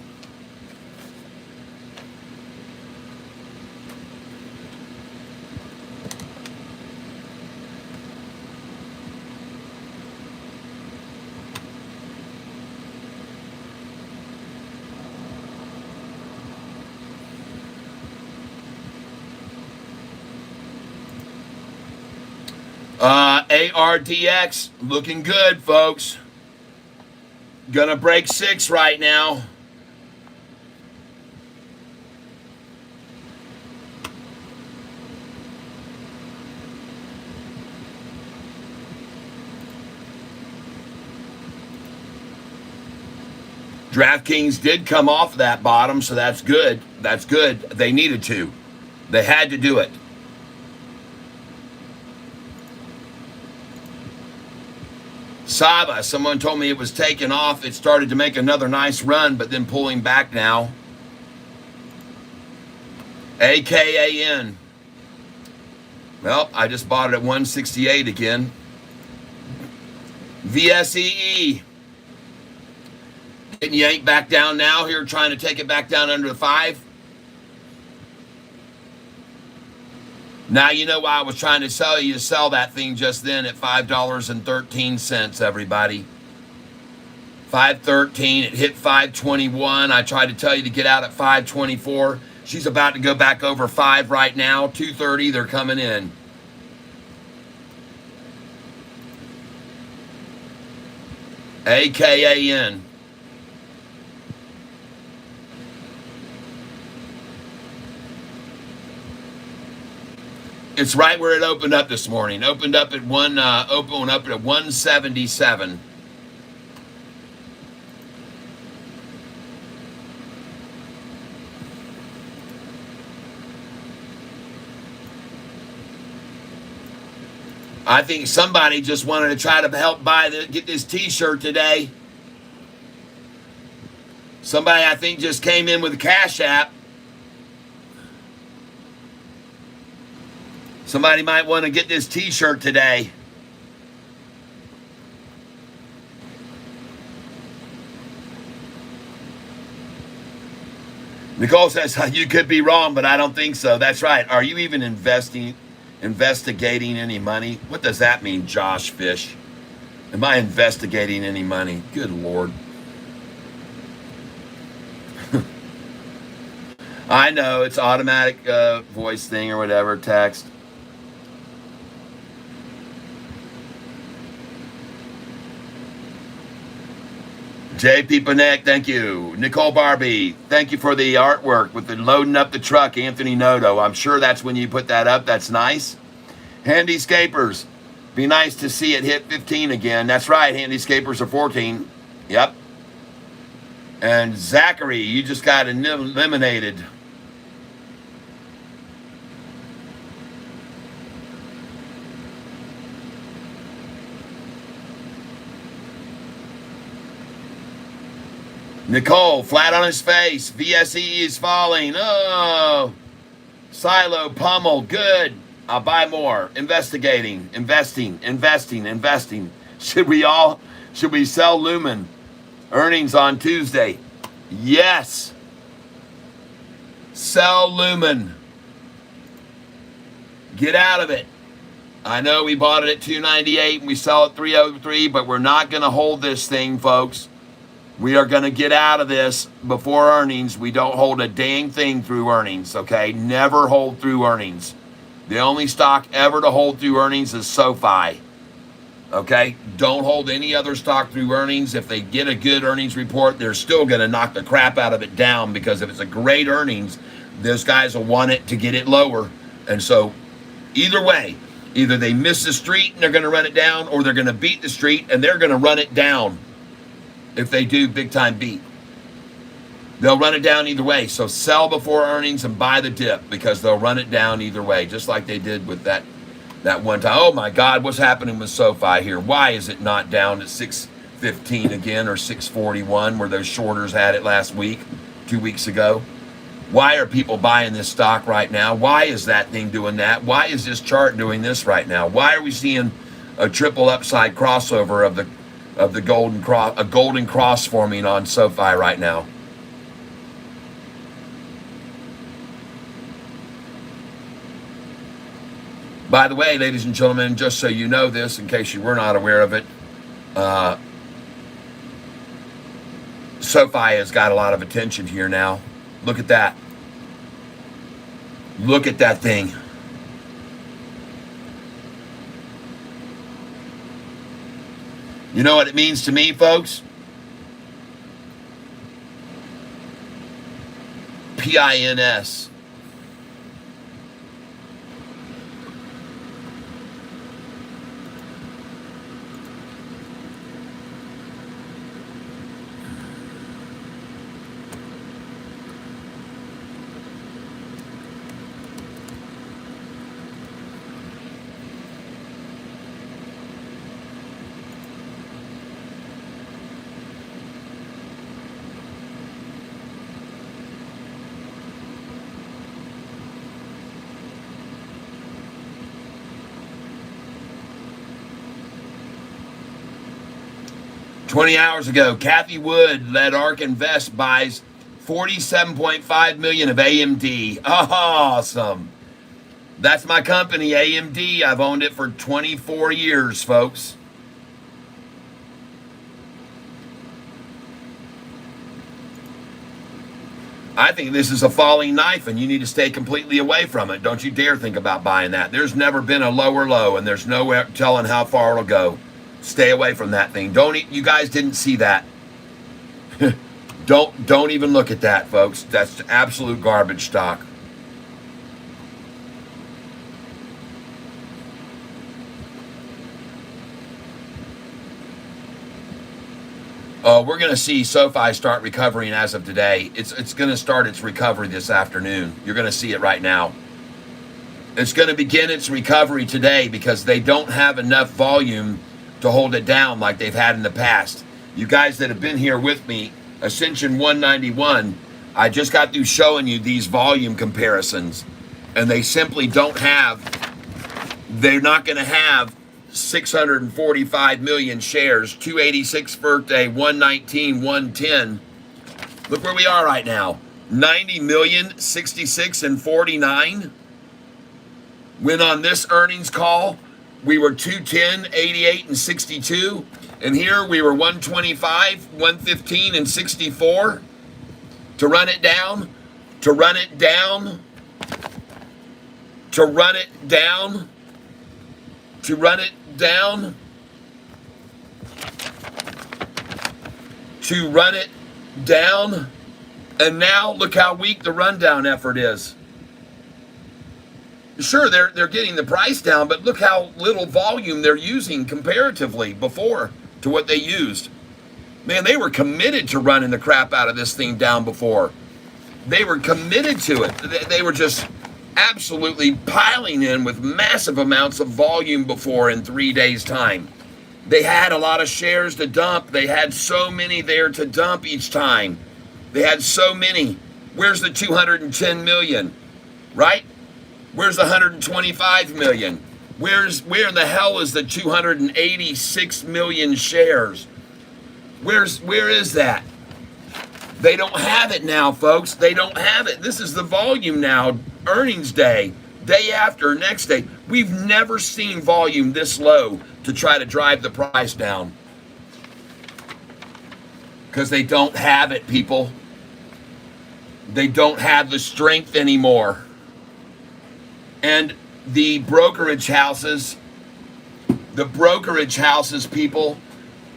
ARDX looking good, folks. Gonna break 6 right now. DraftKings did come off that bottom, so that's good. That's good. They needed to. They had to do it. Saba, someone told me it was taking off. It started to make another nice run, but then pulling back now. AKAN. Well, I just bought it at 168 again. VSEE. Getting yanked back down now here, trying to take it back down under the 5. Now you know why I was trying to sell you to sell that thing just then at $5.13, everybody. $5.13. It hit $5.21. I tried to tell you to get out at $5.24. She's about to go back over 5 right now. $2.30. They're coming in. AKAN. It's right where it opened up this morning. Opened up at 177. I think somebody just wanted to try to help get this T-shirt today. Somebody, I think, just came in with a Cash App. Somebody might want to get this T-shirt today. Nicole says, you could be wrong, but I don't think so. That's right. Are you even investigating any money? What does that mean, Josh Fish? Am I investigating any money? Good Lord. I know, it's automatic voice thing or whatever, text. J.P. Panek, thank you. Nicole Barbie, thank you for the artwork with the loading up the truck, Anthony Noto. I'm sure that's when you put that up. That's nice. Handy Scapers, be nice to see it hit 15 again. That's right, Handy Scapers are 14. Yep. And Zachary, you just got eliminated. Nicole, flat on his face. VSE is falling. Oh. Silo, pummel. Good. I'll buy more. Investing. Should we sell Lumen? Earnings on Tuesday. Yes. Sell Lumen. Get out of it. I know we bought it at $298 and we sell it $303, but we're not going to hold this thing, folks. We are going to get out of this before earnings. We don't hold a dang thing through earnings, okay? Never hold through earnings. The only stock ever to hold through earnings is Sofi, okay? Don't hold any other stock through earnings. If they get a good earnings report, they're still going to knock the crap out of it down, because if it's a great earnings, those guys will want it to get it lower. And so either way, either they miss the street and they're going to run it down, or they're going to beat the street and they're going to run it down. If they do big time beat, they'll run it down either way. So sell before earnings and buy the dip, because they'll run it down either way, just like they did with that one time. Oh my God, what's happening with Sofi here? Why is it not down at 615 again, or 641 where those shorters had it last week, 2 weeks ago? Why are people buying this stock right now? Why is that thing doing that? Why is this chart doing this right now? Why are we seeing a triple upside crossover of the golden cross, a golden cross forming on Sofi right now? By the way, ladies and gentlemen, just so you know this, in case you were not aware of it, Sofi has got a lot of attention here now. Look at that. Look at that thing. You know what it means to me, folks? PINS. $20 hours ago, Kathy Wood led ARK Invest buys 47.5 million of AMD. Awesome. That's my company, AMD. I've owned it for 24 years, folks. I think this is a falling knife, and you need to stay completely away from it. Don't you dare think about buying that. There's never been a lower low, and there's no telling how far it'll go. Stay away from that thing. You guys didn't see that. Don't even look at that, folks. That's absolute garbage stock. We're going to see Sofi start recovering as of today. It's going to start its recovery this afternoon. You're going to see it right now. It's going to begin its recovery today because they don't have enough volume to hold it down like they've had in the past. You guys that have been here with me, Ascension 191, I just got through showing you these volume comparisons, and they simply don't have, they're not going to have 645 million shares, 286 birthday, 119, 110. Look where we are right now, 90 million, 66 and 49. When on this earnings call, we were 210, 88 and 62. And here we were 125, 115 and 64. To run it down, to run it down, to run it down, to run it down, to run it down. And now look how weak the rundown effort is. Sure, they're getting the price down, but look how little volume they're using comparatively before to what they used. Man, they were committed to running the crap out of this thing down before. They were committed to it. They were just absolutely piling in with massive amounts of volume before in 3 days' time. They had a lot of shares to dump. They had so many there to dump each time. They had so many. Where's the 210 million, right? Where's the 125 million? Where in the hell is the 286 million shares? Where is that? They don't have it now, folks. They don't have it. This is the volume now. Earnings day, day after, next day. We've never seen volume this low to try to drive the price down. Because they don't have it, people. They don't have the strength anymore. And the brokerage houses, people,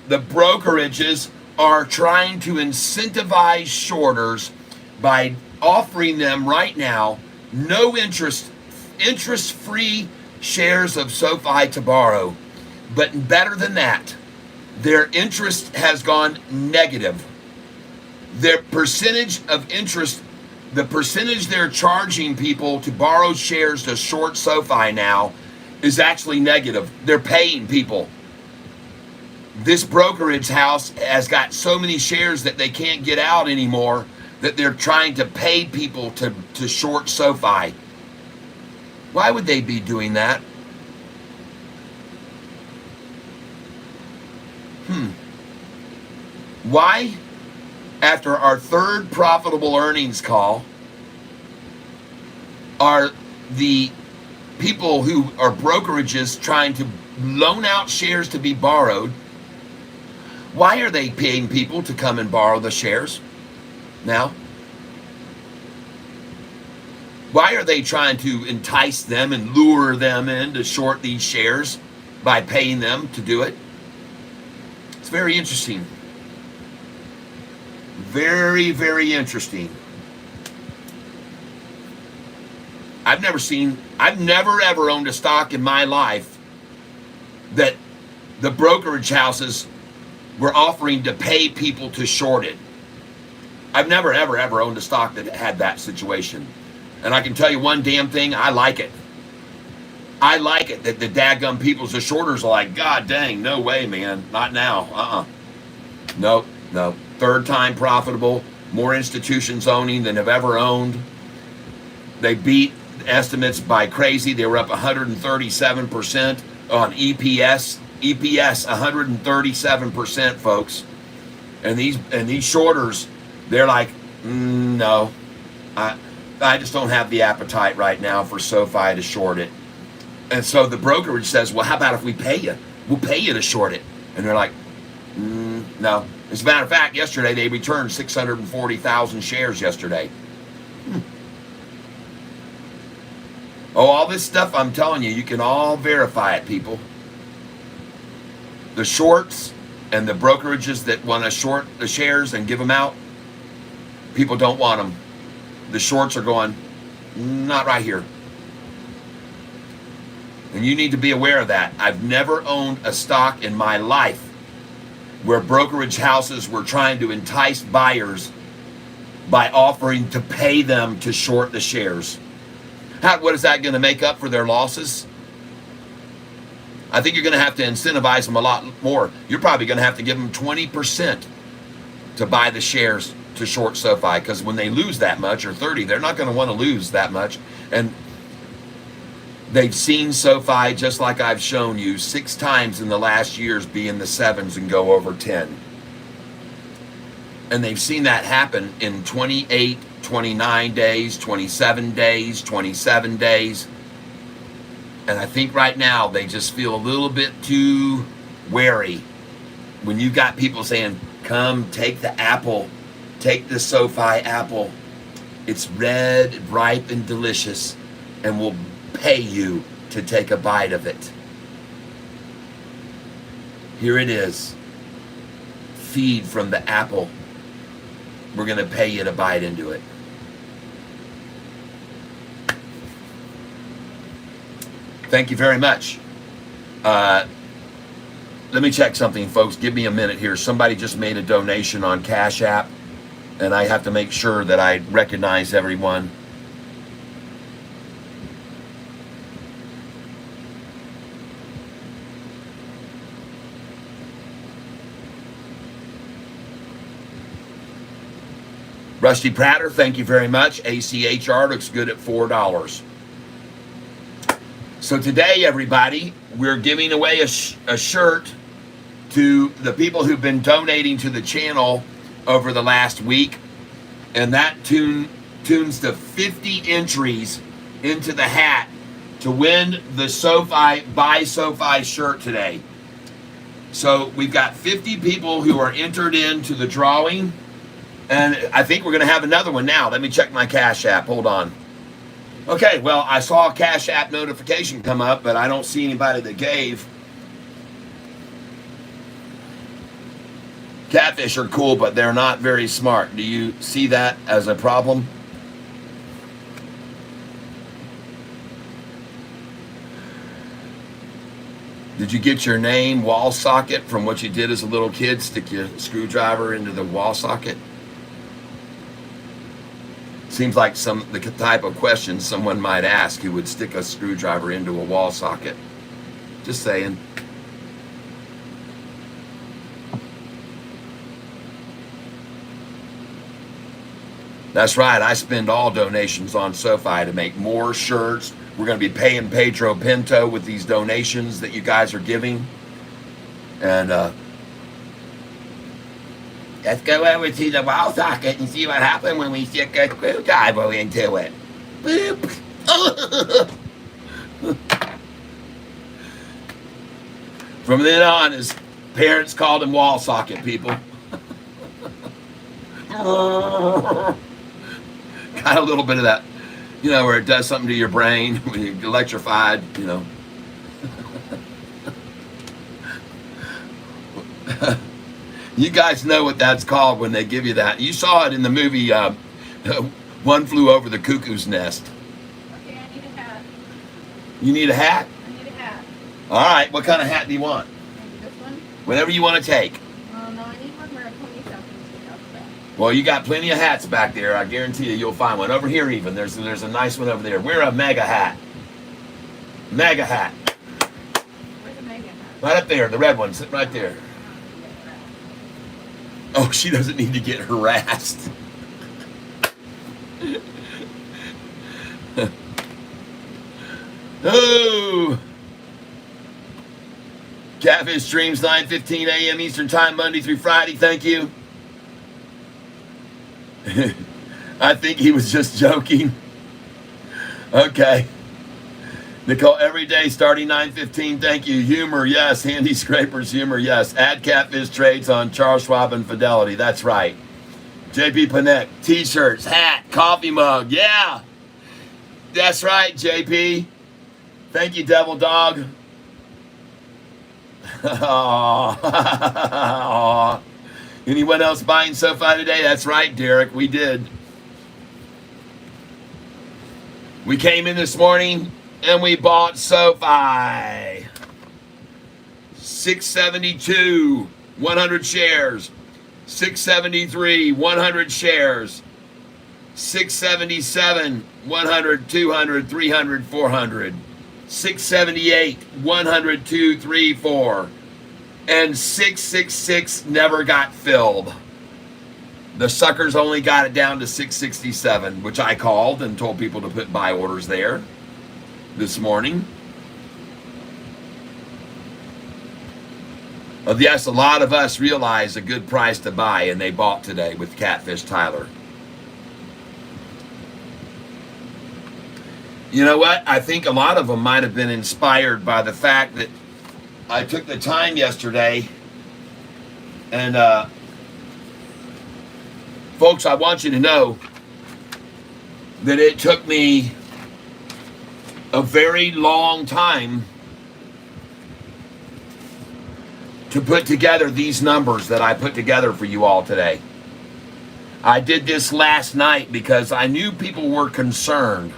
the brokerages are trying to incentivize shorters by offering them right now no interest-free shares of Sofi to borrow. But better than that, their interest has gone negative. Their percentage of interest, the percentage they're charging people to borrow shares to short Sofi now is actually negative. They're paying people. This brokerage house has got so many shares that they can't get out anymore that they're trying to pay people to short Sofi. Why would they be doing that? Why? After our third profitable earnings call, are the people who are brokerages trying to loan out shares to be borrowed? Why are they paying people to come and borrow the shares now? Why are they trying to entice them and lure them in to short these shares by paying them to do it? It's very interesting. Very, very interesting. I've never ever owned a stock in my life that the brokerage houses were offering to pay people to short it. I've never ever owned a stock that had that situation. And I can tell you one damn thing, I like it. I like it that the daggum people's the shorters are like, God dang, no way, man. Not now. Nope. Third time profitable, more institutions owning than have ever owned. They beat estimates by crazy. They were up 137% on EPS. EPS 137%, folks. And these shorters, they're like, no. I just don't have the appetite right now for Sofi to short it. And so the brokerage says, well, how about if we pay you? We'll pay you to short it. And they're like, no. As a matter of fact, yesterday they returned 640,000 shares yesterday. Oh, all this stuff I'm telling you, you can all verify it, people. The shorts and the brokerages that want to short the shares and give them out, people don't want them. The shorts are going, not right here. And you need to be aware of that. I've never owned a stock in my life where brokerage houses were trying to entice buyers by offering to pay them to short the shares. What is that going to make up for their losses? I think you're going to have to incentivize them a lot more. You're probably going to have to give them 20% to buy the shares to short SoFi, because when they lose that much, or 30, they're not going to want to lose that much. And they've seen SoFi, just like I've shown you, 6 times in the last years be in the 7s and go over 10. And they've seen that happen in 28, 29 days, 27 days, 27 days. And I think right now they just feel a little bit too wary. When you've got people saying, come take the apple, take the SoFi apple. It's red, ripe, and delicious, and we'll pay you to take a bite of it. Here it is. Feed from the apple. We're going to pay you to bite into it. Thank you very much. Let me check something, folks. Give me a minute here. Somebody just made a donation on Cash App, and I have to make sure that I recognize everyone. Rusty Prater, thank you very much. ACHR looks good at $4. So today, everybody, we're giving away a shirt to the people who've been donating to the channel over the last week. And that tunes to 50 entries into the hat to win the SoFi Buy SoFi shirt today. So we've got 50 people who are entered into the drawing. And I think we're going to have another one now. Let me check my Cash App. Hold on. Okay, well, I saw a Cash App notification come up, but I don't see anybody that gave. Catfish are cool, but they're not very smart. Do you see that as a problem? Did you get your name wall socket from what you did as a little kid? Stick your screwdriver into the wall socket? Seems like the type of question someone might ask who would stick a screwdriver into a wall socket. Just saying. That's right, I spend all donations on SoFi to make more shirts. We're going to be paying Pedro Pinto with these donations that you guys are giving. And let's go over to the wall socket and see what happened when we stick a screwdriver into it. Boop. From then on, his parents called him wall socket, people. Got a little bit of that, where it does something to your brain when you're electrified, You guys know what that's called when they give you that. You saw it in the movie One Flew Over the Cuckoo's Nest. Okay, I need a hat. You need a hat? I need a hat. All right, what kind of hat do you want? Maybe this one? Whatever you want to take. No, I need one where a ponytail can stick out the back. Well, you got plenty of hats back there. I guarantee you'll find one. Over here even. There's a nice one over there. Wear a mega hat. Mega hat. Where's the mega hat? Right up there, the red one, sitting right there. Oh, she doesn't need to get harassed. Oh. Catfish streams 9:15 a.m. Eastern Time, Monday through Friday. Thank you. I think he was just joking. Okay. Nicole, every day starting 9:15. Thank you. Humor, yes. Handy Scrapers, humor, yes. Add Catfish trades on Charles Schwab and Fidelity. That's right. JP Panek, t-shirts, hat, coffee mug. Yeah. That's right, JP. Thank you, Devil Dog. Anyone else buying SoFi today? That's right, Derek. We did. We came in this morning and we bought SoFi. 672, 100 shares. 673, 100 shares. 677, 100, 200, 300, 400. 678, 100, 2, 3, 4. And 666 never got filled. The suckers only got it down to 667, which I called and told people to put buy orders there this morning. Yes, a lot of us realize a good price to buy, and they bought today with Catfish Tyler. You know what? I think a lot of them might have been inspired by the fact that I took the time yesterday, and folks, I want you to know that it took me a very long time to put together these numbers that I put together for you all today. I did this last night because I knew people were concerned,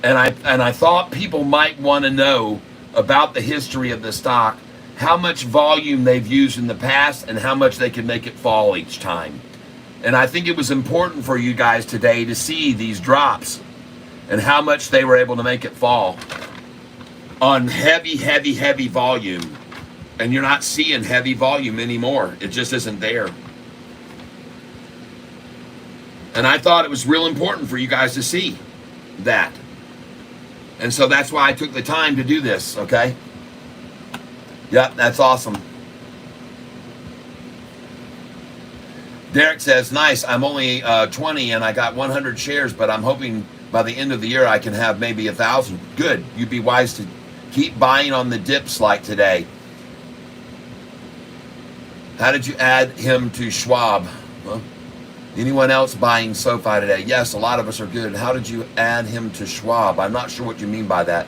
and I thought people might want to know about the history of the stock, how much volume they've used in the past, and how much they can make it fall each time. And I think it was important for you guys today to see these drops and how much they were able to make it fall on heavy, heavy, heavy volume. And you're not seeing heavy volume anymore. It just isn't there. And I thought it was real important for you guys to see that. And so that's why I took the time to do this, okay? Yep, that's awesome. Derek says, nice, I'm only 20 and I got 100 shares, but I'm hoping by the end of the year I can have maybe 1,000. Good, you'd be wise to keep buying on the dips like today. How did you add him to Schwab? Huh? Anyone else buying Sofi today? Yes, a lot of us are good. How did you add him to Schwab? I'm not sure what you mean by that.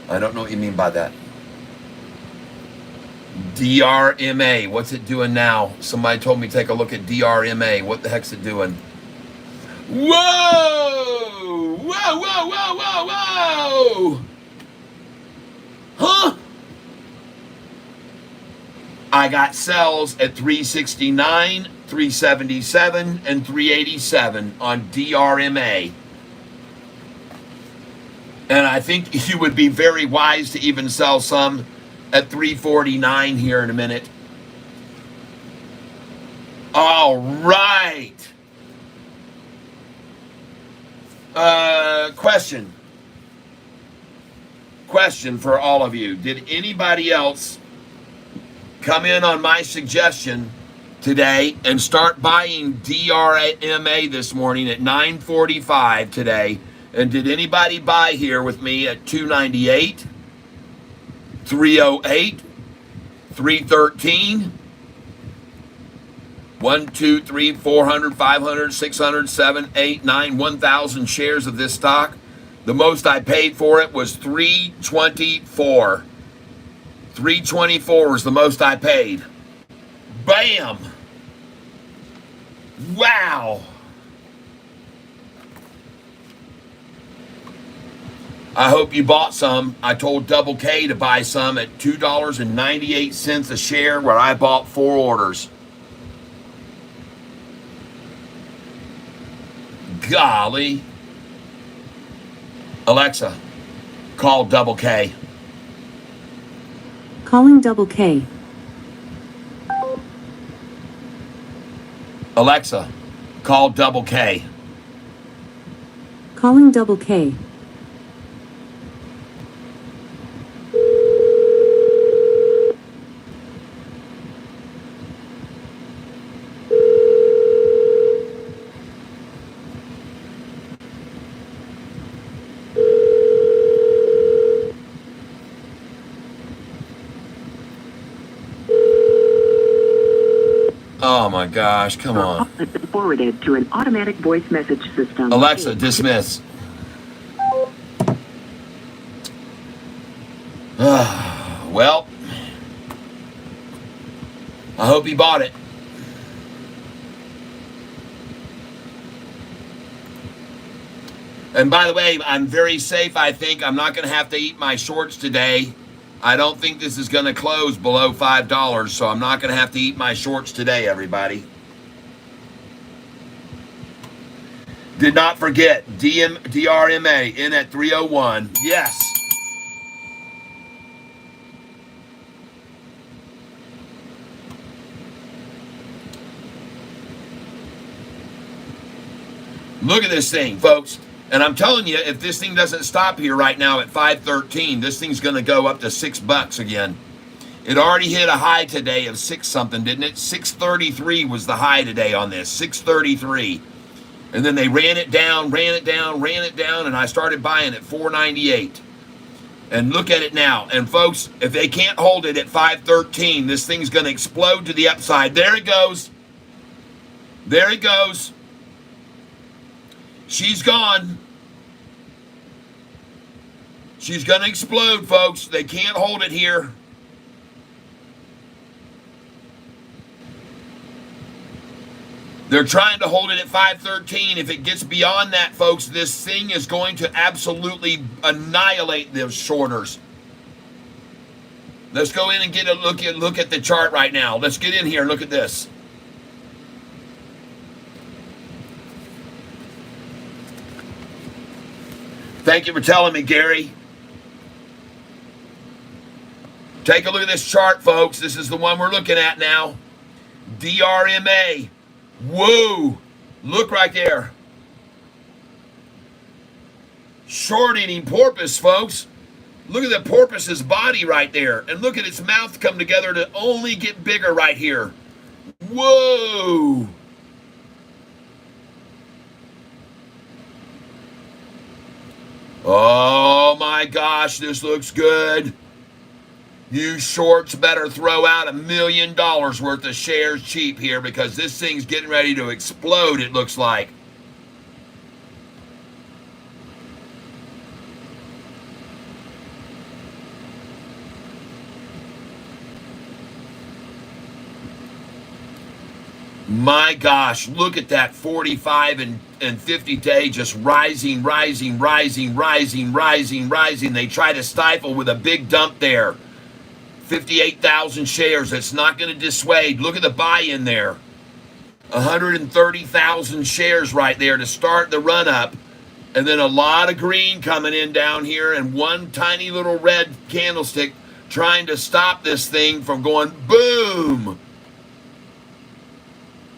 I don't know what you mean by that. DRMA, what's it doing now? Somebody told me take a look at DRMA. What the heck's it doing? Whoa! Whoa, whoa, whoa, whoa, whoa! Huh? I got sells at 369, 377, and 387 on DRMA. And I think you would be very wise to even sell some at 349 here in a minute. All right. Question for all of you. Did anybody else come in on my suggestion today and start buying DRMA this morning at 9:45 today? And did anybody buy here with me at 298, 308, 313, 1, 2, 3, 400, 500, 600, 7, 8, 9, 1,000 shares of this stock? The most I paid for it was 324. 324 was the most I paid. Bam! Wow! I hope you bought some. I told Double K to buy some at $2.98 a share, where I bought 4 orders. Golly. Alexa, call Double K. Calling Double K. Alexa, call Double K. Calling Double K. Oh my gosh, come on. Forwarded to an automatic voice message system. Alexa, dismiss. Well, I hope he bought it. And by the way, I'm very safe, I think. I'm not going to have to eat my shorts today. I don't think this is going to close below $5, so I'm not going to have to eat my shorts today, everybody. Did not forget DRMA in at 301. Yes. Look at this thing, folks. And I'm telling you, if this thing doesn't stop here right now at 513, this thing's going to go up to $6 again. It already hit a high today of 6 something, didn't it? 633 was the high today on this. 633. And then they ran it down, and I started buying at 498. And look at it now. And folks, if they can't hold it at 513, this thing's going to explode to the upside. There it goes. There it goes. She's gone. She's going to explode, folks. They can't hold it here. They're trying to hold it at 513. If it gets beyond that, folks, this thing is going to absolutely annihilate those shorters. Let's go in and get a look at the chart right now. Let's get in here and look at this. Thank you for telling me, Gary. Take a look at this chart, folks. This is the one we're looking at now. DRMA. Whoa. Look right there. Short-eating porpoise, folks. Look at the porpoise's body right there. And look at its mouth come together to only get bigger right here. Whoa. Oh my gosh, this looks good. You shorts better throw out $1 million worth of shares cheap here because this thing's getting ready to explode, it looks like. My gosh, look at that 45 and 50 day just rising. They try to stifle with a big dump there. 58,000 shares. It's not going to dissuade. Look at the buy-in there. 130,000 shares right there to start the run up. And then a lot of green coming in down here and one tiny little red candlestick trying to stop this thing from going boom.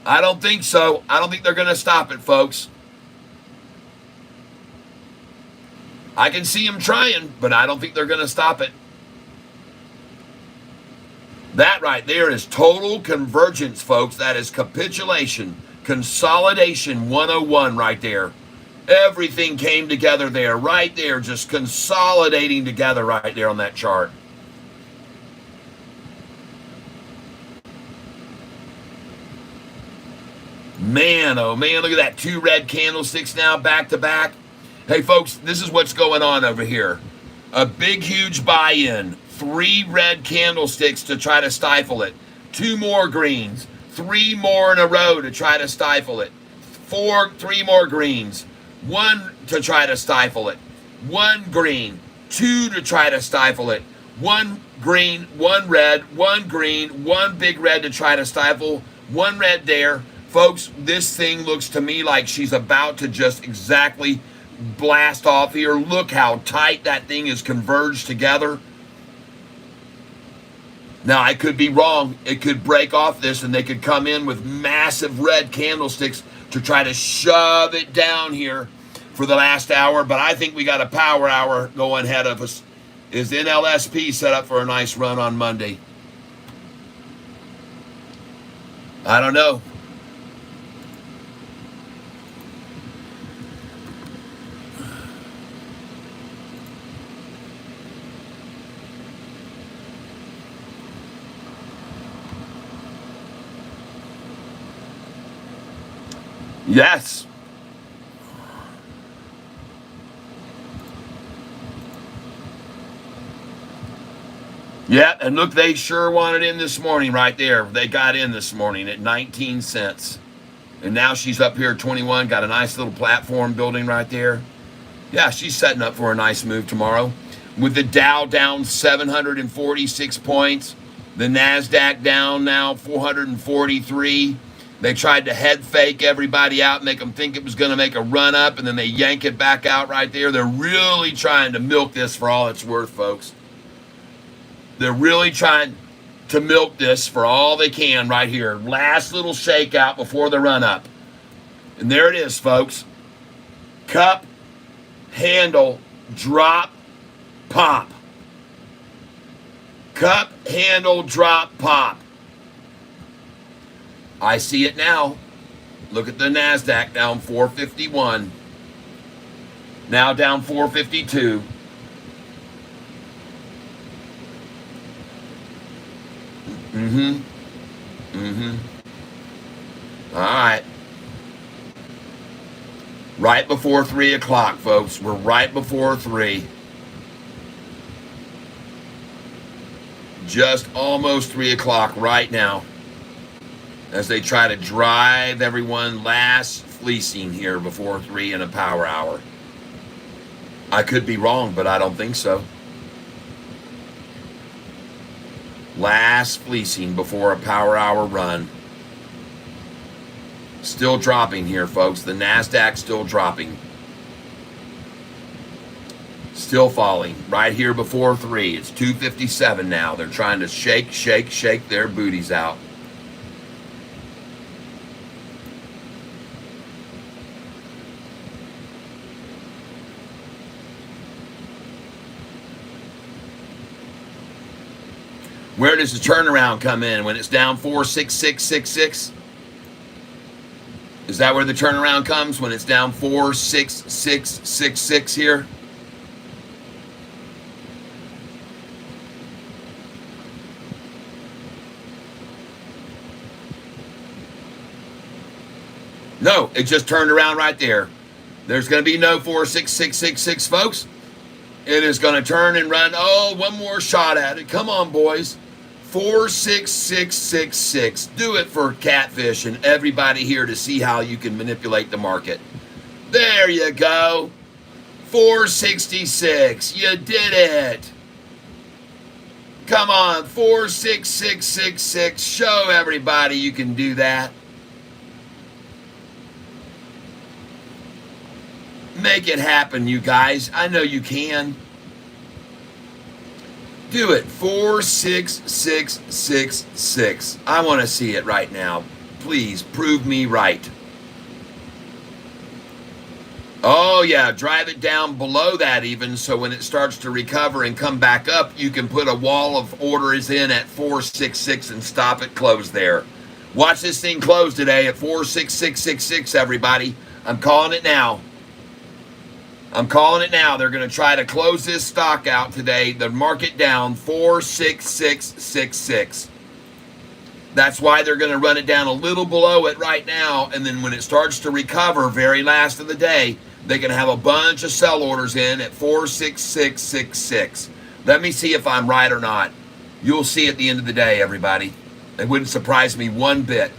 I don't think so. I don't think they're going to stop it, folks. I can see them trying, but I don't think they're going to stop it. That right there is total convergence, folks. That is capitulation, consolidation 101 right there. Everything came together there, right there, just consolidating together right there on that chart. Man, oh man, look at that. 2 red candlesticks now back to back. Hey, folks, this is what's going on over here. A big, huge buy-in. 3 red candlesticks to try to stifle it. 2 more greens. 3 more in a row to try to stifle it. 3 more greens. 1 to try to stifle it. 1 green. 2 to try to stifle it. 1 green, 1 red, 1 green, 1 big red to try to stifle. 1 red there. Folks, this thing looks to me like she's about to just exactly blast off here. Look how tight that thing is converged together. Now, I could be wrong. It could break off this and they could come in with massive red candlesticks to try to shove it down here for the last hour. But I think we got a power hour going ahead of us. Is NLSP set up for a nice run on Monday? I don't know. Yes. Yeah, and look, they sure wanted in this morning right there. They got in this morning at 19 cents. And now she's up here at 21, got a nice little platform building right there. Yeah, she's setting up for a nice move tomorrow. With the Dow down 746 points, the NASDAQ down now 443. They tried to head fake everybody out, make them think it was going to make a run up, and then they yank it back out right there. They're really trying to milk this for all it's worth, folks. They're really trying to milk this for all they can right here. Last little shakeout before the run up. And there it is, folks. Cup, handle, drop, pop. Cup, handle, drop, pop. I see it now. Look at the NASDAQ down 451. Now down 452. All right. Right before 3 o'clock, folks. We're right before 3. Just almost 3 o'clock right now. As they try to drive everyone last fleecing here before 3 in a power hour. I could be wrong, but I don't think so. Last fleecing before a power hour run. Still dropping here, folks. The NASDAQ still dropping. Still falling. Right here before 3. It's 257 now. They're trying to shake their booties out. Where does the turnaround come in? When it's down 46666? Is that where the turnaround comes? When it's down 46666 here? No, it just turned around right there. There's going to be no 46666, folks. It is going to turn and run. Oh, one more shot at it. Come on, boys. 46666. Do it for Catfish and everybody here to see how you can manipulate the market. There you go. 466. You did it. Come on, 46666. Show everybody you can do that. Make it happen, you guys. I know you can. Do it. 46666. I want to see it right now. Please prove me right. Oh, yeah. Drive it down below that even, so when it starts to recover and come back up, you can put a wall of orders in at 466 and stop it close there. Watch this thing close today at 46666, everybody. I'm calling it now. I'm calling it now. They're going to try to close this stock out today. The market down 46666. That's why they're going to run it down a little below it right now. And then when it starts to recover, very last of the day, they're going to have a bunch of sell orders in at 46666. Let me see if I'm right or not. You'll see at the end of the day, everybody. It wouldn't surprise me one bit.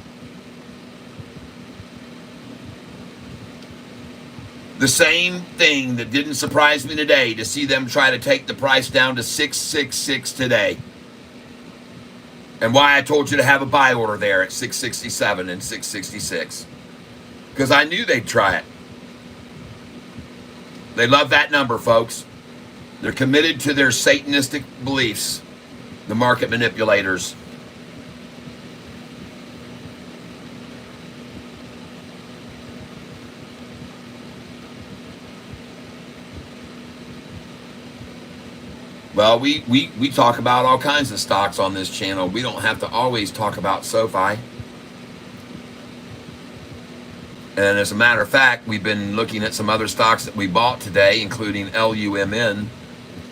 The same thing that didn't surprise me today to see them try to take the price down to 666 today. And why I told you to have a buy order there at 667 and 666. Because I knew they'd try it. They love that number, folks. They're committed to their Satanistic beliefs, the market manipulators. Well, we talk about all kinds of stocks on this channel. We don't have to always talk about Sofi. And as a matter of fact, we've been looking at some other stocks that we bought today, including LUMN.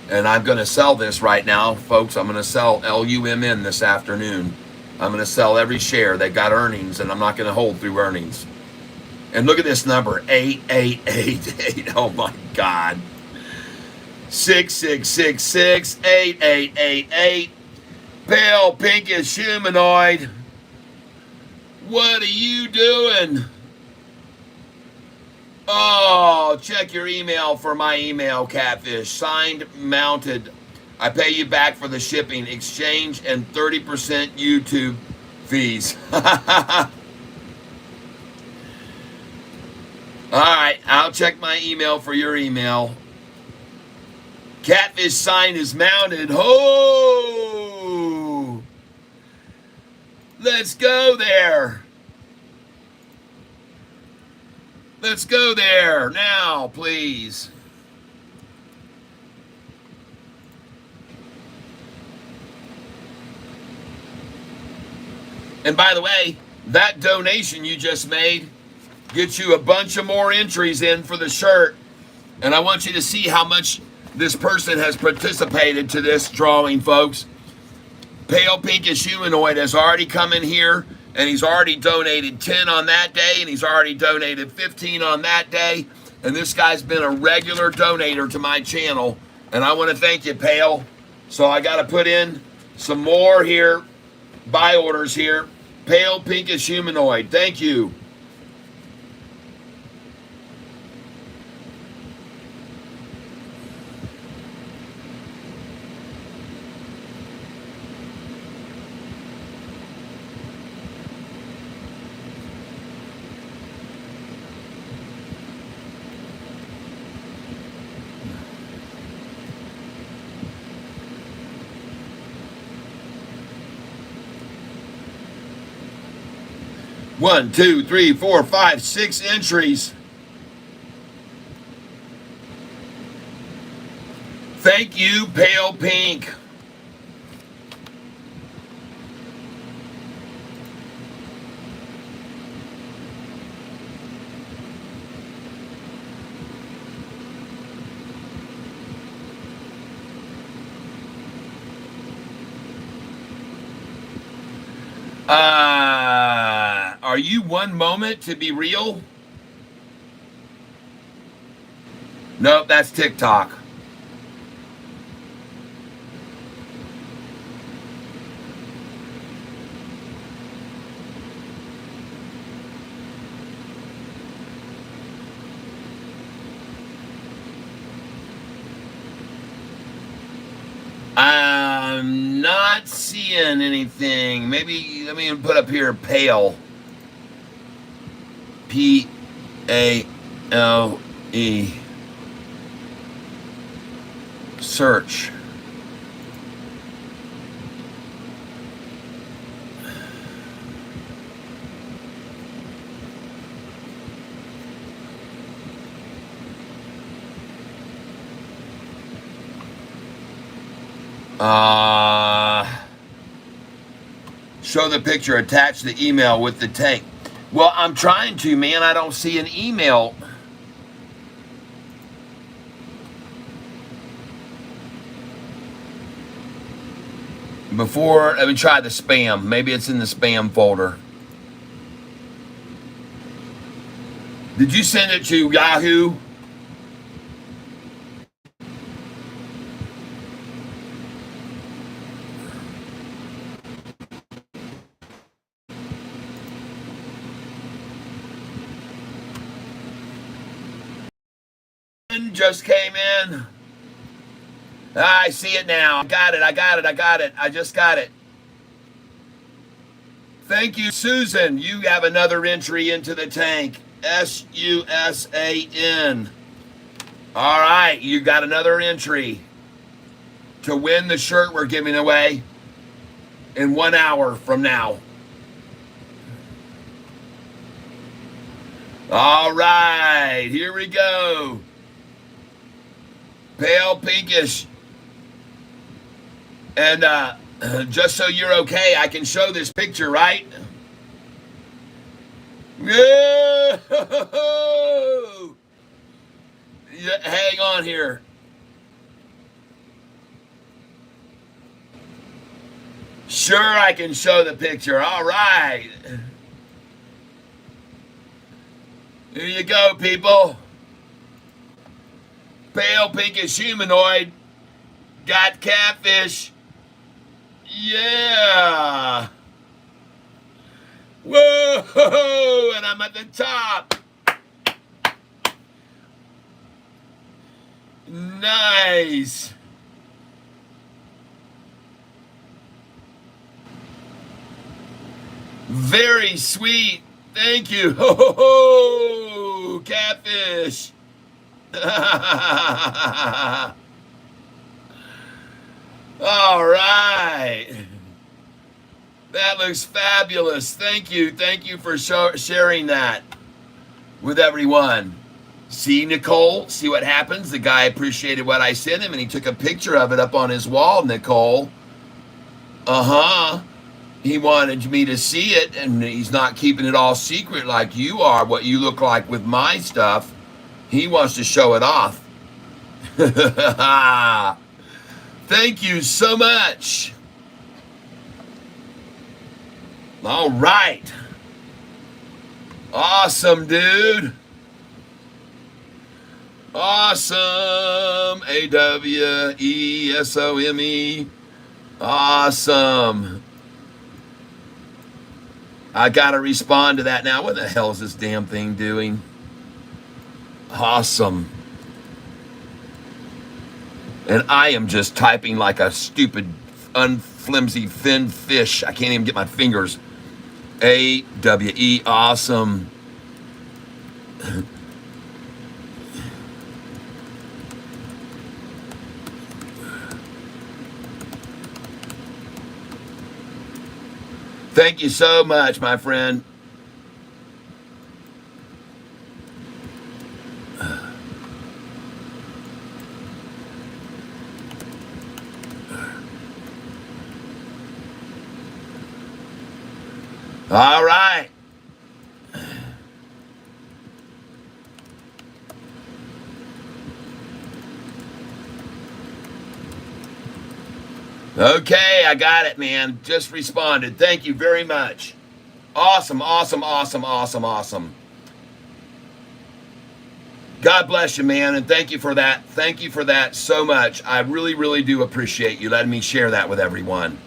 And I'm going to sell this right now, folks. I'm going to sell LUMN this afternoon. I'm going to sell every share. They've got earnings, and I'm not going to hold through earnings. And look at this number, 8888. Oh, my God. 6666 8888. Pale pinkish humanoid. What are you doing? Oh, check your email for my email, Catfish. Signed, mounted. I pay you back for the shipping, exchange, and 30% YouTube fees. All right, I'll check my email for your email. Catfish sign is mounted. Ho! Let's go there. Let's go there now, please. And by the way, that donation you just made gets you a bunch of more entries in for the shirt. And I want you to see how much this person has participated to this drawing, folks. Pale Pinkish Humanoid has already come in here, and he's already donated 10 on that day, and he's already donated 15 on that day. And this guy's been a regular donator to my channel, and I want to thank you, Pale. So I got to put in some more here, buy orders here. Pale Pinkish Humanoid, thank you. One, two, three, four, five, 6 entries. Thank you, Pale Pink. Are you one moment to be real? Nope, that's TikTok. I'm not seeing anything. Maybe let me put up here pale. Pale. Search. Show the picture, attach the email with the tank. Well, I'm trying to, man. I don't see an email. Before, let me try the spam. Maybe it's in the spam folder. Did you send it to Yahoo? Just came in. I see it now. I got it. I just got it. Thank you, Susan. You have another entry into the tank. SUSAN. All right, you got another entry to win the shirt we're giving away in 1 hour from now. All right, here we go. Pale Pinkish. And just so you're okay, I can show this picture, right? Yeah. Hang on here. Sure, I can show the picture. All right. Here you go, people. Pale Pinkish Humanoid got Catfish. Yeah. Whoa, and I'm at the top. Nice. Very sweet. Thank you. Ho, ho, ho. Ooh, Catfish. All right. That looks fabulous. Thank you. Thank you for sharing that with everyone. See, Nicole? See what happens? The guy appreciated what I sent him, and he took a picture of it up on his wall, Nicole. Uh-huh. He wanted me to see it, and he's not keeping it all secret like you are, what you look like with my stuff. He wants to show it off. Thank you so much. All right. Awesome, dude. Awesome. AWESOME. Awesome. I gotta respond to that now. What the hell is this damn thing doing? Awesome. And I am just typing like a stupid, unflimsy, thin fish. I can't even get my fingers. AWE, awesome. Thank you so much, my friend. All right. Okay, I got it, man. Just responded. Thank you very much. Awesome, awesome, awesome, awesome, awesome. God bless you, man, and thank you for that. Thank you for that so much. I really, really do appreciate you letting me share that with everyone.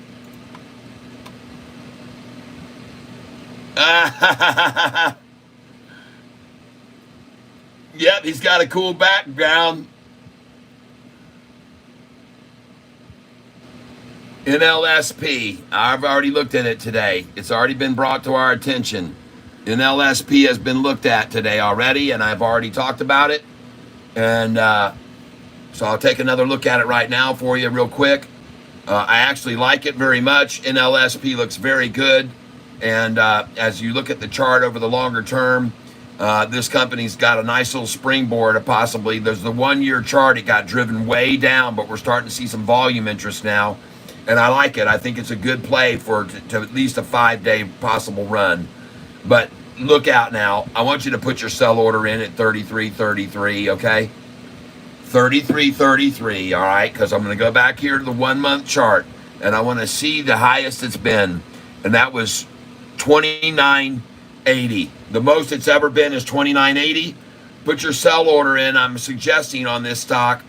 Yep, he's got a cool background. NLSP. I've already looked at it today. It's already been brought to our attention. NLSP has been looked at today already, and I've already talked about it. And so I'll take another look at it right now for you real quick. I actually like it very much. NLSP looks very good. And as you look at the chart over the longer term, this company's got a nice little springboard of possibly. There's the 1 year chart. It got driven way down, but we're starting to see some volume interest now. And I like it. I think it's a good play for to at least a 5-day possible run. But look out now. I want you to put your sell order in at 33.33, okay? 33.33, all right? Because I'm going to go back here to the 1 month chart, and I want to see the highest it's been, and that was 29.80. The most it's ever been is 29.80. Put your sell order in. I'm suggesting on this stock,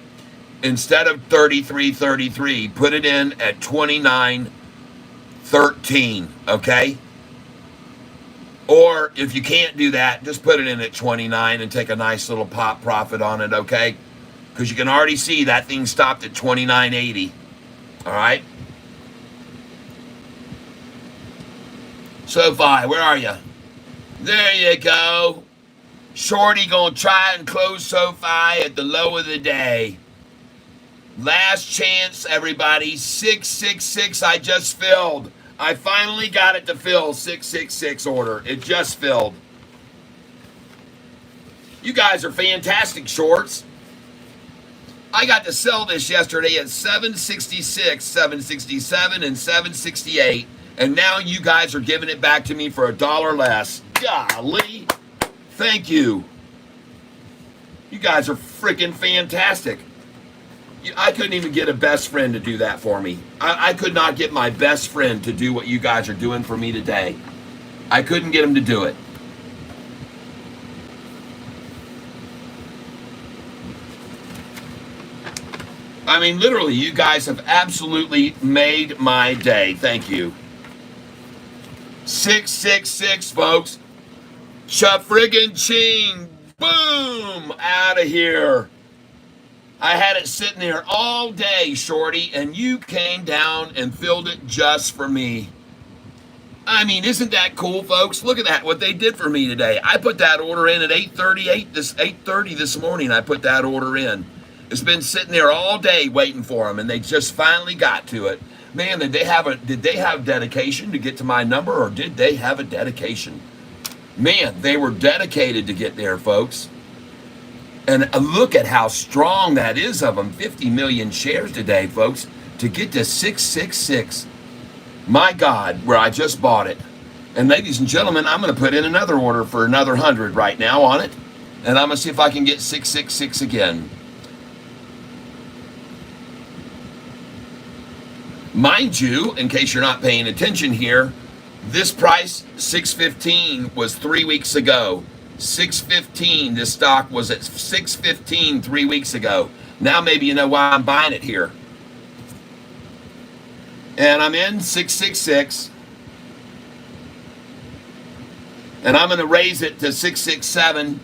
instead of 33.33, put it in at 29.13, okay? Or if you can't do that, just put it in at 29 and take a nice little pop profit on it, okay? Because you can already see that thing stopped at 29.80, all right? Sofi, where are you? There you go. Shorty gonna try and close Sofi at the low of the day. Last chance, everybody. 666 I just filled. I finally got it to fill. 666 order. It just filled. You guys are fantastic, shorts. I got to sell this yesterday at 766, 767, and 768. And now you guys are giving it back to me for $1 less. Golly. Thank you. You guys are freaking fantastic. I couldn't even get a best friend to do that for me. I could not get my best friend to do what you guys are doing for me today. I couldn't get him to do it. I mean, literally, you guys have absolutely made my day. Thank you. 666, folks. Cha-friggin' ching. Boom. Out of here. I had it sitting there all day, Shorty, and you came down and filled it just for me. I mean, isn't that cool, folks? Look at that, what they did for me today. I put that order in at 8:30 this morning. I put that order in. It's been sitting there all day waiting for them, and they just finally got to it. Man, did they have dedication to get to my number, or did they have a dedication? Man, they were dedicated to get there, folks. And look at how strong that is of them. 50 million shares today, folks, to get to 666. My God, where I just bought it. And ladies and gentlemen, I'm going to put in another order for another 100 right now on it. And I'm going to see if I can get 666 again. Mind you, in case you're not paying attention here, this price, 615, was 3 weeks ago. 615, this stock was at 615 3 weeks ago. Now maybe you know why I'm buying it here. And I'm in 666. And I'm going to raise it to 667.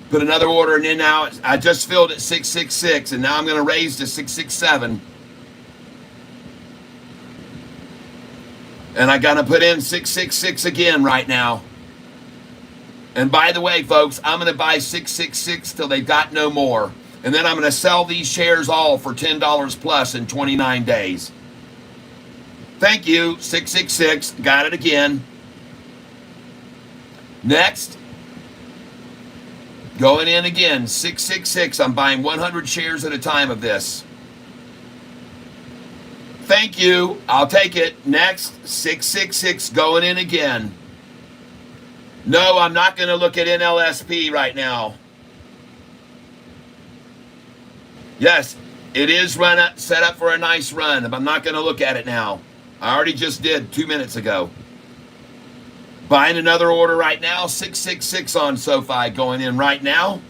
Put another order in now. I just filled at 666, and now I'm going to raise to 667. And I got to put in 666 again right now. And by the way, folks, I'm going to buy 666 till they've got no more. And then I'm going to sell these shares all for $10 plus in 29 days. Thank you, 666. Got it again. Next. Going in again, 666. I'm buying 100 shares at a time of this. Thank you. I'll take it. Next, 666. Going in again. No, I'm not going to look at NLSP right now. Yes, it is set up for a nice run, but I'm not going to look at it now. I already just did 2 minutes ago. Buying another order right now, 666 on Sofi, going in right now.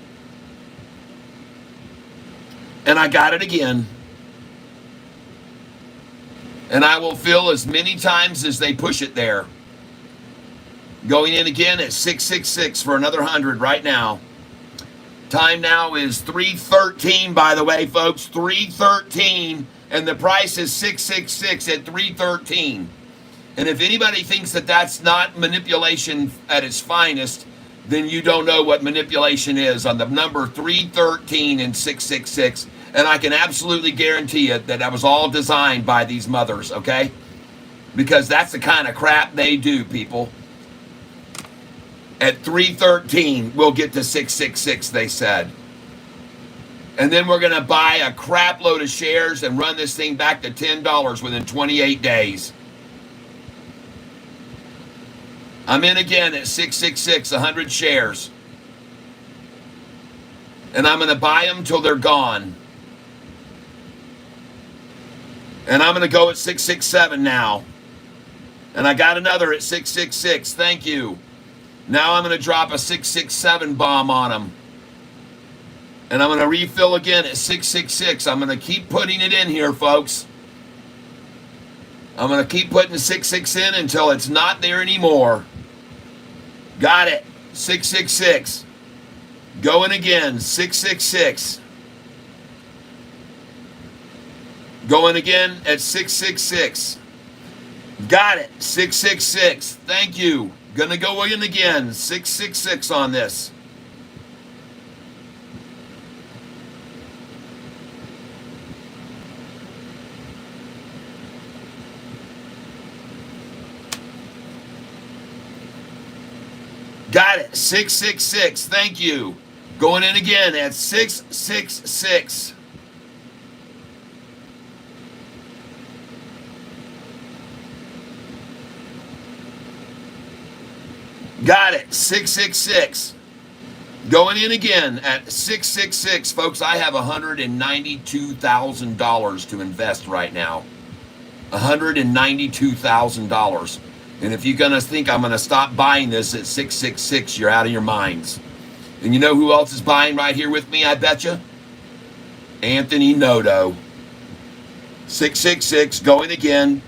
And I got it again. And I will fill as many times as they push it there. Going in again at 666 for another 100 right now. Time now is 3:13, by the way, folks. 3:13, and the price is 666 at 3:13. And if anybody thinks that that's not manipulation at its finest, then you don't know what manipulation is on the number 313 and 666. And I can absolutely guarantee you that was all designed by these mothers, okay? Because that's the kind of crap they do, people. At 313, we'll get to 666, they said. And then we're going to buy a crap load of shares and run this thing back to $10 within 28 days. I'm in again at 666, 100 shares. And I'm going to buy them till they're gone. And I'm going to go at 667 now. And I got another at 666. Thank you. Now I'm going to drop a 667 bomb on them. And I'm going to refill again at 666. I'm going to keep putting it in here, folks. I'm going to keep putting the 66 in until it's not there anymore. Got it. 666. Going again. 666. Going again at 666. Got it. 666. Thank you. Gonna go in again. 666 on this. Got it. 666. Thank you. Going in again at 666. Got it. 666. Going in again at 666. Folks, I have $192,000 to invest right now. $192,000. And if you're going to think I'm going to stop buying this at 666, you're out of your minds. And you know who else is buying right here with me, I bet you? Anthony Noto. 666. Going again.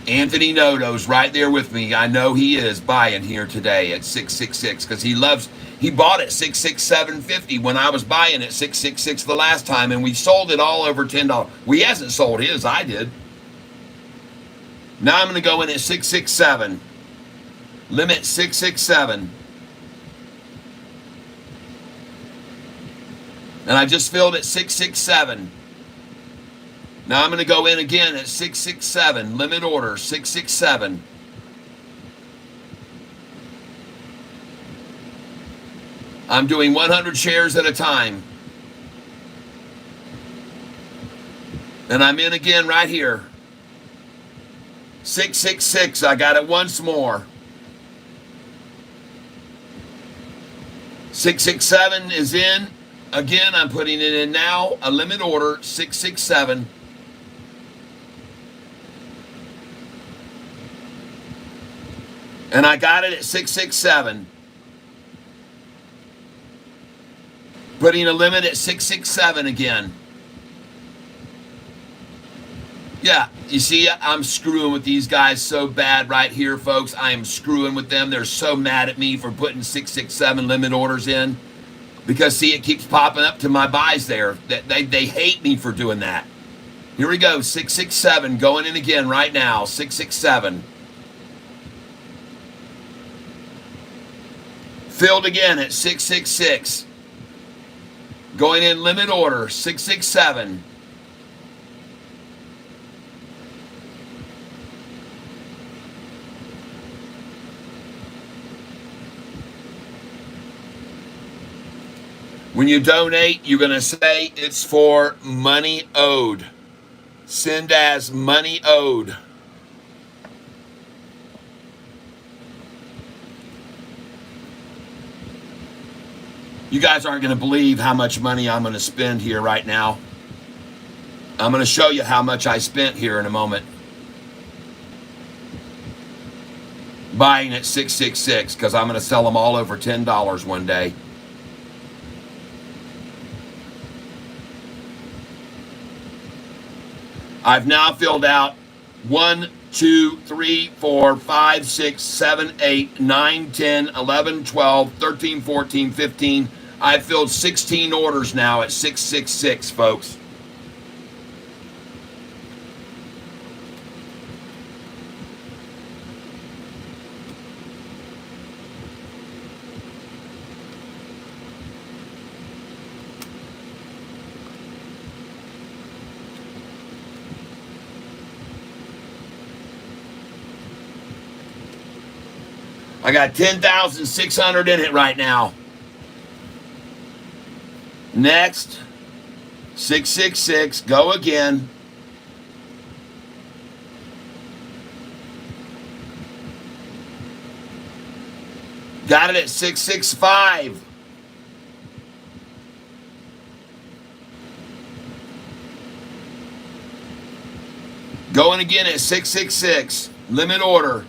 Anthony Noto's right there with me. I know he is buying here today at 666 because he bought it 667.50 when I was buying at 666 the last time, and we sold it all over $10. We hasn't sold his, I did. Now I'm going to go in at 667. Limit 667. And I just filled at 667. Now I'm going to go in again at 667. Limit order 667. I'm doing 100 shares at a time. And I'm in again right here. 666. I got it once more. 667 is in. Again, I'm putting it in now. A limit order 667. And I got it at 667. Putting a limit at 667 again. Yeah, you see, I'm screwing with these guys so bad right here, folks. I am screwing with them. They're so mad at me for putting 667 limit orders in. Because, see, it keeps popping up to my buys there. They hate me for doing that. Here we go, 667, going in again right now, 667. Filled again at 666. Going in limit order, 667. When you donate, you're going to say it's for money owed. Send as money owed. You guys aren't going to believe how much money I'm going to spend here right now. I'm going to show you how much I spent here in a moment. Buying at 666 because I'm going to sell them all over $10 one day. I've now filled out 1, 2, 3, 4, 5, 6, 7, 8, 9, 10, 11, 12, 13, 14, 15. I've filled 16 orders now at 666, folks. I got 10,600 in it right now. Next, 666, go again. Got it at 665. Going again at 666. Limit order.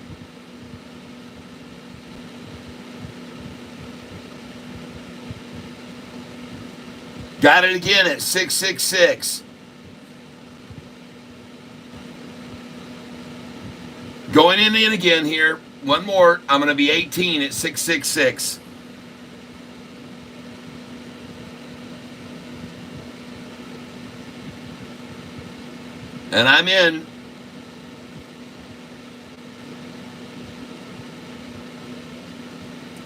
Got it again at 666. Going in again here. One more. I'm going to be 18 at 666. And I'm in.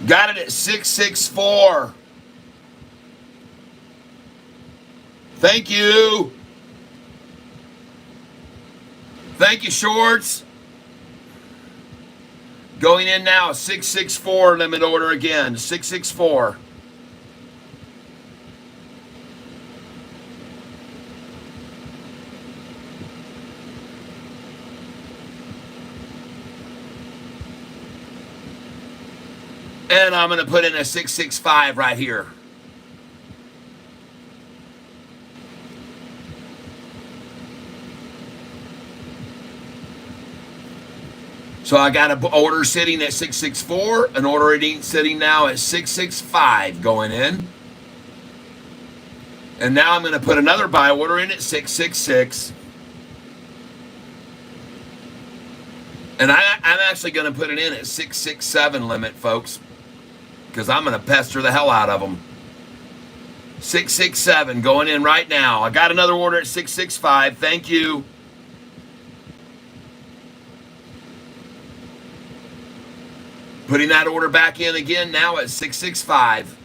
Got it at 664. Thank you. Thank you, Shorts. Going in now, 664 limit order again, 664. And I'm going to put in a 665 right here. So I got an order sitting at 664, an order sitting now at 665 going in. And now I'm going to put another buy order in at 666. And I'm actually going to put it in at 667 limit, folks, because I'm going to pester the hell out of them. 667 going in right now. I got another order at 665. Thank you. Putting that order back in again now at 665.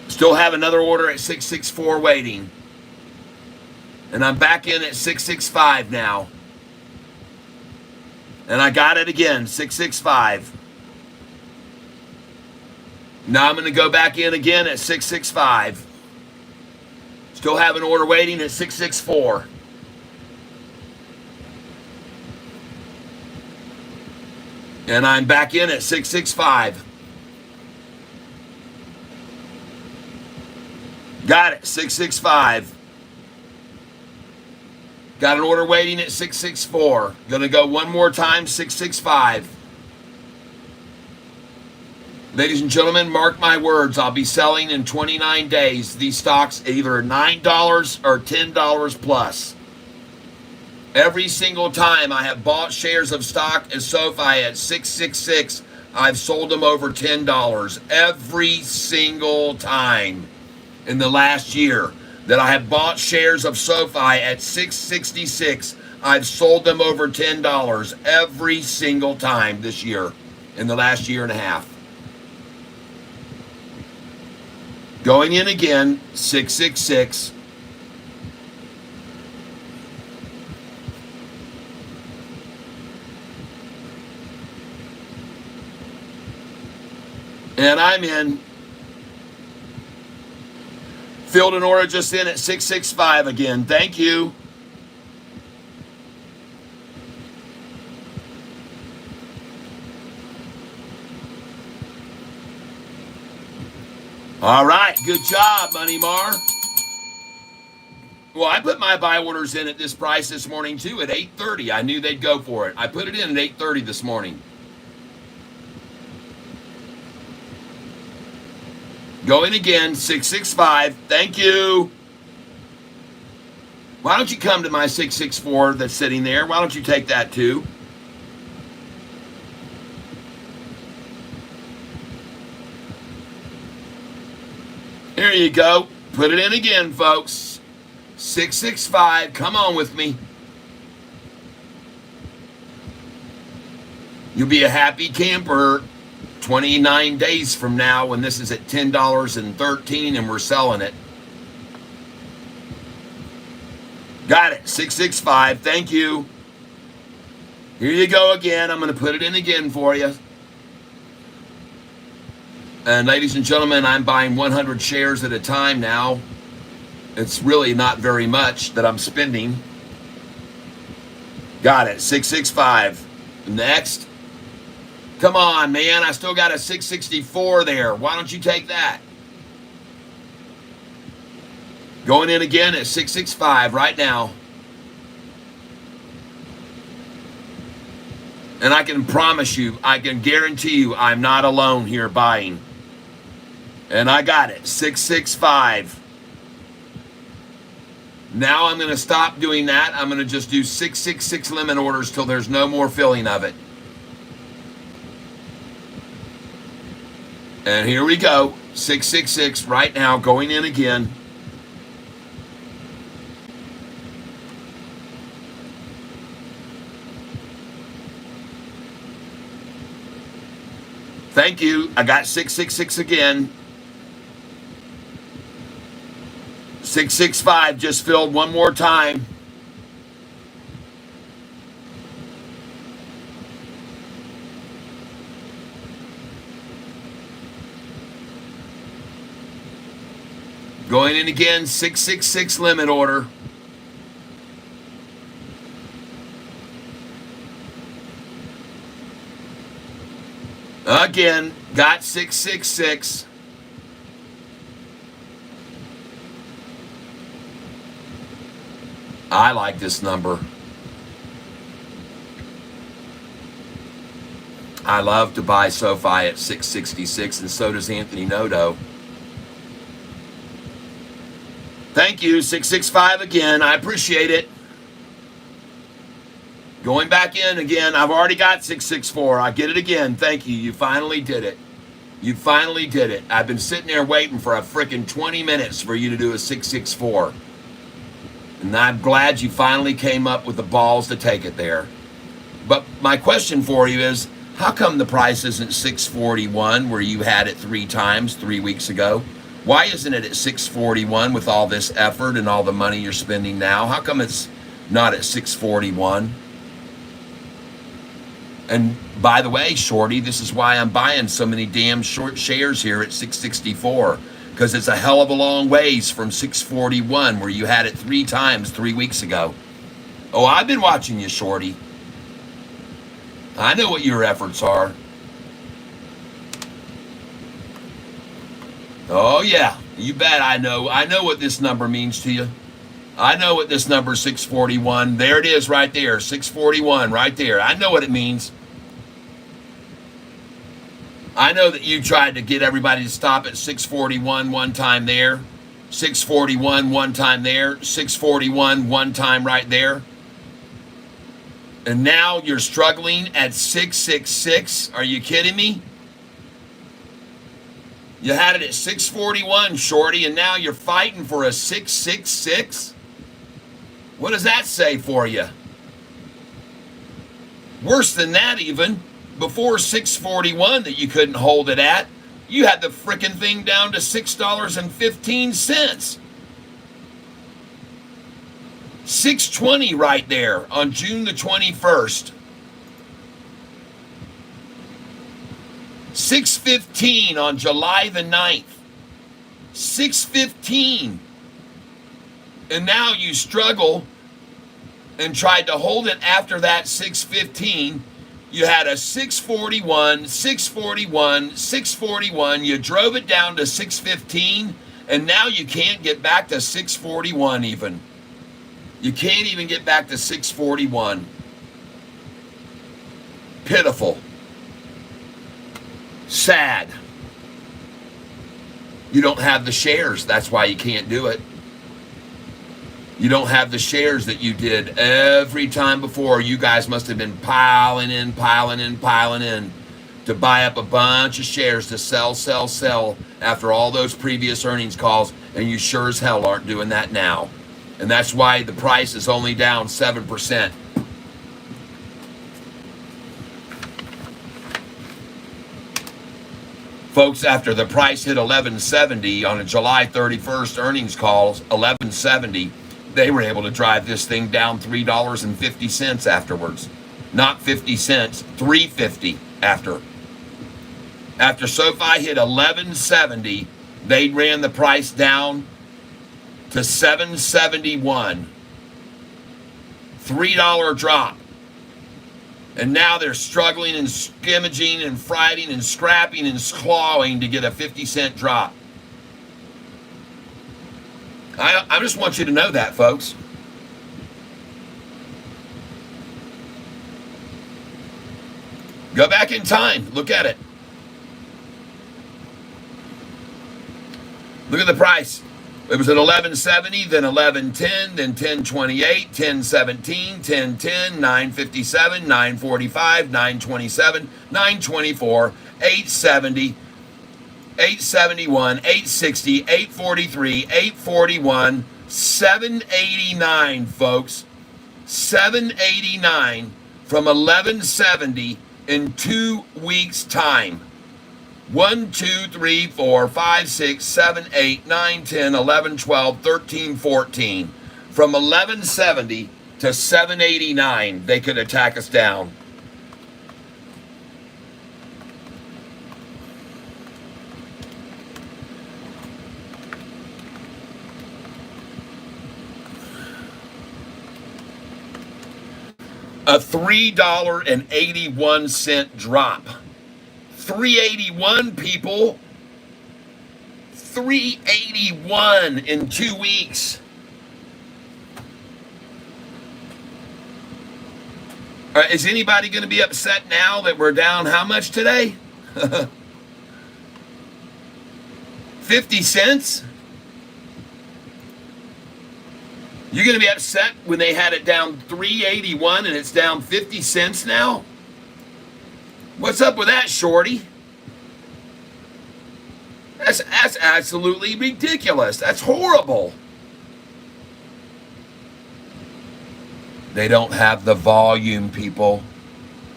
Still have another order at 664 waiting. And I'm back in at 665 now. And I got it again, 665. Now I'm going to go back in again at 665. Still have an order waiting at 664. And I'm back in at 665. Got it, 665. Got an order waiting at 664. Gonna go one more time, 665. Ladies and gentlemen, mark my words. I'll be selling in 29 days these stocks at either $9 or $10 plus. Every single time I have bought shares of stock at Sofi at 666, I've sold them over $10. Every single time in the last year that I have bought shares of Sofi at 666, I've sold them over $10 every single time this year in the last year and a half. Going in again, 666. And I'm in. Filled an order just in at 665 again. Thank you. All right, good job, Money Mar. Well, I put my buy orders in at this price this morning too at 8:30. I knew they'd go for it. I put it in at 8:30 this morning. Going again, 665. Thank you. Why don't you come to my 664 that's sitting there? Why don't you take that too? There you go. Put it in again, folks. 665. Come on with me. You'll be a happy camper 29 days from now when this is at $10.13 and we're selling it. Got it. 665. Thank you. Here you go again. I'm going to put it in again for you. And ladies and gentlemen, I'm buying 100 shares at a time now. It's really not very much that I'm spending. Got it. 665. Next. Come on, man. I still got a 664 there. Why don't you take that? Going in again at 665 right now. And I can promise you, I can guarantee you, I'm not alone here buying. And I got it. 665. Now I'm going to stop doing that. I'm going to just do 666 limit orders till there's no more filling of it. And here we go, 666 right now, going in again. Thank you. I got 666 again. 665 just filled one more time. Going in again, 666 limit order. Again, got 666. I like this number. I love to buy Sofi at 666, and so does Anthony Noto. Thank you, 665 again. I appreciate it. Going back in again. I've already got 664. I get it again. Thank you. You finally did it. You finally did it. I've been sitting there waiting for a freaking 20 minutes for you to do a 664. And I'm glad you finally came up with the balls to take it there. But my question for you is, how come the price isn't 641 where you had it 3 times 3 weeks ago? Why isn't it at 641 with all this effort and all the money you're spending now? How come it's not at 641? And by the way, Shorty, this is why I'm buying so many damn short shares here at 664, because it's a hell of a long ways from 641 where you had it 3 times 3 weeks ago. Oh, I've been watching you, Shorty. I know what your efforts are. Oh yeah, you bet I know. I know what this number means to you. I know what this number 641. There it is right there, 641 right there. I know what it means. I know that you tried to get everybody to stop at 641 one time there, 641 one time there, 641 one time right there. And now you're struggling at 666. Are you kidding me? You had it at 641, Shorty, and now you're fighting for a 666? What does that say for you? Worse than that even. Before 641 that you couldn't hold it at, you had the frickin' thing down to $6.15. 620 right there on June the 21st. 615 on July the 9th. 615. And now you struggle and tried to hold it after that 615. You had a 641, 641, 641. You drove it down to 615, and now you can't get back to 641 even. You can't even get back to 641. Pitiful. Sad. You don't have the shares. That's why you can't do it. You don't have the shares that you did every time before. You guys must have been piling in to buy up a bunch of shares to sell after all those previous earnings calls, and you sure as hell aren't doing that now. And that's why the price is only down 7%. Folks, after the price hit 1170 on a July 31st earnings calls, 1170, they were able to drive this thing down $3.50 afterwards. Not 50 cents, $3.50 after. After Sofi hit 1170, they ran the price down to $7.71. $3 drop. And now they're struggling and skimmaging and fighting and scrapping and clawing to get a 50-cent drop. I just want you to know that, folks. Go back in time. Look at it. Look at the price. It was at 1170, then 1110, then 1028, 1017, 1010, 957, 945, 927, 924, 870, 871, 860, 843, 841, 789, folks. 789 from 1170 in 2 weeks' time. 1, 2, 3, 4, 5, 6, 7, 8, 9, 10, 11, 12, 13, 14. From 1170 to 789, they could attack us down. A $3.81 drop. 381, people. 381 in 2 weeks. Is anybody going to be upset now that we're down how much today? 50 cents? You're going to be upset when they had it down 381 and it's down 50 cents now? What's up with that, shorty? That's absolutely ridiculous. That's horrible. They don't have the volume, people.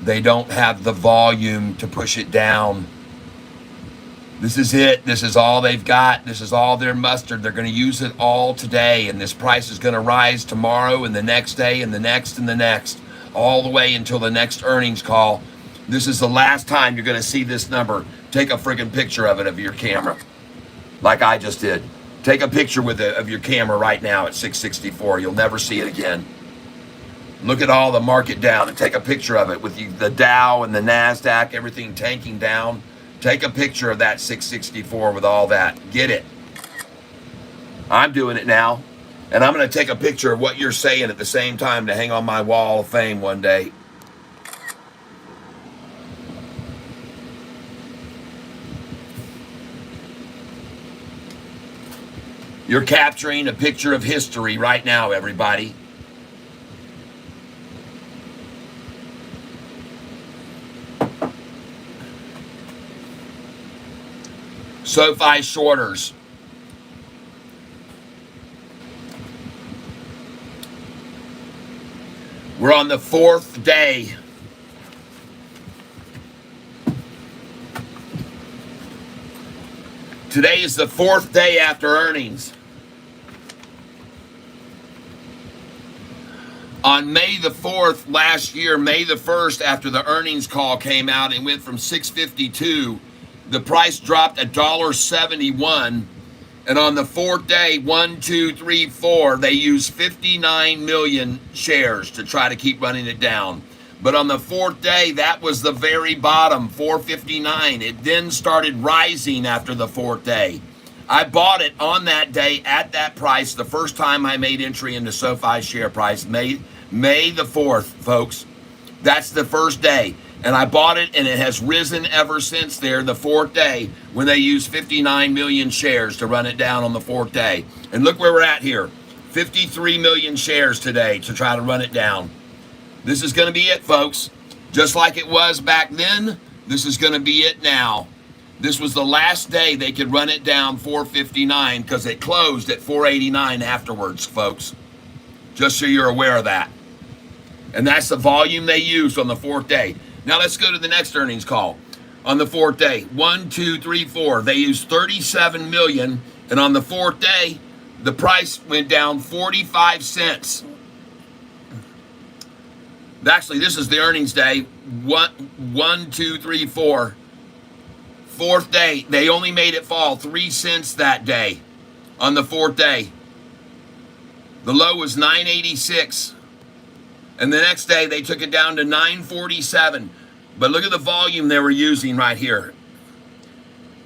They don't have the volume to push it down. This is it. This is all they've got. This is all their mustard. They're going to use it all today, and this price is going to rise tomorrow and the next day and the next and the next, all the way until the next earnings call. This is the last time you're going to see this number. Take a friggin' picture of it of your camera, like I just did. Take a picture of your camera right now at 664. You'll never see it again. Look at all the market down and take a picture of it with the Dow and the NASDAQ, everything tanking down. Take a picture of that 664 with all that. Get it. I'm doing it now. And I'm going to take a picture of what you're saying at the same time to hang on my wall of fame one day. You're capturing a picture of history right now, everybody. Sofi shorters. We're on the fourth day. Today is the fourth day after earnings. On May the 4th last year, May the 1st, after the earnings call came out and went from 652, the price dropped $1.71. And on the fourth day, 1, 2, 3, 4, they used 59 million shares to try to keep running it down. But on the fourth day, that was the very bottom, 459. It then started rising after the fourth day. I bought it on that day at that price, the first time I made entry into SoFi's share price, May the 4th, folks. That's the first day. And I bought it, and it has risen ever since there, the fourth day, when they used 59 million shares to run it down on the fourth day. And look where we're at here, 53 million shares today to try to run it down. This is going to be it, folks. Just like it was back then, this is going to be it now. This was the last day they could run it down 459 because it closed at 489 afterwards, folks. Just so you're aware of that. And that's the volume they used on the fourth day. Now let's go to the next earnings call. On the fourth day, 1, 2, 3, 4. They used 37 million, and on the fourth day, the price went down 45 cents. Actually, this is the earnings day. 1, 2, 3, 4. Fourth day, they only made it fall 3 cents that day. On the fourth day, the low was 986. And the next day, they took it down to 947. But look at the volume they were using right here.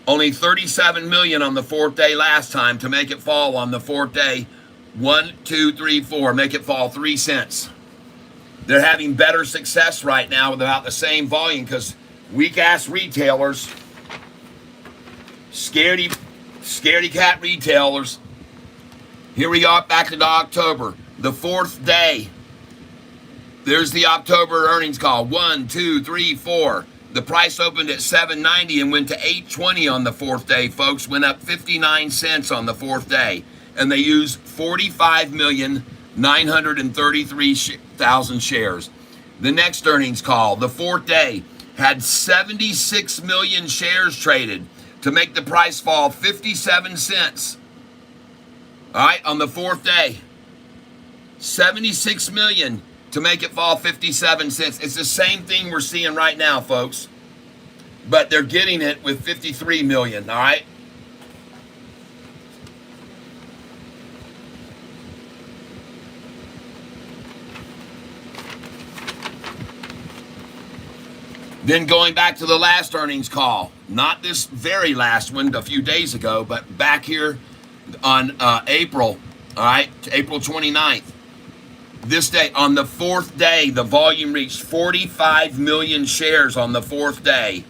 Only 37 million on the fourth day last time to make it fall on the fourth day. 1, 2, 3, 4. Make it fall 3 cents. They're having better success right now with about the same volume because weak-ass retailers, scaredy cat retailers. Here we are back into October, the fourth day. There's the October earnings call. 1, 2, 3, 4. The price opened at $7.90 and went to $8.20 on the fourth day, folks. Went up 59 cents on the fourth day. And they used 45,933,000 shares. The next earnings call, the fourth day, had 76 million shares traded to make the price fall 57 cents. All right, on the fourth day, 76 million to make it fall 57 cents. It's the same thing we're seeing right now, folks. But they're getting it with 53 million, all right? Then going back to the last earnings call, not this very last one a few days ago, but back here on April, all right, April 29th. This day, on the fourth day, the volume reached 45 million shares on the fourth day.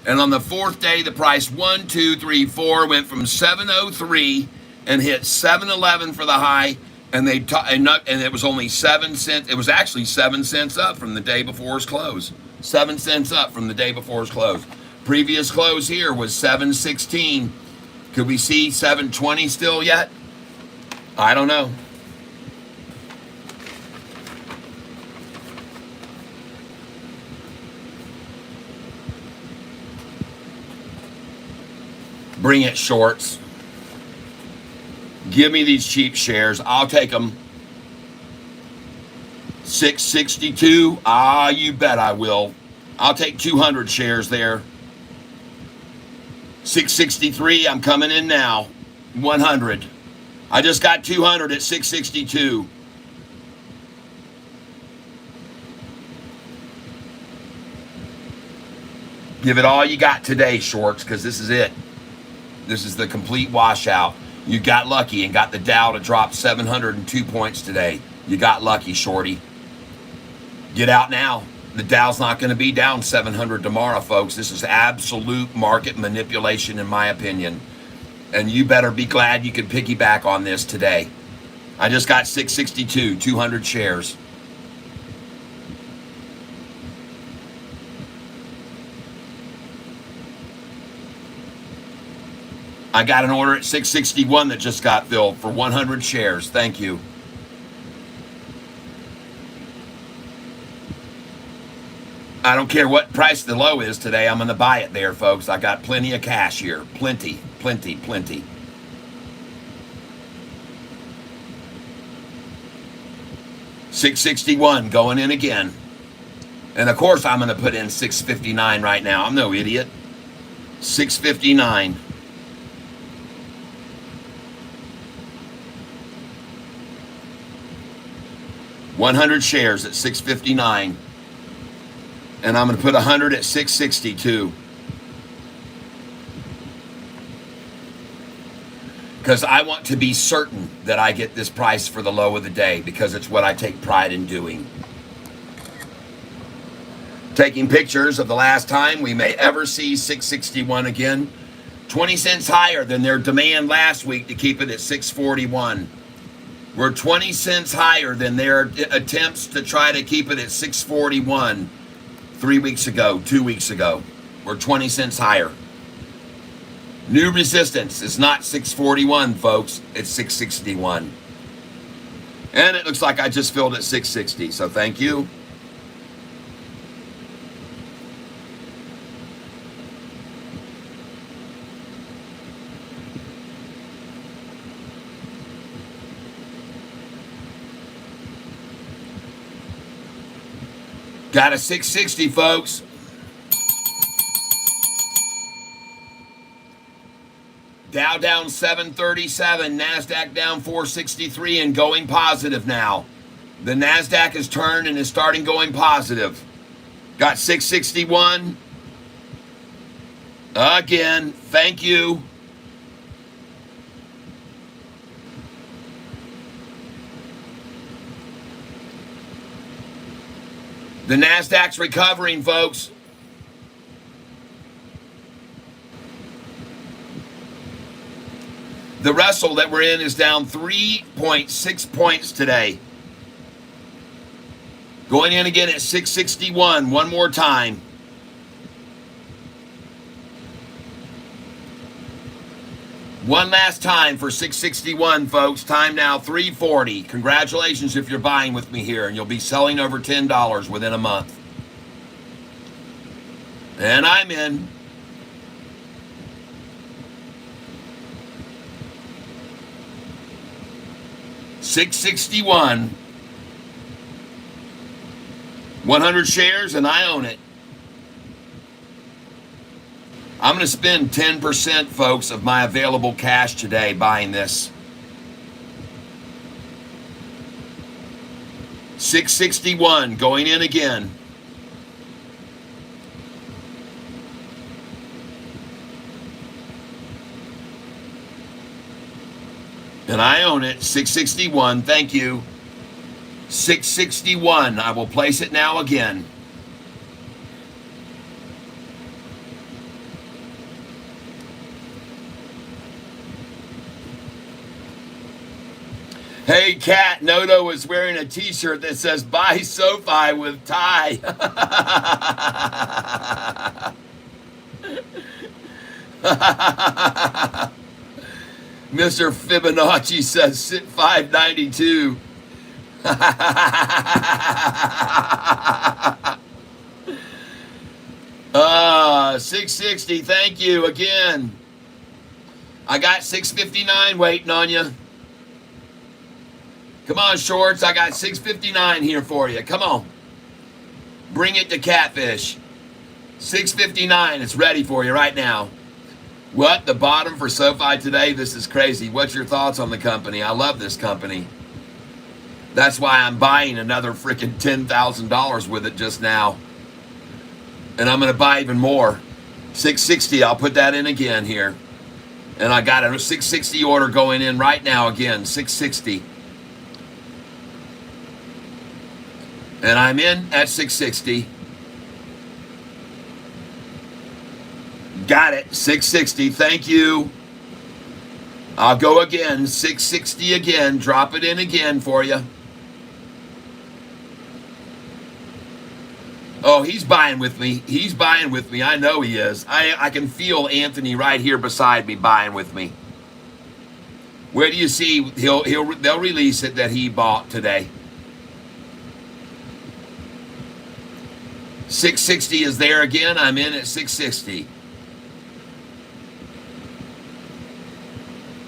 And on the fourth day, the price 1, 2, 3, 4 went from 703 and hit 711 for the high And and it was only 7 cents. It was actually 7 cents up from the day before's close. 7 cents up from the day before's close. Previous close here was 7.16. Could we see 7.20 still yet? I don't know. Bring it, shorts. Give me these cheap shares. I'll take them. 662. Ah, you bet I will. I'll take 200 shares there. 663. I'm coming in now. 100. I just got 200 at 662. Give it all you got today, shorts, because this is it. This is the complete washout. You got lucky and got the Dow to drop 702 points today. You got lucky, shorty. Get out now. The Dow's not going to be down 700 tomorrow, folks. This is absolute market manipulation, in my opinion. And you better be glad you could piggyback on this today. I just got 662, 200 shares. I got an order at 661 that just got filled for 100 shares. Thank you. I don't care what price the low is today. I'm going to buy it there, folks. I got plenty of cash here. Plenty, plenty, plenty. $661 going in again. And of course, I'm going to put in $659 right now. I'm no idiot. $659. $100 shares at $659. And I'm going to put 100 at 662. Because I want to be certain that I get this price for the low of the day, because it's what I take pride in doing. Taking pictures of the last time we may ever see 661 again. 20 cents higher than their demand last week to keep it at 641. We're 20 cents higher than their attempts to try to keep it at 641 3 weeks ago, 2 weeks ago. We're 20 cents higher. New resistance is not 641, folks. It's 661. And it looks like I just filled at 660, so thank you. Got a 660, folks. Dow down 737, NASDAQ down 463 and going positive now. The NASDAQ has turned and is starting going positive. Got 661. Again, thank you. The NASDAQ's recovering, folks. The Russell that we're in is down 3.6 points today. Going in again at 661 one more time. One last time for 661, folks. Time now 340. Congratulations if you're buying with me here, and you'll be selling over $10 within a month. And I'm in. $661. 100 shares, and I own it. I'm going to spend 10%, folks, of my available cash today buying this. 661 going in again. And I own it. 661. Thank you. 661. I will place it now again. Hey, Cat, Noto is wearing a t-shirt that says, buy Sofi with tie. Mr. Fibonacci says, sit 592. 660, thank you again. I got 659 waiting on you. Come on, Shorts, I got 659 here for you. Come on. Bring it to Catfish. 659, it's ready for you right now. What? The bottom for Sofi today? This is crazy. What's your thoughts on the company? I love this company. That's why I'm buying another freaking $10,000 with it just now. And I'm going to buy even more. 660, I'll put that in again here. And I got a 660 order going in right now again, 660. And I'm in at 660. Got it, 660, thank you. I'll go again, 660 again, drop it in again for you. Oh, he's buying with me. He's buying with me. I know he is. I can feel Anthony right here beside me buying with me. Where do you see they'll release it that he bought today? 660 is there again. I'm in at 660.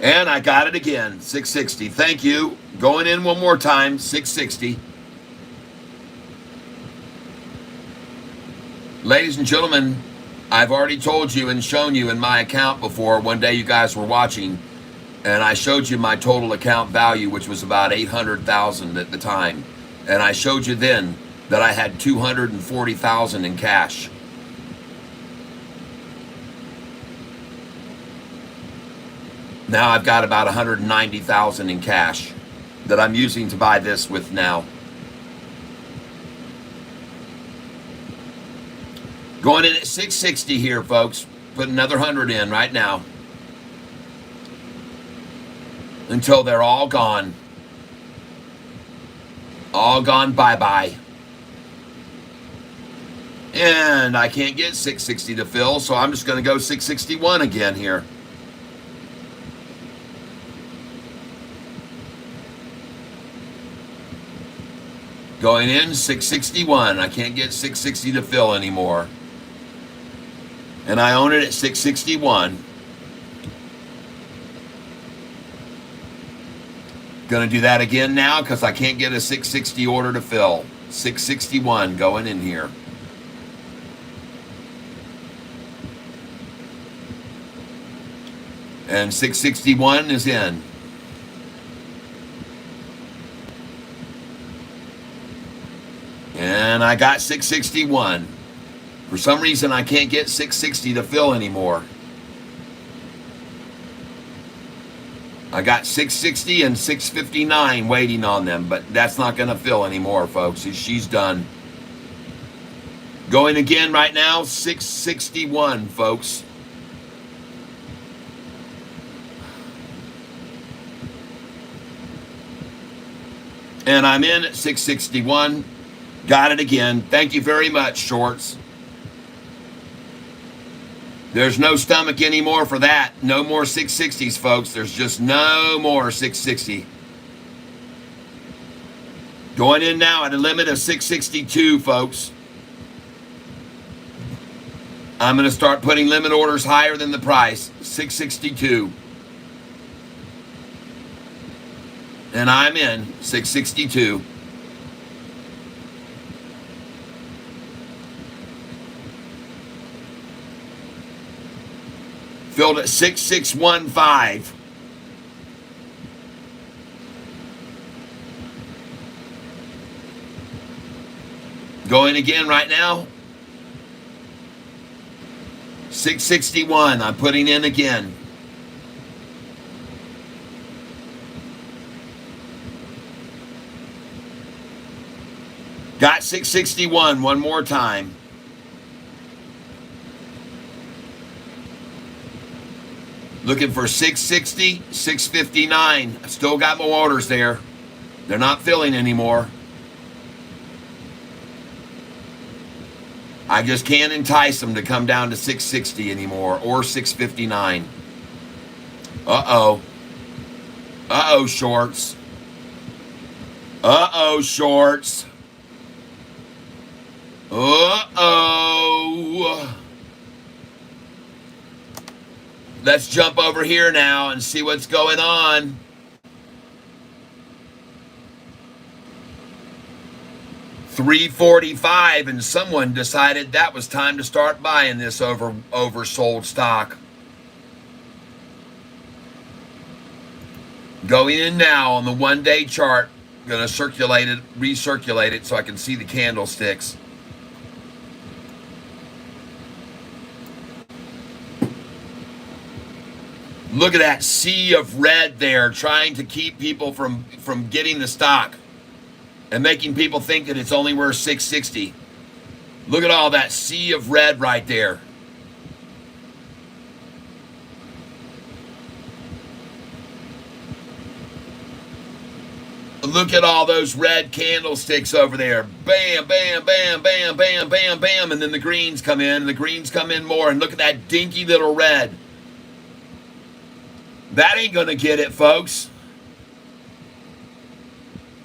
And I got it again, 660. Thank you. Going in one more time, 660. Ladies and gentlemen, I've already told you and shown you in my account before. One day you guys were watching, and I showed you my total account value, which was about $800,000 at the time. And I showed you then that I had $240,000 in cash. Now I've got about $190,000 in cash that I'm using to buy this with now. Going in at 660 here, folks. Put another 100 in right now. Until they're all gone. All gone bye-bye. And I can't get 660 to fill, so I'm just going to go 661 again here. Going in, 661. I can't get 660 to fill anymore. And I own it at 661. Gonna do that again now because I can't get a 660 order to fill. 661 going in here. And 661 is in. And I got 661. For some reason, I can't get 660 to fill anymore. I got 660 and 659 waiting on them, but that's not going to fill anymore, folks. She's done. Going again right now, 661, folks. And I'm in at 661. Got it again. Thank you very much, Shorts. There's no stomach anymore for that. No more 660s, folks. There's just no more 660. Going in now at a limit of 662, folks. I'm going to start putting limit orders higher than the price. 662. And I'm in 662. Filled at 6615. Going again right now. 661. I'm putting in again. Got 661 one more time. Looking for 660, 659. I still got my orders there. They're not filling anymore. I just can't entice them to come down to 660 anymore or 659. Uh-oh. Uh-oh, shorts. Uh-oh, shorts. Uh-oh. Let's jump over here now and see what's going on. $3.45, and someone decided that was time to start buying this oversold stock. Going in now on the 1-day chart. Going to recirculate it so I can see the candlesticks. Look at that sea of red there, trying to keep people from getting the stock and making people think that it's only worth 660. Look at all that sea of red right there. Look at all those red candlesticks over there. Bam, bam, bam, bam, bam, bam, bam. And then the greens come in, and the greens come in more. And look at that dinky little red. That ain't going to get it, folks.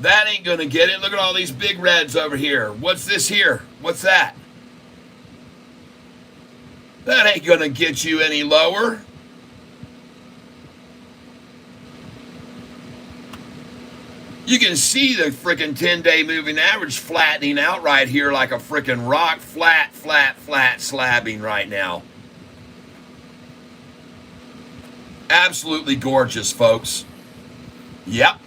That ain't going to get it. Look at all these big reds over here. What's this here? What's that? That ain't going to get you any lower. You can see the freaking 10-day moving average flattening out right here like a freaking rock. Flat, flat, flat slabbing right now. Absolutely gorgeous, folks. Yep.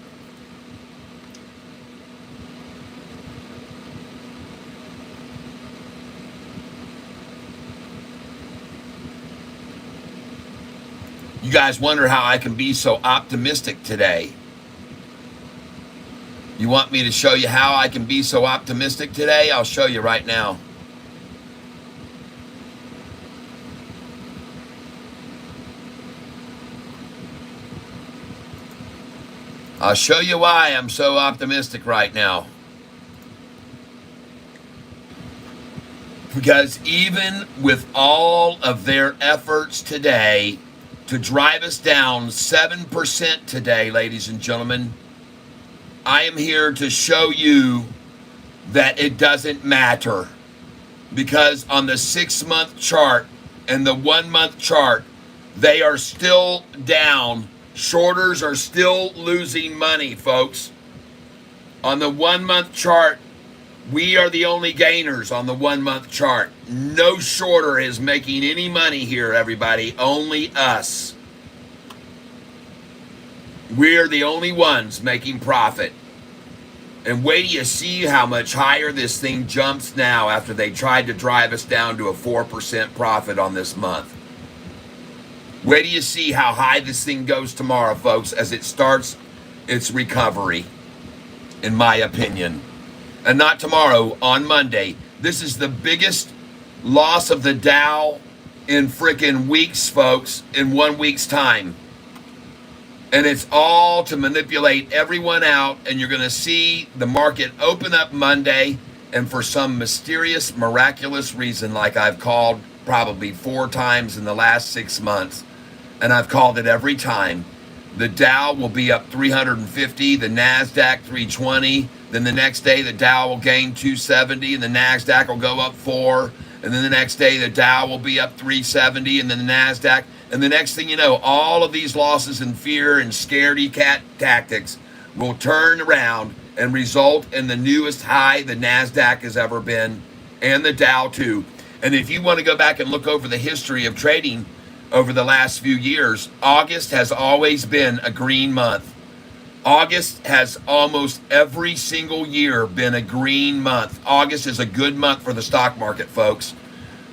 You guys wonder how I can be so optimistic today. You want me to show you how I can be so optimistic today? I'll show you right now. I'll show you why I'm so optimistic right now. Because even with all of their efforts today to drive us down 7% today, ladies and gentlemen, I am here to show you that it doesn't matter. Because on the 6-month chart and the 1-month chart, they are still down. Shorters are still losing money, folks. On the 1-month chart, we are the only gainers on the 1-month chart. No shorter is making any money here, everybody. Only us. We're the only ones making profit. And wait till you see how much higher this thing jumps now after they tried to drive us down to a 4% profit on this month. Wait till you see how high this thing goes tomorrow, folks, as it starts its recovery, in my opinion. And not tomorrow, on Monday. This is the biggest loss of the Dow in frickin' weeks, folks, in 1 week's time. And it's all to manipulate everyone out, and you're going to see the market open up Monday, and for some mysterious, miraculous reason, like I've called probably 4 times in the last 6 months, and I've called it every time, the Dow will be up 350, the NASDAQ 320, then the next day the Dow will gain 270, and the NASDAQ will go up 4, and then the next day the Dow will be up 370, and then the NASDAQ, and the next thing you know, all of these losses in fear and scaredy cat tactics will turn around and result in the newest high the NASDAQ has ever been, and the Dow too. And if you want to go back and look over the history of trading over the last few years, August has always been a green month. August has almost every single year been a green month. August is a good month for the stock market, folks.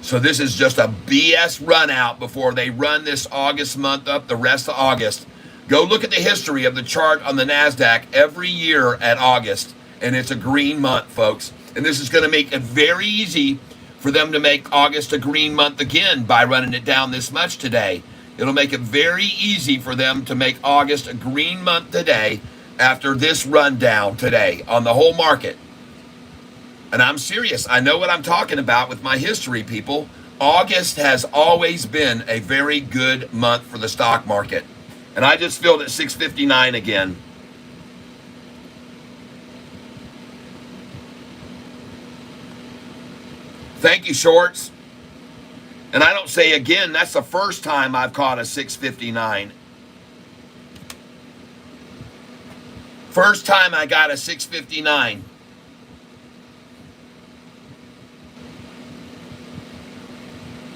So this is just a BS run out before they run this August month up the rest of August. Go look at the history of the chart on the NASDAQ every year at August, and it's a green month, folks. And this is going to make it very easy for them to make August a green month again by running it down this much today. It'll make it very easy for them to make August a green month today after this rundown today on the whole market. And I'm serious. I know what I'm talking about with my history, people. August has always been a very good month for the stock market. And I just filled at 659 again. Thank you, Shorts. And I don't say again, that's the first time I've caught a 659. First time I got a 659.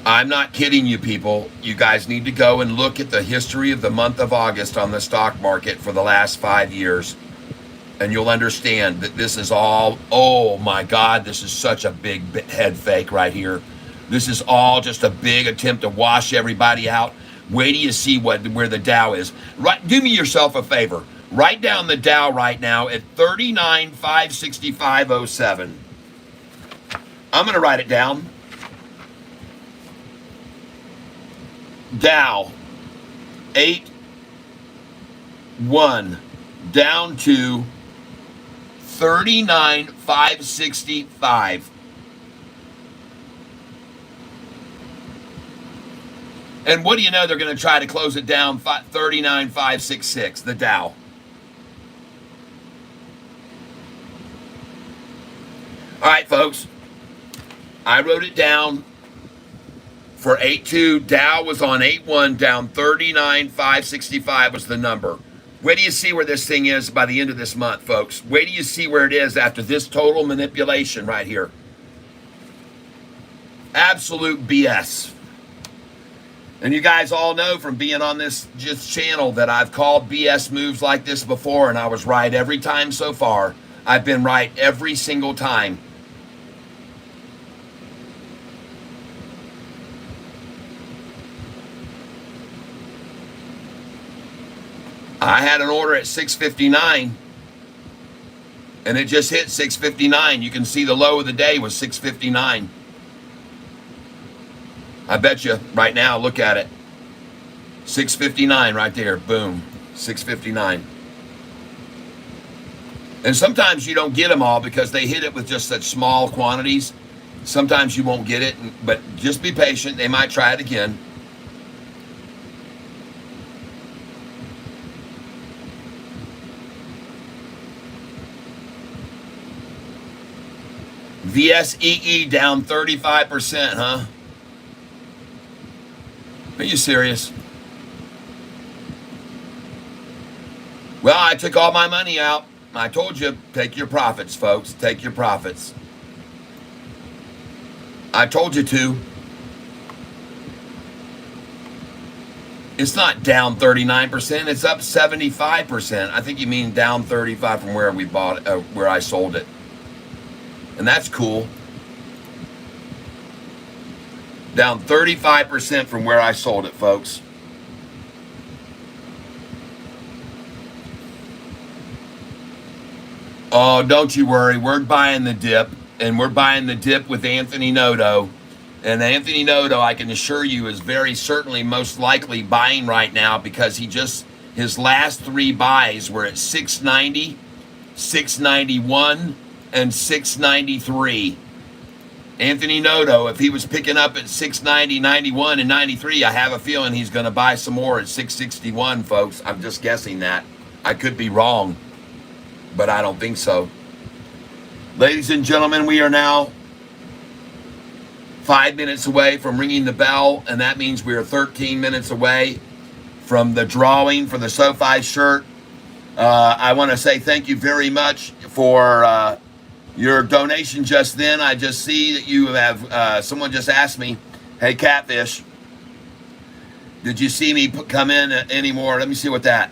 I'm not kidding you, people. You guys need to go and look at the history of the month of August on the stock market for the last 5 years. And you'll understand that this is all, oh my God, this is such a big head fake right here. This is all just a big attempt to wash everybody out. Wait till you see where the Dow is. Right, do me yourself a favor. Write down the Dow right now at 39,565.07. I'm going to write it down. Dow 8-1 down to 39,565. And what do you know? They're going to try to close it down 39,566, the Dow. All right, folks. I wrote it down for 8.2. Dow was on 8.1, down 39,565 was the number. Wait till you see where this thing is by the end of this month, folks. Wait till you see where it is after this total manipulation right here. Absolute BS. And you guys all know from being on this just channel that I've called BS moves like this before, and I was right every time so far. I've been right every single time. I had an order at 659, and it just hit 659. You can see the low of the day was 659. I bet you right now, look at it. 659 right there, boom, 659. And sometimes you don't get them all because they hit it with just such small quantities. Sometimes you won't get it, but just be patient. They might try it again. VSEE down 35%, huh? Are you serious? Well, I took all my money out. I told you, take your profits, folks. Take your profits. I told you to. It's not down 39%. It's up 75%. I think you mean down 35 from where we bought, where I sold it. And that's cool. Down 35% from where I sold it, folks. Oh, don't you worry. We're buying the dip, and we're buying the dip with Anthony Noto. And Anthony Noto, I can assure you, is very certainly most likely buying right now because his last 3 buys were at 690, 691, and 693. Anthony Noto, if he was picking up at 690, 91, and 93, I have a feeling he's going to buy some more at 661, folks. I'm just guessing that. I could be wrong, but I don't think so. Ladies and gentlemen, we are now 5 minutes away from ringing the bell, and that means we are 13 minutes away from the drawing for the Sofi shirt. I want to say thank you very much for your donation just then. I just see that you have, someone just asked me, hey, Catfish, did you see me come in anymore? Let me see what that.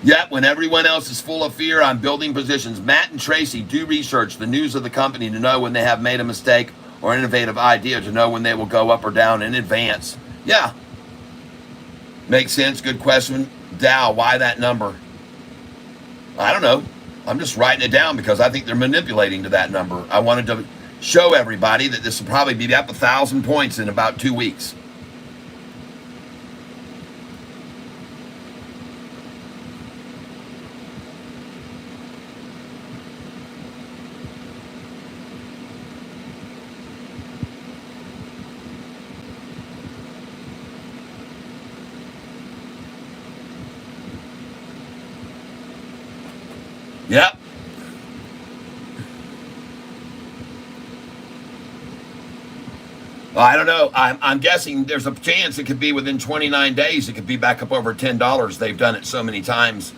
Yep, when everyone else is full of fear, I'm building positions. Matt and Tracy do research the news of the company to know when they have made a mistake or an innovative idea, to know when they will go up or down in advance. Yeah. Makes sense. Good question. Dow, why that number? I don't know. I'm just writing it down because I think they're manipulating to that number. I wanted to show everybody that this will probably be up 1,000 points in about 2 weeks. Yep. Well, I don't know. I'm guessing there's a chance it could be within 29 days. It could be back up over $10. They've done it so many times.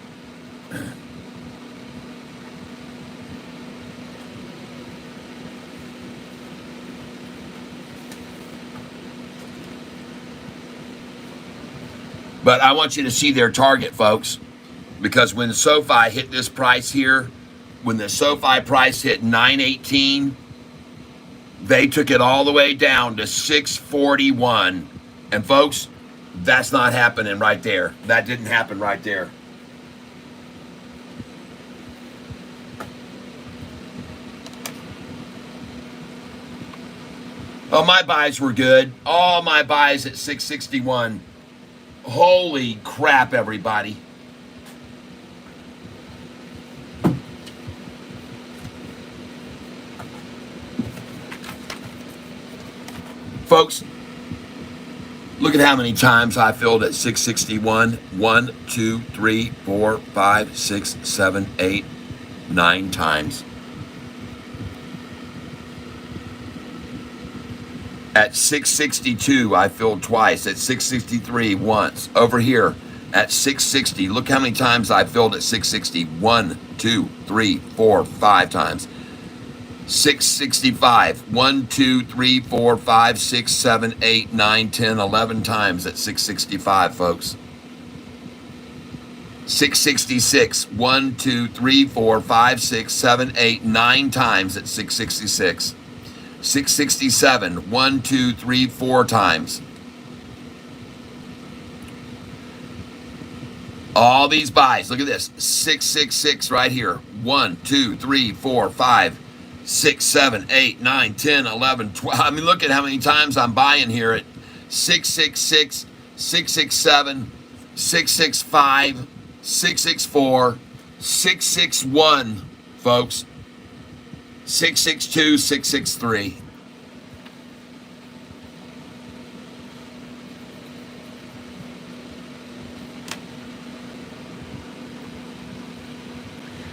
But I want you to see their target, folks, because when SoFi hit this price here, when the SoFi price hit 918, they took it all the way down to 641. And folks, that's not happening right there. That didn't happen right there. Oh, my buys were good. All my buys at 661. Holy crap, everybody. Folks, look at how many times I filled at 661. 1, 2, 3, 4, 5, 6, 7, 8, 9 times. At 662, I filled twice. At 663, once. Over here, at 660, look how many times I filled at 660. 1, 2, 3, 4, 5 times. 665, 1, 2, 3, 4, 5, 6, 7, 8, 9, 10, 11 times at 665, folks. 666, 1, 2, 3, 4, 5, 6, 7, 8, 9 times at 666. 667, 1, 2, 3, 4 times. All these buys, look at this. 666 right here. 1, 2, 3, 4, 5, 6, 7, 8, 9, 10, 11, 12. I mean, look at how many times I'm buying here at 666, 667, 665, 664, 661, folks. 662, 663.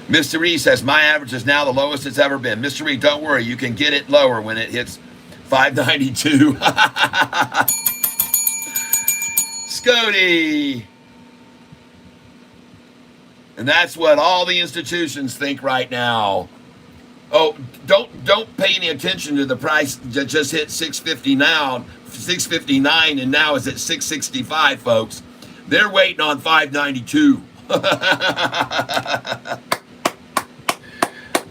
Mr. Reed says, my average is now the lowest it's ever been. Mr. Reed, don't worry. You can get it lower when it hits 592. Scody. And that's what all the institutions think right now. Oh, don't pay any attention to the price that just hit 650 now, 659, and now is at 665, folks. They're waiting on 592.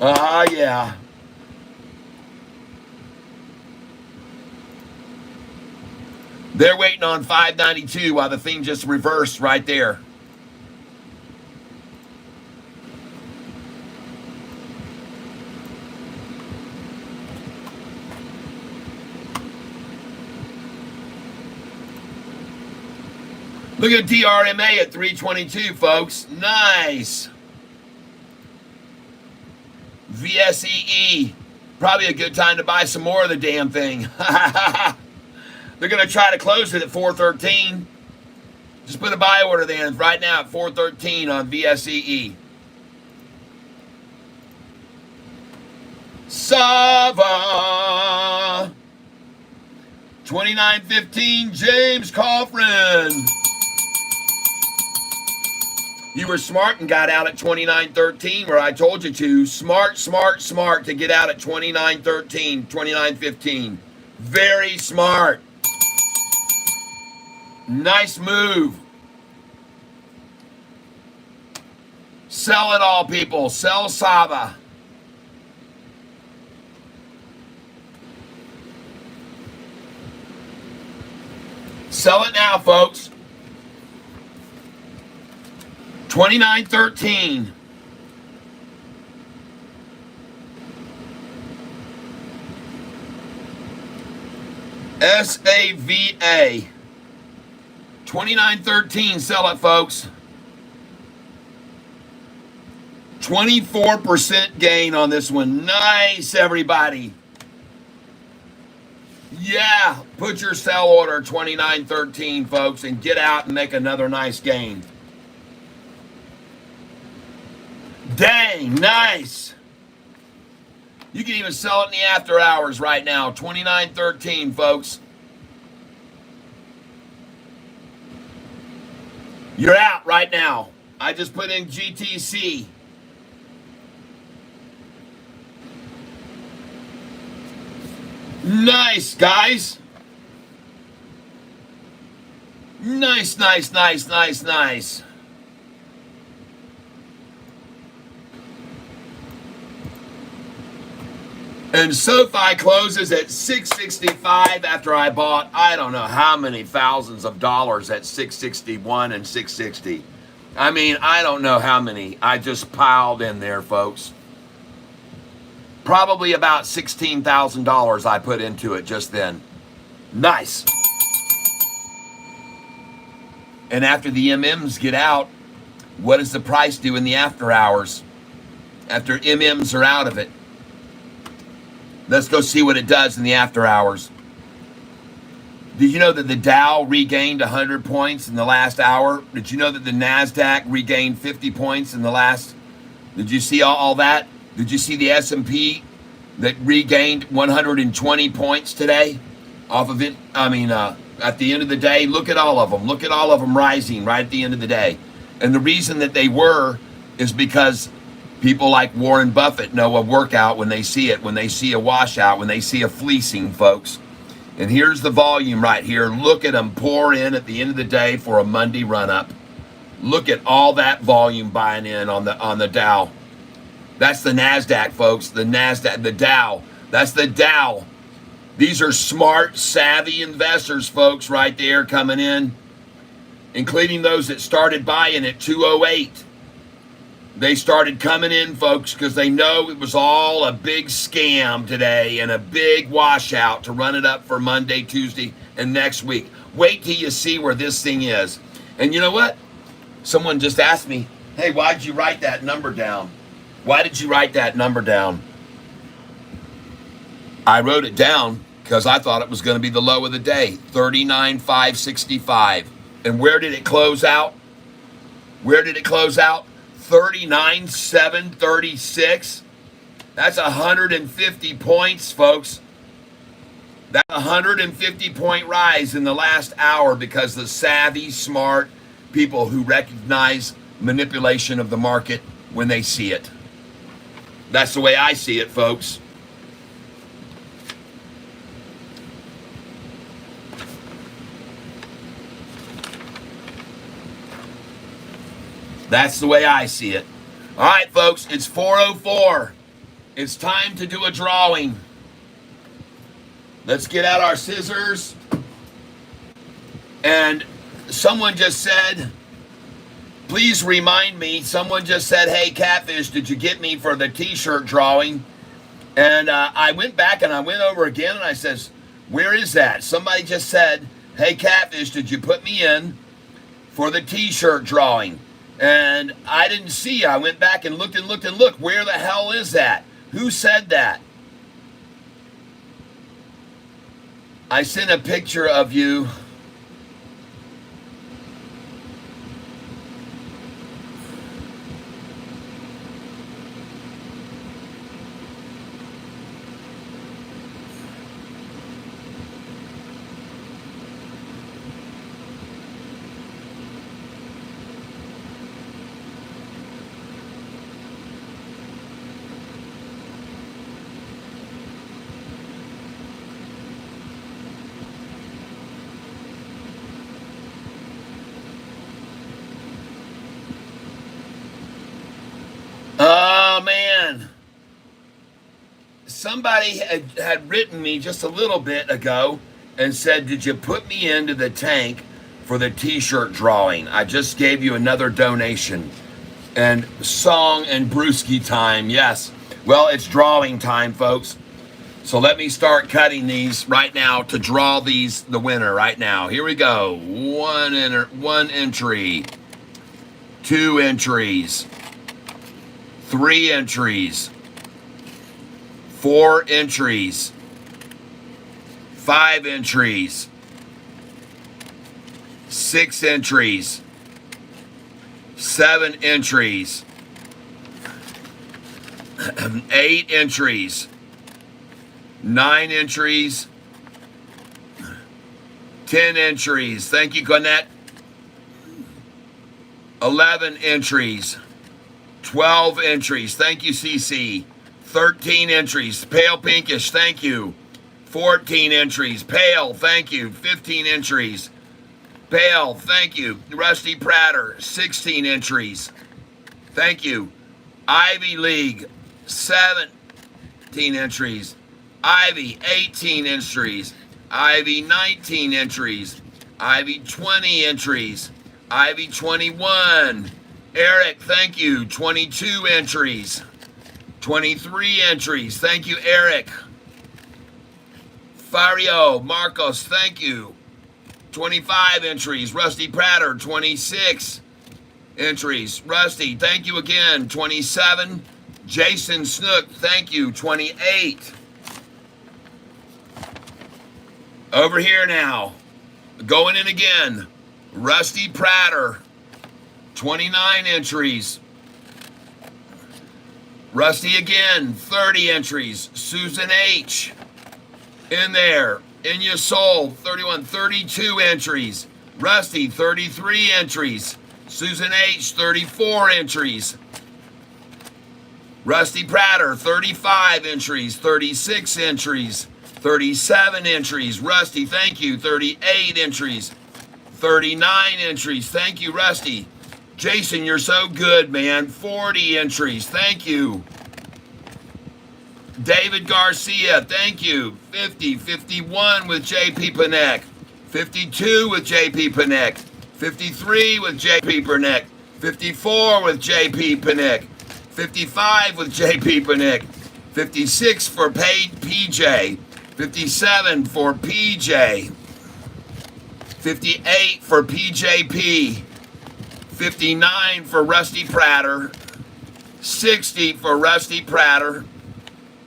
Yeah. They're waiting on 592 while the thing just reversed right there. Look at DRMA at 322, folks. Nice. VSEE. Probably a good time to buy some more of the damn thing. They're going to try to close it at 413. Just put a buy order then right now at 413 on VSEE. Sava. 2915 James Coffrin. You were smart and got out at 2913 where I told you to. Smart to get out at 2913, 2915. Very smart. Nice move. Sell it all, people. Sell Sava. Sell it now, folks. 2913. SAVA. 29.13. Sell it, folks. 24% gain on this one. Nice, everybody. Yeah, put your sell order 29.13, folks, and get out and make another nice gain. Dang, nice. You can even sell it in the after hours right now. 29.13, folks. You're out right now. I just put in GTC. Nice, guys. Nice, nice, nice, nice, nice. And Sofi closes at 665 after I bought, I don't know how many thousands of dollars at 661 and 660. I mean, I don't know how many. I just piled in there, folks. Probably about $16,000 I put into it just then. Nice. And after the MMs get out, what does the price do in the after hours? After MMs are out of it. Let's go see what it does in the after hours. Did you know that the Dow regained 100 points in the last hour? Did you know that the NASDAQ regained 50 points in the last? Did you see all that? Did you see the S&P that regained 120 points today off of it? I mean, at the end of the day, look at all of them. Look at all of them rising right at the end of the day. And the reason that they were is because people like Warren Buffett know a workout when they see it, when they see a washout, when they see a fleecing, folks. And here's the volume right here. Look at them pour in at the end of the day for a Monday run-up. Look at all that volume buying in on the Dow. That's the NASDAQ, folks. The NASDAQ, the Dow. That's the Dow. These are smart, savvy investors, folks, right there coming in, including those that started buying at 208. They started coming in, folks, because they know it was all a big scam today and a big washout to run it up for Monday, Tuesday, and next week. Wait till you see where this thing is. And you know what? Someone just asked me, hey, why did you write that number down? Why did you write that number down? I wrote it down because I thought it was going to be the low of the day, 39,565. And where did it close out? Where did it close out? 39,736. That's 150 points, folks. That's a 150 point rise in the last hour because the savvy, smart people who recognize manipulation of the market when they see it. That's the way I see it, folks. That's the way I see it. All right, folks, it's 4:04. It's time to do a drawing. Let's get out our scissors. And someone just said, please remind me. Someone just said, hey, Catfish, did you get me for the t-shirt drawing? And I went back and I went over again and I says, where is that? Somebody just said, hey, Catfish, did you put me in for the t-shirt drawing? And I didn't see. I went back and looked and looked and looked. Where the hell is that? Who said that? I sent a picture of you. Oh, man. Somebody had written me just a little bit ago and said, did you put me into the tank for the t-shirt drawing? I just gave you another donation. And song and brewski time, yes. Well, it's drawing time, folks. So let me start cutting these right now to draw these the winner right now. Here we go. One entry, 2 entries, 3 entries, 4 entries, 5 entries, 6 entries, 7 entries, 8 entries, 9 entries, 10 entries. Thank you, Gwinnett. 11 entries, 12 entries. Thank you, CC. 13 entries. Pale pinkish. Thank you. 14 entries. Pale. Thank you. 15 entries. Pale. Thank you. Rusty Prater. 16 entries. Thank you. Ivy League. 17 entries. Ivy, 18 entries. Ivy, 19 entries. Ivy, 20 entries. Ivy, 21. Eric, thank you. 22 entries. 23 entries. Thank you, Eric. Fario, Marcos, thank you. 25 entries. Rusty Prater, 26 entries. Rusty, thank you again. 27. Jason Snook, thank you. 28. Over here now, going in again, Rusty Prater, 29 entries. Rusty again, 30 entries. Susan H, in there, in your soul, 31, 32 entries. Rusty, 33 entries. Susan H, 34 entries. Rusty Prater, 35 entries, 36 entries. 37 entries. Rusty, thank you. 38 entries. 39 entries. Thank you, Rusty. Jason, you're so good, man. 40 entries. Thank you. David Garcia, thank you. 50, 51 with JP Panek. 52 with JP Panek. 53 with JP Panek. 54 with JP Panek. 55 with JP Panek. 56 for paid PJ. 57 for PJ, 58 for PJP, 59 for Rusty Prater, 60 for Rusty Prater,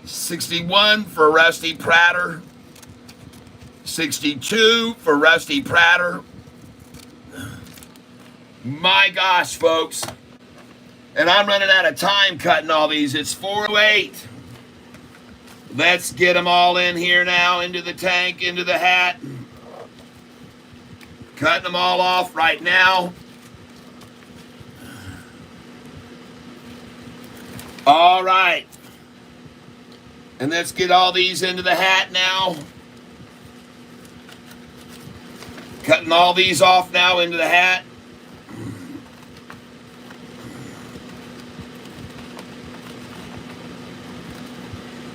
61 for Rusty Prater, 62 for Rusty Prater. My gosh, folks. And I'm running out of time cutting all these. It's 4:08. Let's get them all in here now, into the tank, into the hat. Cutting them all off right now. All right. And let's get all these into the hat now. Cutting all these off now into the hat.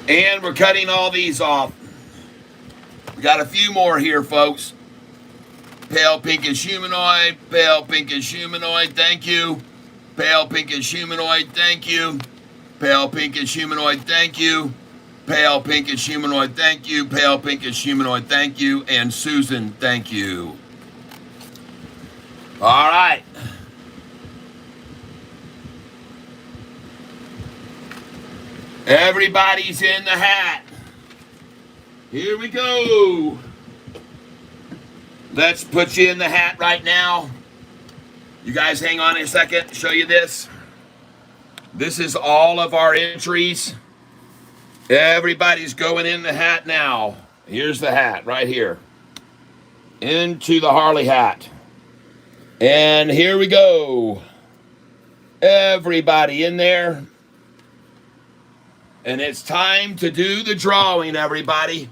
And we're cutting all these off. We got a few more here, folks. Pale pinkish humanoid, pale pinkish humanoid, thank you. Pale pinkish humanoid, thank you. Pale pinkish humanoid, thank you. Pale pinkish humanoid, thank you. Pale pinkish humanoid, thank you. And Susan, thank you. All right. Everybody's in the hat. Here we go. Let's put you in the hat right now. You guys hang on a second, show you this. This is all of our entries. Everybody's going in the hat now. Here's the hat right here. Into the Harley hat. And here we go. Everybody in there. And it's time to do the drawing, everybody.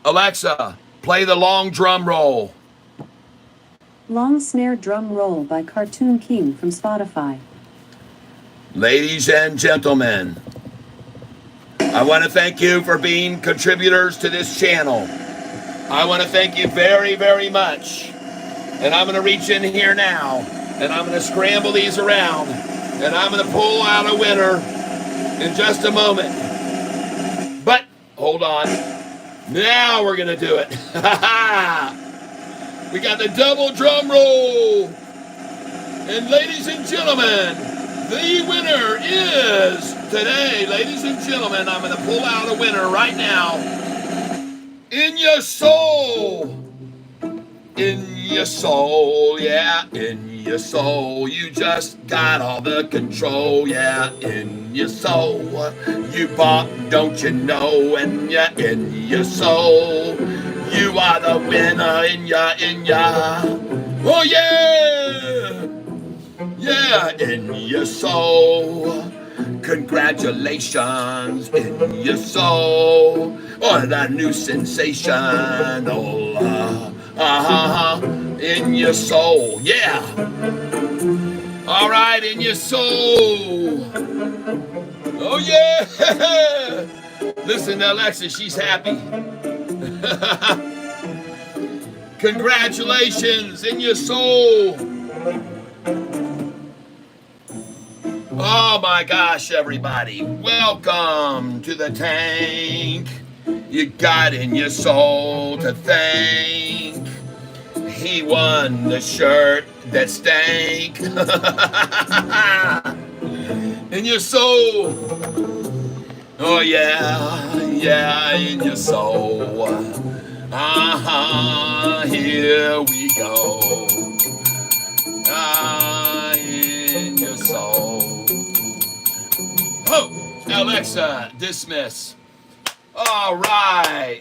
Alexa, play the long drum roll. Long Snare Drum Roll by Cartoon King from Spotify. Ladies and gentlemen, I want to thank you for being contributors to this channel. I want to thank you very, very much. And I'm going to reach in here now, and I'm going to scramble these around, and I'm going to pull out a winner in just a moment. But hold hold on. Now we're going to do it. We got the double drum roll. And ladies and gentlemen, the winner is today, ladies and gentlemen, I'm going to pull out a winner right now. In your soul. In your soul, yeah, in your soul, you just got all the control, yeah, in your soul, you bought, don't you know, and yeah, in your soul, you are the winner, in ya, oh yeah, yeah, in your soul, congratulations, in your soul, oh, that new sensation, oh, in your soul, yeah. All right, in your soul. Oh yeah. Listen to Alexa, she's happy. Congratulations, in your soul. Oh my gosh, everybody, welcome to the tank. You got in your soul to thank. He won the shirt that stank. In your soul. Oh yeah, yeah, in your soul. Here we go. In your soul. Oh, Alexa, dismiss. All right.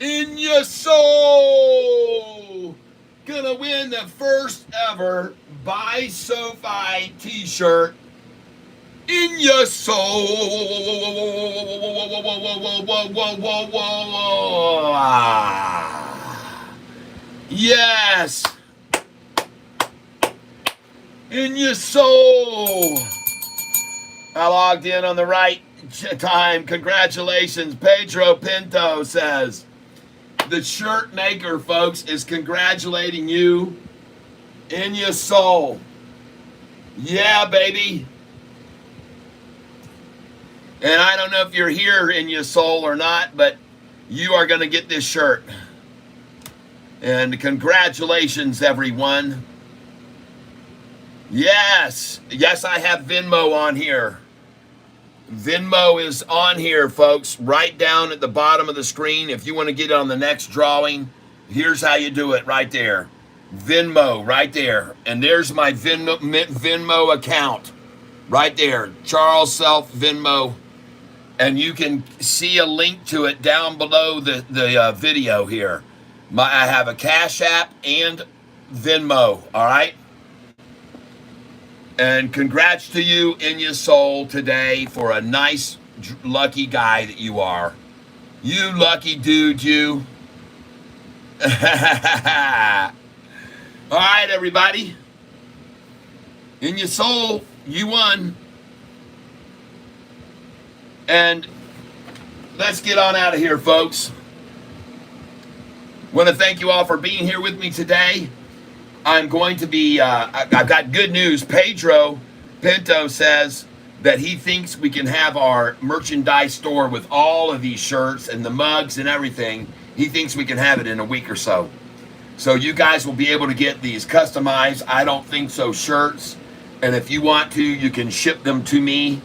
In your soul. Gonna win the first ever Buy Sofi t-shirt. In your soul. Yes. In your soul. I logged in on the right time. Congratulations. Pedro Pinto says, the shirt maker, folks, is congratulating you in your soul. Yeah, baby. And I don't know if you're here in your soul or not, but you are going to get this shirt. And congratulations, everyone. Yes. Yes, I have Venmo on here. Venmo is on here, folks, right down at the bottom of the screen. If you want to get it on the next drawing, here's how you do it right there. Venmo right there. And there's my Venmo account right there. Charles Self Venmo. And you can see a link to it down below the video here. I have a Cash App and Venmo, all right? And congrats to you in your soul today for a nice, lucky guy that you are. You lucky dude, you. All right, everybody. In your soul, you won. And let's get on out of here, folks. Want to thank you all for being here with me today. I'm going to be, I've got good news. Pedro Pinto says that he thinks we can have our merchandise store with all of these shirts and the mugs and everything. He thinks we can have it in a week or so. So you guys will be able to get these customized, I don't think so, shirts. And if you want to, you can ship them to me.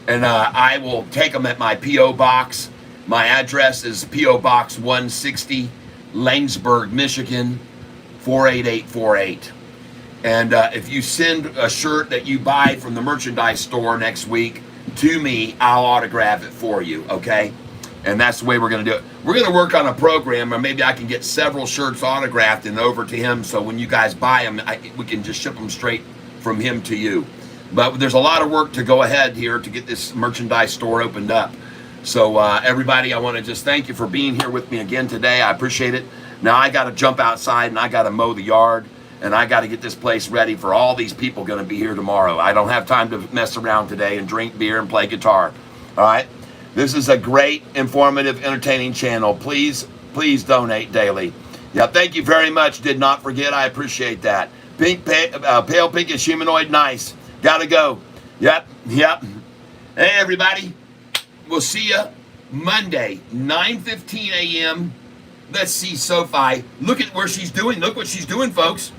And I will take them at my P.O. Box. My address is P.O. Box 160, Langsburg, Michigan, 48848. And if you send a shirt that you buy from the merchandise store next week to me, I'll autograph it for you, okay? And that's the way we're going to do it. We're going to work on a program, or maybe I can get several shirts autographed and over to him, so when you guys buy them, we can just ship them straight from him to you. But there's a lot of work to go ahead here to get this merchandise store opened up. So everybody, I want to just thank you for being here with me again today. I appreciate it. Now I got to jump outside and I got to mow the yard and I got to get this place ready for all these people going to be here tomorrow. I don't have time to mess around today and drink beer and play guitar. All right. This is a great, informative, entertaining channel. Please, please donate daily. Yeah, thank you very much. Did not forget. I appreciate that. Pale pinkish humanoid, nice. Gotta go. Yep. Hey, everybody. We'll see you Monday, 9:15 a.m. Let's see Sofi. Look at where she's doing. Look what she's doing, folks.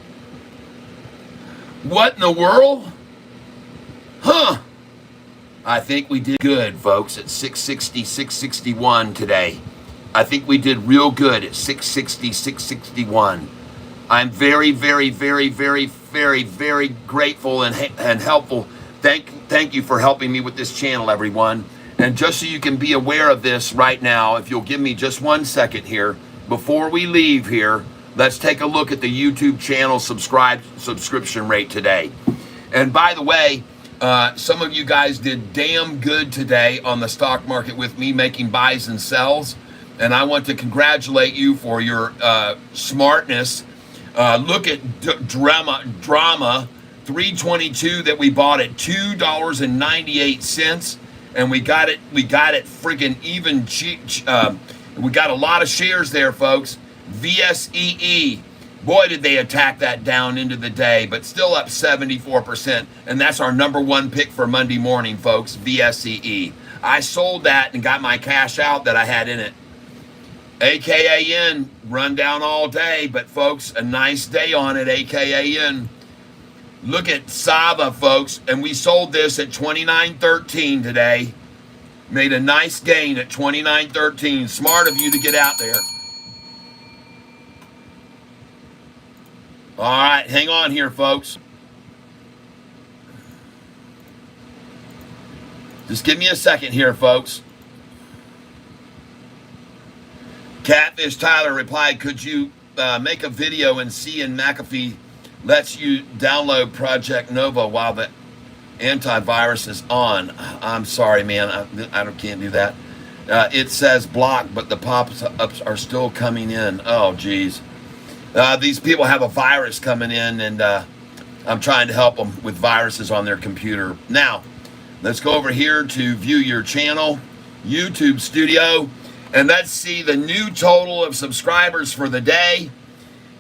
What in the world? Huh. I think we did good, folks, at 660, 661 today. I think we did real good at 660, 661. I'm very, very, very, very, very, very grateful and helpful. Thank you for helping me with this channel, everyone. And just so you can be aware of this right now, if you'll give me just 1 second here, before we leave here, let's take a look at the YouTube channel subscription rate today. And by the way, some of you guys did damn good today on the stock market with me making buys and sells. And I want to congratulate you for your smartness. Look at drama 322 that we bought at $2.98, and we got it friggin' even cheap. We got a lot of shares there, folks. VSEE, boy, did they attack that down into the day, but still up 74%, and that's our number one pick for Monday morning, folks. VSEE. I sold that and got my cash out that I had in it. AKAN run down all day, but folks, a nice day on it, AKAN. Look at Sava, folks, and we sold this at $29.13 today. Made a nice gain at $29.13. Smart of you to get out there. All right, hang on here, folks. Just give me a second here, folks. Catfish Tyler replied, could you make a video and see in McAfee lets you download Project Nova while the antivirus is on? I'm sorry, man. I can't do that. It says block, but the pop-ups are still coming in. Oh, geez. These people have a virus coming in, and I'm trying to help them with viruses on their computer. Now, let's go over here to view your channel, YouTube Studio, and let's see the new total of subscribers for the day.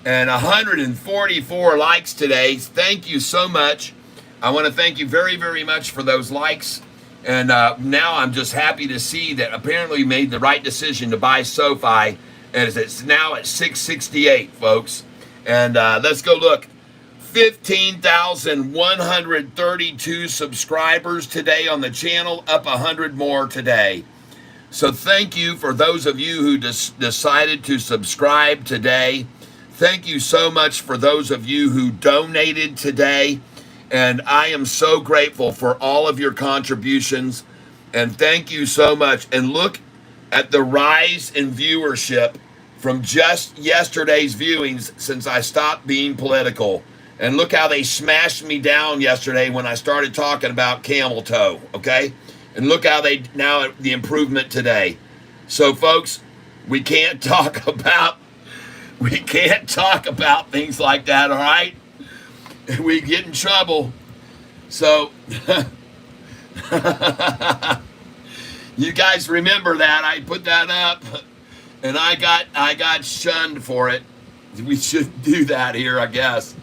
And 144 likes today. Thank you so much. I want to thank you very, very much for those likes. And now I'm just happy to see that apparently we made the right decision to buy Sofi, as it's now at 668, folks. And let's go look. 15,132 subscribers today on the channel, up 100 more today. So thank you for those of you who decided to subscribe today. Thank you so much for those of you who donated today. And I am so grateful for all of your contributions. And thank you so much. And look at the rise in viewership from just yesterday's viewings since I stopped being political. And look how they smashed me down yesterday when I started talking about camel toe, okay? And look how now the improvement today. So folks, we can't talk about things like that, all right? We get in trouble. So you guys remember that I put that up and I got shunned for it. We should do that here, I guess.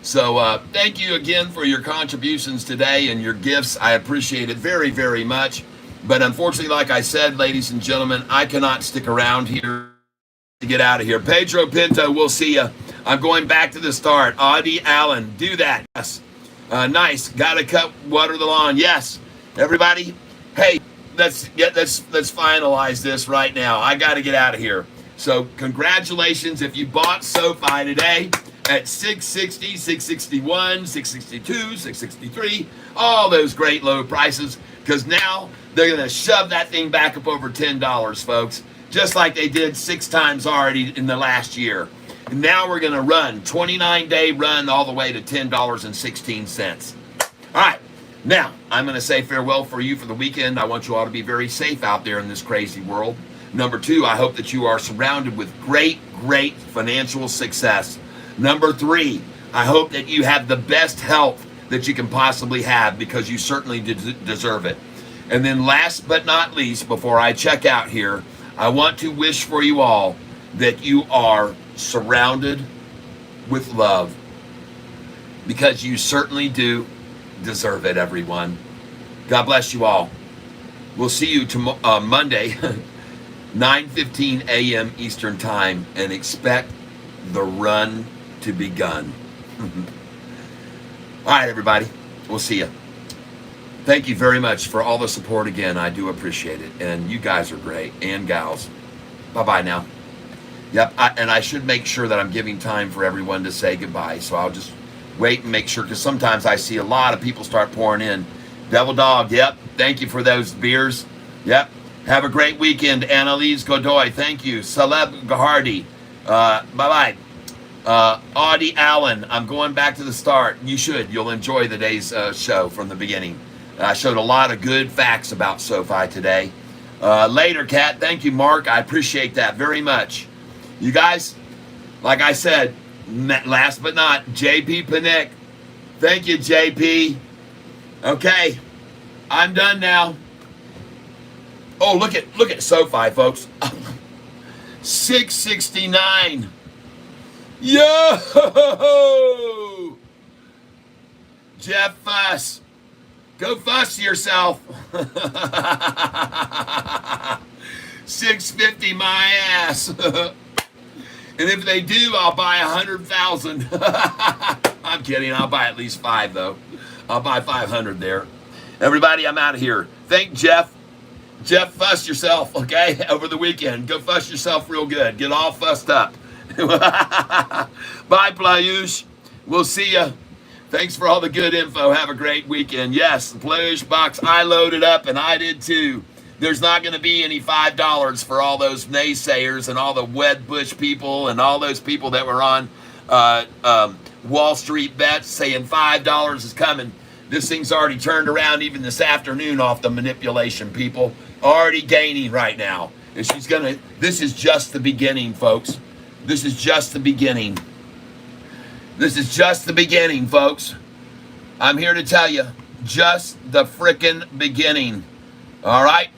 So thank you again for your contributions today and your gifts. I appreciate it very, very much. But unfortunately, like I said, ladies and gentlemen, I cannot stick around here to get out of here. Pedro Pinto, we'll see you. I'm going back to the start. Audie Allen, do that. Yes. Nice. Got to water the lawn. Yes. Everybody, hey, let's finalize this right now. I got to get out of here. So congratulations if you bought Sofi today at 660, 661, 662, 663, all those great low prices, because now they're going to shove that thing back up over $10, folks, just like they did 6 times already in the last year. And now we're going to run 29-day run all the way to $10.16. All right. Now, I'm going to say farewell for you for the weekend. I want you all to be very safe out there in this crazy world. Number 2, I hope that you are surrounded with great, great financial success. Number 3, I hope that you have the best health that you can possibly have, because you certainly deserve it. And then last but not least, before I check out here, I want to wish for you all that you are surrounded with love, because you certainly do deserve it, everyone. God bless you all. We'll see you Monday, 9:15 a.m. Eastern Time, and expect the run to begun. All right, everybody. We'll see you. Thank you very much for all the support again. I do appreciate it. And you guys are great, and gals. Bye-bye now. Yep, and I should make sure that I'm giving time for everyone to say goodbye. So I'll just wait and make sure, because sometimes I see a lot of people start pouring in. Devil Dog, yep. Thank you for those beers. Yep. Have a great weekend. Annalise Godoy, thank you. Celeb Gahardi, bye-bye. Audie Allen, I'm going back to the start. You should. You'll enjoy the day's show from the beginning. I showed a lot of good facts about Sofi today. Later, Kat. Thank you, Mark. I appreciate that very much. You guys, like I said, last but not, JP Panic. Thank you, JP. Okay, I'm done now. Oh, look at Sofi, folks. 669. Yo! Jeff Fuss. Go fuss yourself. 650 my ass. And if they do, I'll buy 100,000. I'm kidding. I'll buy at least 5, though. I'll buy 500 there. Everybody, I'm out of here. Thank Jeff. Jeff, fuss yourself, okay? Over the weekend. Go fuss yourself real good. Get all fussed up. Bye, Playush. We'll see ya. Thanks for all the good info. Have a great weekend. Yes, the Playush box, I loaded up, and I did too. There's not going to be any $5 for all those naysayers and all the Wedbush people and all those people that were on Wall Street Bets saying $5 is coming. This thing's already turned around even this afternoon off the manipulation, people. Already gaining right now. And this is just the beginning, folks. This is just the beginning. This is just the beginning, folks. I'm here to tell you, just the frickin' beginning. All right?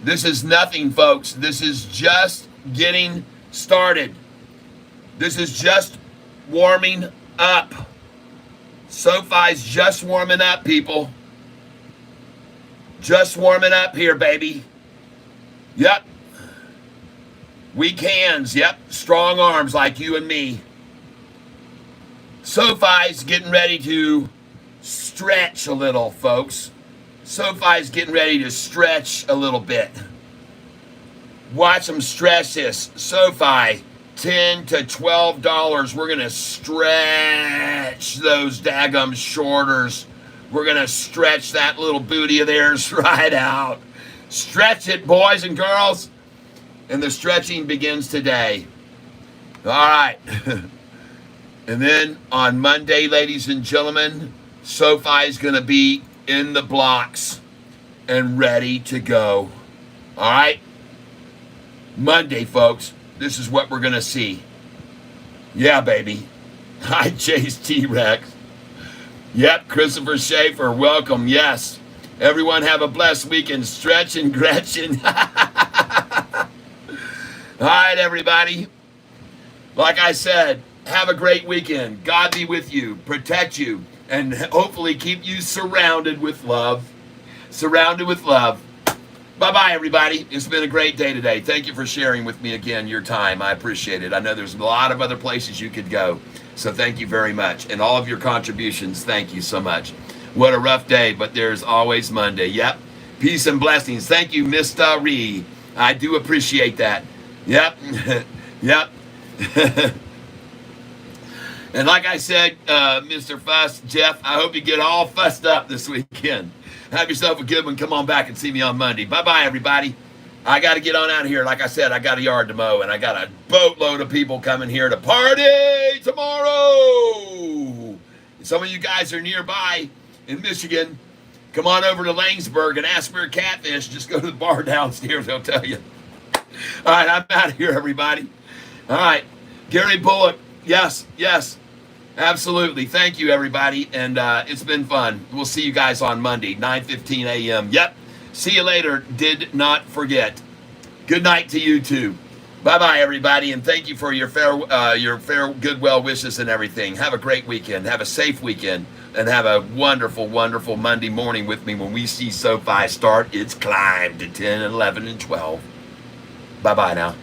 This is nothing, folks. This is just getting started. This is just warming up. Sofi's just warming up, people. Just warming up here, baby. Yep. Weak hands, yep. Strong arms like you and me. Sofi's getting ready to stretch a little, folks. Sofi's getting ready to stretch a little bit. Watch them stretch this. Sofi, $10 to $12. We're going to stretch those daggum shorters. We're going to stretch that little booty of theirs right out. Stretch it, boys and girls. And the stretching begins today. All right. And then on Monday, ladies and gentlemen, Sofi is going to be in the blocks and ready to go. All right? Monday, folks, this is what we're going to see. Yeah, baby. Hi, Chase T-Rex. Yep, Christopher Schaefer, welcome. Yes. Everyone have a blessed weekend. Stretch and Gretchen. All right, everybody. Like I said, have a great weekend. God be with you, protect you, and hopefully keep you surrounded with love. Surrounded with love. Bye-bye, everybody. It's been a great day today. Thank you for sharing with me again your time. I appreciate it. I know there's a lot of other places you could go. So thank you very much. And all of your contributions, thank you so much. What a rough day, but there's always Monday. Yep. Peace and blessings. Thank you, Mr. Ree. I do appreciate that. Yep. Yep. And like I said, Mr. Fuss, Jeff, I hope you get all fussed up this weekend. Have yourself a good one. Come on back and see me on Monday. Bye-bye, everybody. I got to get on out of here. Like I said, I got a yard to mow, and I got a boatload of people coming here to party tomorrow. Some of you guys are nearby in Michigan. Come on over to Langsburg and ask for a Catfish. Just go to the bar downstairs. They'll tell you. All right, I'm out of here, everybody. All right. Gary Bullock. Yes, yes. Absolutely. Thank you, everybody. And it's been fun. We'll see you guys on Monday, 9:15 a.m. Yep. See you later. Did not forget. Good night to you, too. Bye-bye, everybody. And thank you for your fair good well wishes and everything. Have a great weekend. Have a safe weekend. and have a wonderful, wonderful Monday morning with me when we see Sofi start its climb to 10, 11, and 12. Bye-bye now.